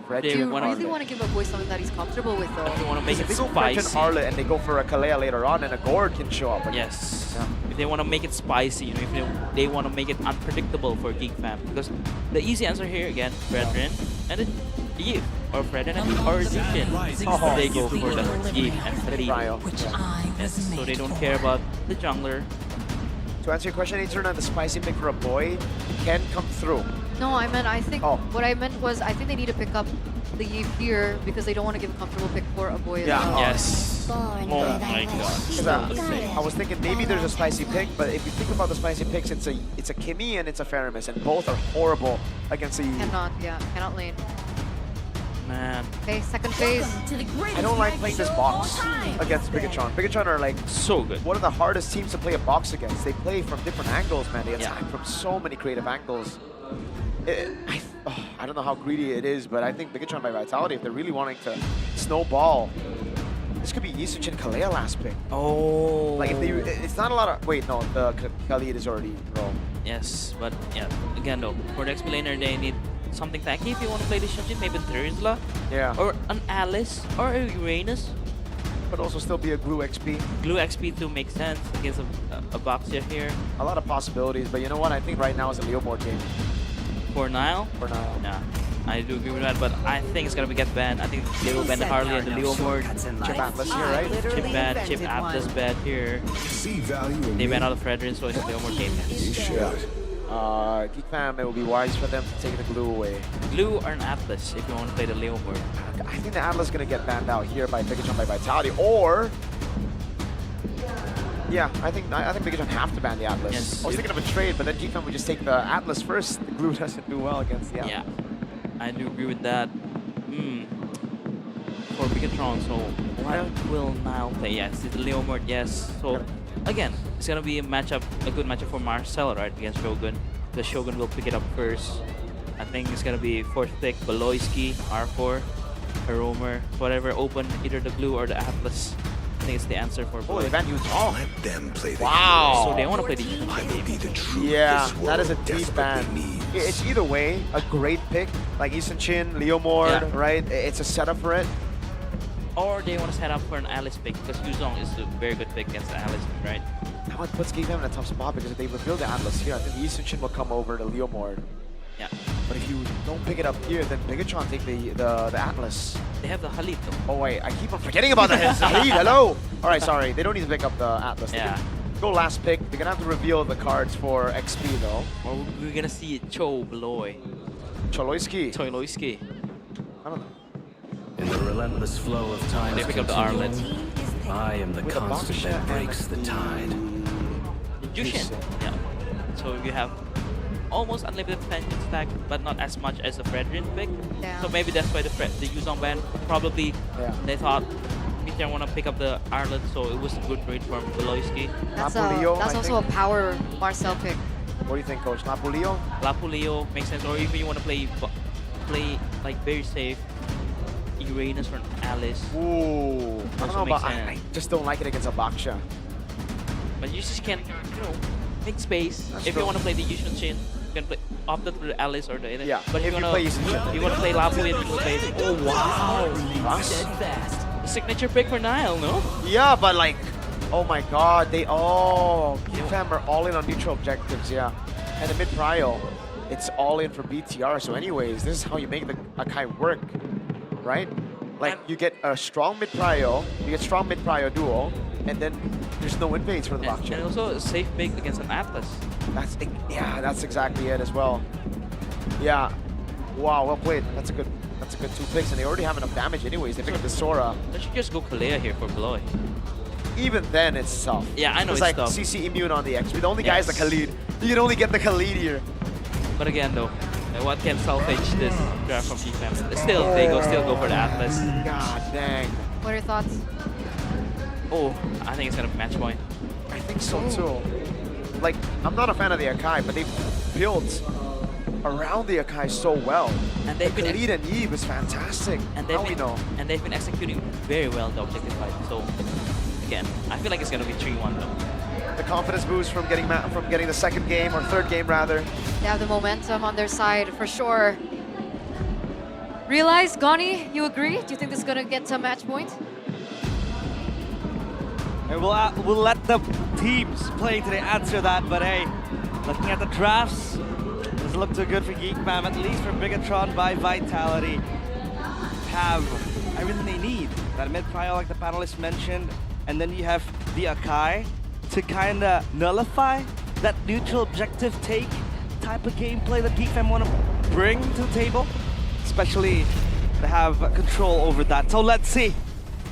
Do you really want to give a boy something that he's comfortable with, though? If you want to make it If they go Fredgen spicy. Arlet and they go for a Kalea later on, and a Gord can show up. Again. Yes. If they want to make it spicy, you know, if they want to make it unpredictable for Geek Fam, because the easy answer here again, Fredren and the Eve, or Fredren and or Lucian. They go for the Eve and Freddy. Yes, so they don't care about the jungler. To answer your question, Eternal, the spicy pick for a boy can come through. No, I think what I meant was I think they need to pick up the Eve here because they don't want to give a comfortable pick for a boy as well. Yes. Oh my god. I was thinking maybe there's a spicy pick, but if you think about the spicy picks, it's a Kimmy and it's a Faramis, and both are horrible against the Eve. Cannot lane. Man. Okay, second phase. I don't like playing this box against Bigetron. Bigetron are like so good. One of the hardest teams to play a box against. They play from different angles, man. They attack from so many creative angles. I don't know how greedy it is, but I think Bigetron by Vitality, if they're really wanting to snowball, this could be Yisuchin Kalea last pick. Oh. Like if they, it's not a lot of. Wait, no, the Khalid is already rolled. Yes, but yeah, again though, for the explainer they need something tanky if you want to play the Shunjin, maybe Thursla. Yeah. Or an Alice or a Uranus. But also still be a Glue XP. Glue XP to make sense against a Boxia here. A lot of possibilities, but you know what? I think right now is a Leomord game. For Nile? For Nile. Yeah, I do agree with that, but I think it's gonna be get banned. I think they will ban the Harley and the Leomord. Chip Atlas here, right? Chip Atlas bad here. They ban out the Fredrin, so it's a Leomord game. Geek Fam, it will be wise for them to take the Glue away. Glue or an Atlas if you want to play the Leomord. I think the Atlas is gonna get banned out here by Bigetron by Vitality, or yeah, I think Bigetron have to ban the Atlas. Yes. I was thinking of a trade, but then Geek Fam would just take the Atlas first. The Glue doesn't do well against the Atlas. Yeah, I do agree with that. For Bigetron, so what will Nile play? Yes, it's the Leomord, yes. So again, it's gonna be a matchup, a good matchup for Marcel, right, against Shogun. The Shogun will pick it up first. I think it's gonna be fourth pick, Beloyski, R4, Roamer, whatever, open either the Glue or the Atlas. I think it's the answer for Oh, they banned Utah. Let them play the Wow. So they want to play the I will be the truth. Yeah, this that is a world deep ban. desperately needs. It's either way a great pick, like Easton Chin, Leomord, right? It's a setup for it. Or they want to set up for an Alice pick, because Yuzong is a very good pick against the Alice pick, right? Now it puts Geek Fam in a tough spot because if they reveal the Atlas here, I think Easton Chin will come over to Leomord. Yeah. But if you don't pick it up here, then Bigetron take the Atlas. They have the Halit though. Oh wait, I keep on forgetting about the Halit. Hello. All right, sorry. They don't need to pick up the Atlas. They Yeah. can go last pick. They're gonna have to reveal the cards for XP though. Or we're gonna see Cho Beloy. Choloyski. Choloyski. I don't know. In the relentless flow of time, They pick up the Arlet. I am the With a constant Boxer that and breaks the tide. Jushin. Yeah. So you have almost unlimited pension stack, but not as much as the Fredrin pick. Yeah. So maybe that's why the Yuzong ban probably they thought Peter want to pick up the Arlet, so it was a good trade for Beloyski. That's Lapulio, that's I also a think. power Marcel pick. What do you think, Coach? Lapulio? Lapulio makes sense, or even you want to play like very safe. Uranus or an Alice. Ooh. I don't know about. I just don't like it against a Baksha. But you just can, make space. That's if true. you want to play the Yushin Shin, you can play opt for the Alice or the other. Yeah, But if you play Yushin Shin. you want to play Lapulio, you can play. Oh wow! Steadfast. Signature pick for Nile, no? Yeah, but like, oh my God, Geek Fam are all in on neutral objectives. Yeah, and the mid prio, it's all in for BTR. So, anyways, this is how you make the Akai work, right? Like you get a strong mid prio, you get strong mid prio duo, and then there's no invades for the blockchain. And also a safe pick against an Atlas. That's exactly it as well. Yeah, wow, well played. That's a good 2 picks, and they already have enough damage anyways. They pick up the Sora. They should just go Kalea here for Beloy. Even then, it's tough. Yeah, I know it's it's like tough. CC immune on the XP. The only guy is the Khalid. You can only get the Khalid here. But again, though, what can salvage this draft from G-Fam? Still, they still go for the Atlas. God dang. What are your thoughts? Oh, I think it's gonna be match point. I think so too. Like, I'm not a fan of the Akai, but they built around the Akai so well. And they've been Khalid and Yi was fantastic. and Now we know. they've been executing very well the objective fight. So again, I feel like it's gonna be 3-1 though. The confidence boost from getting the second game or third game rather. They have the momentum on their side for sure. Realize, Goni, you agree? Do you think this is gonna get to a match point? And we'll let the teams playing today answer that, but hey, looking at the drafts, doesn't look too good for GEEK Fam, at least for Bigetron by Vitality. Have everything they need. That mid-prio like the panelists mentioned, and then you have the Akai to kind of nullify that neutral objective take type of gameplay that GEEK Fam want to bring to the table, especially to have control over that. So let's see.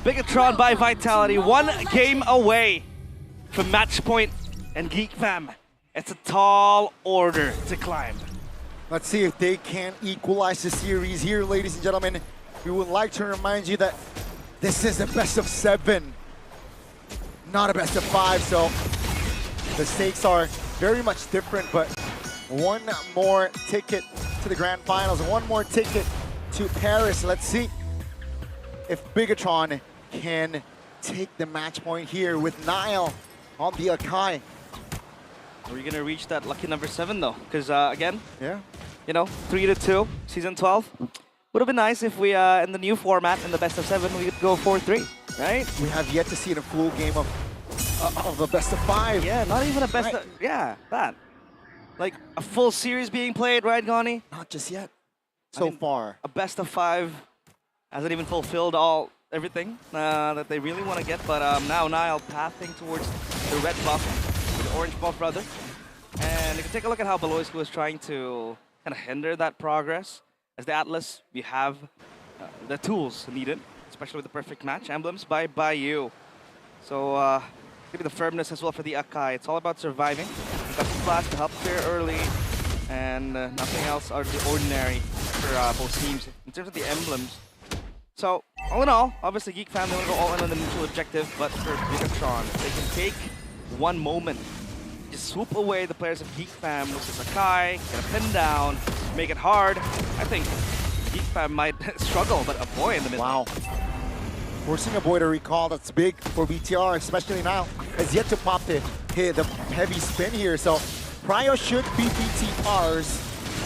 Bigetron by Vitality, 1 game away from match point, and GEEK Fam, it's a tall order to climb. Let's see if they can equalize the series here, ladies and gentlemen. We would like to remind you that this is a best of 7, not a best of 5, so the stakes are very much different, but one more ticket to the grand finals, one more ticket to Paris. Let's see if Bigetron can take the match point here with Nile on the Akai. Are we gonna reach that lucky number 7 though? Because again, yeah, you know, 3-2, season 12. Would have been nice if we, in the new format, in the best of 7, we could go 4-3, right? We have yet to see the full game of a best of 5. Yeah, not even a best of, yeah, that. Like a full series being played, right, Goni? Not just yet. So far. A best of 5 hasn't even fulfilled everything that they really want to get, but now Nile pathing towards the red buff, the orange buff rather. And you can take a look at how Beloisco is trying to kind of hinder that progress. As the Atlas, we have the tools needed, especially with the perfect match emblems by Bayou. So maybe the firmness as well for the Akai. It's all about surviving. We've got Splash to help clear early, and nothing else out of the ordinary for both teams in terms of the emblems. So, all in all, obviously GEEK Fam, they want to go all in on the neutral objective, but for Bigetron, they can take one moment, just swoop away the players of GEEK Fam, which is Akai, get a pin down, make it hard. I think GEEK Fam might struggle, but a boy in the middle. Wow. Forcing a boy to recall, that's big for BTR, especially now. Has yet to pop the heavy spin here, so Prio should beat BTR's.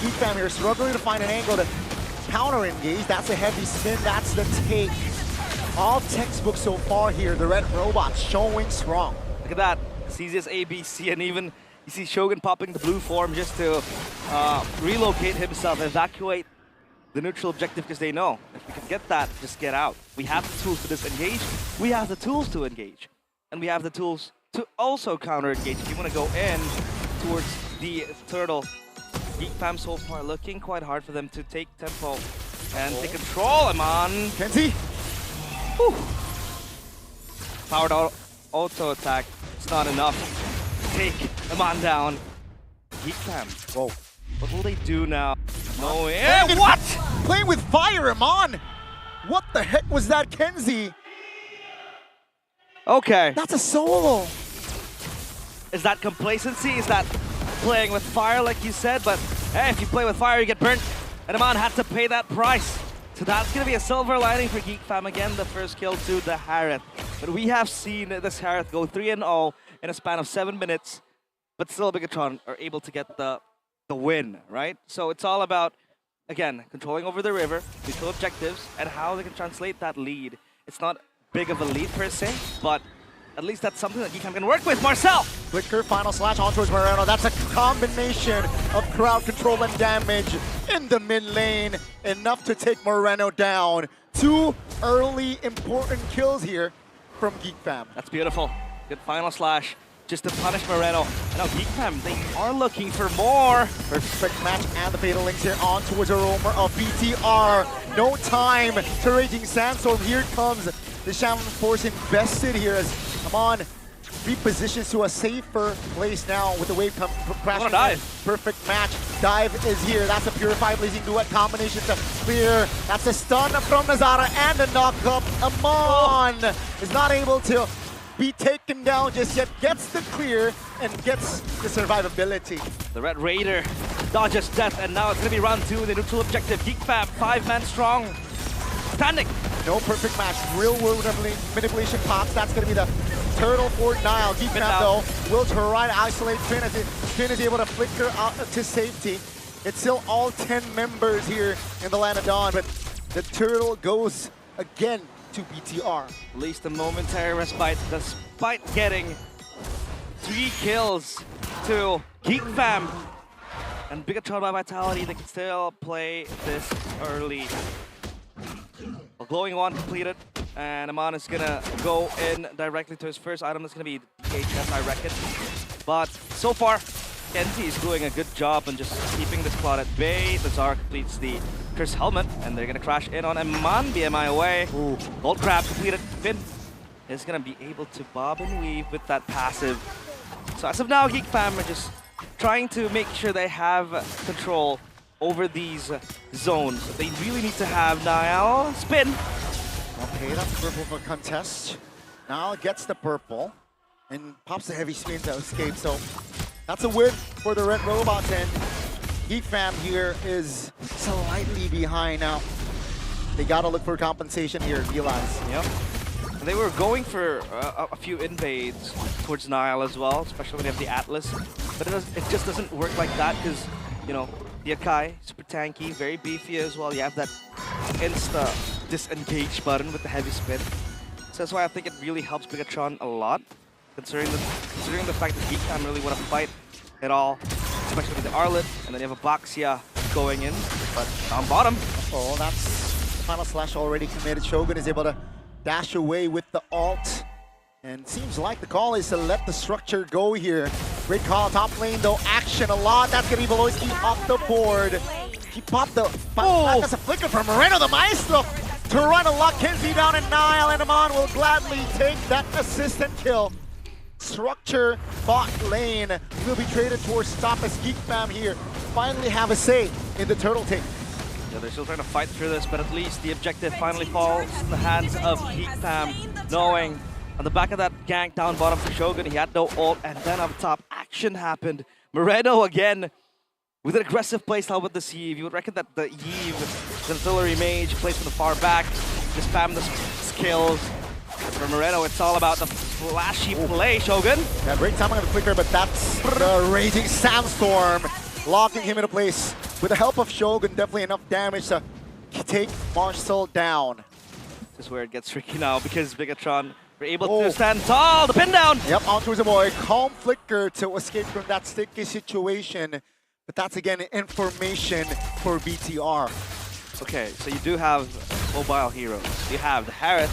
GEEK Fam here struggling to find an angle to counter engage. That's a heavy spin, that's the take. All textbook so far here, the red robot showing strong. Look at that, CZ's ABC, and even you see Shogun popping the blue form just to relocate himself, evacuate the neutral objective, because they know if we can get that, just get out. We have the tools to disengage, we have the tools to engage, and we have the tools to also counter engage. If you want to go in towards the turtle, GEEK Fam so far looking quite hard for them to take tempo and take control. Amon. Kenzie. Whew. Powered auto attack. It's not enough to take Amon down. GEEK Fam. Whoa. What will they do now? No way. What? Playing with fire, Amon. What the heck was that, Kenzie? Okay. That's a solo. Is that complacency? Is that playing with fire, like you said? But hey, if you play with fire, you get burnt. And Amon had to pay that price. So that's going to be a silver lining for GEEK Fam. Again, the first kill to the Harith. But we have seen this Harith go 3-0 in a span of 7 minutes. But still, Bigetron are able to get the win, right? So it's all about, again, controlling over the river, neutral objectives, and how they can translate that lead. It's not big of a lead per se, but at least that's something that GEEK Fam can work with. Marcel! Flicker, final slash on towards Moreno. That's a combination of crowd control and damage in the mid lane. Enough to take Moreno down. 2 early important kills here from GEEK Fam. That's beautiful. Good final slash just to punish Moreno. And now GEEK Fam, they are looking for more. Perfect match and the fatal links here on towards a roamer of BTR. No time to Raging Sandstorm. Here comes the Shaman Force invested here as Amon repositions to a safer place now with the wave crashing. Dive. Perfect match. Dive is here. That's a Purified Blazing Duet combination to clear. That's a stun from Nazara and a knock-up. Amon is not able to be taken down just yet. Gets the clear and gets the survivability. The Red Raider dodges death, and now it's gonna be round 2 in the neutral objective. GEEK fam, 5-man strong. Standing. No perfect match. Real world manipulation pops. That's going to be the turtle for Nile. GEEK fam though will try to isolate Finn as Finn is able to flicker out to safety. It's still all 10 members here in the Land of Dawn, but the turtle goes again to BTR. At least a momentary respite despite getting 3 kills to GEEK fam. And Bigetron by Vitality, they can still play this early. A glowing one completed, and Aman is gonna go in directly to his first item. That's gonna be DHS, I reckon. But so far, Kenzie is doing a good job on just keeping this plot at bay. The Zara completes the Curse Helmet, and they're gonna crash in on Aman, BMI away. Ooh. Gold Crab completed. Finn is gonna be able to bob and weave with that passive. So as of now, GEEK fam are just trying to make sure they have control over these zones. They really need to have Niall spin. Okay, that's purple for contest. Niall gets the purple and pops the heavy spin to escape. So that's a win for the Red Robots, and GEEK fam here is slightly behind now. They gotta look for compensation here, realize. Yep. They were going for a few invades towards Niall as well, especially when you have the Atlas. But it just doesn't work like that because, you know, the Akai, super tanky, very beefy as well. You have that insta disengage button with the heavy spin. So that's why I think it really helps Bigetron a lot, considering the fact that GEEK fam really want to fight at all, especially with the Arlet, and then you have a Baxia going in, but on bottom. Oh, that's the final slash already committed. Shogun is able to dash away with the ult. And seems like the call is to let the structure go here. Great call, top lane though, action a lot. That's gonna be Veloisky off the board. He popped the, that's a flicker from Moreno, the Maestro, to run a lock Kenzie down, and Niall and Aman will gladly take that assistant kill. Structure bot lane will be traded towards top as GEEK fam here finally have a say in the turtle take. Yeah, they're still trying to fight through this, but at least the objective finally falls in the hands of GEEK fam, knowing on the back of that gank down bottom for Shogun, he had no ult, and then up top, action happened. Moreno again with an aggressive playstyle with the Sieve. You would reckon that the Eve, the artillery mage, plays from the far back, just spam the skills. For Moreno, it's all about the flashy play, Shogun. Yeah, great timing on the flicker, but that's the raging sandstorm, locking him into place. With the help of Shogun, definitely enough damage to take Marcel down. This is where it gets tricky now, because Bigetron were able to stand tall, the pin down! Yep, on towards the boy. Calm flicker to escape from that sticky situation. But that's again information for BTR. Okay, so you do have mobile heroes. You have the Harith,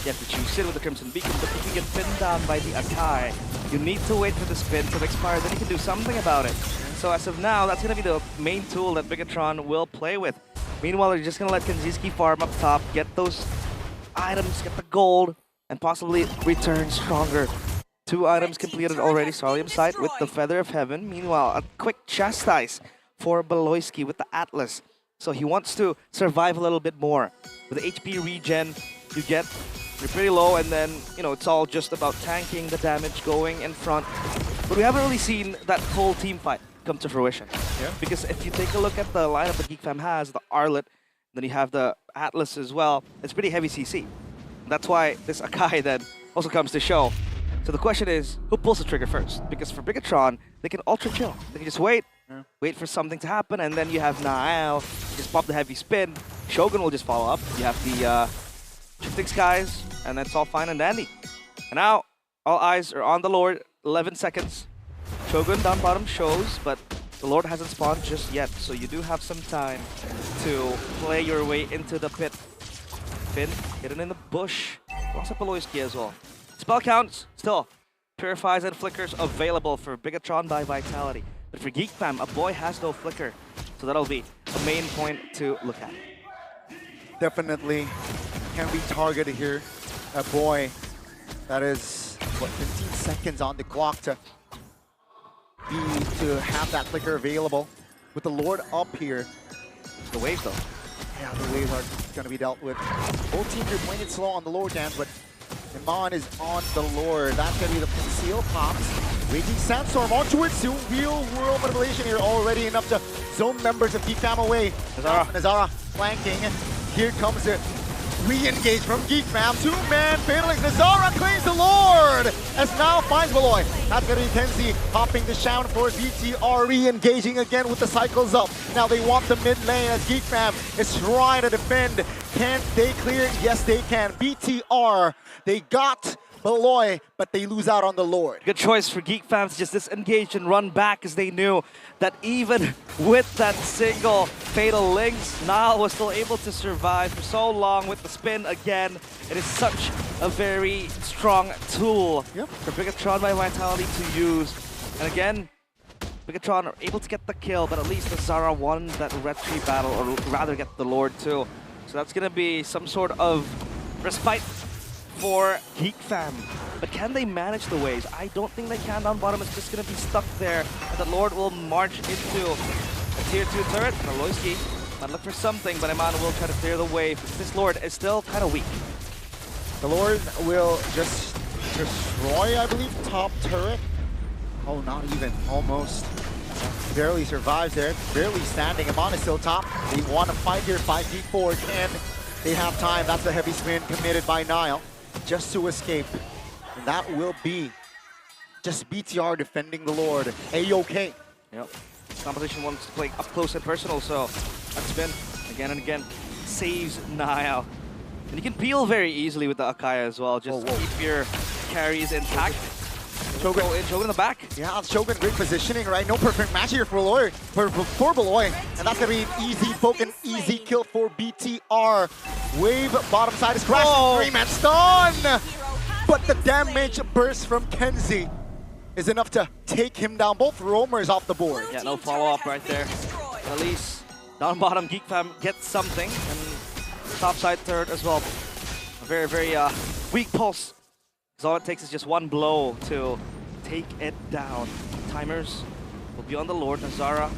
you have to choose it with the Crimson Beacon, but if you get pinned down by the Akai, you need to wait for the spin to expire, then you can do something about it. So as of now, that's going to be the main tool that Bigetron will play with. Meanwhile, they're just going to let Kenziski farm up top, get those items, get the gold, and possibly return stronger. 2 items completed already, Solium Sight with the Feather of Heaven. Meanwhile, a quick chastise for Beloisky with the Atlas. So he wants to survive a little bit more. With the HP regen, you're pretty low, and then, you know, it's all just about tanking the damage, going in front. But we haven't really seen that full team fight come to fruition. Yeah. Because if you take a look at the lineup that GEEK fam has, the Arlet, then you have the Atlas as well, it's pretty heavy CC. That's why this Akai then also comes to show. So the question is, who pulls the trigger first? Because for Bigetron, they can ultra chill. They can just wait for something to happen, and then you have Nael, just pop the heavy spin. Shogun will just follow up. You have the Shifting Skies, and that's all fine and dandy. And now, all eyes are on the Lord. 11 seconds. Shogun down bottom shows, but the Lord hasn't spawned just yet, so you do have some time to play your way into the pit. Finn hidden in the bush. Also Beloisky as well. Spell counts, still. Purifies and Flickers available for Bigetron by Vitality. But for GEEK fam, a boy has no Flicker. So that'll be a main point to look at. Definitely can be targeted here. A boy that is, what, 15 seconds on the clock to have that Flicker available. With the Lord up here. The waves though. Yeah, the waves are going to be dealt with. Both teams are playing it slow on the Lord dance, but Iman is on the Lord. That's going to be the conceal pops. Raging Sandstorm on towards to real world manipulation here already, enough to zone members of Geek Fam away. Nazara flanking. Here comes the re-engage from Geek Fam. Two-man Fatalix. Nazara claims the Lord as now finds Beloy. That's going to be Kenzie hopping the Shaman for BTR, re-engaging again with the cycles up. Now they want the mid lane as Geek Fam is trying to defend. Can they clear? Yes, they can. BTR, they got Beloy, but they lose out on the Lord. Good choice for Geek Fam to just disengage and run back, as they knew that even with that single Fatal Links, Nile was still able to survive for so long with the spin again. It is such a very strong tool for Bigetron by Vitality to use. And again, Bigetron are able to get the kill, but at least Nazara won that red tree battle, or rather get the Lord too. So that's going to be some sort of respite for Geek Fam. But can they manage the waves? I don't think they can. Down bottom is just going to be stuck there, and the Lord will march into a tier 2 turret. Aloyski might look for something, but Iman will try to clear the wave. This Lord is still kind of weak. The Lord will just destroy, I believe, top turret. Oh, not even. Almost. Barely survives there. Barely standing. Iman is still top. They want to fight here. 5v4. Can they have time? That's the heavy spin committed by Nile just to escape. And that will be just BTR defending the Lord. A-OK. Yep. Competition wants to play up close and personal, so that spin again and again saves Nile. And you can peel very easily with the Akaya as well. Just keep your carries intact. Shogun in the back. Yeah, Shogun, great positioning, right? No perfect match here for Beloy. For Beloy. And that's going to be an easy poke and easy kill for BTR. Wave bottom side is crashing. 3-man stun! But the damage burst from Kenzie is enough to take him down. Both roamers off the board. Yeah, no follow-up right there. But at least down bottom, Geek Fam gets something. And top side third as well. A very, very weak pulse. Because all it takes is just one blow to take it down. Timers will be on the Lord. Nazara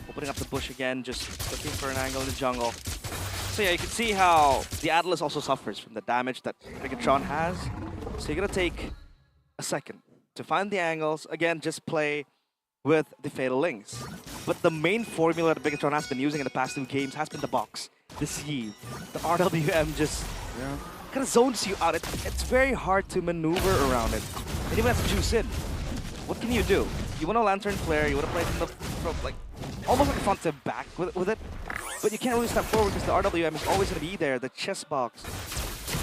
opening up the bush again, just looking for an angle in the jungle. So yeah, you can see how the Atlas also suffers from the damage that Bigetron has. So you're going to take a second to find the angles. Again, just play with the Fatal Links. But the main formula that Bigetron has been using in the past 2 games has been the box, the sieve, the RWM just kind of zones you out. It's very hard to maneuver around it. And even have to juice in. What can you do? You want a Lantern Flare, you want to play from like almost like a front to back with it. But you can't really step forward because the RWM is always going to be there. The chest box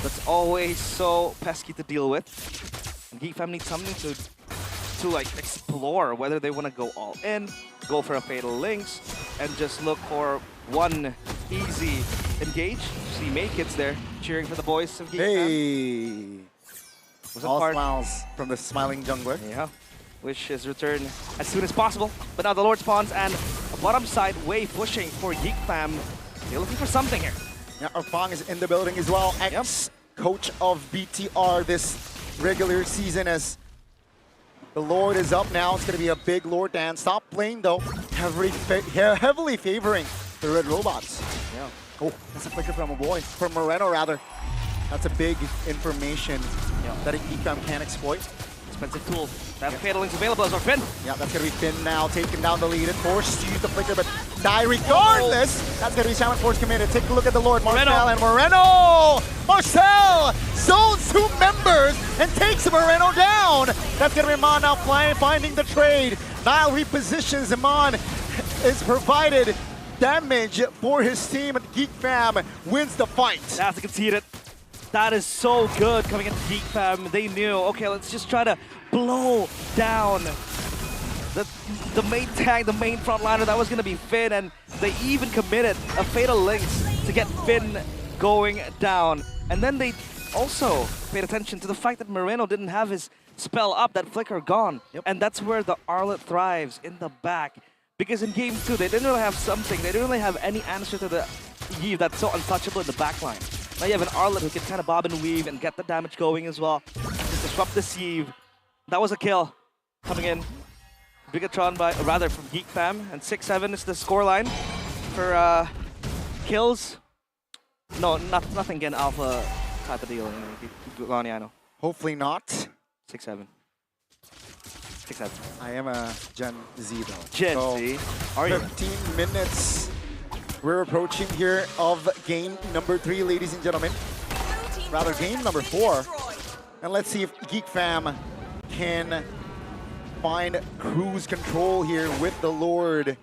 that's always so pesky to deal with. And Geek Fam needs something to like explore whether they want to go all in, go for a Fatal Links, and just look for one easy engage. See May Kids there cheering for the boys of Geek Fam. Was All part? smiles from the smiling jungler. Yeah. Wish his return as soon as possible. But now the Lord spawns and a bottom side wave pushing for Geek Fam. They're looking for something here. Yeah, Arfang is in the building as well. Ex-coach of BTR this regular season, as the Lord is up now. It's going to be a big Lord dance. Top lane, though, heavily favoring the Red Robots. Yeah. Oh, that's a flicker from a boy. From Moreno, rather. That's a big information that Geek Fam can exploit. Expensive tool. That Fatal Links available as our Finn. Yeah, that's going to be Finn now, taking down the lead and forced to use the flicker, but die regardless. That's going to be Shaman Force committed. Take a look at the Lord, Marcel and Moreno. Marcel zones 2 members and takes Moreno down. That's going to be Iman now finding the trade. Nile repositions. Iman is provided damage for his team, and Geek Fam wins the fight. That's conceded. That is so good coming into Geek Fam. They knew, okay, let's just try to blow down the main tank, the main frontliner. That was going to be Finn, and they even committed a Fatal Links to get Finn going down. And then they also paid attention to the fact that Moreno didn't have his spell up, that flicker gone. And that's where the Arlet thrives, in the back. Because in game 2, they didn't really have something. They didn't really have any answer to the Eve that's so untouchable in the backline. Now you have an Arlet who can kind of bob and weave and get the damage going as well. Just disrupt the sieve. That was a kill coming in. Bigetron from Geek Fam, and 6-7 is the scoreline for kills. No, nothing again alpha type of deal. I know. Hopefully not. 6-7. Take that. I am a Gen Z though. Gen Z? Are you? 15 minutes. We're approaching here of game number 3, ladies and gentlemen. Rather, game number 4. And let's see if GEEK Fam can find cruise control here with the Lord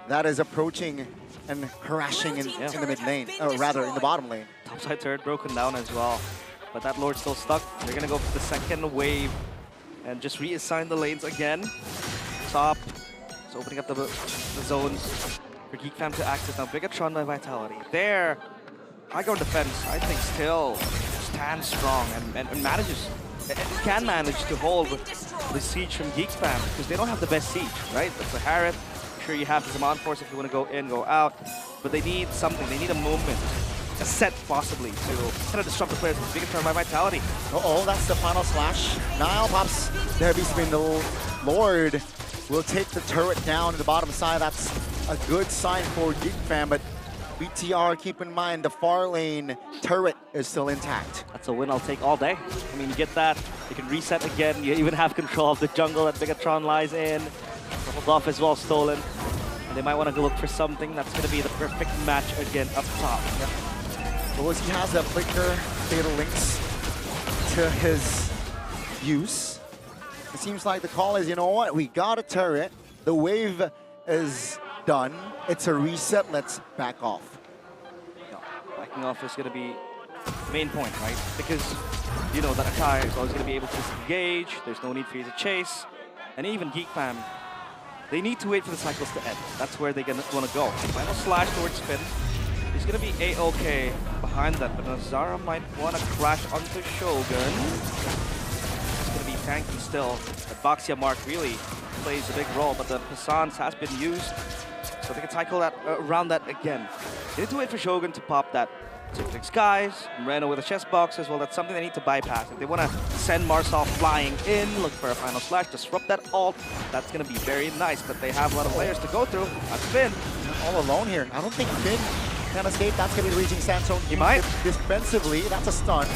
that is approaching and harassing in the mid lane, or rather in the bottom lane. Topside turret broken down as well. But that Lord's still stuck. They're gonna go for the second wave and just reassign the lanes again. Top. It's opening up the zones for GEEK Fam to access. Now Bigetron by Vitality. There, high ground defense, I think still stands strong and manages, can manage to hold the siege from GEEK Fam because they don't have the best siege, right? That's a Harith. Sure, you have the Zaman Force if you want to go in, go out, but they need something. They need a movement, a set possibly to kind of disrupt the players with Bigetron by Vitality. Uh-oh, that's the final slash. Nile pops the heavy spin. The Lord will take the turret down to the bottom side. That's a good sign for GEEK Fam, but BTR, keep in mind, the far lane turret is still intact. That's a win I'll take all day. I mean, you get that, you can reset again, you even have control of the jungle that Bigetron lies in. The buff as well stolen. And they might want to look for something that's going to be the perfect match again up top. Yep. Well, he has a flicker, fatal links to his use. It seems like the call is, you know what, we got a turret, the wave is done, it's a reset, let's back off. No, backing off is going to be the main point, right? Because you know that Akai is always going to be able to disengage, there's no need for you to chase, and even GEEK Fam, they need to wait for the cycles to end. That's where they're going to want to go. Final slash towards spin. He's going to be A-OK behind that, but Nazara might want to crash onto Shogun. It's going to be tanky still. The Baxia mark really plays a big role, but the Passance has been used. So they can cycle that around that again. They need to wait for Shogun to pop that Sifting Skies, Reno with a chest box as well. That's something they need to bypass. If they want to send Marsal flying in, look for a final slash, disrupt that ult, that's going to be very nice, but they have a lot of layers to go through. That's Finn. All alone here. I don't think Finn can escape. That's going to be reaching Sandstone. He might. Defensively, that's a stun.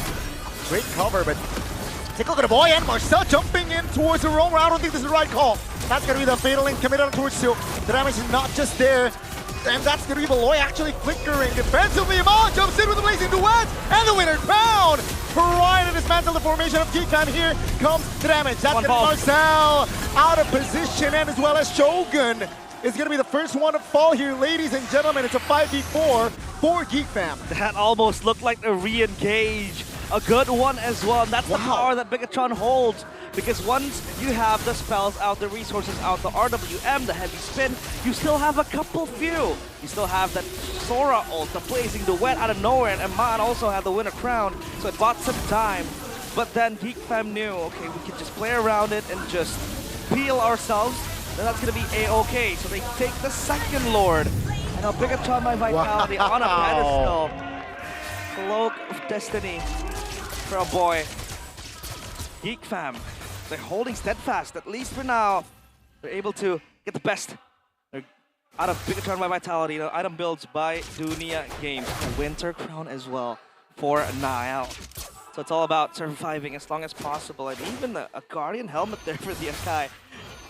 Great cover, but take a look at the boy and Marcel jumping in towards the roam. I don't think this is the right call. That's going to be the fatal link committed on towards Seal. The damage is not just there. And that's going to be Beloy actually flickering defensively. Iman jumps in with the blazing duet, and the winner found. Trying to dismantle the formation of GEEK Fam. Here comes the damage. That's going to be Marcel out of position, and as well as Shogun is going to be the first one to fall here. Ladies and gentlemen, it's a 5v4 for GEEK Fam. That almost looked like a re-engage. A good one as well, and that's the power that Bigetron holds. Because once you have the spells out, the resources out, the RWM, the heavy spin, you still have a couple few. You still have that Sora ult, the blazing duet out of nowhere, and Aman also had the winner crown, so it bought some time. But then GEEK Fam knew, okay, we can just play around it and just peel ourselves, then that's going to be A-OK. So they take the second Lord. And now Bigetron by Vitality on a pedestal. Cloak of Destiny for a boy. GEEK Fam, they're holding steadfast, at least for now. They're able to get the best out of Bigetron by Vitality. You know, item builds by Dunia Games. A Winter Crown as well for Nile. So it's all about surviving as long as possible. And even a Guardian helmet there for the Akai.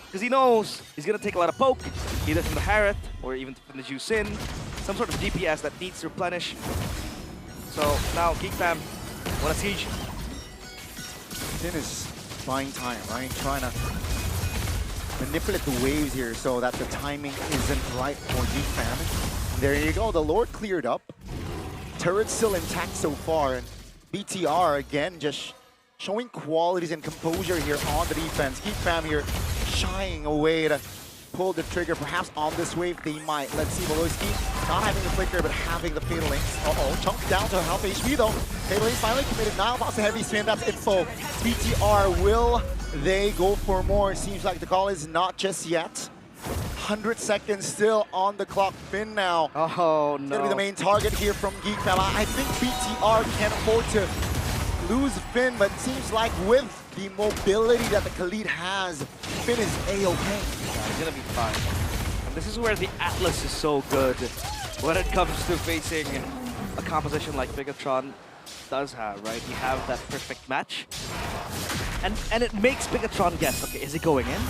Because he knows he's going to take a lot of poke, either from the Harith or even from the Jusin. Some sort of DPS that needs to replenish. So now GEEK Fam want a siege. Finn is buying time, right? Trying to manipulate the waves here so that the timing isn't right for GEEK Fam. There you go, the Lord cleared up. Turret's still intact so far, and BTR again just showing qualities and composure here on the defense. GEEK Fam here shying away to pull the trigger. Perhaps on this wave they might. Let's see, Beloyski not having the flicker but having the fatal links. Chunk down to half HP though. Fatal links finally committed. Nile pops a heavy spin. That's info. BTR, will they go for more? It seems like the call is not just yet. 100 seconds still on the clock. Finn now. Oh no. Gonna be the main target here from GEEK Fam. I think BTR can afford to lose Finn, but it seems like with the mobility that the Khalid has, Finn is A-OK. Yeah, he's gonna be fine. And this is where the Atlas is so good when it comes to facing a composition like Bigetron does have, right? You have that perfect match. And it makes Bigetron guess, okay, is he going in?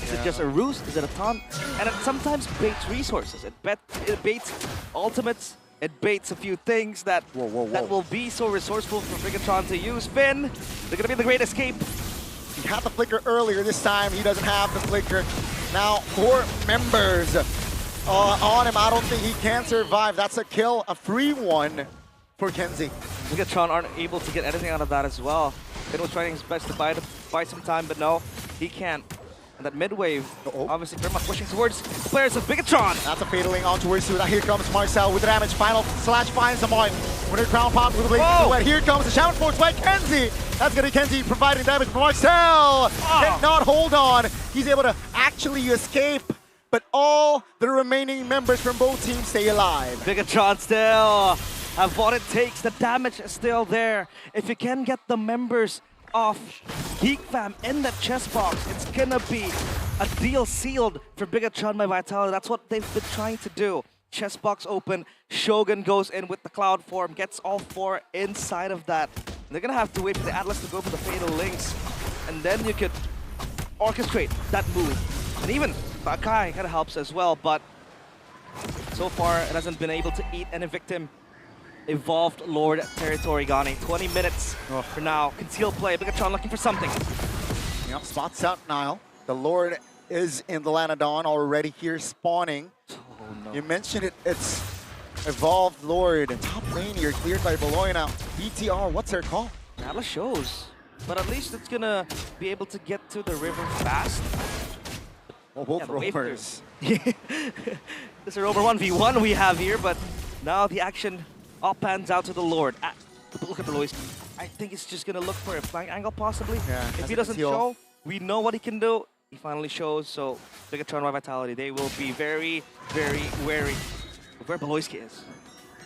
Is it just a ruse? Is it a taunt? And it sometimes baits resources. It baits ultimates. It baits a few things that that will be so resourceful for Bigetron to use. Finn, they're gonna be the great escape. He had the flicker earlier. This time he doesn't have the flicker. Now 4 members on him. I don't think he can survive. That's a kill, a free one for Kenzie. Bigetron aren't able to get anything out of that as well. Finn was trying his best to buy some time, but no, he can't. And that mid-wave, obviously very much pushing towards the players of Bigetron. That's a fataling on towards Suda. Here comes Marcel with the damage. Final slash finds someone. Winner crown pop with the blade silhouette. Here comes the shout force by Kenzie. That's gonna be Kenzie providing damage for Marcel. Cannot hold on. He's able to actually escape, but all the remaining members from both teams stay alive. Bigetron still have what it takes. The damage is still there. If you can get the members of GEEK fam in that chest box, it's gonna be a deal sealed for Bigetron by Vitality. That's what they've been trying to do. Chest box open, Shogun goes in with the cloud form, gets all 4 inside of that. They're gonna have to wait for the Atlas to go for the Fatal Links, and then you could orchestrate that move. And even Bakai kind of helps as well, but so far it hasn't been able to eat any victim. Evolved Lord territory, Gani. 20 minutes for now. Concealed play. Bigetron looking for something. Yep, spots out Nile. The Lord is in the Lanadon already here spawning. Oh, no. You mentioned it. It's Evolved Lord. Top lane here cleared by Beloy now. BTR, what's their call? Atlas shows. But at least it's gonna be able to get to the river fast. Well, both rovers. This is a rover 1v1 we have here, but now the action all pans out to the Lord. Look at the Lois. I think he's just gonna look for a flank angle possibly. Yeah, if he doesn't show, we know what he can do. He finally shows, so Bigetron by Vitality. They will be very, very wary of where Beloyski is.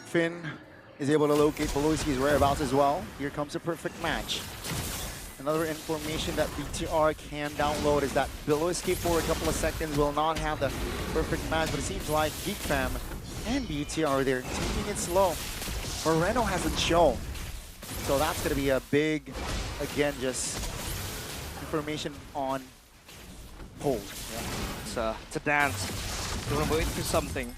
Finn is able to locate Beloyski's whereabouts as well. Here comes a perfect match. Another information that BTR can download is that Beloyski for a couple of seconds will not have the perfect match, but it seems like GEEK fam and BTR, they're taking it slow. Moreno hasn't shown. So that's going to be a big, again, just information on hold. Yeah. It's a dance. They're going to wait for something.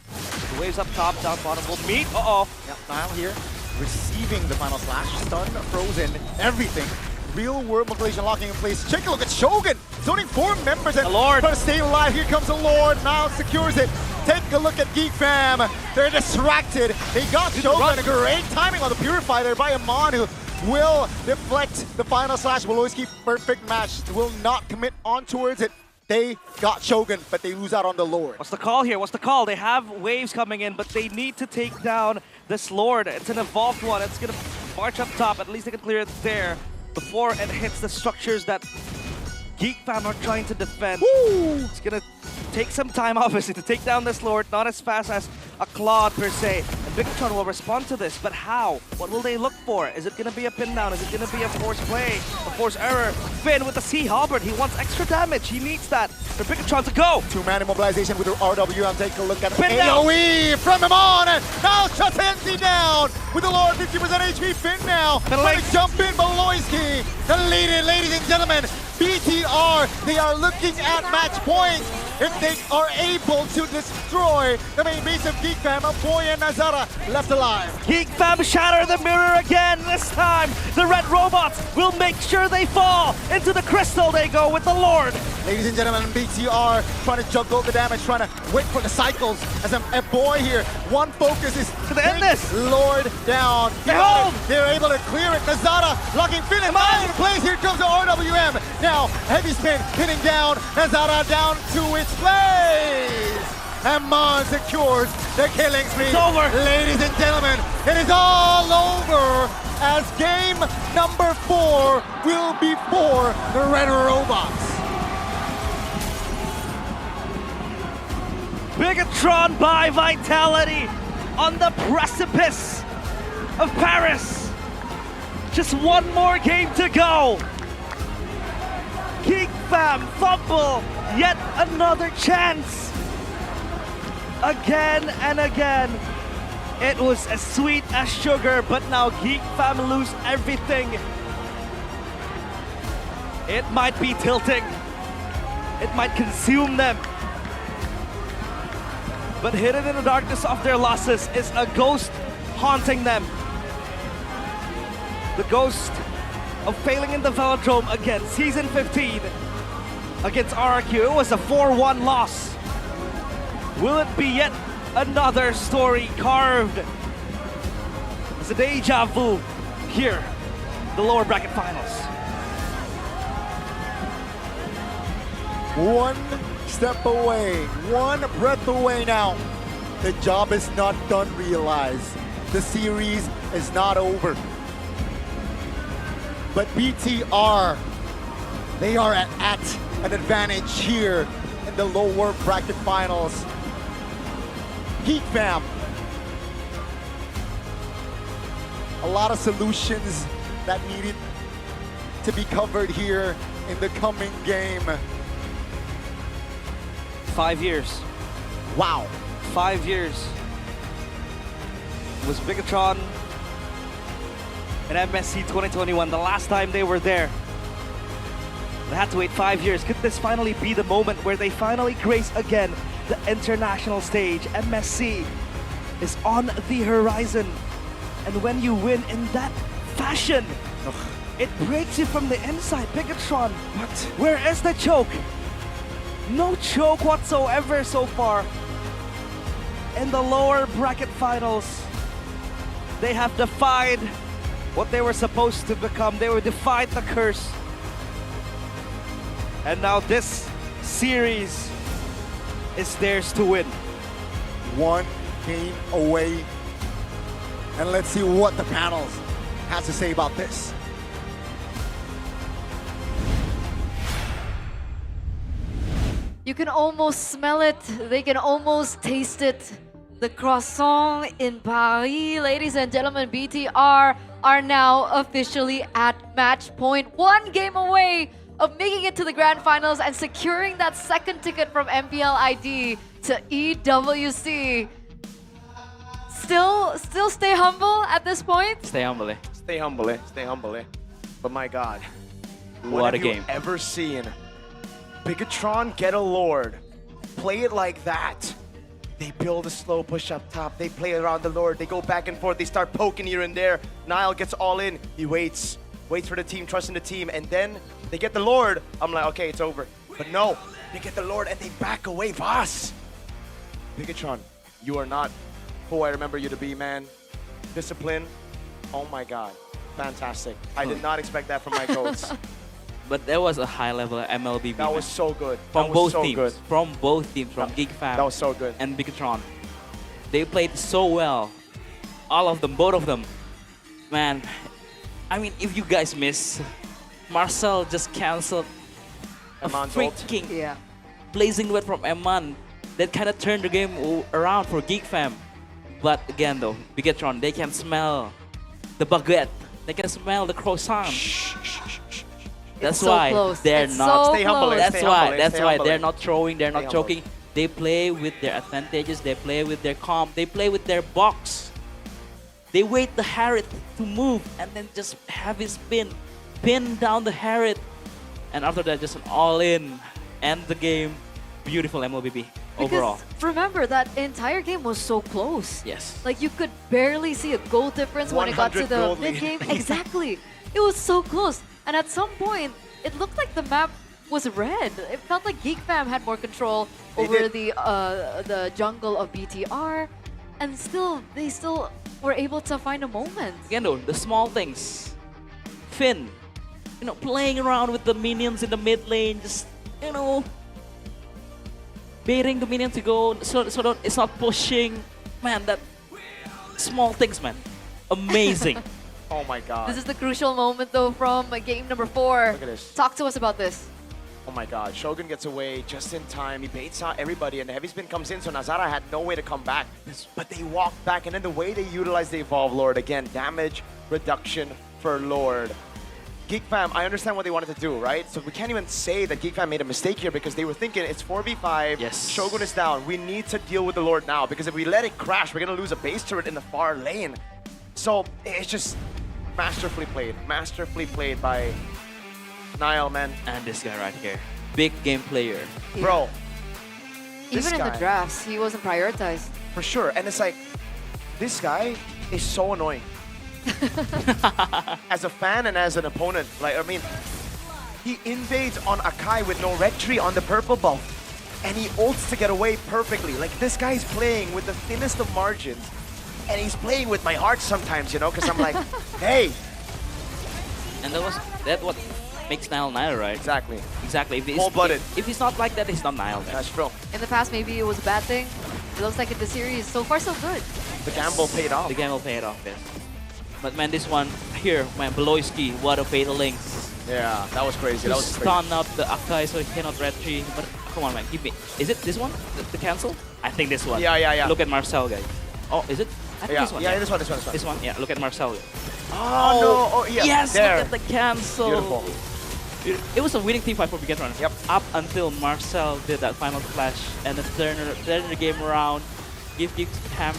The waves up top, down bottom will meet. Uh-oh. Yep, Nile here receiving the final slash. Stun, frozen, everything. Real world mobilization locking in place. Take a look at Shogun. Zoning 4 members and the Lord. Trying to stay alive. Here comes the Lord. Now secures it. Take a look at GEEK fam. They're distracted. They got Shogun. A great timing on the Purify there by Amon, who will deflect the final slash. Beloyski, perfect match. Will not commit on towards it. They got Shogun, but they lose out on the Lord. What's the call here? What's the call? They have waves coming in, but they need to take down this Lord. It's an evolved one. It's going to march up top. At least they can clear it there before it hits the structures that GEEK fam are trying to defend. Woo! It's going to take some time, obviously, to take down this Lord. Not as fast as a Claude, per se. And Bigetron will respond to this, but how? What will they look for? Is it going to be a pin down? Is it going to be a force play? A force error? Finn with the Sea Halberd. He wants extra damage. He needs that for Bigetron to go. 2-man immobilization with the RWM. Take a look at Pin AoE from him on. And now shuts Hensi down with the Lord. 50% HP. Finn now. Trying to jump in. Beloyski. The lead in, ladies and gentlemen. BTR, they are looking at match point. If they are able to destroy the main base of GEEK fam, Boy and Nazara left alive. GEEK fam shatter the mirror again. This time, the red robots will make sure they fall into the crystal. They go with the Lord. Ladies and gentlemen, BTR trying to juggle the damage, trying to wait for the cycles. As a boy here, one focus is to end this. Lord down. They're able to clear it. Nazara locking Finn in place. Here comes the RWM. Now, heavy spin hitting down. Nazara down to its place. And Mon secures the killing spree. It's over. Ladies and gentlemen, it is all over as game number 4 will be for the Red Robots. Bigetron by Vitality on the precipice of Paris. Just one more game to go. GEEK fam fumble yet another chance. Again and again. It was as sweet as sugar, but now GEEK fam lose everything. It might be tilting. It might consume them. But hidden in the darkness of their losses is a ghost haunting them. The ghost of failing in the Velodrome against Season 15 against RRQ. It was a 4-1 loss. Will it be yet another story carved as a deja vu here, the lower bracket finals? One step away, one breath away now. The job is not done, realize. The series is not over. But BTR, they are at an advantage here in the lower bracket finals. GEEK fam, a lot of solutions that needed to be covered here in the coming game. 5 years. Wow. 5 years. It was Bigetron and MSC 2021, the last time they were there. They had to wait 5 years. Could this finally be the moment where they finally grace again the international stage? MSC is on the horizon. And when you win in that fashion, it breaks you from the inside. Bigetron, what? Where is the choke? No choke whatsoever so far. In the lower bracket finals, they have defied what they were supposed to become. They were defied the curse. And now this series is theirs to win. One game away. And let's see what the panels has to say about this. You can almost smell it. They can almost taste it. The croissant in Paris. Ladies and gentlemen, BTR are now officially at match point. 1 game away of making it to the grand finals and securing that second ticket from MPL ID to EWC. Still stay humble at this point? Stay humble. Stay humble. Stay humble. But my God, What a have you game. ever seen Bigetron get a Lord, play it like that? They build a slow push up top. They play around the Lord. They go back and forth. They start poking here and there. Nile gets all in. He waits for the team, trusting the team. And then they get the Lord. I'm like, okay, it's over. But no, they get the Lord and they back away. Voss. Bigetron, you are not who I remember you to be, man. Discipline. Oh my God. Fantastic. I did not expect that from my coach. But that was a high level MLB. That was so good. From That was both so teams. good. From both teams. From GEEK Fam. That was so good. And Bigetron. They played so well. All of them, both of them. Man, I mean, if you guys miss, Marcel just canceled a Eman's ult. freaking blazing wet from Eman. That kind of turned the game around for GEEK Fam. But again though, Bigetron, they can smell the baguette. They can smell the croissant. That's so why close. they're It's not. so Stay humble, close. That's stay why. humble, That's stay why humble. they're not throwing. They're Stay not humble. choking. They play with their advantages. They play with their calm. They play with their box. They wait the Harriet to move and then just have his pin down the Harriet, and after that just an all-in, end the game. Beautiful MLBB overall. Because remember, that entire game was so close. Yes. Like you could barely see a goal difference when it got to 100 the goal lead. mid-game. Exactly. It was so close. And at some point, it looked like the map was red. It felt like GEEK Fam had more control over the jungle of BTR. And they still were able to find a moment. Again though, the small things. Finn, playing around with the minions in the mid lane, just, baiting the minion to go, so that it's not pushing. Man, that small things, man. Amazing. Oh my God. This is the crucial moment though from game number 4. Look at this. Talk to us about this. Oh my God, Shogun gets away just in time. He baits out everybody, and the heavy spin comes in, so Nazara had no way to come back. But they walk back, and then the way they utilize the Evolve Lord, again, damage reduction for Lord. GEEK Fam, I understand what they wanted to do, right? So we can't even say that GEEK Fam made a mistake here because they were thinking it's 4v5, yes. Shogun is down. We need to deal with the Lord now because if we let it crash, we're going to lose a base turret in the far lane. So it's just masterfully played by Niall, man. And this guy right here. Big game player. Bro. Even in the drafts, he wasn't prioritized. For sure. And it's like, this guy is so annoying. As a fan and as an opponent. Like, I mean, he invades on Akai with no red tree on the purple buff. And he ults to get away perfectly. Like, this guy's playing with the thinnest of margins. And he's playing with my heart sometimes, you know, because I'm like, hey. And that what makes Niall Niall, right? Exactly. Exactly. Cold-blooded. If he's not like that, he's not Niall. That's true. In the past, maybe it was a bad thing. It looks like in the series, so far so good. The gamble paid off. The gamble paid off, yes. But man, this one here, man, Beloyski, what a fatal link. Yeah, that was crazy. To That was stun up the Akai so he cannot red tree. But come on, man, give me. Is it this one? The cancel? I think this one. Yeah. Look at Marcel, guys. Oh, is it? I think Yeah, this one. yeah, this one. This one, yeah. Look at Marcel. Oh, no. Oh, yeah. Yes, there. look at the cancel. Beautiful. It was a winning team fight for Bigetron. Yep. Up until Marcel did that final flash and then turn the game around. Give Ham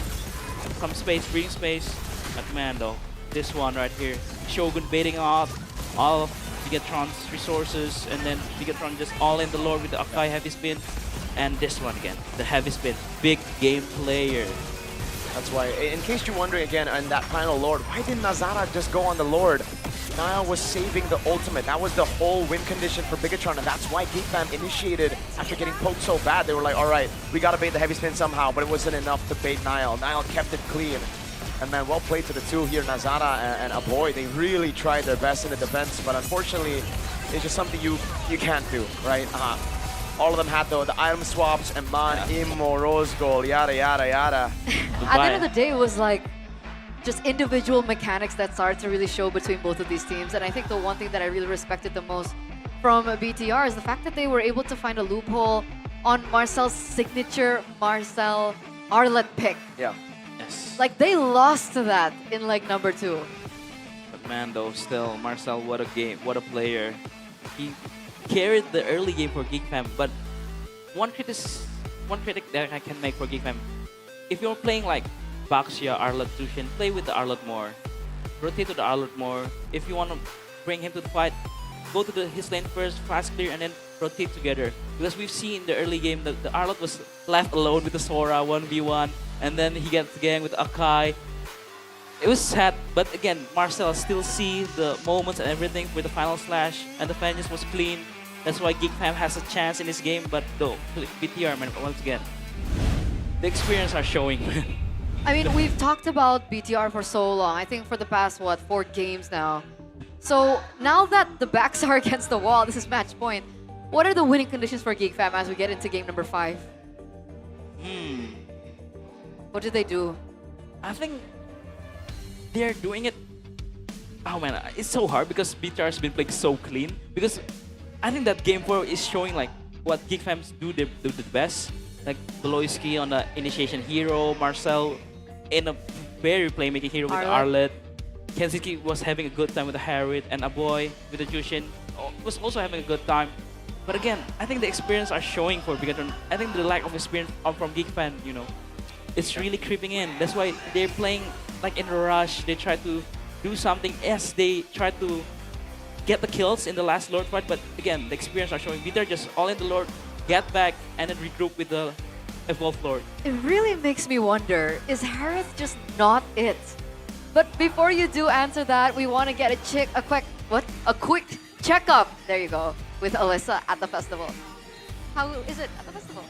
some space, breathing space. But man, though, this one right here, Shogun baiting off all of Bigetron's resources, and then Bigetron just all in the lore with the Akai heavy spin, and this one again, the heavy spin, big game player. That's why, in case you're wondering again, on that final Lord, why didn't Nazara just go on the Lord? Niall was saving the ultimate. That was the whole win condition for Bigetron, and that's why GEEK Fam initiated after getting poked so bad. They were like, all right, we gotta bait the heavy spin somehow, but it wasn't enough to bait Niall. Niall kept it clean. And man, well played to the two here, Nazara and Aboy. They really tried their best in the defense, but unfortunately, it's just something you can't do, right? All of them had the item swaps, and man, Immo, Rose goal, yada, yada, yada. At the end of the day, it was like just individual mechanics that started to really show between both of these teams. And I think the one thing that I really respected the most from BTR is the fact that they were able to find a loophole on Marcel's signature Marcel Arlet pick. Yeah. Yes. Like they lost to that in like number 2. But man, though, still, Marcel, what a game, what a player. He carried the early game for GEEK Fam, but one critic that I can make for GEEK Fam, if you're playing like Baxia, Arlet, Tushin, play with the Arlet more. Rotate to the Arlet more. If you want to bring him to the fight, go to his lane first, fast clear, and then rotate together. Because we've seen in the early game that the Arlet was left alone with the Sora 1v1, and then he gets gang with Akai. It was sad, but again, Marcel still see the moments and everything with the final slash, and the vengeance was clean. That's why GEEK Fam has a chance in this game, but though, BTR, man, once again, the experience are showing. I mean, we've talked about BTR for so long. I think for the past, 4 games now. So now that the backs are against the wall, this is match point. What are the winning conditions for GEEK Fam as we get into game number 5? What did they do? I think they're doing it. Oh man, it's so hard because BTR has been playing so clean. Because I think that game 4 is showing like what GEEK Fams do the best. Like Beloyski on the initiation hero, Marcel in a very playmaking hero with Arlet. Kensuke was having a good time with the Harriet, and Aboy with the Jushin was also having a good time. But again, I think the experience are showing for Bigetron. I think the lack of experience from GEEK Fam, you know, it's really creeping in. That's why they're playing like in a rush. They try to do something. Yes, they try to get the kills in the last Lord fight, but again, the experience are showing. BTR just all in the Lord, get back, and then regroup with the Evolved Lord. It really makes me wonder, is Harith just not it? But before you do answer that, we want to get a quick checkup. There you go, with Alyssa at the festival. How is it at the festival?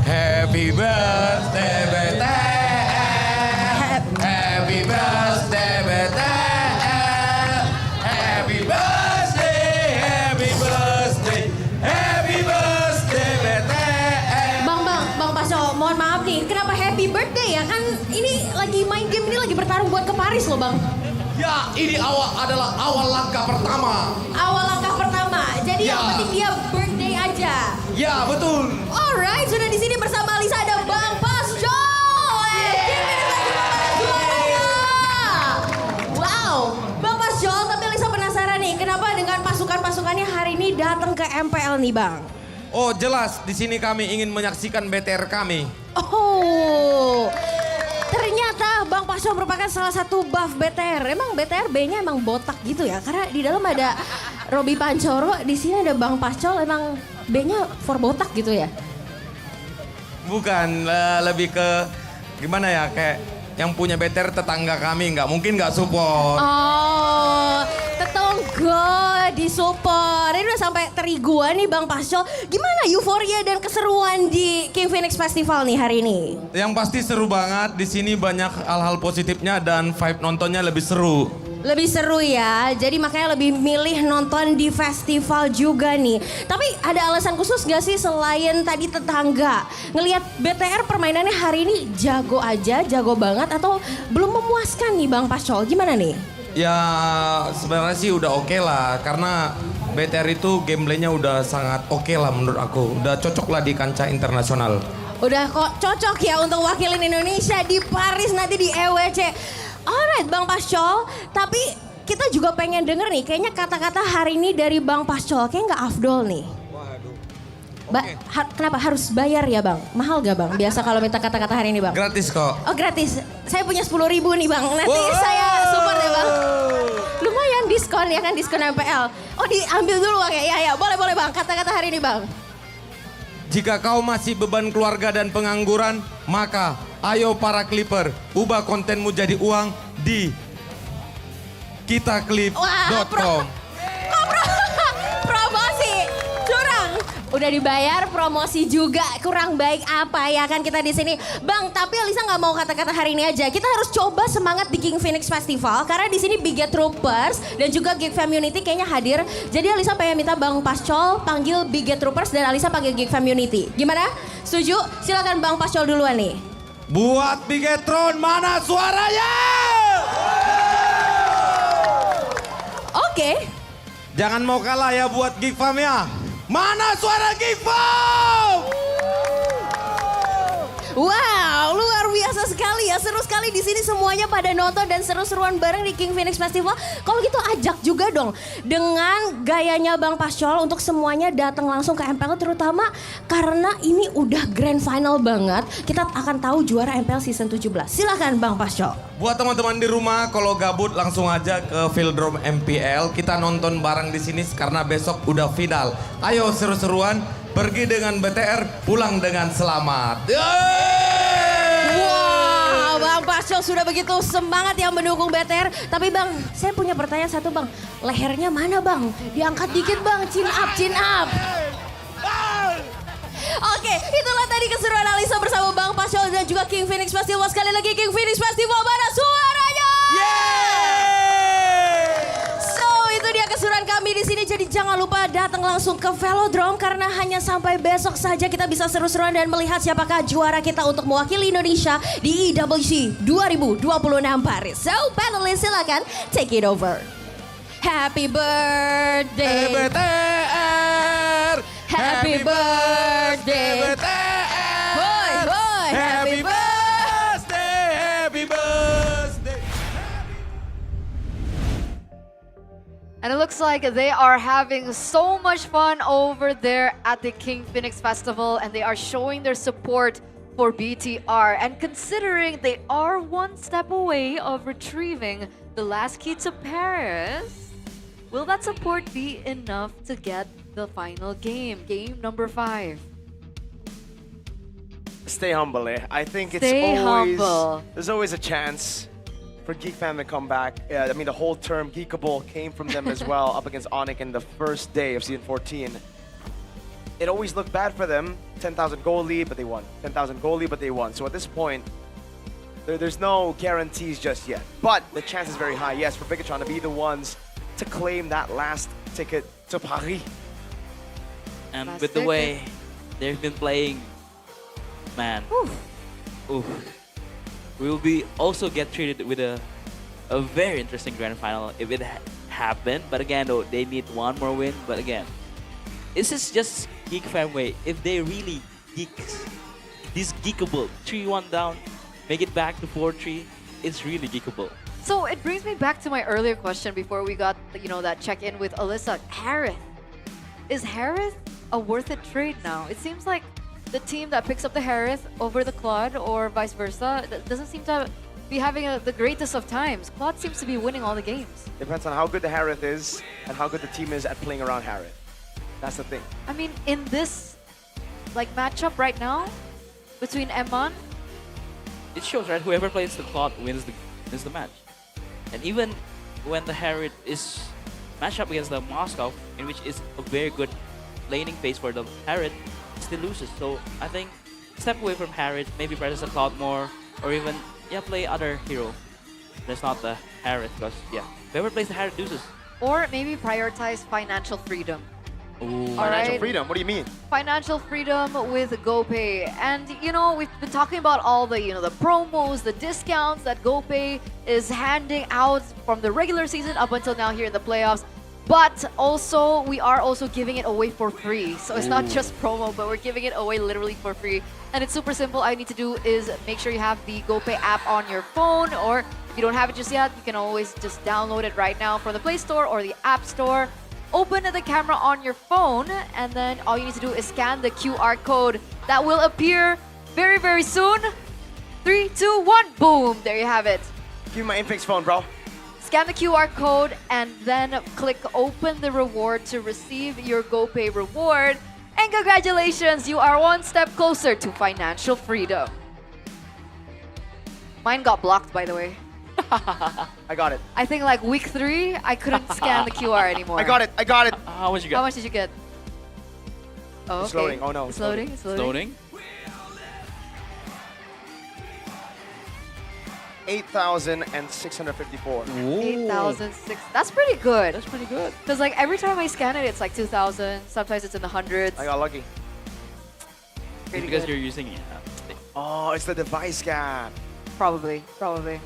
Happy birthday, BTR. Happy birthday, BTR. Happy birthday, happy birthday, happy birthday, BTR. Bang Paso, mohon maaf nih, kenapa happy birthday ya? Kan ini lagi main game ini lagi bertarung buat ke Paris loh Bang. Ya, ini adalah awal langkah pertama. Awal langkah pertama, jadi yang penting dia birthday aja. Ya, betul. Alright, sudah di sini bersama Alisa ada Bang Pasco. Wow, Bang Pasco, tapi Alisa penasaran nih, kenapa dengan pasukan-pasukannya hari ini datang ke MPL nih Bang? Oh jelas, di sini kami ingin menyaksikan BTR kami. Oh, ternyata Bang Pasco merupakan salah satu buff BTR. Emang BTR B-nya emang botak gitu ya? Karena di dalam ada Robi Pancoro, di sini ada Bang Pasco, emang B-nya for botak gitu ya? Bukan, lebih ke gimana ya, kayak yang punya BTR tetangga kami, nggak mungkin nggak support. Oh, tetangga disupport. Ini udah sampai teriguan nih Bang Pasco. Gimana euforia dan keseruan di King Phoenix Festival nih hari ini? Yang pasti seru banget, di sini banyak hal-hal positifnya dan vibe nontonnya lebih seru. Lebih seru ya, jadi makanya lebih milih nonton di festival juga nih. Tapi ada alasan khusus gak sih selain tadi tetangga? Ngelihat BTR permainannya hari ini jago aja, jago banget atau belum memuaskan nih Bang Pasco? Gimana nih? Ya sebenarnya sih udah oke lah, karena BTR itu gameplaynya udah sangat oke lah menurut aku. Udah cocok lah di kancah internasional. Udah kok cocok ya untuk wakilin Indonesia di Paris nanti di EWC. Alright Bang Pasco, tapi kita juga pengen denger nih, kayaknya kata-kata hari ini dari Bang Pasco kayak nggak afdol nih. Kenapa harus bayar ya Bang? Mahal gak Bang? Biasa kalau minta kata-kata hari ini Bang? Gratis kok. Oh gratis, saya punya 10.000 nih Bang, nanti saya support ya Bang. Lumayan diskon ya kan, diskon MPL. Oh diambil dulu Bang ya, ya boleh Bang, kata-kata hari ini Bang. Jika kau masih beban keluarga dan pengangguran, maka ayo para Clipper, ubah kontenmu jadi uang di kitaklip.com. Promosi, curang. Udah dibayar, promosi juga, kurang baik apa ya kan kita di sini. Bang, tapi Alisa nggak mau kata-kata hari ini aja. Kita harus coba semangat di King Phoenix Festival karena di sini Bigetron dan juga GEEK Community kayaknya hadir. Jadi Alisa pengen minta Bang Pasco panggil Bigetron dan Alisa panggil GEEK Community. Gimana? Setuju? Silakan Bang Pasco duluan nih. Buat Bigetron, mana suaranya? Oke. Jangan mau kalah ya buat GEEK Fam ya. Mana suara GEEK Fam? Wow, luar biasa sekali ya. Seru sekali di sini semuanya pada nonton dan seru-seruan bareng di King Phoenix Festival. Kalau gitu ajak juga dong dengan gayanya Bang Pasco untuk semuanya datang langsung ke MPL, terutama karena ini udah grand final banget. Kita akan tahu juara MPL season 17. Silakan Bang Pasco. Buat teman-teman di rumah, kalau gabut langsung aja ke Fieldrome MPL. Kita nonton bareng di sini karena besok udah final. Ayo seru-seruan. Pergi dengan BTR, pulang dengan selamat. Wow, Bang Pasco sudah begitu semangat yang mendukung BTR. Tapi Bang, saya punya pertanyaan satu Bang. Lehernya mana Bang? Diangkat dikit Bang, chin up, chin up. Oke, itulah tadi keseruan Alisa bersama Bang Pasco dan juga King Phoenix Festival. Sekali lagi King Phoenix Festival, mana suaranya? Itu dia keseruan kami di sini. Jadi jangan lupa datang langsung ke Velodrome karena hanya sampai besok saja kita bisa seru-seruan dan melihat siapakah juara kita untuk mewakili Indonesia di EWC 2026 Paris. So panelists silakan take it over. Happy birthday BTR. Happy birthday BTR. Hoi hoi. Happy birthday. Happy birthday. And it looks like they are having so much fun over there at the King Phoenix Festival, and they are showing their support for BTR. And considering they are one step away of retrieving the last key to Paris, will that support be enough to get the final game, game number 5? Stay humble, eh? I think Stay humble. There's always a chance for GEEK fam to come back. I mean, the whole term Geekable came from them as well, up against Onyx in the first day of Season 14. It always looked bad for them. 10,000 goal lead, but they won. 10,000 goal lead, but they won. So at this point, there's no guarantees just yet. But the chance is very high, yes, for Bigetron to be the ones to claim that last ticket to Paris. And with the way they've been playing, man, oof. We will be also get treated with a very interesting grand final if it happened. But again, though, they need one more win. But again, this is just GEEK fan way. If they really geek this geekable 3-1 down, make it back to 4-3, it's really geekable. So it brings me back to my earlier question before we got, that check-in with Alyssa. Harith. Is Harith a worth it trade now. It seems like the team that picks up the Harith over the Claude or vice versa doesn't seem to be having the greatest of times. Claude seems to be winning all the games. Depends on how good the Harith is and how good the team is at playing around Harith. That's the thing. I mean, in this like matchup right now between Eman, It shows, right? Whoever plays the Claude wins the match. And even when the Harriet is matched up against the Moscow, in which is a very good laning phase for the Harriet, still loses. So I think step away from Harriet, maybe practice the Cloud more, or even play other hero. That's not the Harriet, because whoever plays the Harriet loses. or maybe prioritize financial freedom. Ooh. Financial freedom? What do you mean? Financial freedom with GoPay. And you know, we've been talking about all the, the promos, the discounts that GoPay is handing out from the regular season up until now here in the playoffs. But also, we are also giving it away for free. So it's not just promo, but we're giving it away literally for free. And it's super simple. All you need to do is make sure you have the GoPay app on your phone, or if you don't have it just yet, you can always just download it right now from the Play Store or the App Store. Open the camera on your phone, and then all you need to do is scan the QR code that will appear very, very soon. 3, 2, 1, boom! There you have it. Give me my Infix phone, bro. Scan the QR code and then click open the reward to receive your GoPay reward. And congratulations, you are one step closer to financial freedom. Mine got blocked, by the way. I got it. I think like week 3, I couldn't scan the QR anymore. I got it. I got it. How much you get? How much did you get? Oh, It's okay. loading. Oh no. It's loading. It's loading. Loading. 8,654. 8,006. That's pretty good. That's pretty good. Because like every time I scan it, it's like 2,000. Sometimes it's in the hundreds. I got lucky. Pretty because good. you're using it. Oh, it's the device gap. Probably. Probably.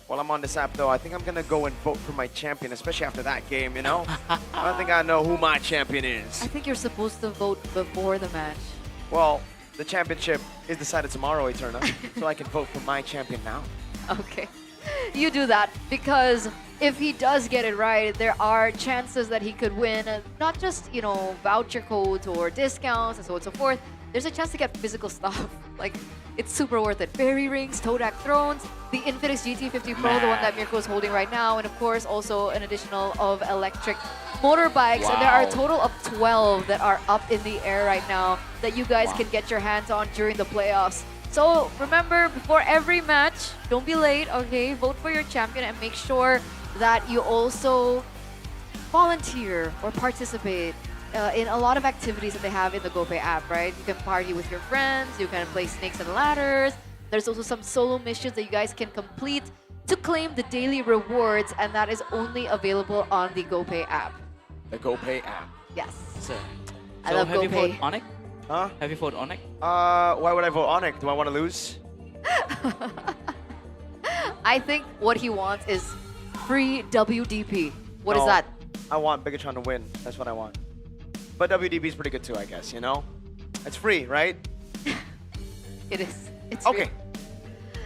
While I'm on this app, though, I think I'm gonna go and vote for my champion, especially after that game. You know, I don't think I know who my champion is. I think you're supposed to vote before the match. Well, the championship is decided tomorrow, Eterna, so I can vote for my champion now. Okay. You do that because if he does get it right, there are chances that he could win not just, voucher codes or discounts and so on and so forth. There's a chance to get physical stuff. Like, it's super worth it. Fairy rings, Todak thrones, the Infinix GT50 Pro, the one that Mirko is holding right now, and of course also an additional of electric motorbikes. Wow. And there are a total of 12 that are up in the air right now that you guys can get your hands on during the playoffs. So remember, before every match, don't be late, okay? Vote for your champion and make sure that you also volunteer or participate in a lot of activities that they have in the GoPay app, right? You can party with your friends, you can play snakes and ladders. There's also some solo missions that you guys can complete to claim the daily rewards, and that is only available on the GoPay app. The GoPay app. Yes. So I love have you voted GoPay. Onyx? Huh? Have you voted Onyx? Why would I vote Onyx? Do I want to lose? I think what he wants is free WDP. What is No, that? I want Bigetron to win. That's what I want. But WDB is pretty good too, I guess, you know? It's free, right? It is. It's okay.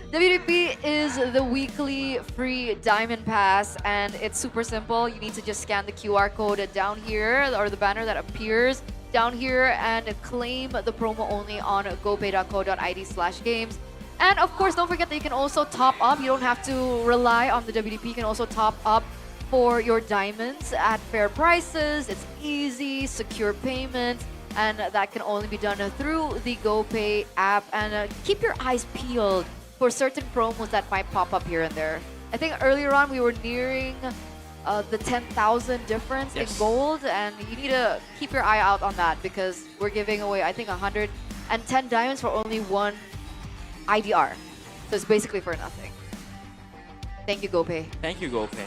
free. WDP is the weekly free diamond pass, and it's super simple. You need to just scan the QR code down here, or the banner that appears down here, and claim the promo only on gopay.co.id/games. And of course, don't forget that you can also top up. You don't have to rely on the WDP. You can also top up for your diamonds at fair prices. It's easy, secure payments, and that can only be done through the GoPay app. And keep your eyes peeled for certain promos that might pop up here and there. I think earlier on we were nearing the 10,000 difference in gold, and you need to keep your eye out on that because we're giving away, I think, 110 diamonds for only 1 IDR. So it's basically for nothing. Thank you, GoPay. Thank you, GoPay.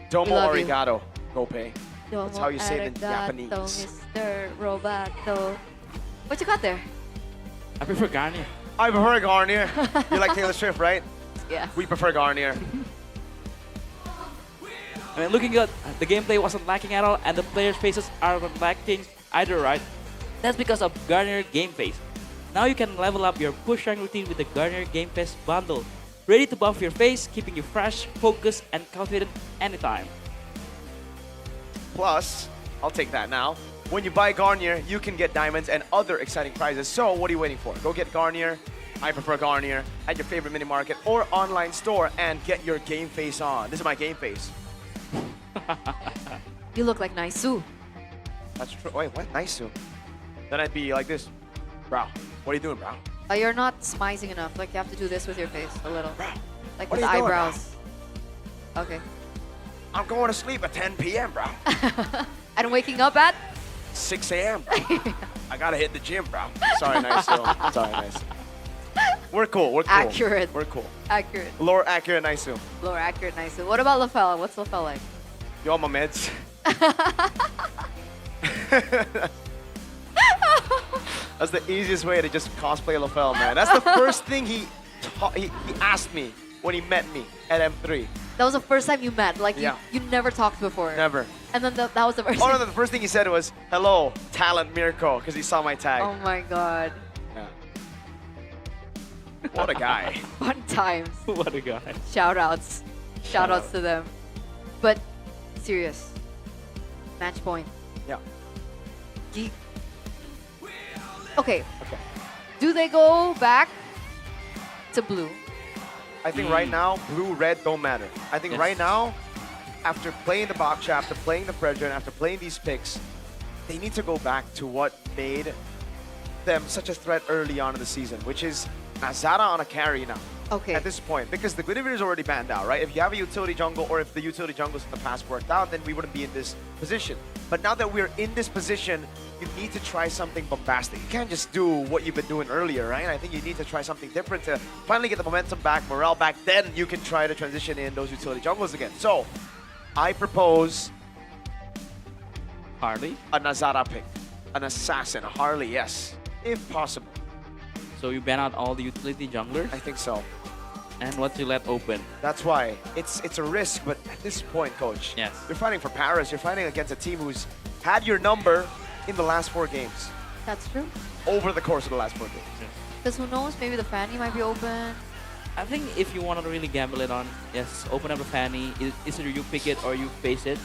Domo Love you. arigato, GoPay. That's Domo how you say it in arigato, Japanese. Mr. Roboto. What you got there? I prefer Garnier. I prefer Garnier. You like Taylor Swift, right? Yeah. We prefer Garnier. I mean, looking good, the gameplay wasn't lacking at all, and the players' faces aren't lacking either, right? That's because of Garnier Game Face. Now you can level up your push rank routine with the Garnier Game Face bundle. Ready to buff your face, keeping you fresh, focused, and confident anytime. Plus, I'll take that now. when you buy Garnier, you can get diamonds and other exciting prizes. So what are you waiting for? Go get Garnier. I prefer Garnier at your favorite mini market or online store and get your game face on. This is my game face. You look like Naisu. That's true. Wait, what? Nice. Then I'd be like this. Bro, what are you doing, bro? You're not smizing enough. Like you have to do this with your face a little. Like What with the are you doing, eyebrows. Okay. I'm going to sleep at 10 p.m., bro. And waking up at? 6 a.m. I gotta hit the gym, bro. Sorry, nice. Sorry, nice. We're cool. We're cool. Accurate. We're cool. Accurate. Lower accurate, nice. Lower accurate, nice. What about LaFell? What's LaFell like? You on my meds? That's the easiest way to just cosplay LaFell, man. That's the first thing he asked me when he met me at M3. That was the first time you met. Like Yeah. you never talked before. Never. And then that was the first. Oh no, the first thing he said was, "Hello, talent Mirko," because he saw my tag. Oh my god. Yeah. What a guy. Fun times. What a guy. Shout outs. Shout outs to them. But serious. Match point. Yeah. GEEK. Okay. Do they go back to blue? I think right now, blue, red don't matter. I think right now, after playing the Baksha, after playing the Pressure, and after playing these picks, they need to go back to what made them such a threat early on in the season, which is Nazara on a carry now. Okay. At this point, because the Guinevere is already banned out, right? If you have a utility jungle, or if the utility jungles in the past worked out, then we wouldn't be in this position. But now that we're in this position, you need to try something bombastic. You can't just do what you've been doing earlier, right? I think you need to try something different to finally get the momentum back, morale back. Then you can try to transition in those utility jungles again. So, I propose Harley? a Nazara pick, an assassin, a Harley, yes, if possible. So you ban out all the utility junglers? I think so. And what you let open? That's why it's a risk, but at this point, coach, Yes. you're fighting for Paris. You're fighting against a team who's had your number in the last 4 games. That's true. Over the course of the last 4 games. Because who knows? Maybe the Fanny might be open. I think if you want to really gamble it on, yes, open up a Fanny. It's either you pick it or you face it.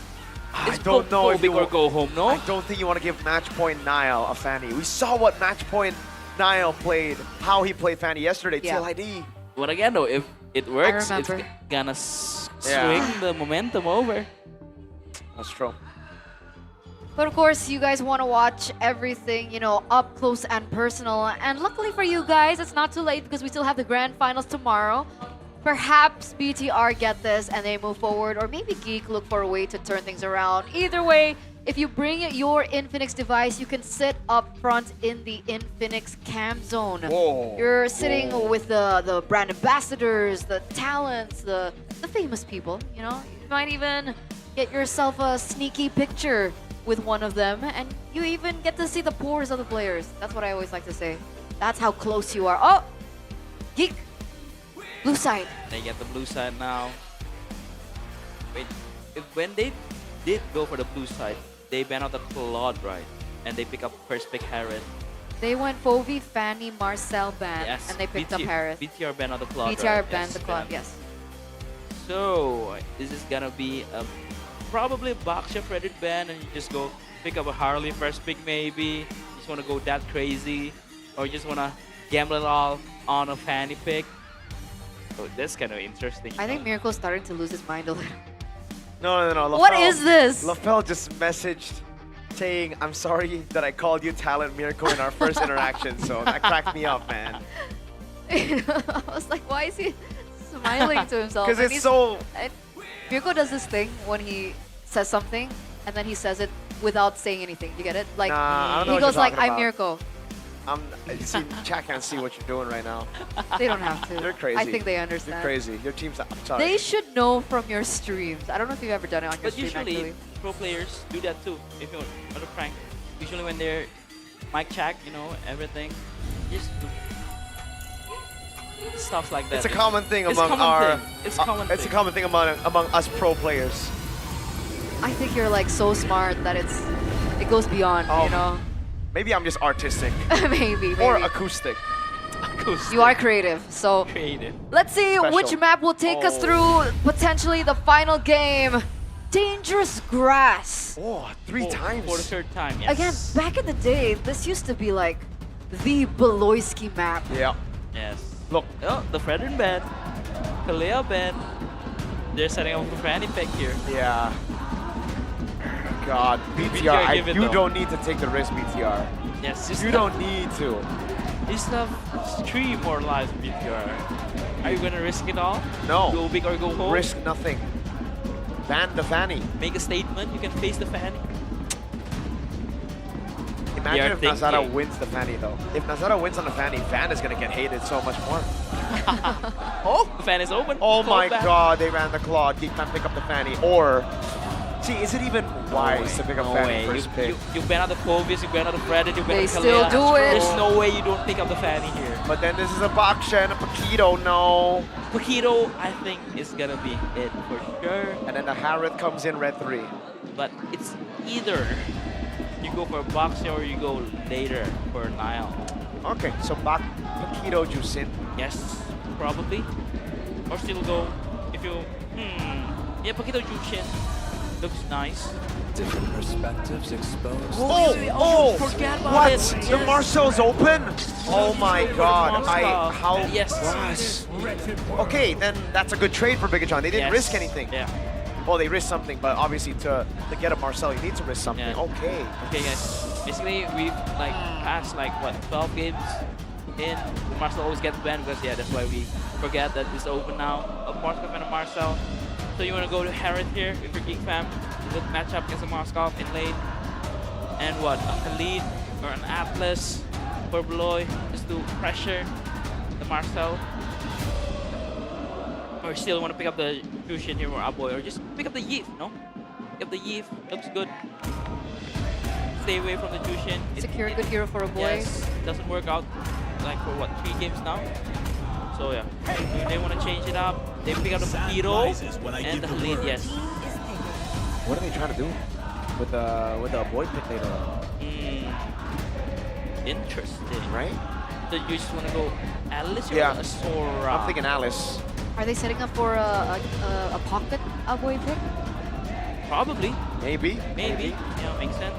I don't know go if big you or want- go home, no? I don't think you want to give Match Point Nile a Fanny. We saw what Match Point Nile played, how he played Fanny yesterday, Yeah. TLID. But again, though, if it works, it's remember. gonna Yeah. swing the momentum over. That's true. But of course, you guys want to watch everything, you know, up close and personal. And luckily for you guys, it's not too late because we still have the grand finals tomorrow. Perhaps BTR get this and they move forward, or maybe GEEK look for a way to turn things around. Either way, if you bring your Infinix device, you can sit up front in the Infinix cam zone. Whoa. You're sitting with the brand ambassadors, the talents, the famous people, you know. You might even get yourself a sneaky picture with one of them, and you even get to see the pores of the players. That's what I always like to say. That's how close you are. Oh, GEEK, blue side. They get the blue side now. Wait, when they did go for the blue side, they ban out the Claude, right? And they pick up first pick Harris. They went Fovi, Fanny, Marcel ban, Yes. and they picked up Harris. BTR ban out the Claude, BTR right? banned Yes, the Claude, ban. yes. So, this is gonna be probably a Baksha credit ban, and you just go pick up a Harley first pick maybe. You just wanna go that crazy, or you just wanna gamble it all on a Fanny pick. So that's kind of interesting. I think Miracle's starting to lose his mind a little. No. What is this? LaFell just messaged saying, "I'm sorry that I called you Talent Miracle in our first interaction." So that cracked me up, man. I was like, why is he smiling to himself? Because And it's he's- so... and Miracle does this thing when he says something, and then he says it without saying anything. You get it? Like, Nah, I don't know he what goes you're like, talking I'm about. Miracle. See, chat can't see what you're doing right now. They don't have to. You're crazy. I think they understand. You're crazy. Your team's... I'm sorry. They should know from your streams. I don't know if you've ever done it on your But stream, usually, actually. pro players do that too. If you want to prank, usually when they're mic check, you know, everything, just do stuff like that. It's a common thing It's among common our... thing. It's common It's a common thing among us pro players. I think you're like so smart that it goes beyond, you know? Maybe I'm just artistic. maybe. Or acoustic. You are creative, so Creative. let's see Special. which map will take us through potentially the final game. dangerous grass. Oh, three times. For the third time, yes. Again, back in the day, this used to be like the Beloyski map. Yeah. Yes. Look. Oh, the Fredrin bed. Kalea bed. They're setting up for Fanny pick here. Yeah. God, BTR, you don't need to take the risk, BTR. Yes, you don't need to. You still have 3 more lives, BTR. Are you gonna risk it all? No. Go big or go home? Risk nothing. Ban the Fanny. Make a statement. You can face the Fanny. Imagine if Nazara thinking. wins the Fanny though. If Nazara wins on the Fanny, Van is gonna get hated so much more. Oh, the Fanny is open. Oh my back. God, they ran the Claw. Geek can pick up the Fanny. Or, see, is it even wise to pick up Fanny first pick? You ban out the Kovius, you ban out the Fredrin, you ban They out the still Kalea. do it. There's no way you don't pick up the Fanny here. But then this is a Baksha and a Paquito, no. Paquito, I think, is gonna be it for sure. And then the Harith comes in red 3. But it's either you go for a Baksha or you go later for Nile. Okay, so Paquito Jusin. Yes, probably. Or still go if you yeah, Paquito Jushin looks nice. Different perspectives exposed. Oh, forget about what? it. The Yes. Marcel's open? Oh my God, how? Yes. Gosh. Okay, then that's a good trade for Bigetron. They didn't risk anything. Yeah. Well, they risked something, but obviously to get a Marcel, you need to risk something. Yeah. Okay. Okay, guys. Basically, we've like passed like what 12 games in. Marcel always gets banned because that's why we forget that it's open now. A Marskov and a Marcel. So you want to go to Harith here if you're Geek fam. Good matchup against a Marskov in lane. And what? A Khalid or an Atlas for Beloy just to pressure the Marcel. Or still want to pick up the Jushin here or Aboy, or just pick up the Yeef, no? Pick up the Yeef, looks good. Stay away from the Jushin. Secure a good hero for a boy. Yes, doesn't work out like for what, 3 games now? So yeah, they want to change it up. They pick up the Paquito and the Khalid, yes. What are they trying to do with the Boy pick later on? Interesting. Right? So you just want to go Alice or Yeah. Sora? I'm thinking Alice. Are they setting up for a pocket boy pick? Probably. Maybe. Maybe. Yeah, makes sense.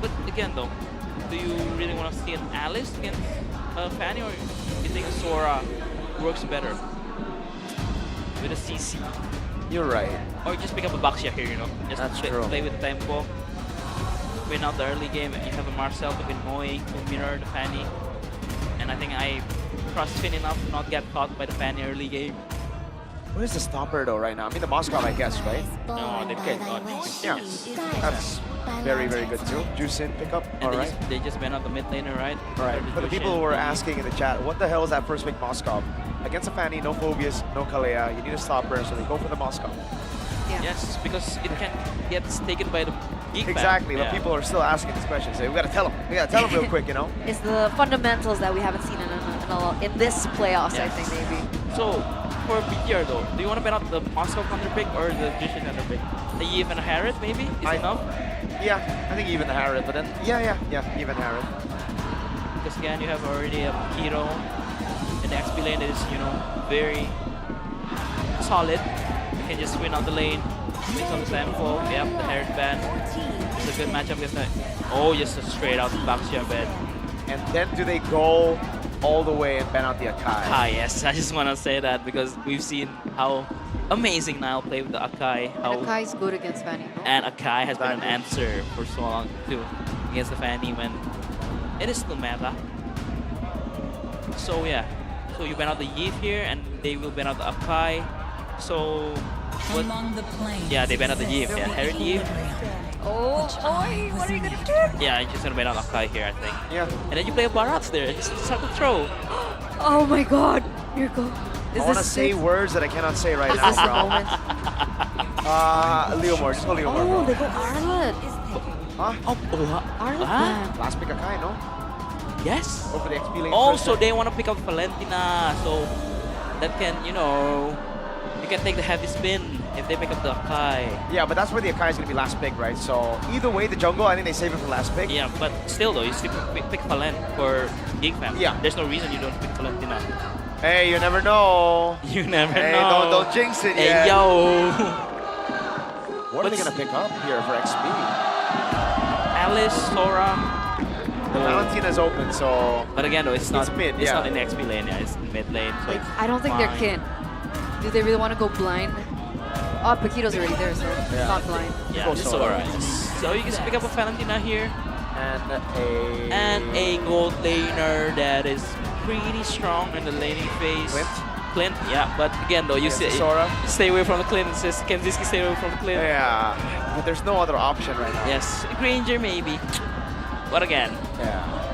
But again though, do you really want to see an Alice against Fanny, or you think a Sora works better with a CC? You're right. Or just pick up a Baksha here, you know? Just That's true. play with tempo. Win out the early game, and you have a Marcel to win Moe, to mirror the Fanny. And I think I trust Finn enough to not get caught by the Fanny early game. What is the stopper though right now? I mean the Moscow, I guess, right? No, they Okay. got Yeah, that's very, very good too. Juicin pickup, And all right. they just went out the mid laner, right? All right, for the people who were asking in the chat, what the hell is that first pick Moscow? Against a Fanny, no Phobias, no Kalea, you need a stopper, so they go for the Moscow. Yeah. Yes, because it can get taken by the Geek fan. Exactly, but Yeah. people are still asking these questions. So we gotta tell them. We gotta tell them real quick, you know? It's the fundamentals that we haven't seen in this playoffs, I Yes. think, maybe. So, for BTR though, do you want to bet out the Moscow counter pick or the Jushin counter pick? The Yeef and a Harith maybe? Is enough? Yeah, I think even the Harith, but then, yeah, even Harith. Because again, you have already a Paquito in the XP lane that is, you know, very solid. You can just win out the lane, win some tempo. Yep, the Harith ban. It's a good matchup against that. Oh, just a straight out Baksha ban. And then do they go all the way and ban out the Akai? Akai, yes. I just want to say that because we've seen how amazing Nile played with the Akai. How And Akai is good against Fanny, no? And Akai has been an answer for so long too against the Fanny when it is still meta. So yeah, so you ban out the Yeef here and they will ban out the Akai. So what? Among the planes. Yeah, they ban out the Yeef. Yeah, Herod Yeef. Oh boy, what are you gonna do? Yeah, you're just gonna ban out Akai here, I think. Yeah. And then you play a Barats there. Just start to throw. Oh my god, here go. I want to say words that I cannot say right Is now, this the bro. moment? Leomore, just go Leomore, Oh, bro. they go Arlet. Huh? Arlet. Last pick Akai, no? Yes. Over the XP lane. Also, they want to pick up Valentina, so that can, you know, you can take the heavy spin if they pick up the Akai. Yeah, but that's where the Akai is going to be last pick, right? So either way, the jungle, I think they save it for last pick. Yeah, but still though, you still pick Valen for Geek Fam. Yeah. There's no reason you don't pick Valentina. Hey, you never know. You never Hey, know. don't jinx it Hey, yet. yo. What are they gonna pick up here for XP? Alice, Sora. The Valentina's open, so. But again, though, it's not mid, It's yeah. not in the XP lane. Yeah, it's in mid lane. So I don't think they're fine. kin. Do they really want to go blind? Oh, Paquito's already there, so Yeah. not blind. Yeah, Go it's Sora. Sora. So you can pick up a Valentina here. And a gold laner that is pretty strong in the laning phase. Clint, yeah, but again though, you stay away from the Clint. It says Kenziski stay away from the Clint. Yeah, but there's no other option right now. Yes, Granger maybe. But again,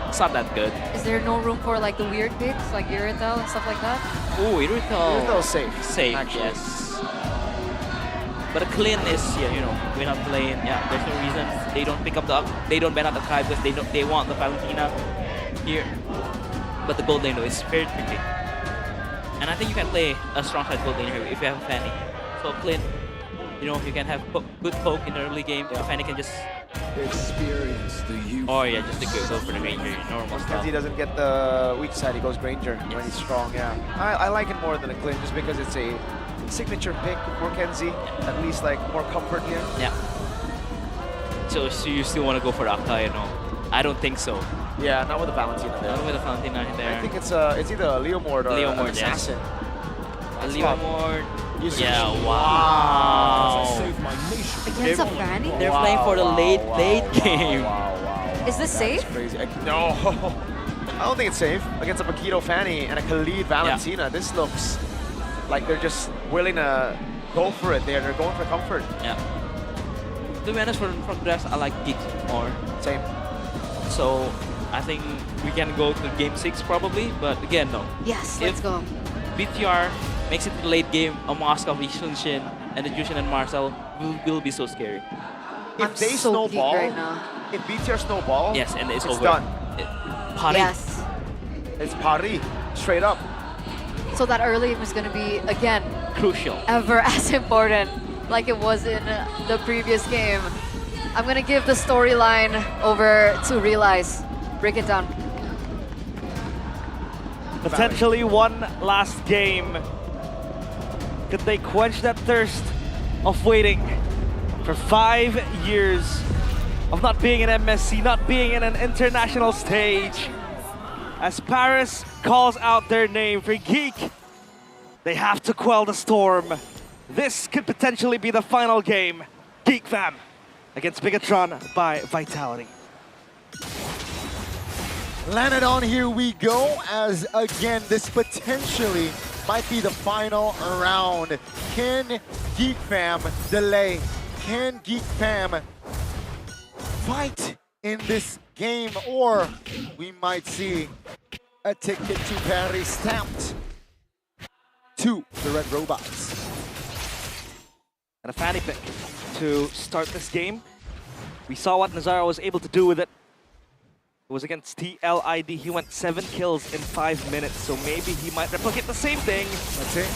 it's not that good. Is there no room for like the weird picks, like Irithel and stuff like that? Oh, Irithel. Irithel safe. Safe, actually. yes. But a Clint is, yeah, you know, we're not playing. Yeah, there's no reason they don't pick up they don't ban out the Kai because they want the Valentina here. But the gold lane though is very tricky. And I think you can play a strong side gold lane here if you have a Fanny. So Clint, you know, you can have good poke in the early game. The Fanny can just experience the youth. Oh yeah, just go for the Granger, normal Because stuff. he doesn't get the weak side, he goes Granger when he's strong, yeah. I like it more than a Clint just because it's a signature pick for Kenzie. At least like more comfort here. Yeah. So you still want to go for Akta, you know? I don't think so. Yeah, not with the Valentina there. Not with the Valentina in there. I think it's either a Leomord or an Assassin. A Leomord. Usage. Yeah, wow. Against a Fanny? They're playing for the late game. Is this safe? That's crazy. No. I don't think it's safe. Against a Paquito Fanny and a Khalid Valentina, this looks like they're just willing to go for it there. They're going for comfort. Yeah. To be honest, from drafts, I like GEEK more. Same. So I think we can go to game 6 probably, but again, no. Yes, let's go. BTR makes it to the late game, a Moscow, Shin, and the Jushin and Marcel will be so scary. If they so geeked snowball, right now. if BTR snowball, Yes, and it's over. done. Pari. Yes. It's Pari, straight up. So that early game is going to be, again, Crucial. ever as important like it was in the previous game. I'm going to give the storyline over to Realize. Break it down. Potentially one last game. Could they quench that thirst of waiting for 5 years of not being in MSC, not being in an international stage? As Paris calls out their name for GEEK, they have to quell the storm. This could potentially be the final game. GEEK fam against Bigetron by Vitality. Landed on, here we go, as again, this potentially might be the final round. Can GEEK fam delay? Can GEEK fam fight in this game? Or we might see a ticket to Paris stamped to the Red Robots. And a Fanny pick to start this game. We saw what Nazaro was able to do with it. It was against TLID. He went 7 kills in 5 minutes, so maybe he might replicate the same thing. That's it.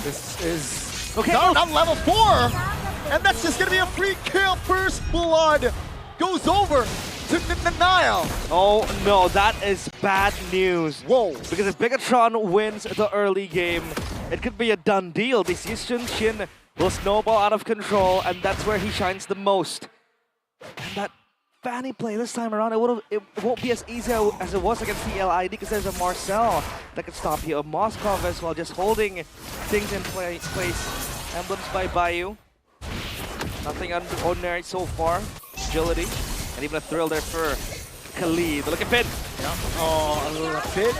This is okay. Not level 4, and that's just gonna be a free kill. First blood goes over to Nile. Oh no, that is bad news. Whoa! Because if Bigetron wins the early game, it could be a done deal. This Shin will snowball out of control, and that's where he shines the most. And that Fanny play this time around, it won't be as easy as it was against TLID because there's a Marcel that can stop you, a Moskov as well, just holding things in place. Emblems by Bayou. Nothing ordinary so far. Agility, and even a thrill there for Khalid. Look at Pin. Yeah. Oh, a bit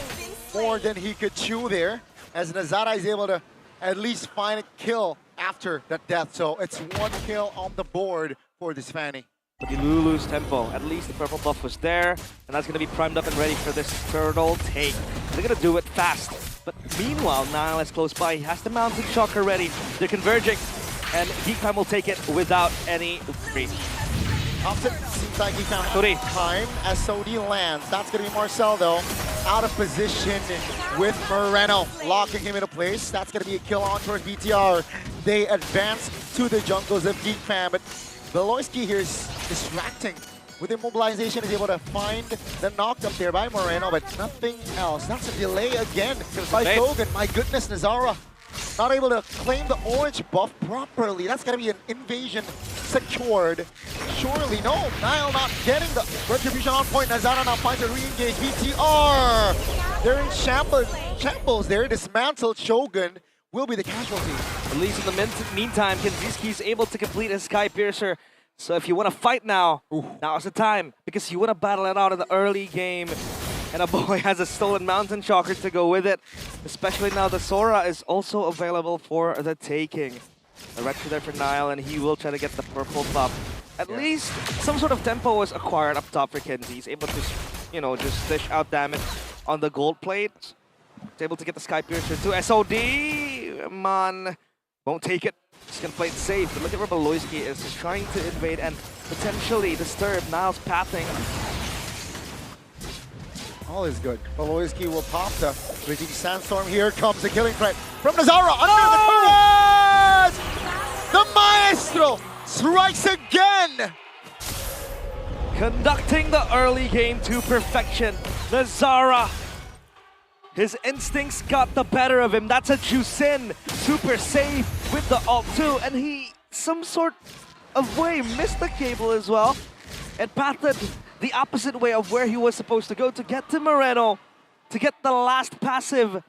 more than he could chew there, as Nazara is able to at least find a kill after that death. So it's 1 kill on the board for this Fanny. But the Lulu's tempo, at least the purple buff was there, and that's going to be primed up and ready for this turtle take. They're going to do it fast. But meanwhile, Nile is close by. He has the mountain shocker ready. They're converging, and GEEK will take it without any free. Opposite, seems like he found time as Sodi lands. That's going to be Marcel, though, out of position with Moreno, locking him into place. That's going to be a kill on towards BTR. They advance to the jungles of GEEK fam, but Beloyski here is distracting with immobilization is able to find the knocked up there by Moreno, but nothing else. That's a delay again by Shogun. My goodness, Nazara not able to claim the orange buff properly. That's going to be an invasion secured. Surely, no. Nile not getting the retribution on point. Nazara now finds a re-engage. BTR! They're in shambles there. Dismantled. Shogun will be the casualty. At least in the meantime, Kenziski is able to complete his Sky Piercer. So if you want to fight now, now's the time. Because you want to battle it out in the early game. And a boy has a stolen Mountain Shocker to go with it. Especially now the Sora is also available for the taking. The red there for Nile, and he will try to get the purple buff. At least some sort of tempo was acquired up top for Kenzie. He's able to, you know, just dish out damage on the gold plate. He's able to get the Sky Piercer to SOD. Man, won't take it. Just gonna play it safe. But look at where Beloyski is just trying to invade and potentially disturb Nile's pathing. All is good. Beloyski will pop the Raging Sandstorm. Here comes the killing threat from Nazara under the turret! The Maestro strikes again! Conducting the early game to perfection. Nazara. His instincts got the better of him. That's a Jusin. Super safe with the ult too. And he, some sort of way, missed the cable as well. And pathed the opposite way of where he was supposed to go to get to Moreno, to get the last passive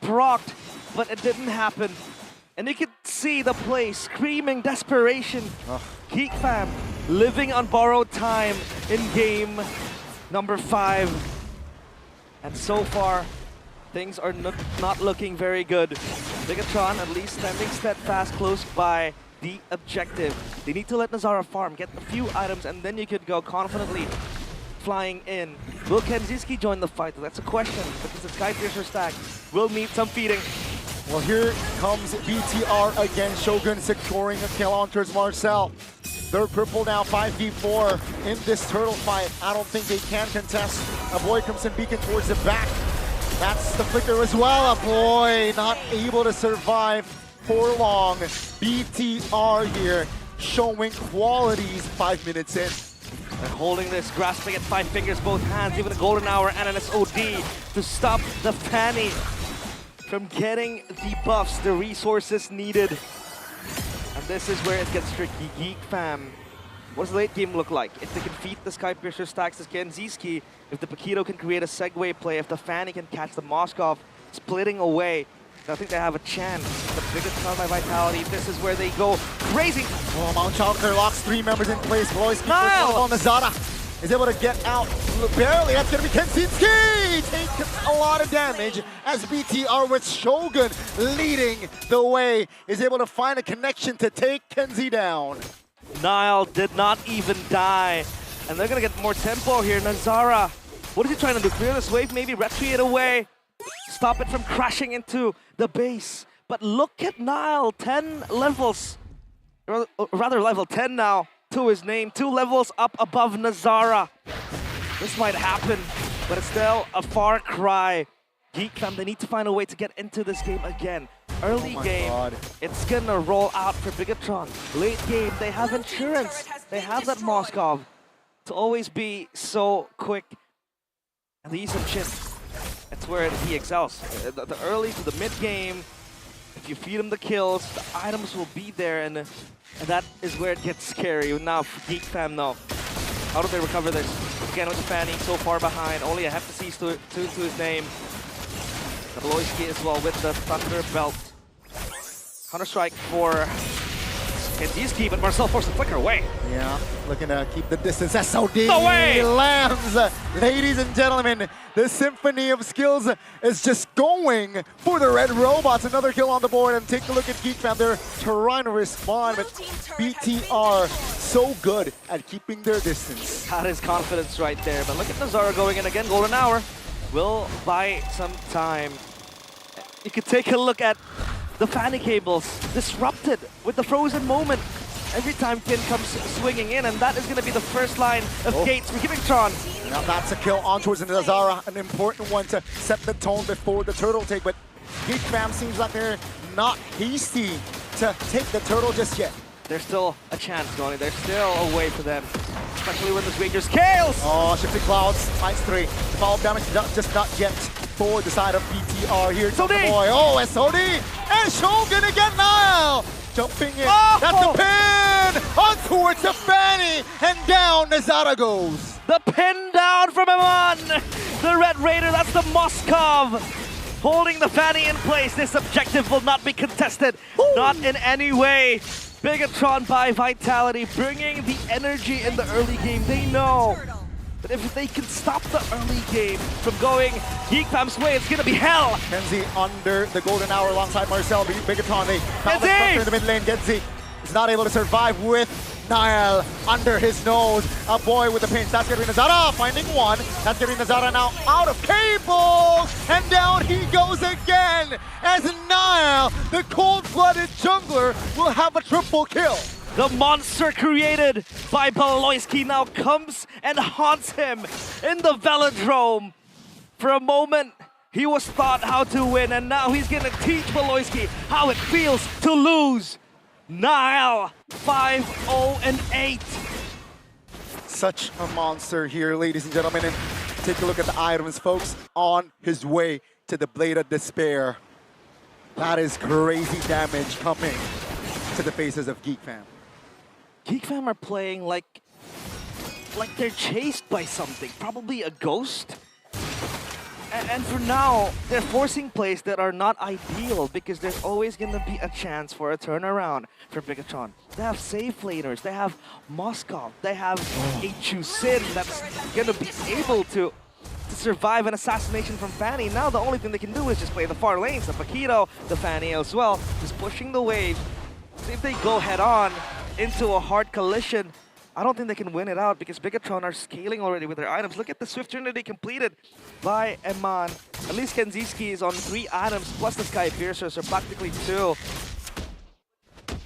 procced, but it didn't happen. And you could see the play screaming desperation. GEEK fam living on borrowed time in game number 5. And so far, things are not looking very good. Bigetron at least standing steadfast close by the objective. They need to let Nazara farm, get a few items, and then you could go confidently flying in. Will Kenziski join the fight? That's a question, because the Sky Piercer stack will need some feeding. Well, here comes BTR again. Shogun securing a kill on towards Marcel. They're purple now, 5v4 in this turtle fight. I don't think they can contest. A boy comes in beacon towards the back. That's the flicker as well. A boy not able to survive for long. BTR here showing qualities 5 minutes in. And holding this, grasping at 5 fingers, both hands, even a golden hour and an SOD to stop the Fanny from getting the buffs, the resources needed. And this is where it gets tricky. GEEK fam, what does the late game look like? If they can feed the Sky Piercer stacks as Kenziski, if the Paquito can create a segue play, if the Fanny can catch the Moskov splitting away, I think they have a chance. The biggest turn by Vitality, this is where they go crazy. Oh, Mount Chalker locks 3 members in place. Beloyski on Nazara is able to get out barely. That's going to be Kenzinski! Takes a lot of damage as BTR with Shogun leading the way is able to find a connection to take Kenzie down. Nile did not even die. And they're going to get more tempo here. Nazara, what is he trying to do? Clear this wave, maybe retreat away. Stop it from crashing into the base. But look at Nile, 10 levels. Rather level 10 now to his name. 2 levels up above Nazara. This might happen, but it's still a far cry. GEEK fam, they need to find a way to get into this game again. Early game, it's gonna roll out for Bigetron. Late game, they have insurance. They have that Moskov to always be so quick. And they use some chip. That's where he excels. The early to the mid game, if you feed him the kills, the items will be there, and that is where it gets scary. Now, GEEK fam, no. How do they recover this? Again with the Fanny, so far behind. Only a hefty C's to his name. The Beloyski as well with the Thunder Belt. Counter-strike for Kenziski, but Marcel forced the flicker away. Yeah, looking to keep the distance. SOD away! lands. Ladies and gentlemen, the symphony of skills is just going for the red robots. Another kill on the board, and take a look at GEEK fam. They're trying to respond, but BTR so good at keeping their distance. That is confidence right there. But look at Nazara going in again. Golden hour will buy some time. You could take a look at the Fanny cables disrupted with the frozen moment every time Kin comes swinging in, and that is going to be the first line of gates for Bigetron. Now that's a kill on towards Nazara, an important one to set the tone before the turtle take, but GEEK fam seems like they're not hasty to take the turtle just yet. There's still a chance, Donnie. There's still a way for them. especially when this Ranger scales. Oh, shifting clouds, finds 3. Follow-up damage just not yet for the side of BTR here. SOD! Boy. Oh, SOD! And Shogun again now! Jumping in. Oh! That's the pin! On towards the Fanny! And down Nazara goes. The pin down from Eman. The Red Raider, that's the Moskov. Holding the Fanny in place. This objective will not be contested. Not in any way. Bigetron by Vitality, bringing the energy in the early game. They know that if they can stop the early game from going GEEK Fam's way, it's gonna be hell. Genzi under the golden hour alongside Marcel. Bigetron, they found the structure in the mid lane. Genzi is not able to survive with Niall under his nose. A boy with the pinch. That's getting Nazara finding one. That's getting Nazara now out of cables. And down he goes again as Niall, the cold-blooded jungler, will have a triple kill. The monster created by Baloyski now comes and haunts him in the Velodrome. For a moment, he was taught how to win, and now he's gonna teach Baloyski how it feels to lose. Niall, 5-0-8. Such a monster here, ladies and gentlemen. And take a look at the items, folks. On his way to the Blade of Despair. That is crazy damage coming to the faces of GEEK Fam. GEEK Fam are playing like they're chased by something, probably a ghost. And for now, they're forcing plays that are not ideal because there's always going to be a chance for a turnaround for Bigetron. They have safe laners, they have Moskov, they have a Chusin that's going to be able to survive an assassination from Fanny. Now the only thing they can do is just play the far lanes, the Paquito, the Fanny as well, just pushing the wave. If they go head on into a hard collision, I don't think they can win it out because Bigetron are scaling already with their items. Look at the Swift Trinity completed by Eman. At least Kenziski is on 3 items plus the Sky Piercer, so practically 2.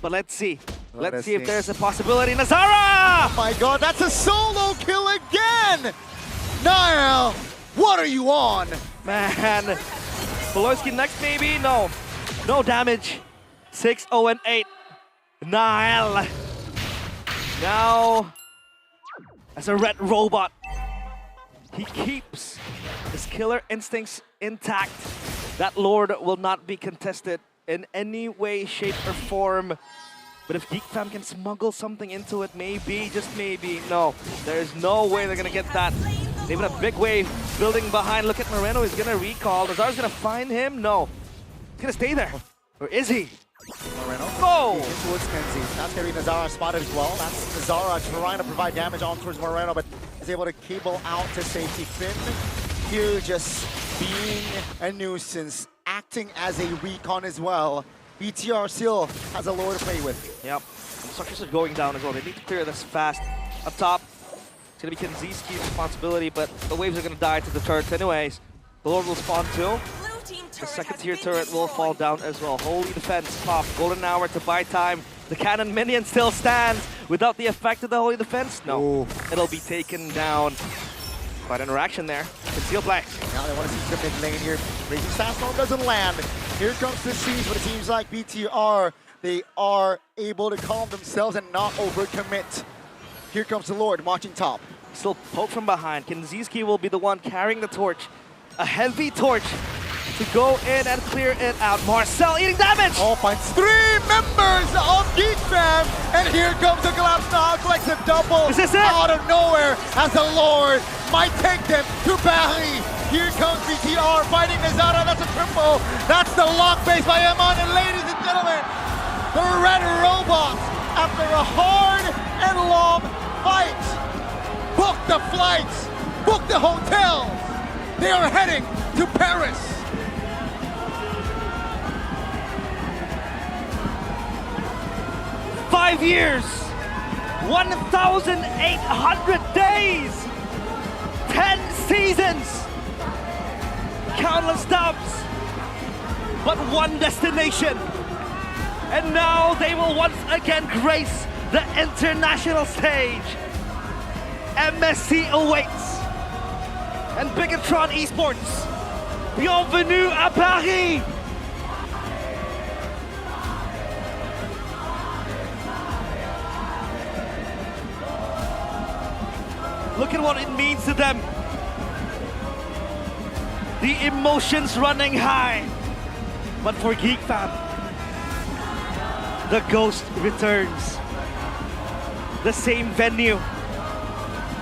But let's see. Let's see if there's a possibility. Nazara! Oh my god, that's a solo kill again! Niall, what are you on? Man, Baloyski next maybe? No. No damage. 6-0-8. Niall. Now, as a red robot, he keeps his killer instincts intact. That Lord will not be contested in any way, shape, or form. But if GEEK Fam can smuggle something into it, maybe, just maybe, no. There is no way they're gonna get that. Even a big wave building behind. Look at Moreno, he's gonna recall. Nazara's gonna find him? No. He's gonna stay there. Or is he? Moreno. Go! Towards Kenzie. That's getting Nazara spotted as well. That's Nazara trying to provide damage on towards Moreno, but is able to cable out to safety. Finn here just being a nuisance, acting as a recon as well. BTR still has a lore to play with. Yep. And the structures are going down as well. They need to clear this fast. Up top, it's going to be Kenziski's responsibility, but the waves are going to die to the turrets anyways. The Lord will spawn too. The second tier turret will fall down as well. Holy defense pop. Golden hour to buy time. The cannon minion still stands without the effect of the holy defense. No, Ooh. It'll be taken down. Quite interaction there. Conceal play. Now they want to see the mid lane here. Raging Sandstorm doesn't land. Here comes the siege, but it seems like BTR, they are able to calm themselves and not overcommit. Here comes the Lord marching top. Still poke from behind. Kenziski will be the one carrying the torch. A heavy torch to go in and clear it out. Marcel eating damage! Oh, finds 3 members of GEEK Fam, and here comes the collapse now, collects a double out of nowhere as the Lord might take them to Paris. Here comes BTR fighting Nazara, that's a triple. That's the lock base by Eman, and ladies and gentlemen, the Red Robots, after a hard and long fight, book the flights, book the hotels. They are heading to Paris. Five years, 1,800 days, 10 seasons, countless dubs, but one destination. And now they will once again grace the international stage. MSC awaits. And Bigetron Esports, bienvenue à Paris! Look at what it means to them. The emotions running high. But for GEEK fam, the ghost returns. The same venue,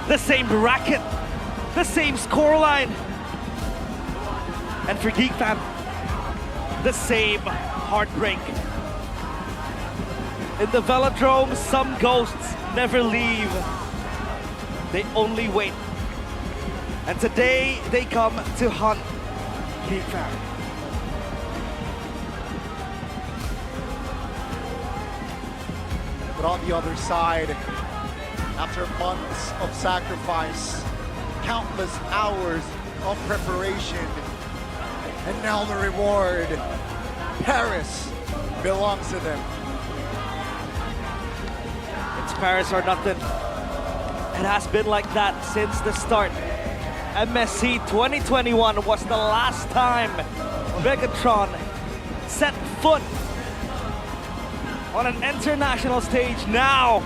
the same bracket, the same scoreline. And for GEEK fam, the same heartbreak. In the velodrome, some ghosts never leave. They only wait. And today, they come to hunt GEEK fam. But on the other side, after months of sacrifice, countless hours of preparation, and now the reward, Paris belongs to them. It's Paris or nothing. It has been like that since the start. MSC 2021 was the last time Bigetron set foot on an international stage. Now,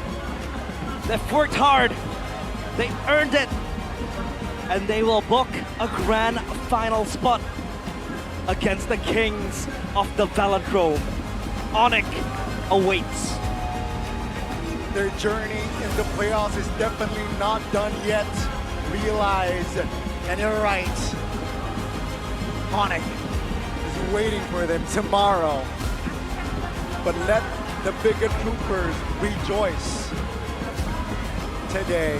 they've worked hard, they earned it, and they will book a grand final spot against the kings of the velodrome. Onyx awaits. Their journey in the playoffs is definitely not done yet. Realize, and you're right, Onyx is waiting for them tomorrow. But let the Biget Troopers rejoice today,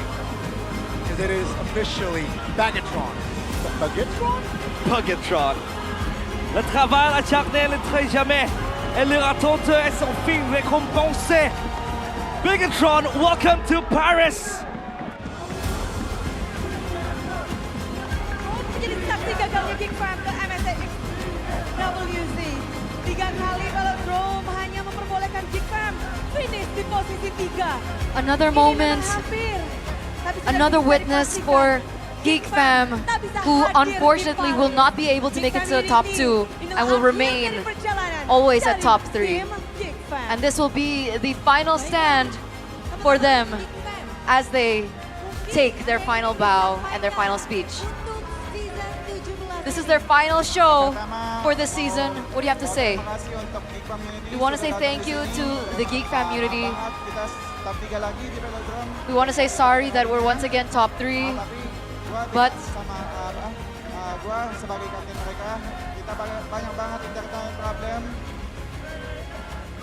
because it is officially Bigetron. Bigetron? Bigetron. Le travail acharné ne traite jamais, et leur attente est son film récompensé. Bigetron, welcome to Paris. Menjadi saksi gagalnya GEEK fam ke MSXWC. 3 kali velodrome hanya memperbolehkan GEEK fam finish di posisi 3. Another moment, another witness for GEEK fam, who unfortunately will not be able to make it to the top 2 and will remain always at top 3. And this will be the final stand for them as they take their final bow and their final speech. This is their final show for this season. What do you have to say? We want to say thank you to the GEEK fam community. We want to say sorry that we're once again top 3. But sebagai kapten mereka, kita banyak banget internet problem.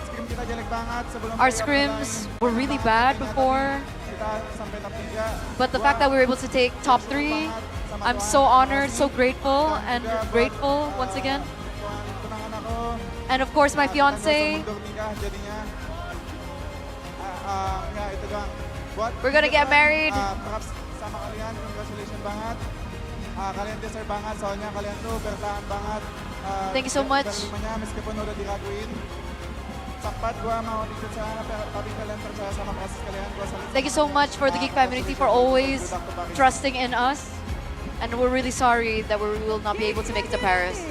Scrim kita jelek banget sebelum our scrims were really bad before. Kita sampai top 3. But the fact that we were able to take top 3, I'm so honored, so grateful, and grateful once again. And of course, my fiance. We're gonna get married. Sama kalian, congratulations banget. Kalian deserve banget, soalnya kalian tuh bertahan banget. Thank you so much. Meskipun udah diraguin, sempat gua mau ikut sana, tapi kalian percaya sama proses kalian. Thank you so much for the GEEK community for always trusting in us. And we're really sorry that we will not be able to make it to Paris.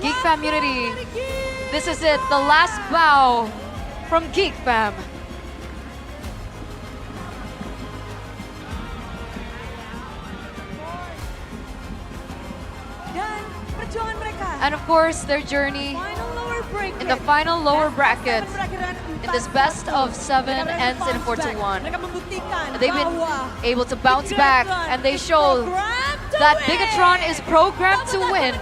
GEEK community, this is it, the last bow from GEEK fam. And of course, their journey in the final lower bracket in this best of 7 ends in 4-1. They've been able to bounce back, and they show that Bigetron is programmed to win.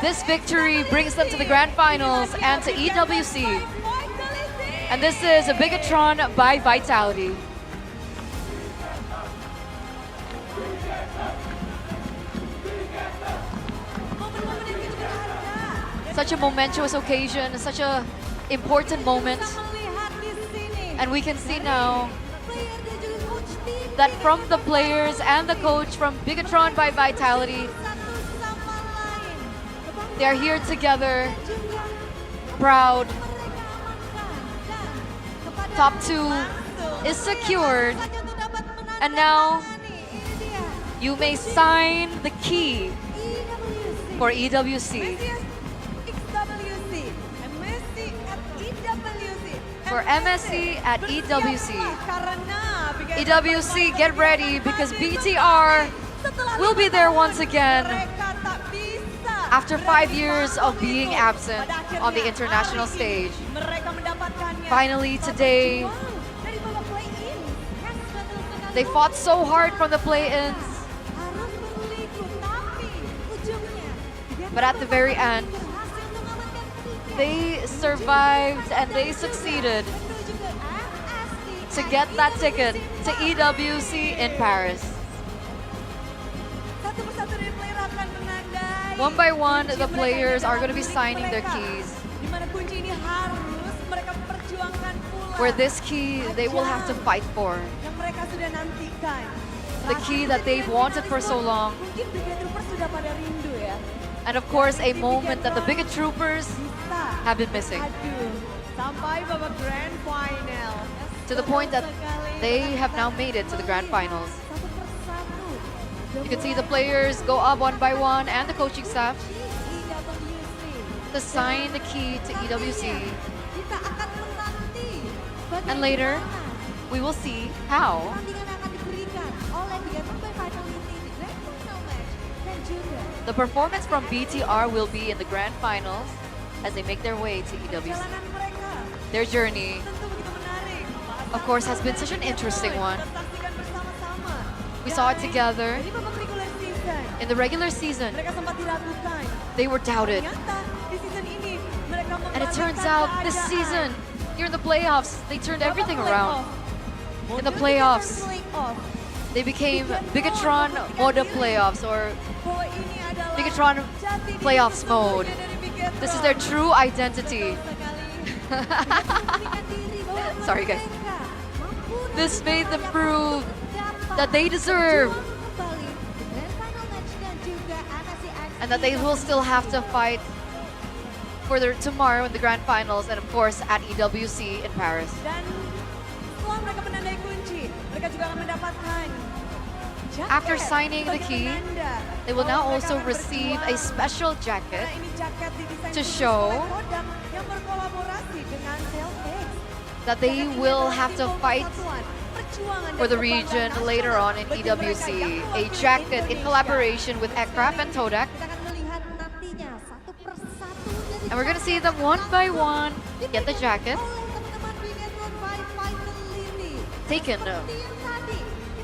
This victory brings them to the grand finals and to EWC. And this is a Bigetron by Vitality. Such a momentous occasion, such a important moment. And we can see now that from the players and the coach from Bigetron by Vitality, they're here together, proud. Top 2 is secured. And now you may sign the key for EWC. for MSC at EWC. Karena EWC, get ready because BTR will be there once again after 5 years of being absent on the international stage. Finally today, they fought so hard from the play-ins, but at the very end, they survived and they succeeded to get that ticket to EWC in Paris. One by one, the players are going to be signing their keys. Where this key, they will have to fight for. The key that they've wanted for so long. And of course, a moment that the Biget Troopers have been missing. To the point that they have now made it to the grand finals. You can see the players go up one by one and the coaching staff to sign the key to EWC. And later, we will see how the performance from BTR will be in the grand finals as they make their way to EWC. Their journey, of course, has been such an interesting one. We saw it together in the regular season. They were doubted. And it turns out this season, here in the playoffs, they turned everything around. In the playoffs, they became Bigetron Mode Playoffs or Bigetron Playoffs Mode. This is their true identity. Sorry guys. This made them prove that they deserve and that they will still have to fight for their tomorrow in the grand finals and of course at EWC in Paris. After signing the key, they will now also receive a special jacket to show that they will have to fight for the region later on in EWC. A jacket in collaboration with Aircraft and Todak. And we're gonna see them one by one get the jacket. Taken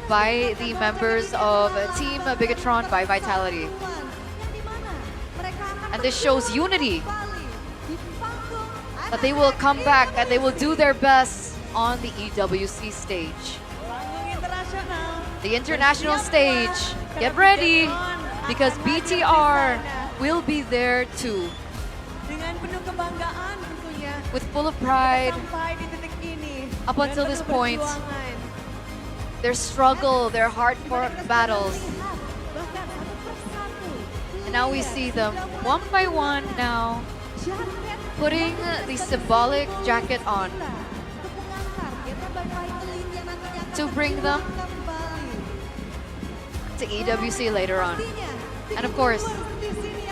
by the members of Team Bigetron by Vitality. And this shows unity. That they will come back and they will do their best on the EWC stage. The international stage, get ready because BTR will be there too. With full of pride, up until this point, their struggle, their hard-fought battles. And now we see them one by one now putting the symbolic jacket on to bring them to EWC later on. And of course,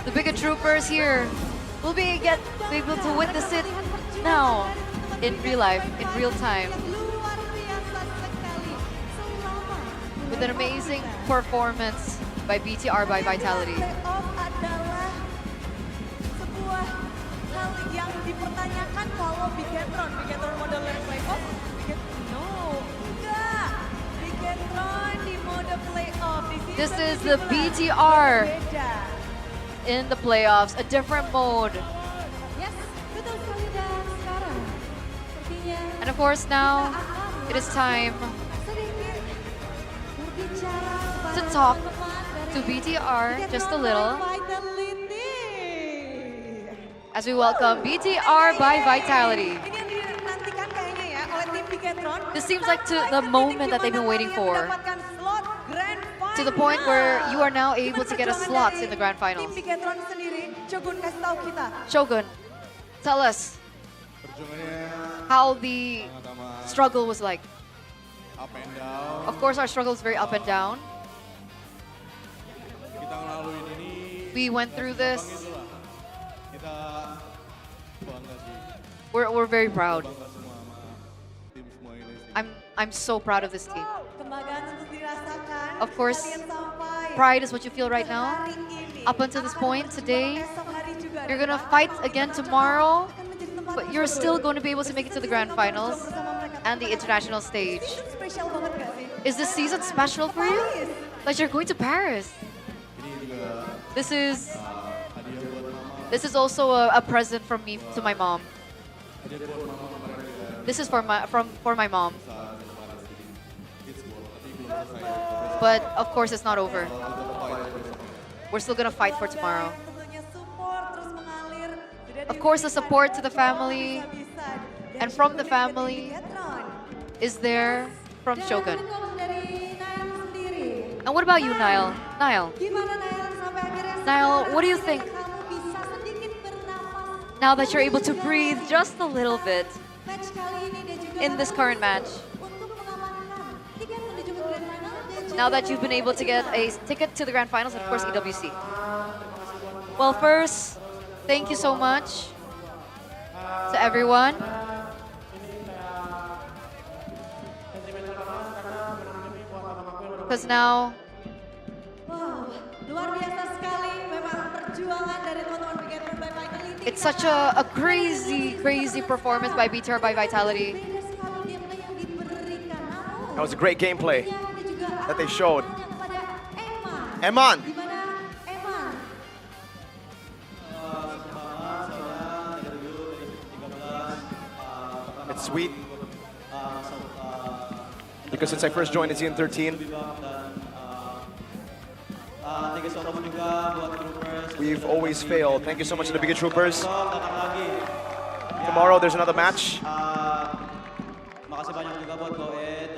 the Biget Troopers here will be able to witness it now in real life, in real time. With an amazing performance by BTR by Vitality. This is the BTR in the playoffs, a different mode. And of course now, it is time to talk to BTR just a little as we welcome BTR by Vitality. This seems like the moment that they've been waiting for. To the point where you are now able to get a slot in the grand finals. Shogun, tell us how the struggle was like. Up and down. Of course, our struggle is very up and down. We went through this. We're very proud. I'm so proud of this team. Kebanggaan untuk dirasakan. Of course, Kalian sampai pride is what you feel right now. hari ini. Up until this point today, Esok hari juga you're ada gonna fight again tomorrow, but you're still going to be able to make it to the grand finals and the international stage. spesial banget gak sih? Is this season special for you? Like you're going to Paris. This is also a present from me to my mom. This is for my mom. But of course it's not over. We're still gonna fight for tomorrow. Of course the support to the family and from the family is there from Shogun. And what about you, Niall? Niall, what do you think? Now that you're able to breathe just a little bit in this current match. Now that you've been able to get a ticket to the grand finals and of course EWC. Well, first, thank you so much to everyone. Because now, Luar biasa sekali memang perjuangan dari teman-teman Bigetron by Vitality. it's such a crazy performance by BTR by Vitality. That was a great gameplay that they showed. Eman! It's sweet. Because since I first joined in Season 13, we've always failed. Thank you so much to the Biget Troopers. Tomorrow there's another match.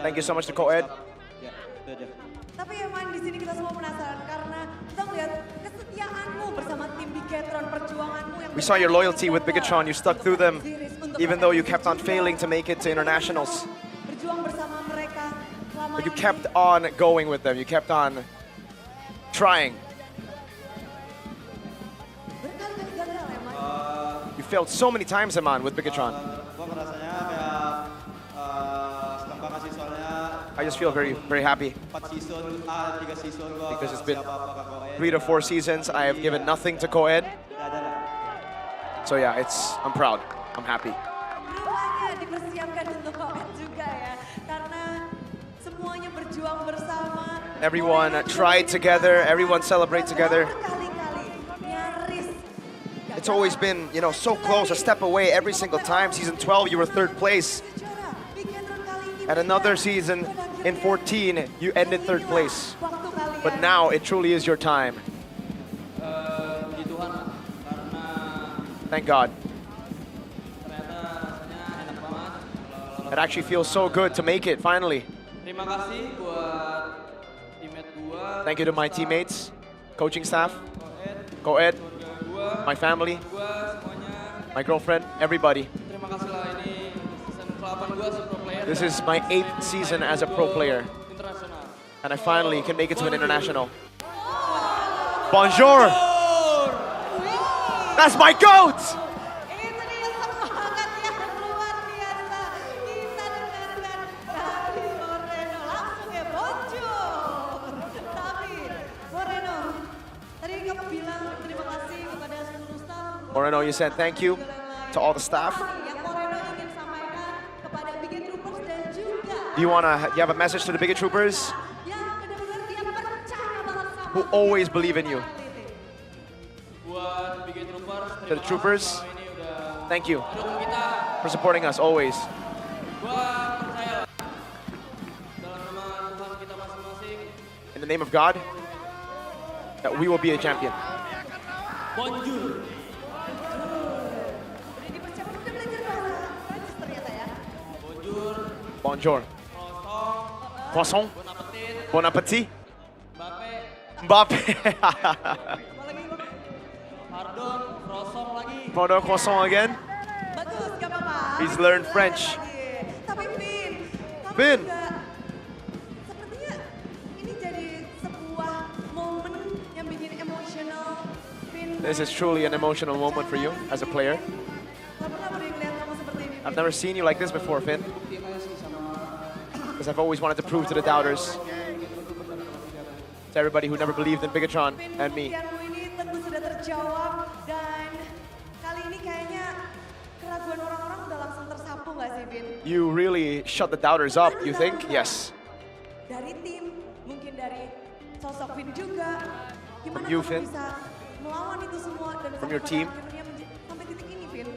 Thank you so much to Coed. Tapi emang di sini kita semua penasaran karena kita melihat kesetiaanmu bersama tim Bigetron, perjuanganmu yang We saw your loyalty with Bigetron. You stuck through them, even though you kept on failing to make it to internationals. berjuang bersama mereka selama But you kept on going with them. You kept on trying. berkali-kali gagal emang. You failed so many times, Eman, with Bigetron. I just feel very happy. Because it's been 3 to 4 seasons. I have given nothing to Coed. So yeah, I'm proud. I'm happy. Rumahnya dipersiapkan untuk Coed juga ya. Karena semuanya berjuang bersama. Everyone tried together. Everyone celebrate together. Berkali-kali nyaris. It's always been, so close, a step away every single time. Season 12, you were 3rd place. And another season in 14, you ended 3rd place. But now it truly is your time. Thank God. It actually feels so good to make it, finally. Terima kasih buat teammate gua. Thank you to my teammates, coaching staff, Coed, my family, my girlfriend, everybody. Terima kasih lah ini season ke-8 gua as a pro player. This is my 8th season as a pro player. And I finally can make it to an international. Bonjour! That's my goat! Moreno, you said thank you to all the staff. Do you have a message to the Biget Troopers? Who always believe in you. To the troopers, thank you for supporting us always. In the name of God, that we will be a champion. Bonjour. Bonjour. Croissant. Bon appetit. Mbappe. Pardon, croissant again. He's learned French. Tapi Finn. sepertinya ini jadi sebuah momen yang bikin emosional. This is truly an emotional moment for you as a player. Gak pernah lihat kamu seperti ini. I've never seen you like this before, Finn. because I've always wanted to prove to the doubters, to everybody who never believed in Bigetron and me. Impianmu ini tentu sudah terjawab dan kali ini kayaknya keraguan orang-orang udah langsung tersapu nggak sih, Vin? You really shut the doubters up, you think? Yes. Dari tim, mungkin dari sosok Vin juga. Gimana From you, kamu Vin. bisa melawan itu semua dan From sampai your pada team. akhirnya sampai titik ini, Vin?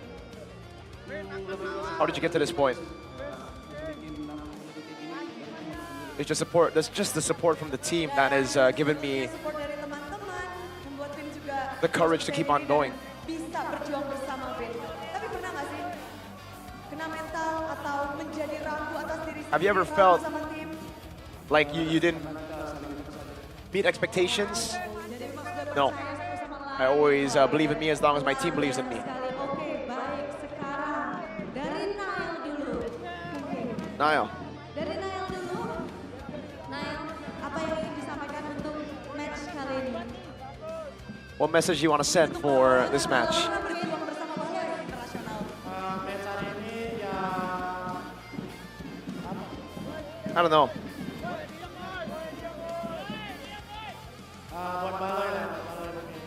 How did you get to this point? It's just support. That's just the support from the team that has given me Support dari teman-teman membuat Vin juga the courage to keep on going. bisa berjuang bersama Vin. Tapi pernah nggak sih kena mental atau menjadi ragu atas diri Have you ever sendiri felt sama tim? like you didn't meet expectations? No. I always believe in me as long as my team believes in me. Oke, baik. Sekarang dari Nail dulu. Niall, Dari Nail dulu. Nail, apa yang ingin disampaikan untuk match kali ini? what message do you want to send for this match? I don't know.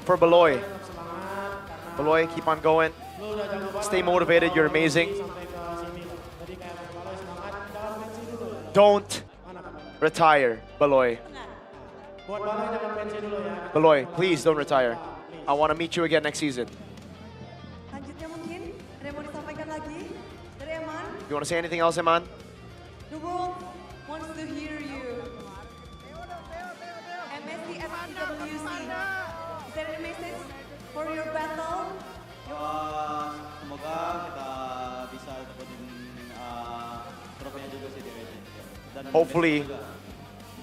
For Beloy. Beloy, keep on going. Stay motivated, you're amazing. Don't retire, Beloy. Beloy, please don't retire. I want to meet you again next season. Lanjutnya mungkin ada yang mau disampaikan lagi dari Eman. You want to say anything else, Eman? The world wants to hear you. MSC FCWC. Is there any message for your battle? Semoga kita bisa dapetin trofinya juga sih di WC. Dan Hopefully,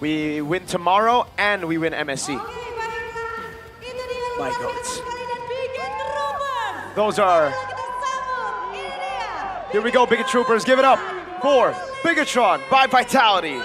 we win tomorrow and we win MSC. My God. Those are. Here we go, Biget Troopers. Give it up for Bigetron by Vitality.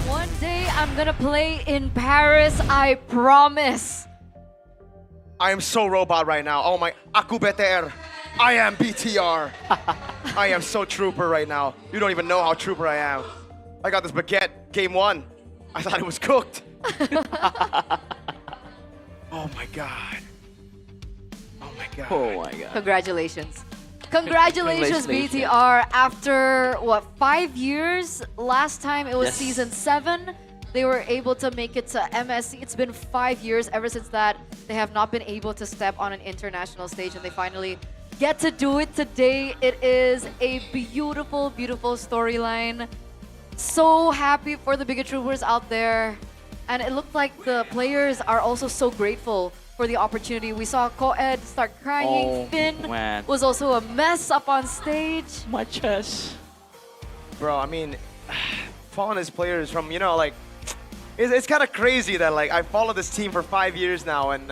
One day I'm gonna play in Paris, I promise. I am so robot right now. Oh my, aku BTR. I am BTR. I am so trooper right now. You don't even know how trooper I am. I got this baguette, game one. I thought it was cooked. Oh my God. Oh my God. Oh my God. Congratulations. Congratulations, Congratulations. BTR. After, what, 5 years? Last time it was Yes. season 7. They were able to make it to MSC. It's been 5 years. Ever since that, they have not been able to step on an international stage, and they finally get to do it today. It is a beautiful, beautiful storyline. So happy for the Biget Troopers out there. And it looked like the players are also so grateful for the opportunity. We saw Coed start crying. Oh, Finn man. was also a mess up on stage. My chest. Bro, I mean, following his players from, you know, like, it's kind of crazy that, like, I followed this team for 5 years now, and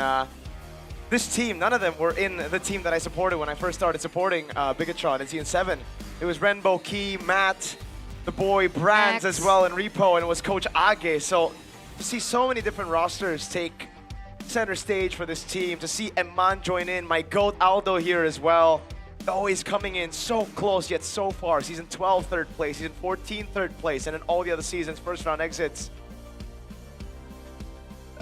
this team, none of them were in the team that I supported when I first started supporting Bigetron in Season 7. It was Renbo, Key, Matt, the boy Brands as well, and Repo, and it was Coach Age. So to see so many different rosters take center stage for this team, to see Eman join in, my GOAT Aldo here as well, always coming in so close yet so far. Season 12, third place, Season 14, third place, and in all the other seasons, first round exits.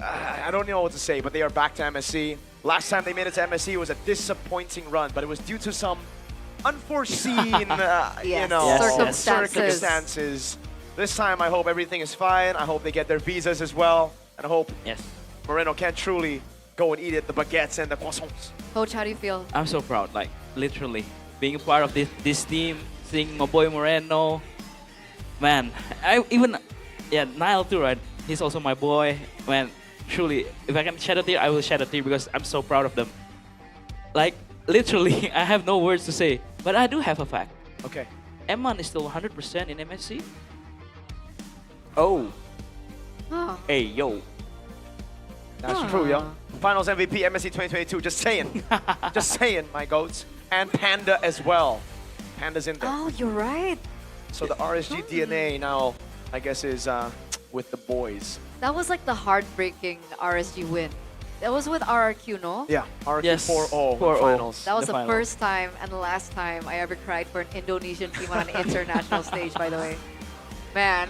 I don't know what to say, but they are back to MSC. Last time they made it to MSC was a disappointing run, but it was due to some unforeseen, you know, circumstances. This time, I hope everything is fine. I hope they get their visas as well, and I hope Moreno can truly go and eat it, the baguettes and the croissants. Coach, how do you feel? I'm so proud, like literally being a part of this team, seeing my boy Moreno. Man, yeah, Nile too, right? He's also my boy. Man, truly, if I can shed a tear, I will shed a tear because I'm so proud of them. Like, literally, I have no words to say. But I do have a fact. Okay. Eman is still 100% in MSC. Oh. Huh. Hey, yo. That's true, yo. Finals MVP MSC 2022, just saying. Just saying, my goats. And Panda as well. Panda's in there. Oh, you're right. So the RSG DNA now, I guess, is with the boys. That was like the heartbreaking RSG win. That was with RRQ, no? Yeah, RRQ Yes, 4-0 4-0. finals. That was The the final. first time and the last time I ever cried for an Indonesian team on an international stage, by the way. Man.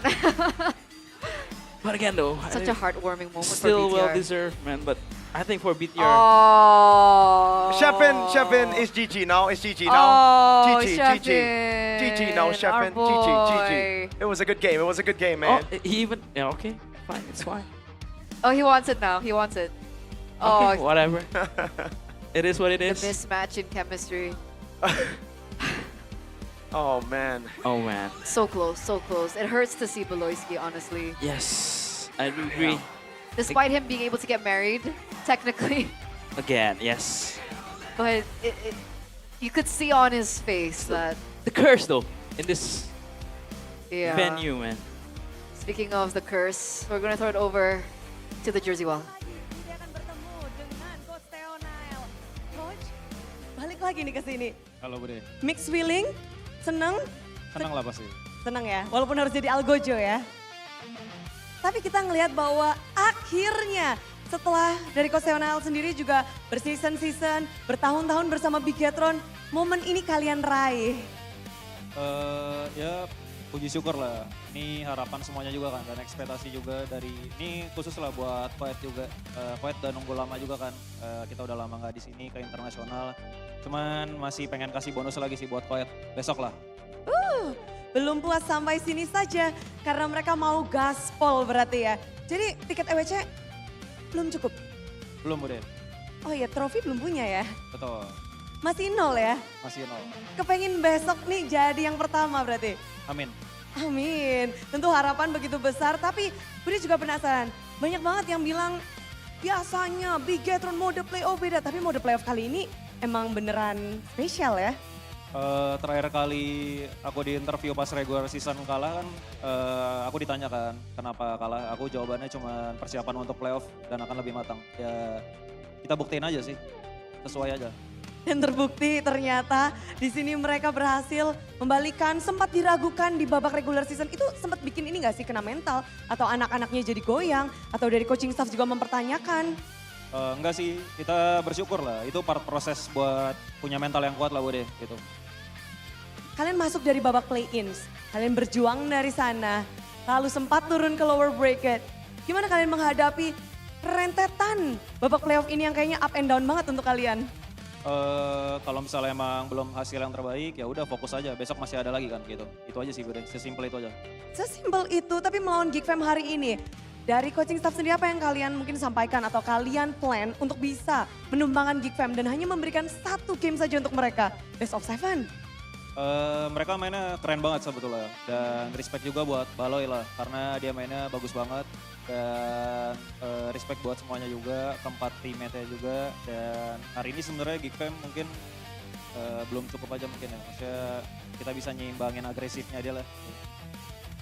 But again, though, Such a heartwarming moment still for BTR. well deserved, man. But I think for BTR, Oh. Shepin is GG now. It's GG now. Oh, GG, Shepin, GG now, our Shepin. boy. GG. It was a good game. It was a good game, man. oh, he even yeah, okay, fine, it's fine. Oh, he wants it now. He wants it. Okay, Oh, whatever. It is what it the is. mismatch in chemistry. Oh, man. Oh man. So close, so close. It hurts to see Beloyski, honestly. Yes, I do agree. Despite him being able to get married, technically. Again, yes. But you could see on his face that, The curse, though, in this yeah. venue, man. Speaking of the curse, we're gonna throw it over to the Jersey Wall. Dia akan bertemu dengan Coach Theonile. Coach, balik lagi nih ke sini. Halo Bude. Mixed feeling, seneng? Senang lah pasti. Seneng ya, walaupun harus jadi Algojo ya. Tapi kita ngelihat bahwa akhirnya setelah dari Coach Theonile sendiri juga berseason-season, bertahun-tahun bersama Bigetron, momen ini kalian raih. Ya puji syukur lah. Ini harapan semuanya juga kan dan ekspektasi juga dari ini khusus lah buat Quiet juga. Quiet udah nunggu lama juga kan. Kita udah lama nggak di sini ke internasional. Cuman masih pengen kasih bonus lagi sih buat Quiet besok lah. Belum puas sampai sini saja karena mereka mau gaspol berarti ya. Jadi tiket EWC belum cukup. Belum Bude. Oh iya, trofi belum punya ya. Betul. Masih nol ya. Masih nol. Kepengen besok nih jadi yang pertama berarti. Amin. Amin. Tentu harapan begitu besar, tapi Budi juga penasaran. Banyak banget yang bilang biasanya Bigetron mode playoff beda, tapi mode playoff kali ini emang beneran spesial ya. Terakhir kali aku di interview pas regular season kalah kan, aku ditanyakan kenapa kalah. Aku jawabannya cuma persiapan untuk playoff dan akan lebih matang. Ya kita buktiin aja sih, sesuai aja. Dan terbukti ternyata di sini mereka berhasil membalikan, sempat diragukan di babak regular season. Itu sempat bikin ini gak sih kena mental? Atau anak-anaknya jadi goyang? Atau dari coaching staff juga mempertanyakan? Enggak sih, kita bersyukur lah. Itu part proses buat punya mental yang kuat lah Bude gitu. Kalian masuk dari babak play-ins, kalian berjuang dari sana, lalu sempat turun ke lower bracket. Gimana kalian menghadapi rentetan babak playoff ini yang kayaknya up and down banget untuk kalian? Kalau misalnya emang belum hasil yang terbaik ya udah fokus aja, besok masih ada lagi kan gitu. Itu aja sih Bude, sesimpel itu aja. Sesimpel itu, tapi melawan GEEK Fam hari ini, dari coaching staff sendiri apa yang kalian mungkin sampaikan atau kalian plan untuk bisa menumbangkan GEEK Fam dan hanya memberikan satu game saja untuk mereka, best of 7? Mereka mainnya keren banget sebetulnya dan respect juga buat Baloy lah karena dia mainnya bagus banget dan respect buat semuanya juga, keempat teammate-nya juga dan hari ini sebenarnya GEEK Fam mungkin belum cukup aja mungkin ya, maksudnya kita bisa nyimbangin agresifnya dia lah.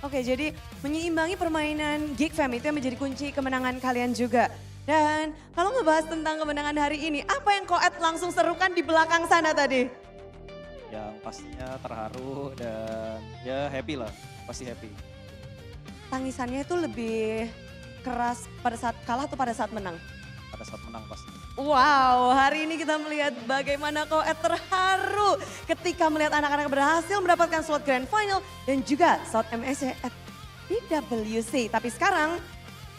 Oke, jadi menyeimbangi permainan GEEK Fam itu yang menjadi kunci kemenangan kalian juga. Dan kalau ngebahas tentang kemenangan hari ini, apa yang Koet langsung serukan di belakang sana tadi? Yang pastinya terharu dan ya happy lah, pasti happy. Tangisannya itu lebih keras pada saat kalah atau pada saat menang? Pada saat menang pasti. Wow, hari ini kita melihat bagaimana Koet terharu ketika melihat anak-anak berhasil mendapatkan slot Grand Final dan juga slot MSC at PWC. Tapi sekarang,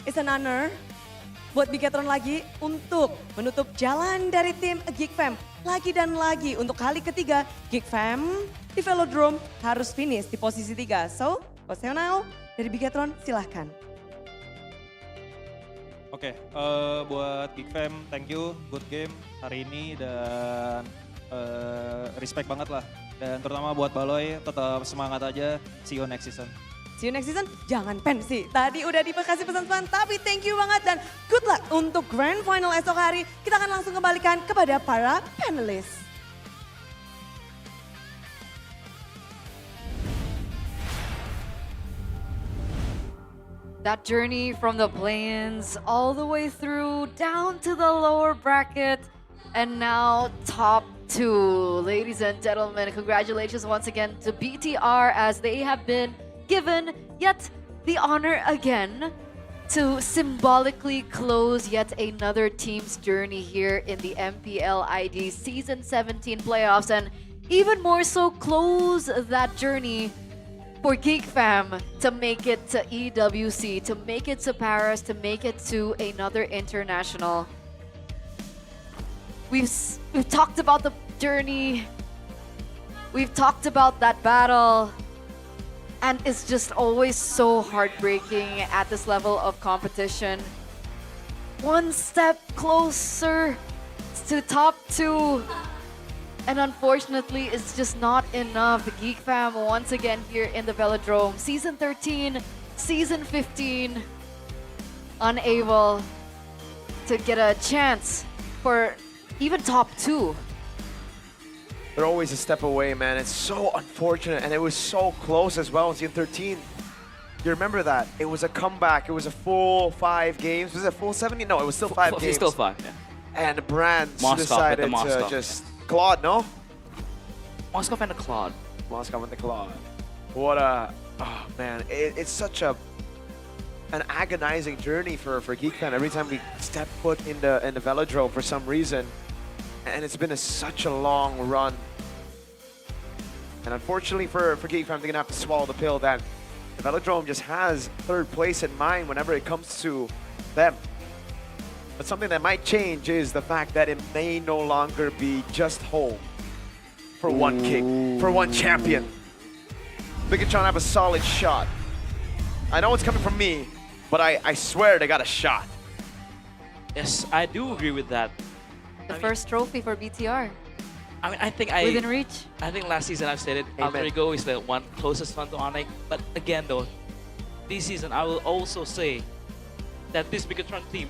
it's an honor buat Bigetron lagi untuk menutup jalan dari tim GEEK Fam. Lagi dan lagi untuk kali ketiga GEEK Fam di Velodrome harus finish di posisi 3. So, Coach Theonile dari Bigetron silahkan. Oke, buat GEEK Fam, thank you, good game hari ini dan respect banget lah. Dan terutama buat Baloy, tetap semangat aja, see you next season. See you next season, jangan pensi. Tadi udah dikasih pesan-pesan, tapi thank you banget dan good luck untuk Grand Final esok hari. Kita akan langsung kembalikan kepada para panelis. That journey from the play-ins all the way through down to the lower bracket and now top 2. Ladies and gentlemen, congratulations once again to BTR as they have been given yet the honor again to symbolically close yet another team's journey here in the MPL ID Season 17 playoffs and even more so close that journey for GEEK fam to make it to EWC, to make it to Paris, to make it to another international. We've talked about the journey, we've talked about that battle, and it's just always so heartbreaking at this level of competition. One step closer to top 2. And unfortunately, it's just not enough. The GEEK fam once again here in the Velodrome. Season 13, Season 15, unable to get a chance for even top 2. They're always a step away, man. It's so unfortunate, and it was so close as well in Season 13. You remember that? It was a comeback. It was a full 5 games. Was it a full 70? No, it was still 5 games. It's still 5, yeah. And Brands Moskov decided with the to Moskov. just... Claude, no? Moskov and the Claude. Moskov and the Claude. What a... Oh, man. It's such an agonizing journey for GEEK fan. Every time we step foot in the Velodrome for some reason. And it's been such a long run. And unfortunately for GEEK fam, they're going to have to swallow the pill that the Velodrome just has 3rd place in mind whenever it comes to them. But something that might change is the fact that it may no longer be just home for one king, for one champion. Bigetron have a solid shot. I know it's coming from me, but I swear they got a shot. Yes, I do agree with that. The first trophy for BTR. I mean, I think within reach. I think last season I've said it. Alter Ego is the one closest one to Onyx. But again, though, this season I will also say that this Bigetron team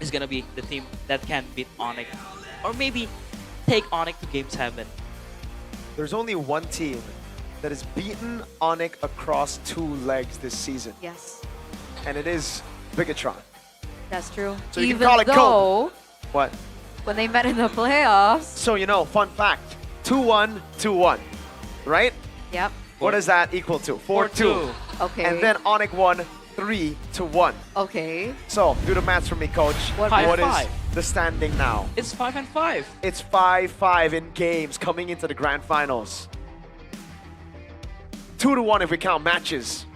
is gonna be the team that can beat Onyx, or maybe take Onyx to Game 7. There's only one team that has beaten Onyx across 2 legs this season. Yes. And it is Bigetron. That's true. So you Even can call it though What? when they met in the playoffs. So you know, fun fact, 2-1, 2-1, right? Yep. What does that equal to? 4-2. Okay. And then Onyx won 3-1. Okay. So do the maths for me, coach. What is the standing now? It's 5-5. It's 5-5 in games coming into the grand finals. 2-1 if we count matches.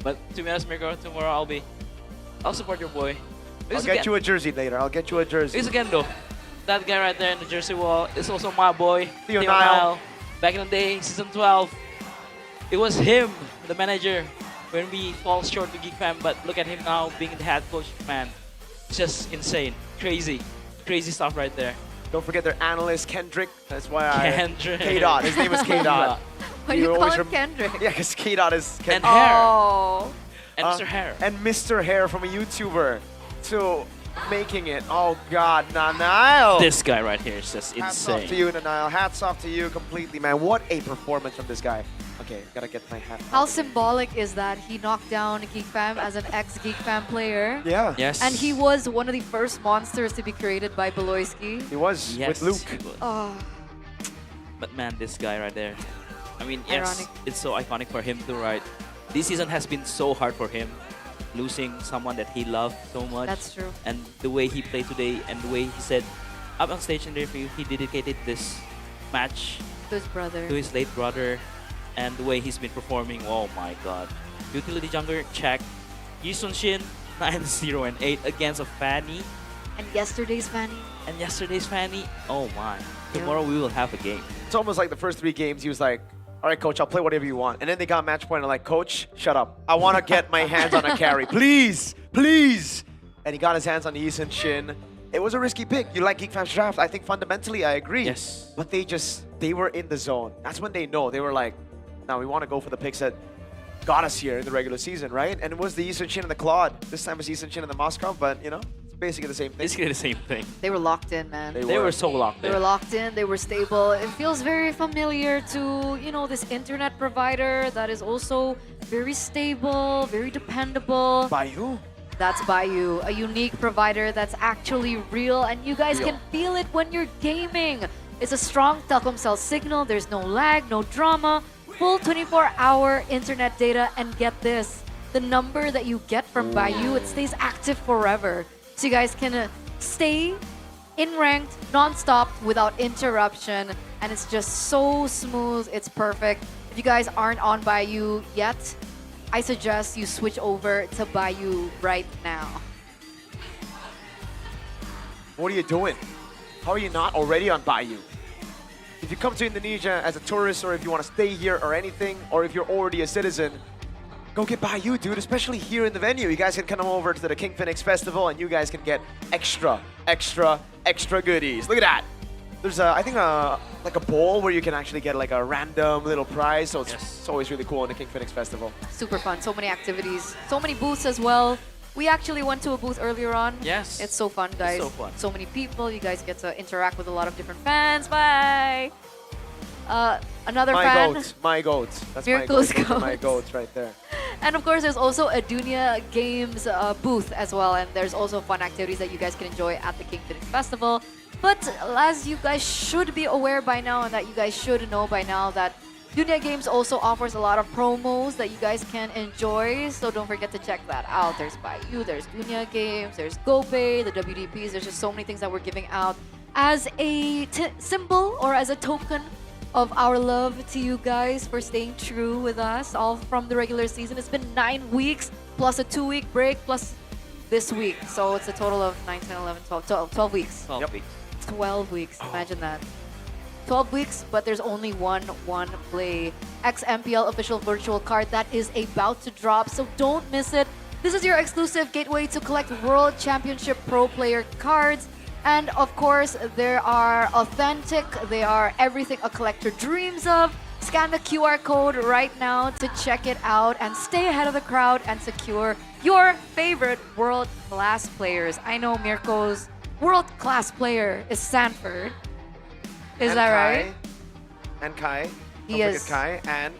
But to be honest, Mirko, tomorrow I'll support your boy. I'll get you a jersey later. I'll get you a jersey. This again though, that guy right there in the jersey wall is also my boy, Theo Nile. Back in the day, season 12, it was him, the manager, when we fall short to GEEK fam. But look at him now being the head coach, man. It's just insane, crazy stuff right there. Don't forget their analyst, Kendrick. That's why Kendrick. K-Dot. His name is K-Dot. Why do you call him Kendrick? Yeah, because K-Dot is And Kendrick. Hair. Oh. And Mr. Hair. And Mr. Hair from a YouTuber to making it. Oh God, Nanile. This guy right here is just Hats insane. off to you, Nanile. Hats off to you completely, man. What a performance from this guy. Okay, gotta get my hat. How symbolic is that he knocked down GEEK fam as an ex-GEEK fam player? Yeah. Yes. And he was one of the first monsters to be created by Beloyski. He was with Luke. he was. Oh, But man, this guy right there. I mean, yes, Ironic. it's so iconic for him too, right? This season has been so hard for him, losing someone that he loved so much. That's true. And the way he played today, and the way he said, up on stage in the interview, he dedicated this match to his brother. to his late brother, and the way he's been performing. Oh my God! Utility jungler check. Yisun Shin 9-0 and 8 against a Fanny. And yesterday's Fanny. And yesterday's Fanny. Oh my! Tomorrow we will have a game. It's almost like the first 3 games, he was like, all right, coach, I'll play whatever you want. And then they got match point and like, coach, shut up. I want to get my hands on a carry. Please, please. And he got his hands on Yisun Shin. It was a risky pick. You like GEEK Fam's draft. I think fundamentally I agree. Yes. But they were in the zone. That's when they know. They were like, Now we want to go for the picks that got us here in the regular season, right? And it was the Eastern Chin and the Claude. This time it's Eastern Chin and the Moskov, but you know, it's basically the same thing. Basically the same thing. They were locked in, man. They were so locked They in. were locked in, they were stable. It feels very familiar to, you know, this internet provider that is also very stable, very dependable. Bayou? That's Bayou, a unique provider that's actually real, and you guys can feel it when you're gaming. It's a strong Telkomsel signal, there's no lag, no drama, full 24-hour internet data, and get this, the number that you get from Bayou, it stays active forever. So you guys can stay in ranked, non-stop, without interruption, and it's just so smooth, it's perfect. If you guys aren't on Bayou yet, I suggest you switch over to Bayou right now. What are you doing? How are you not already on Bayou? If you come to Indonesia as a tourist, or if you want to stay here or anything, or if you're already a citizen, go get Bayou, dude, especially here in the venue. You guys can come over to the King Phoenix Festival and you guys can get extra goodies. Look at that. There's I think like a bowl where you can actually get like a random little prize. So it's always really cool in the King Phoenix Festival. Super fun, so many activities, so many booths as well. We actually went to a booth earlier on. Yes. It's so fun, guys. So fun. So many people. You guys get to interact with a lot of different fans. Bye. Another fan. My goats. That's Miracle's my goats. Those are my goats. goats right there. And of course, there's also a Dunia Games booth as well. And there's also fun activities that you guys can enjoy at the King Phoenix Festival. But as you guys should be aware by now, and that you guys should know by now, that Dunia Games also offers a lot of promos that you guys can enjoy. So don't forget to check that out. There's Bayou, there's Dunia Games, there's GoPay, the WDPs. There's just so many things that we're giving out as a symbol or as a token of our love to you guys for staying true with us all from the regular season. It's been 9 weeks plus a 2-week break plus this week. So it's a total of 9, 10, 11, 12 weeks. 12 weeks. 12 weeks, imagine that. 12 weeks, but there's only one play MPL official virtual card that is about to drop, so don't miss it. This is your exclusive gateway to collect World Championship Pro Player cards. And of course, they are authentic. They are everything a collector dreams of. Scan the QR code right now to check it out and stay ahead of the crowd and secure your favorite world-class players. I know Mirko's world-class player is Sanford. Is that right? And Kai. He Don't forget is. Kai. And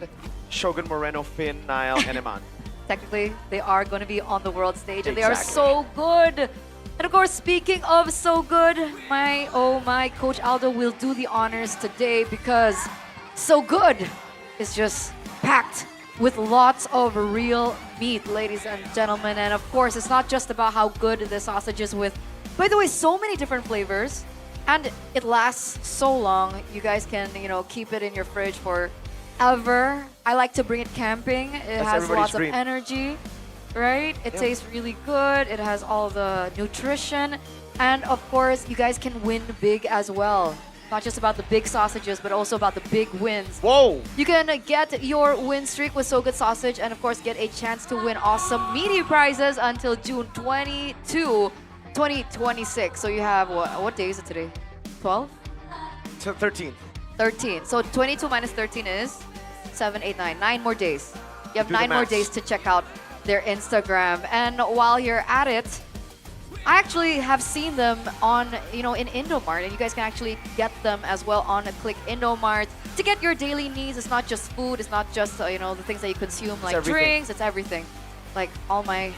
Shogun Moreno, Finn, Niall, and Iman. Technically, they are going to be on the world stage, and they are Exactly. so good. And of course, speaking of so good, my Coach Aldo will do the honors today because so good is just packed with lots of real meat, ladies and gentlemen. And of course, it's not just about how good the sausage is with, by the way, so many different flavors. And it lasts so long. You guys can, keep it in your fridge forever. I like to bring it camping. It has lots of energy, right? It tastes really good. It has all the nutrition. And of course, you guys can win big as well. Not just about the big sausages, but also about the big wins. Whoa! You can get your win streak with So Good Sausage and of course get a chance to win awesome meaty prizes until June 22, 2026. So you have, what day is it today? 12? 13. 13. So 22 minus 13 is 7, 8, 9. 9 more days. You have Do the 9 more maths. days to check out their Instagram. And while you're at it, I actually have seen them on, in Indomart, and you guys can actually get them as well on a Click Indomart to get your daily needs. It's not just food. It's not just, the things that you consume, like everything. drinks. It's everything. Like all my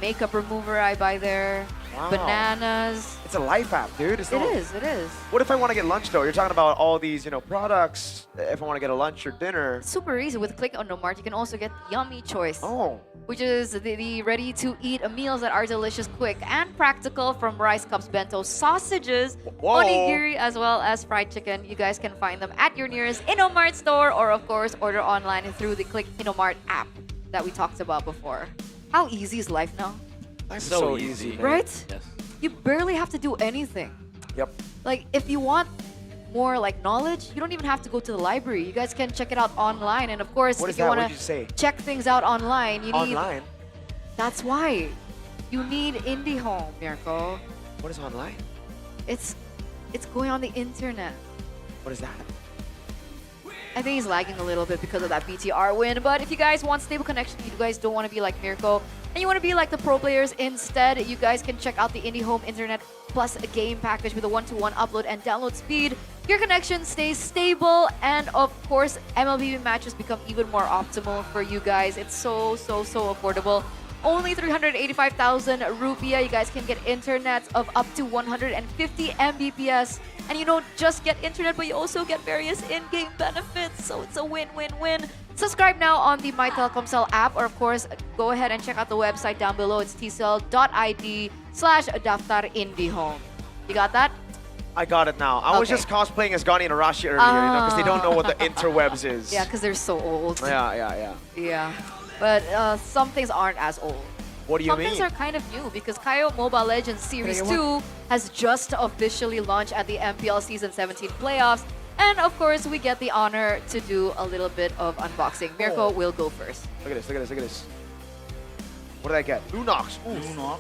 makeup remover I buy there. Wow. Bananas. It's a life app, dude. It's It not- is. What if I want to get lunch, though? You're talking about all these, products. If I want to get a lunch or dinner. Super easy. With Click Indomart, you can also get Yummy Choice. Oh. Which is the ready-to-eat meals that are delicious, quick, and practical, from rice cups, bento, sausages, Whoa. onigiri, as well as fried chicken. You guys can find them at your nearest Indomart store, or of course, order online through the Click Indomart app that we talked about before. How easy is life now? Life is So easy. Right? Yes. You barely have to do anything. Yep. Like, if you want more knowledge, you don't even have to go to the library. You guys can check it out online. And of course, What if is you that? want What did you say? to check things out online, you need... Online? That's why. You need IndieHome, Mirko. What is online? It's going on the internet. What is that? I think he's lagging a little bit because of that BTR win. But if you guys want stable connection, you guys don't want to be like Mirko, and you want to be like the pro players instead, you guys can check out the IndyHome Internet Plus game package with a 1-to-1 upload and download speed. Your connection stays stable, and of course, MLB matches become even more optimal for you guys. It's so affordable. Only 385,000 rupiah. You guys can get internet of up to 150 Mbps. And you don't just get internet, but you also get various in-game benefits. So it's a win-win-win. Subscribe now on the My Telkomsel app, or of course, go ahead and check out the website down below. It's tcell.id/daftar IndyHome. You got that? I got it now. I was just cosplaying as Gani and Arashi earlier, because they don't know what the interwebs is. Yeah, because they're so old. Yeah. But some things aren't as old. What do you Some mean? things are kind of new because Kayo Mobile Legends Series 2 has just officially launched at the MPL Season 17 playoffs. And of course, we get the honor to do a little bit of unboxing. Mirko will go first. Look at this. What did I get? Lunox. Lunox.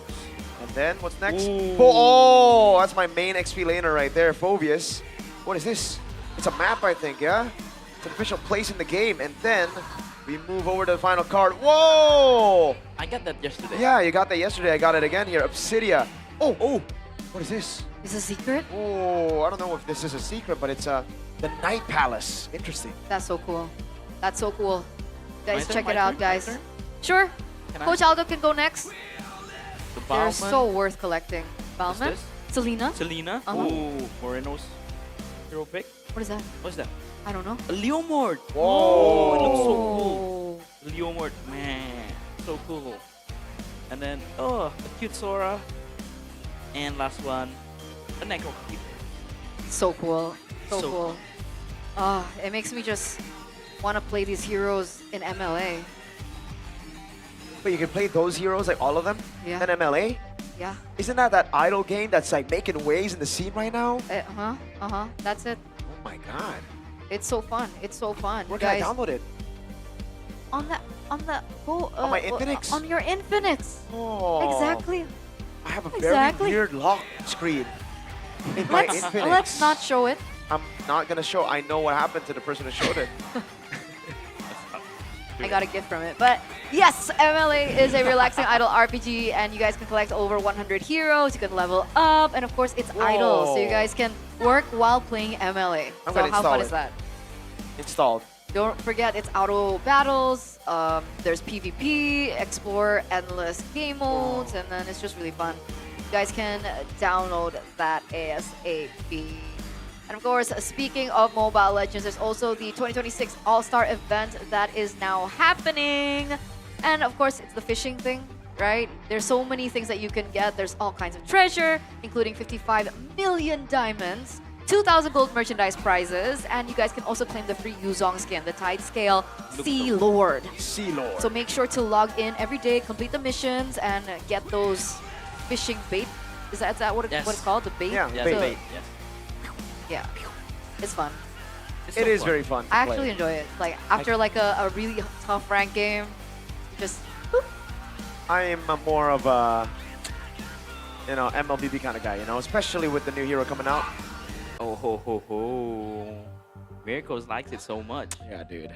And then, what's next? Oh, that's my main XP laner right there, Phobius. What is this? It's a map, I think, yeah? It's an official place in the game. And then, we move over to the final card. Whoa! I got that yesterday. Yeah, you got that yesterday. I got it again here. Obsidia. Oh! What is this? Is this a secret? Oh, I don't know if this is a secret, but it's the Night Palace. Interesting. That's so cool. That's so cool. Guys, My check turn, it my out, turn, guys. my turn? Sure. Can I? Coach Aldo can go next. The They're Bauman. so worth collecting. Bauman? this? Selena? Selena. Uh-huh. Moreno's hero pick. What is that? What's that? I don't know. A Leomord. Whoa. Oh, it looks so cool. Leomord, man, so cool. And then, a cute Sora. And last one, a Necro Keeper. So cool. So So cool. It makes me just want to play these heroes in MLA. But you can play those heroes, like all of them, Yeah. in MLA? Yeah. Isn't that idle game that's like making waves in the scene right now? That's it. Oh my god. It's so fun. It's so fun. Where Guys, can I download it? on the go On my Infinix? on your Infinix. Oh. Exactly. I have a Exactly. very weird lock screen in my Infinix. Let's not show it. I'm not gonna show. I know what happened to the person who showed it. I got a gift from it. But yes, MLA is a relaxing idle RPG, and you guys can collect over 100 heroes. You can level up, and of course, it's idle, so you guys can work while playing MLA. I'm So gonna how install fun it. is that? Installed. Don't forget, it's auto battles. There's PvP, explore endless game modes, and then it's just really fun. You guys can download that ASAP. And of course, speaking of Mobile Legends, there's also the 2026 All-Star event that is now happening. And of course, it's the fishing thing, right? There's so many things that you can get. There's all kinds of treasure, including 55 million diamonds, 2,000 gold merchandise prizes, and you guys can also claim the free Yuzong skin, the Tide Scale Sea Lord. Sea Lord. So make sure to log in every day, complete the missions, and get those fishing bait. Is that what it's called? The bait? Yeah, Yeah, bait. the bait, yes. Yeah, it's fun. It is very fun. to I play. actually enjoy it. Like after like a really tough rank game, just I am more of a, MLBB kind of guy, especially with the new hero coming out. Oh ho ho ho! Miracles likes it so much. Yeah, dude.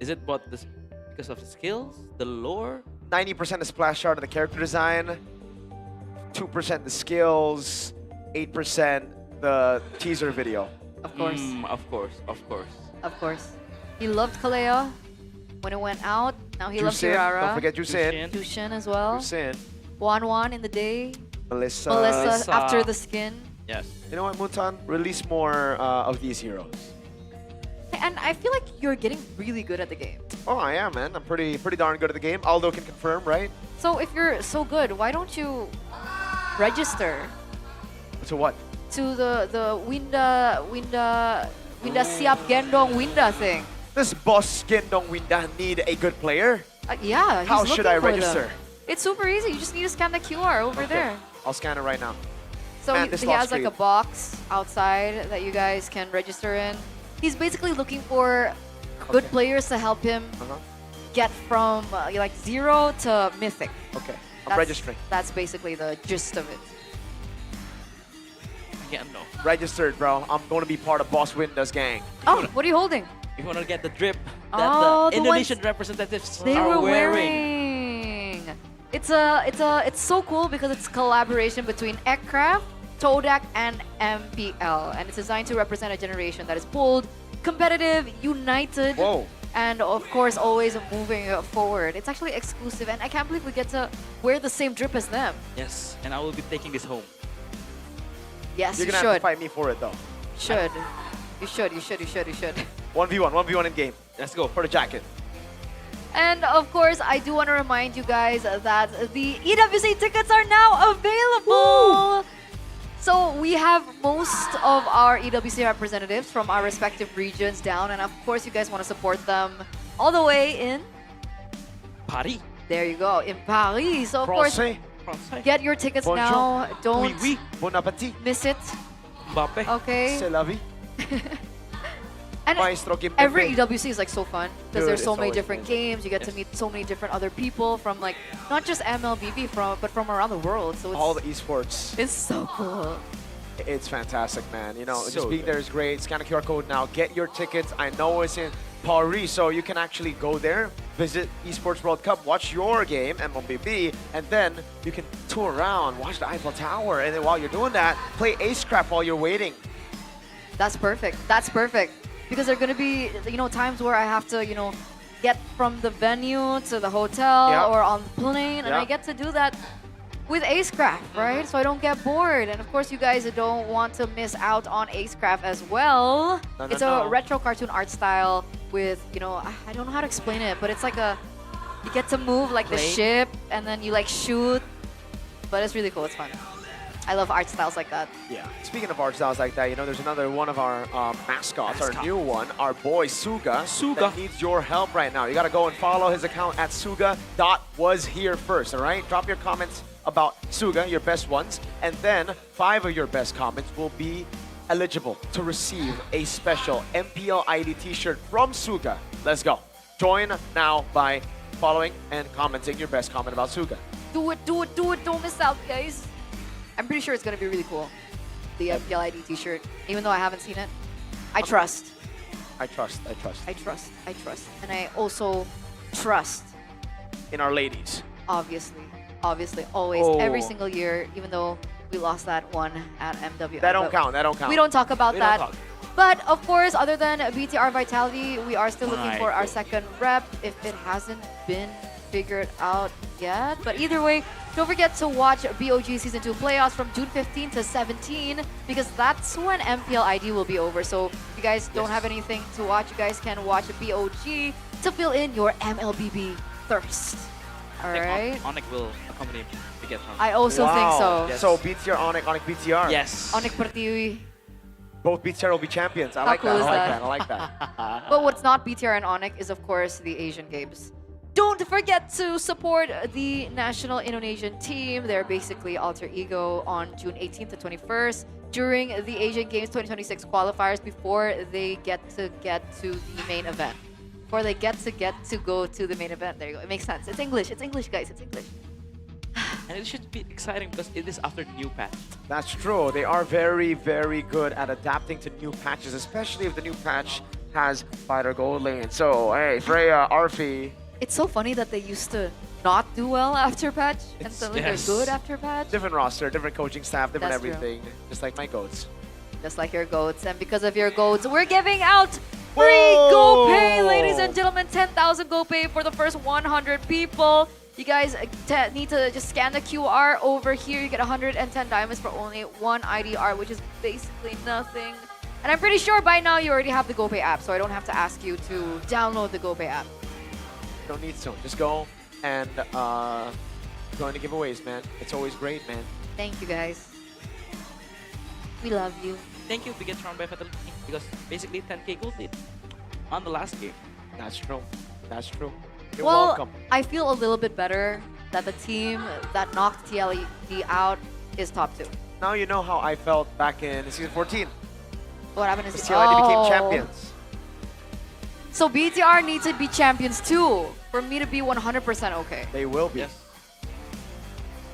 Is it because of the skills, the lore? 90% the splash art and the character design, 2% the skills, 8% the teaser video. of course, Of course. of course. He loved Kaleo when it went out. Now he loves Jusin, Urara. don't forget Jusin. Jushin as well. Jusin. Wan in the day. Melissa. Melissa after the skin. Yes. You know what, Muntan? Release more of these heroes. And I feel like you're getting really good at the game. Oh, I am, man. I'm pretty darn good at the game. Aldo can confirm, right? So if you're so good, why don't you register To what? to the Winda Siap Gendong Winda thing? Does Boss Gendong Winda need a good player? Yeah. How he's should looking I for them. register? It's super easy. You just need to scan the QR over there. I'll scan it right now. So Man, he this has lock like a screen. box outside that you guys can register in. He's basically looking for good players to help him get from like 0 to mythic. Okay, I'm registering. That's basically the gist of it. Yeah, no. Registered, bro. I'm going to be part of Boss Winda's gang. Oh, what are you holding? If you want to get the drip that Oh, the the Indonesian ones representatives they are were wearing. It's so cool because it's collaboration between Aircraft, Todak, and MPL, and it's designed to represent a generation that is bold, competitive, united, and of course always moving forward. It's actually exclusive, and I can't believe we get to wear the same drip as them. Yes, and I will be taking this home. Yes, You're you gonna should. have to fight me for it though. Should. You should. 1v1 in game. Let's go for the jacket. And of course, I do want to remind you guys that the EWC tickets are now available. So we have most of our EWC representatives from our respective regions down, and of course, you guys want to support them all the way in Paris. There you go, in Paris. So of course, get your tickets now. Don't Bon appetit. miss it. Mbappe. Okay. C'est la vie. And Maestro Kim every Pembe. EWC is like so fun Dude, because there's so it's many always different games. You get to meet so many different other people from like not just MLBB but from around the world. So it's All the esports. It's so cool. It's fantastic, man. You know, So just being good. there is great. Scan a QR code now. Get your tickets. I know it's in Paris, so you can actually go there, visit Esports World Cup, watch your game, MLBB, and then you can tour around, watch the Eiffel Tower, and then while you're doing that, play Acecraft while you're waiting. That's perfect. That's perfect. Because there are going to be, times where I have to, get from the venue to the hotel Yeah. or on the plane, and Yeah. I get to do that with Acecraft, right? So I don't get bored. And of course, you guys don't want to miss out on Acecraft as well. No, no, It's a no. retro cartoon art style with, I don't know how to explain it, but it's like you get to move like the Plane? ship, and then you like shoot. But it's really cool. It's fun. I love art styles like that. Yeah. Speaking of art styles like that, there's another one of our mascots, our new one, our boy Suga. That needs your help right now. You got to go and follow his account at suga.washerefirst, all right? Drop your comments about Suga, your best ones, and then 5 of your best comments will be eligible to receive a special MPL ID t-shirt from Suga. Let's go. Join now by following and commenting your best comment about Suga. Do it. Don't miss out, guys. I'm pretty sure it's going to be really cool. The MPL ID t-shirt. Even though I haven't seen it. I trust. I trust. And I also trust. In our ladies. Obviously, always, Oh. every single year, even though we lost that one at MW. That don't count. We don't talk about We don't that. talk. But of course, other than BTR Vitality, we are still looking My for our goodness. second rep if it hasn't been figured out yet. But either way, don't forget to watch BOG Season 2 playoffs from June 15 to 17 because that's when MPL ID will be over. So if you guys don't have anything to watch, you guys can watch BOG to fill in your MLBB thirst. All right? Onyx will accompany Bigetron. I also think so. Yes. So BTR, Onyx BTR. Yes. Onyx Pertiwi. Both BTR will be champions. I How like cool that. is I like that? that. I like that. But what's not BTR and Onyx is, of course, the Asian Games. Don't forget to support the national Indonesian team. They're basically alter ego on June 18th to 21st during the Asian Games 2026 qualifiers before they get to the main event. Before they get to go to the main event. There you go. It makes sense. It's English, guys. It's English. And it should be exciting because it is after the new patch. That's true. They are very, very good at adapting to new patches, especially if the new patch has fighter gold lane. So, hey, Freya, Arfi. It's so funny that they used to not do well after patch and suddenly yes. they're good after patch. Different roster, different coaching staff, different That's true. everything. Just like my goats. Just like your goats. And because of your goats, we're giving out free GoPay, ladies and gentlemen. 10,000 GoPay for the first 100 people. You guys need to just scan the QR over here. You get 110 diamonds for only 1 IDR, which is basically nothing. And I'm pretty sure by now you already have the GoPay app, so I don't have to ask you to download the GoPay app. Don't need to. Just go and go into giveaways, man. It's always great, man. Thank you, guys. We love you. Thank you, Bigetron by Fatality, because basically 10k gold lead on the last game. That's true. That's true. You're Well, welcome. I feel a little bit better that the team that knocked TLED out is top 2. Now you know how I felt back in season 14. What happened is TLED became champions. So BTR needs to be champions too for me to be 100% okay. They will be. Yes.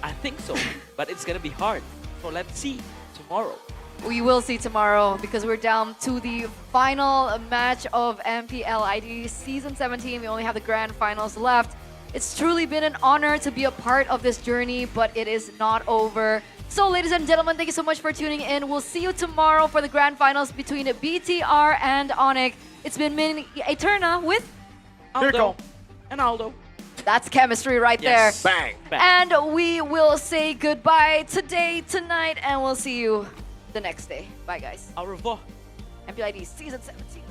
I think so, but it's gonna be hard. So let's see tomorrow. we will see tomorrow because we're down to the final match of MPL ID Season 17. We only have the grand finals left. It's truly been an honor to be a part of this journey, but it is not over. So ladies and gentlemen, thank you so much for tuning in. We'll see you tomorrow for the grand finals between BTR and Onyx. It's been me, Eterna, with Aldo and Aldo. That's chemistry right Yes. there. Bang, bang. And we will say goodbye today, tonight, and we'll see you the next day. Bye, guys. Au revoir. MPLID Season 17.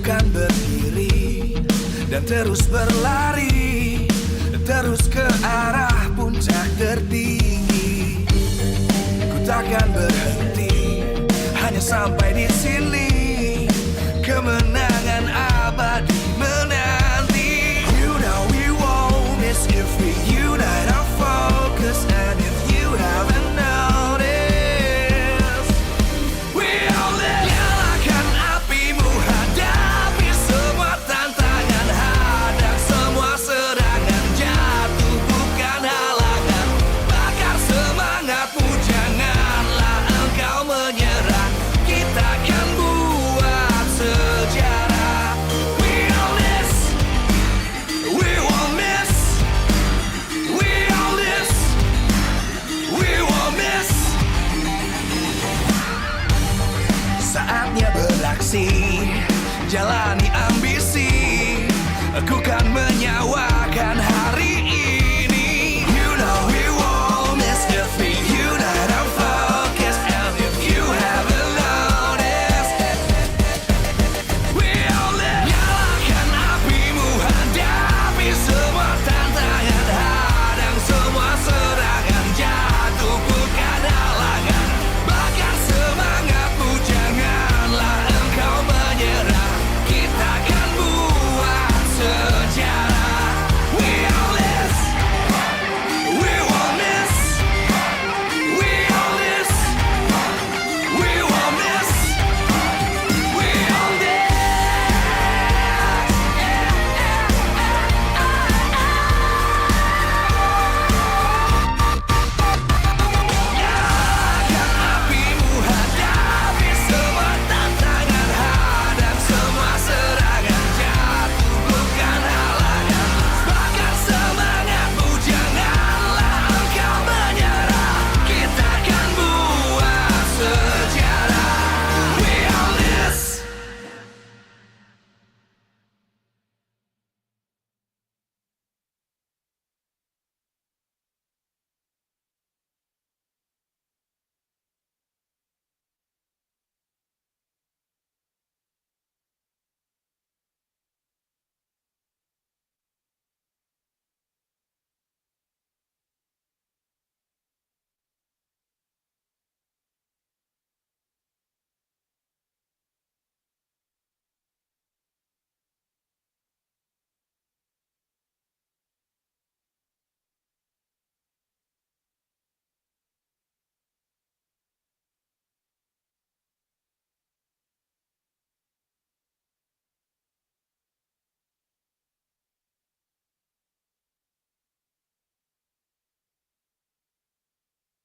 Kan berdiri dan terus berlari, terus ke arah puncak tertinggi. Ku takkan berhenti, hanya sampai di sini. Kemenangan abadi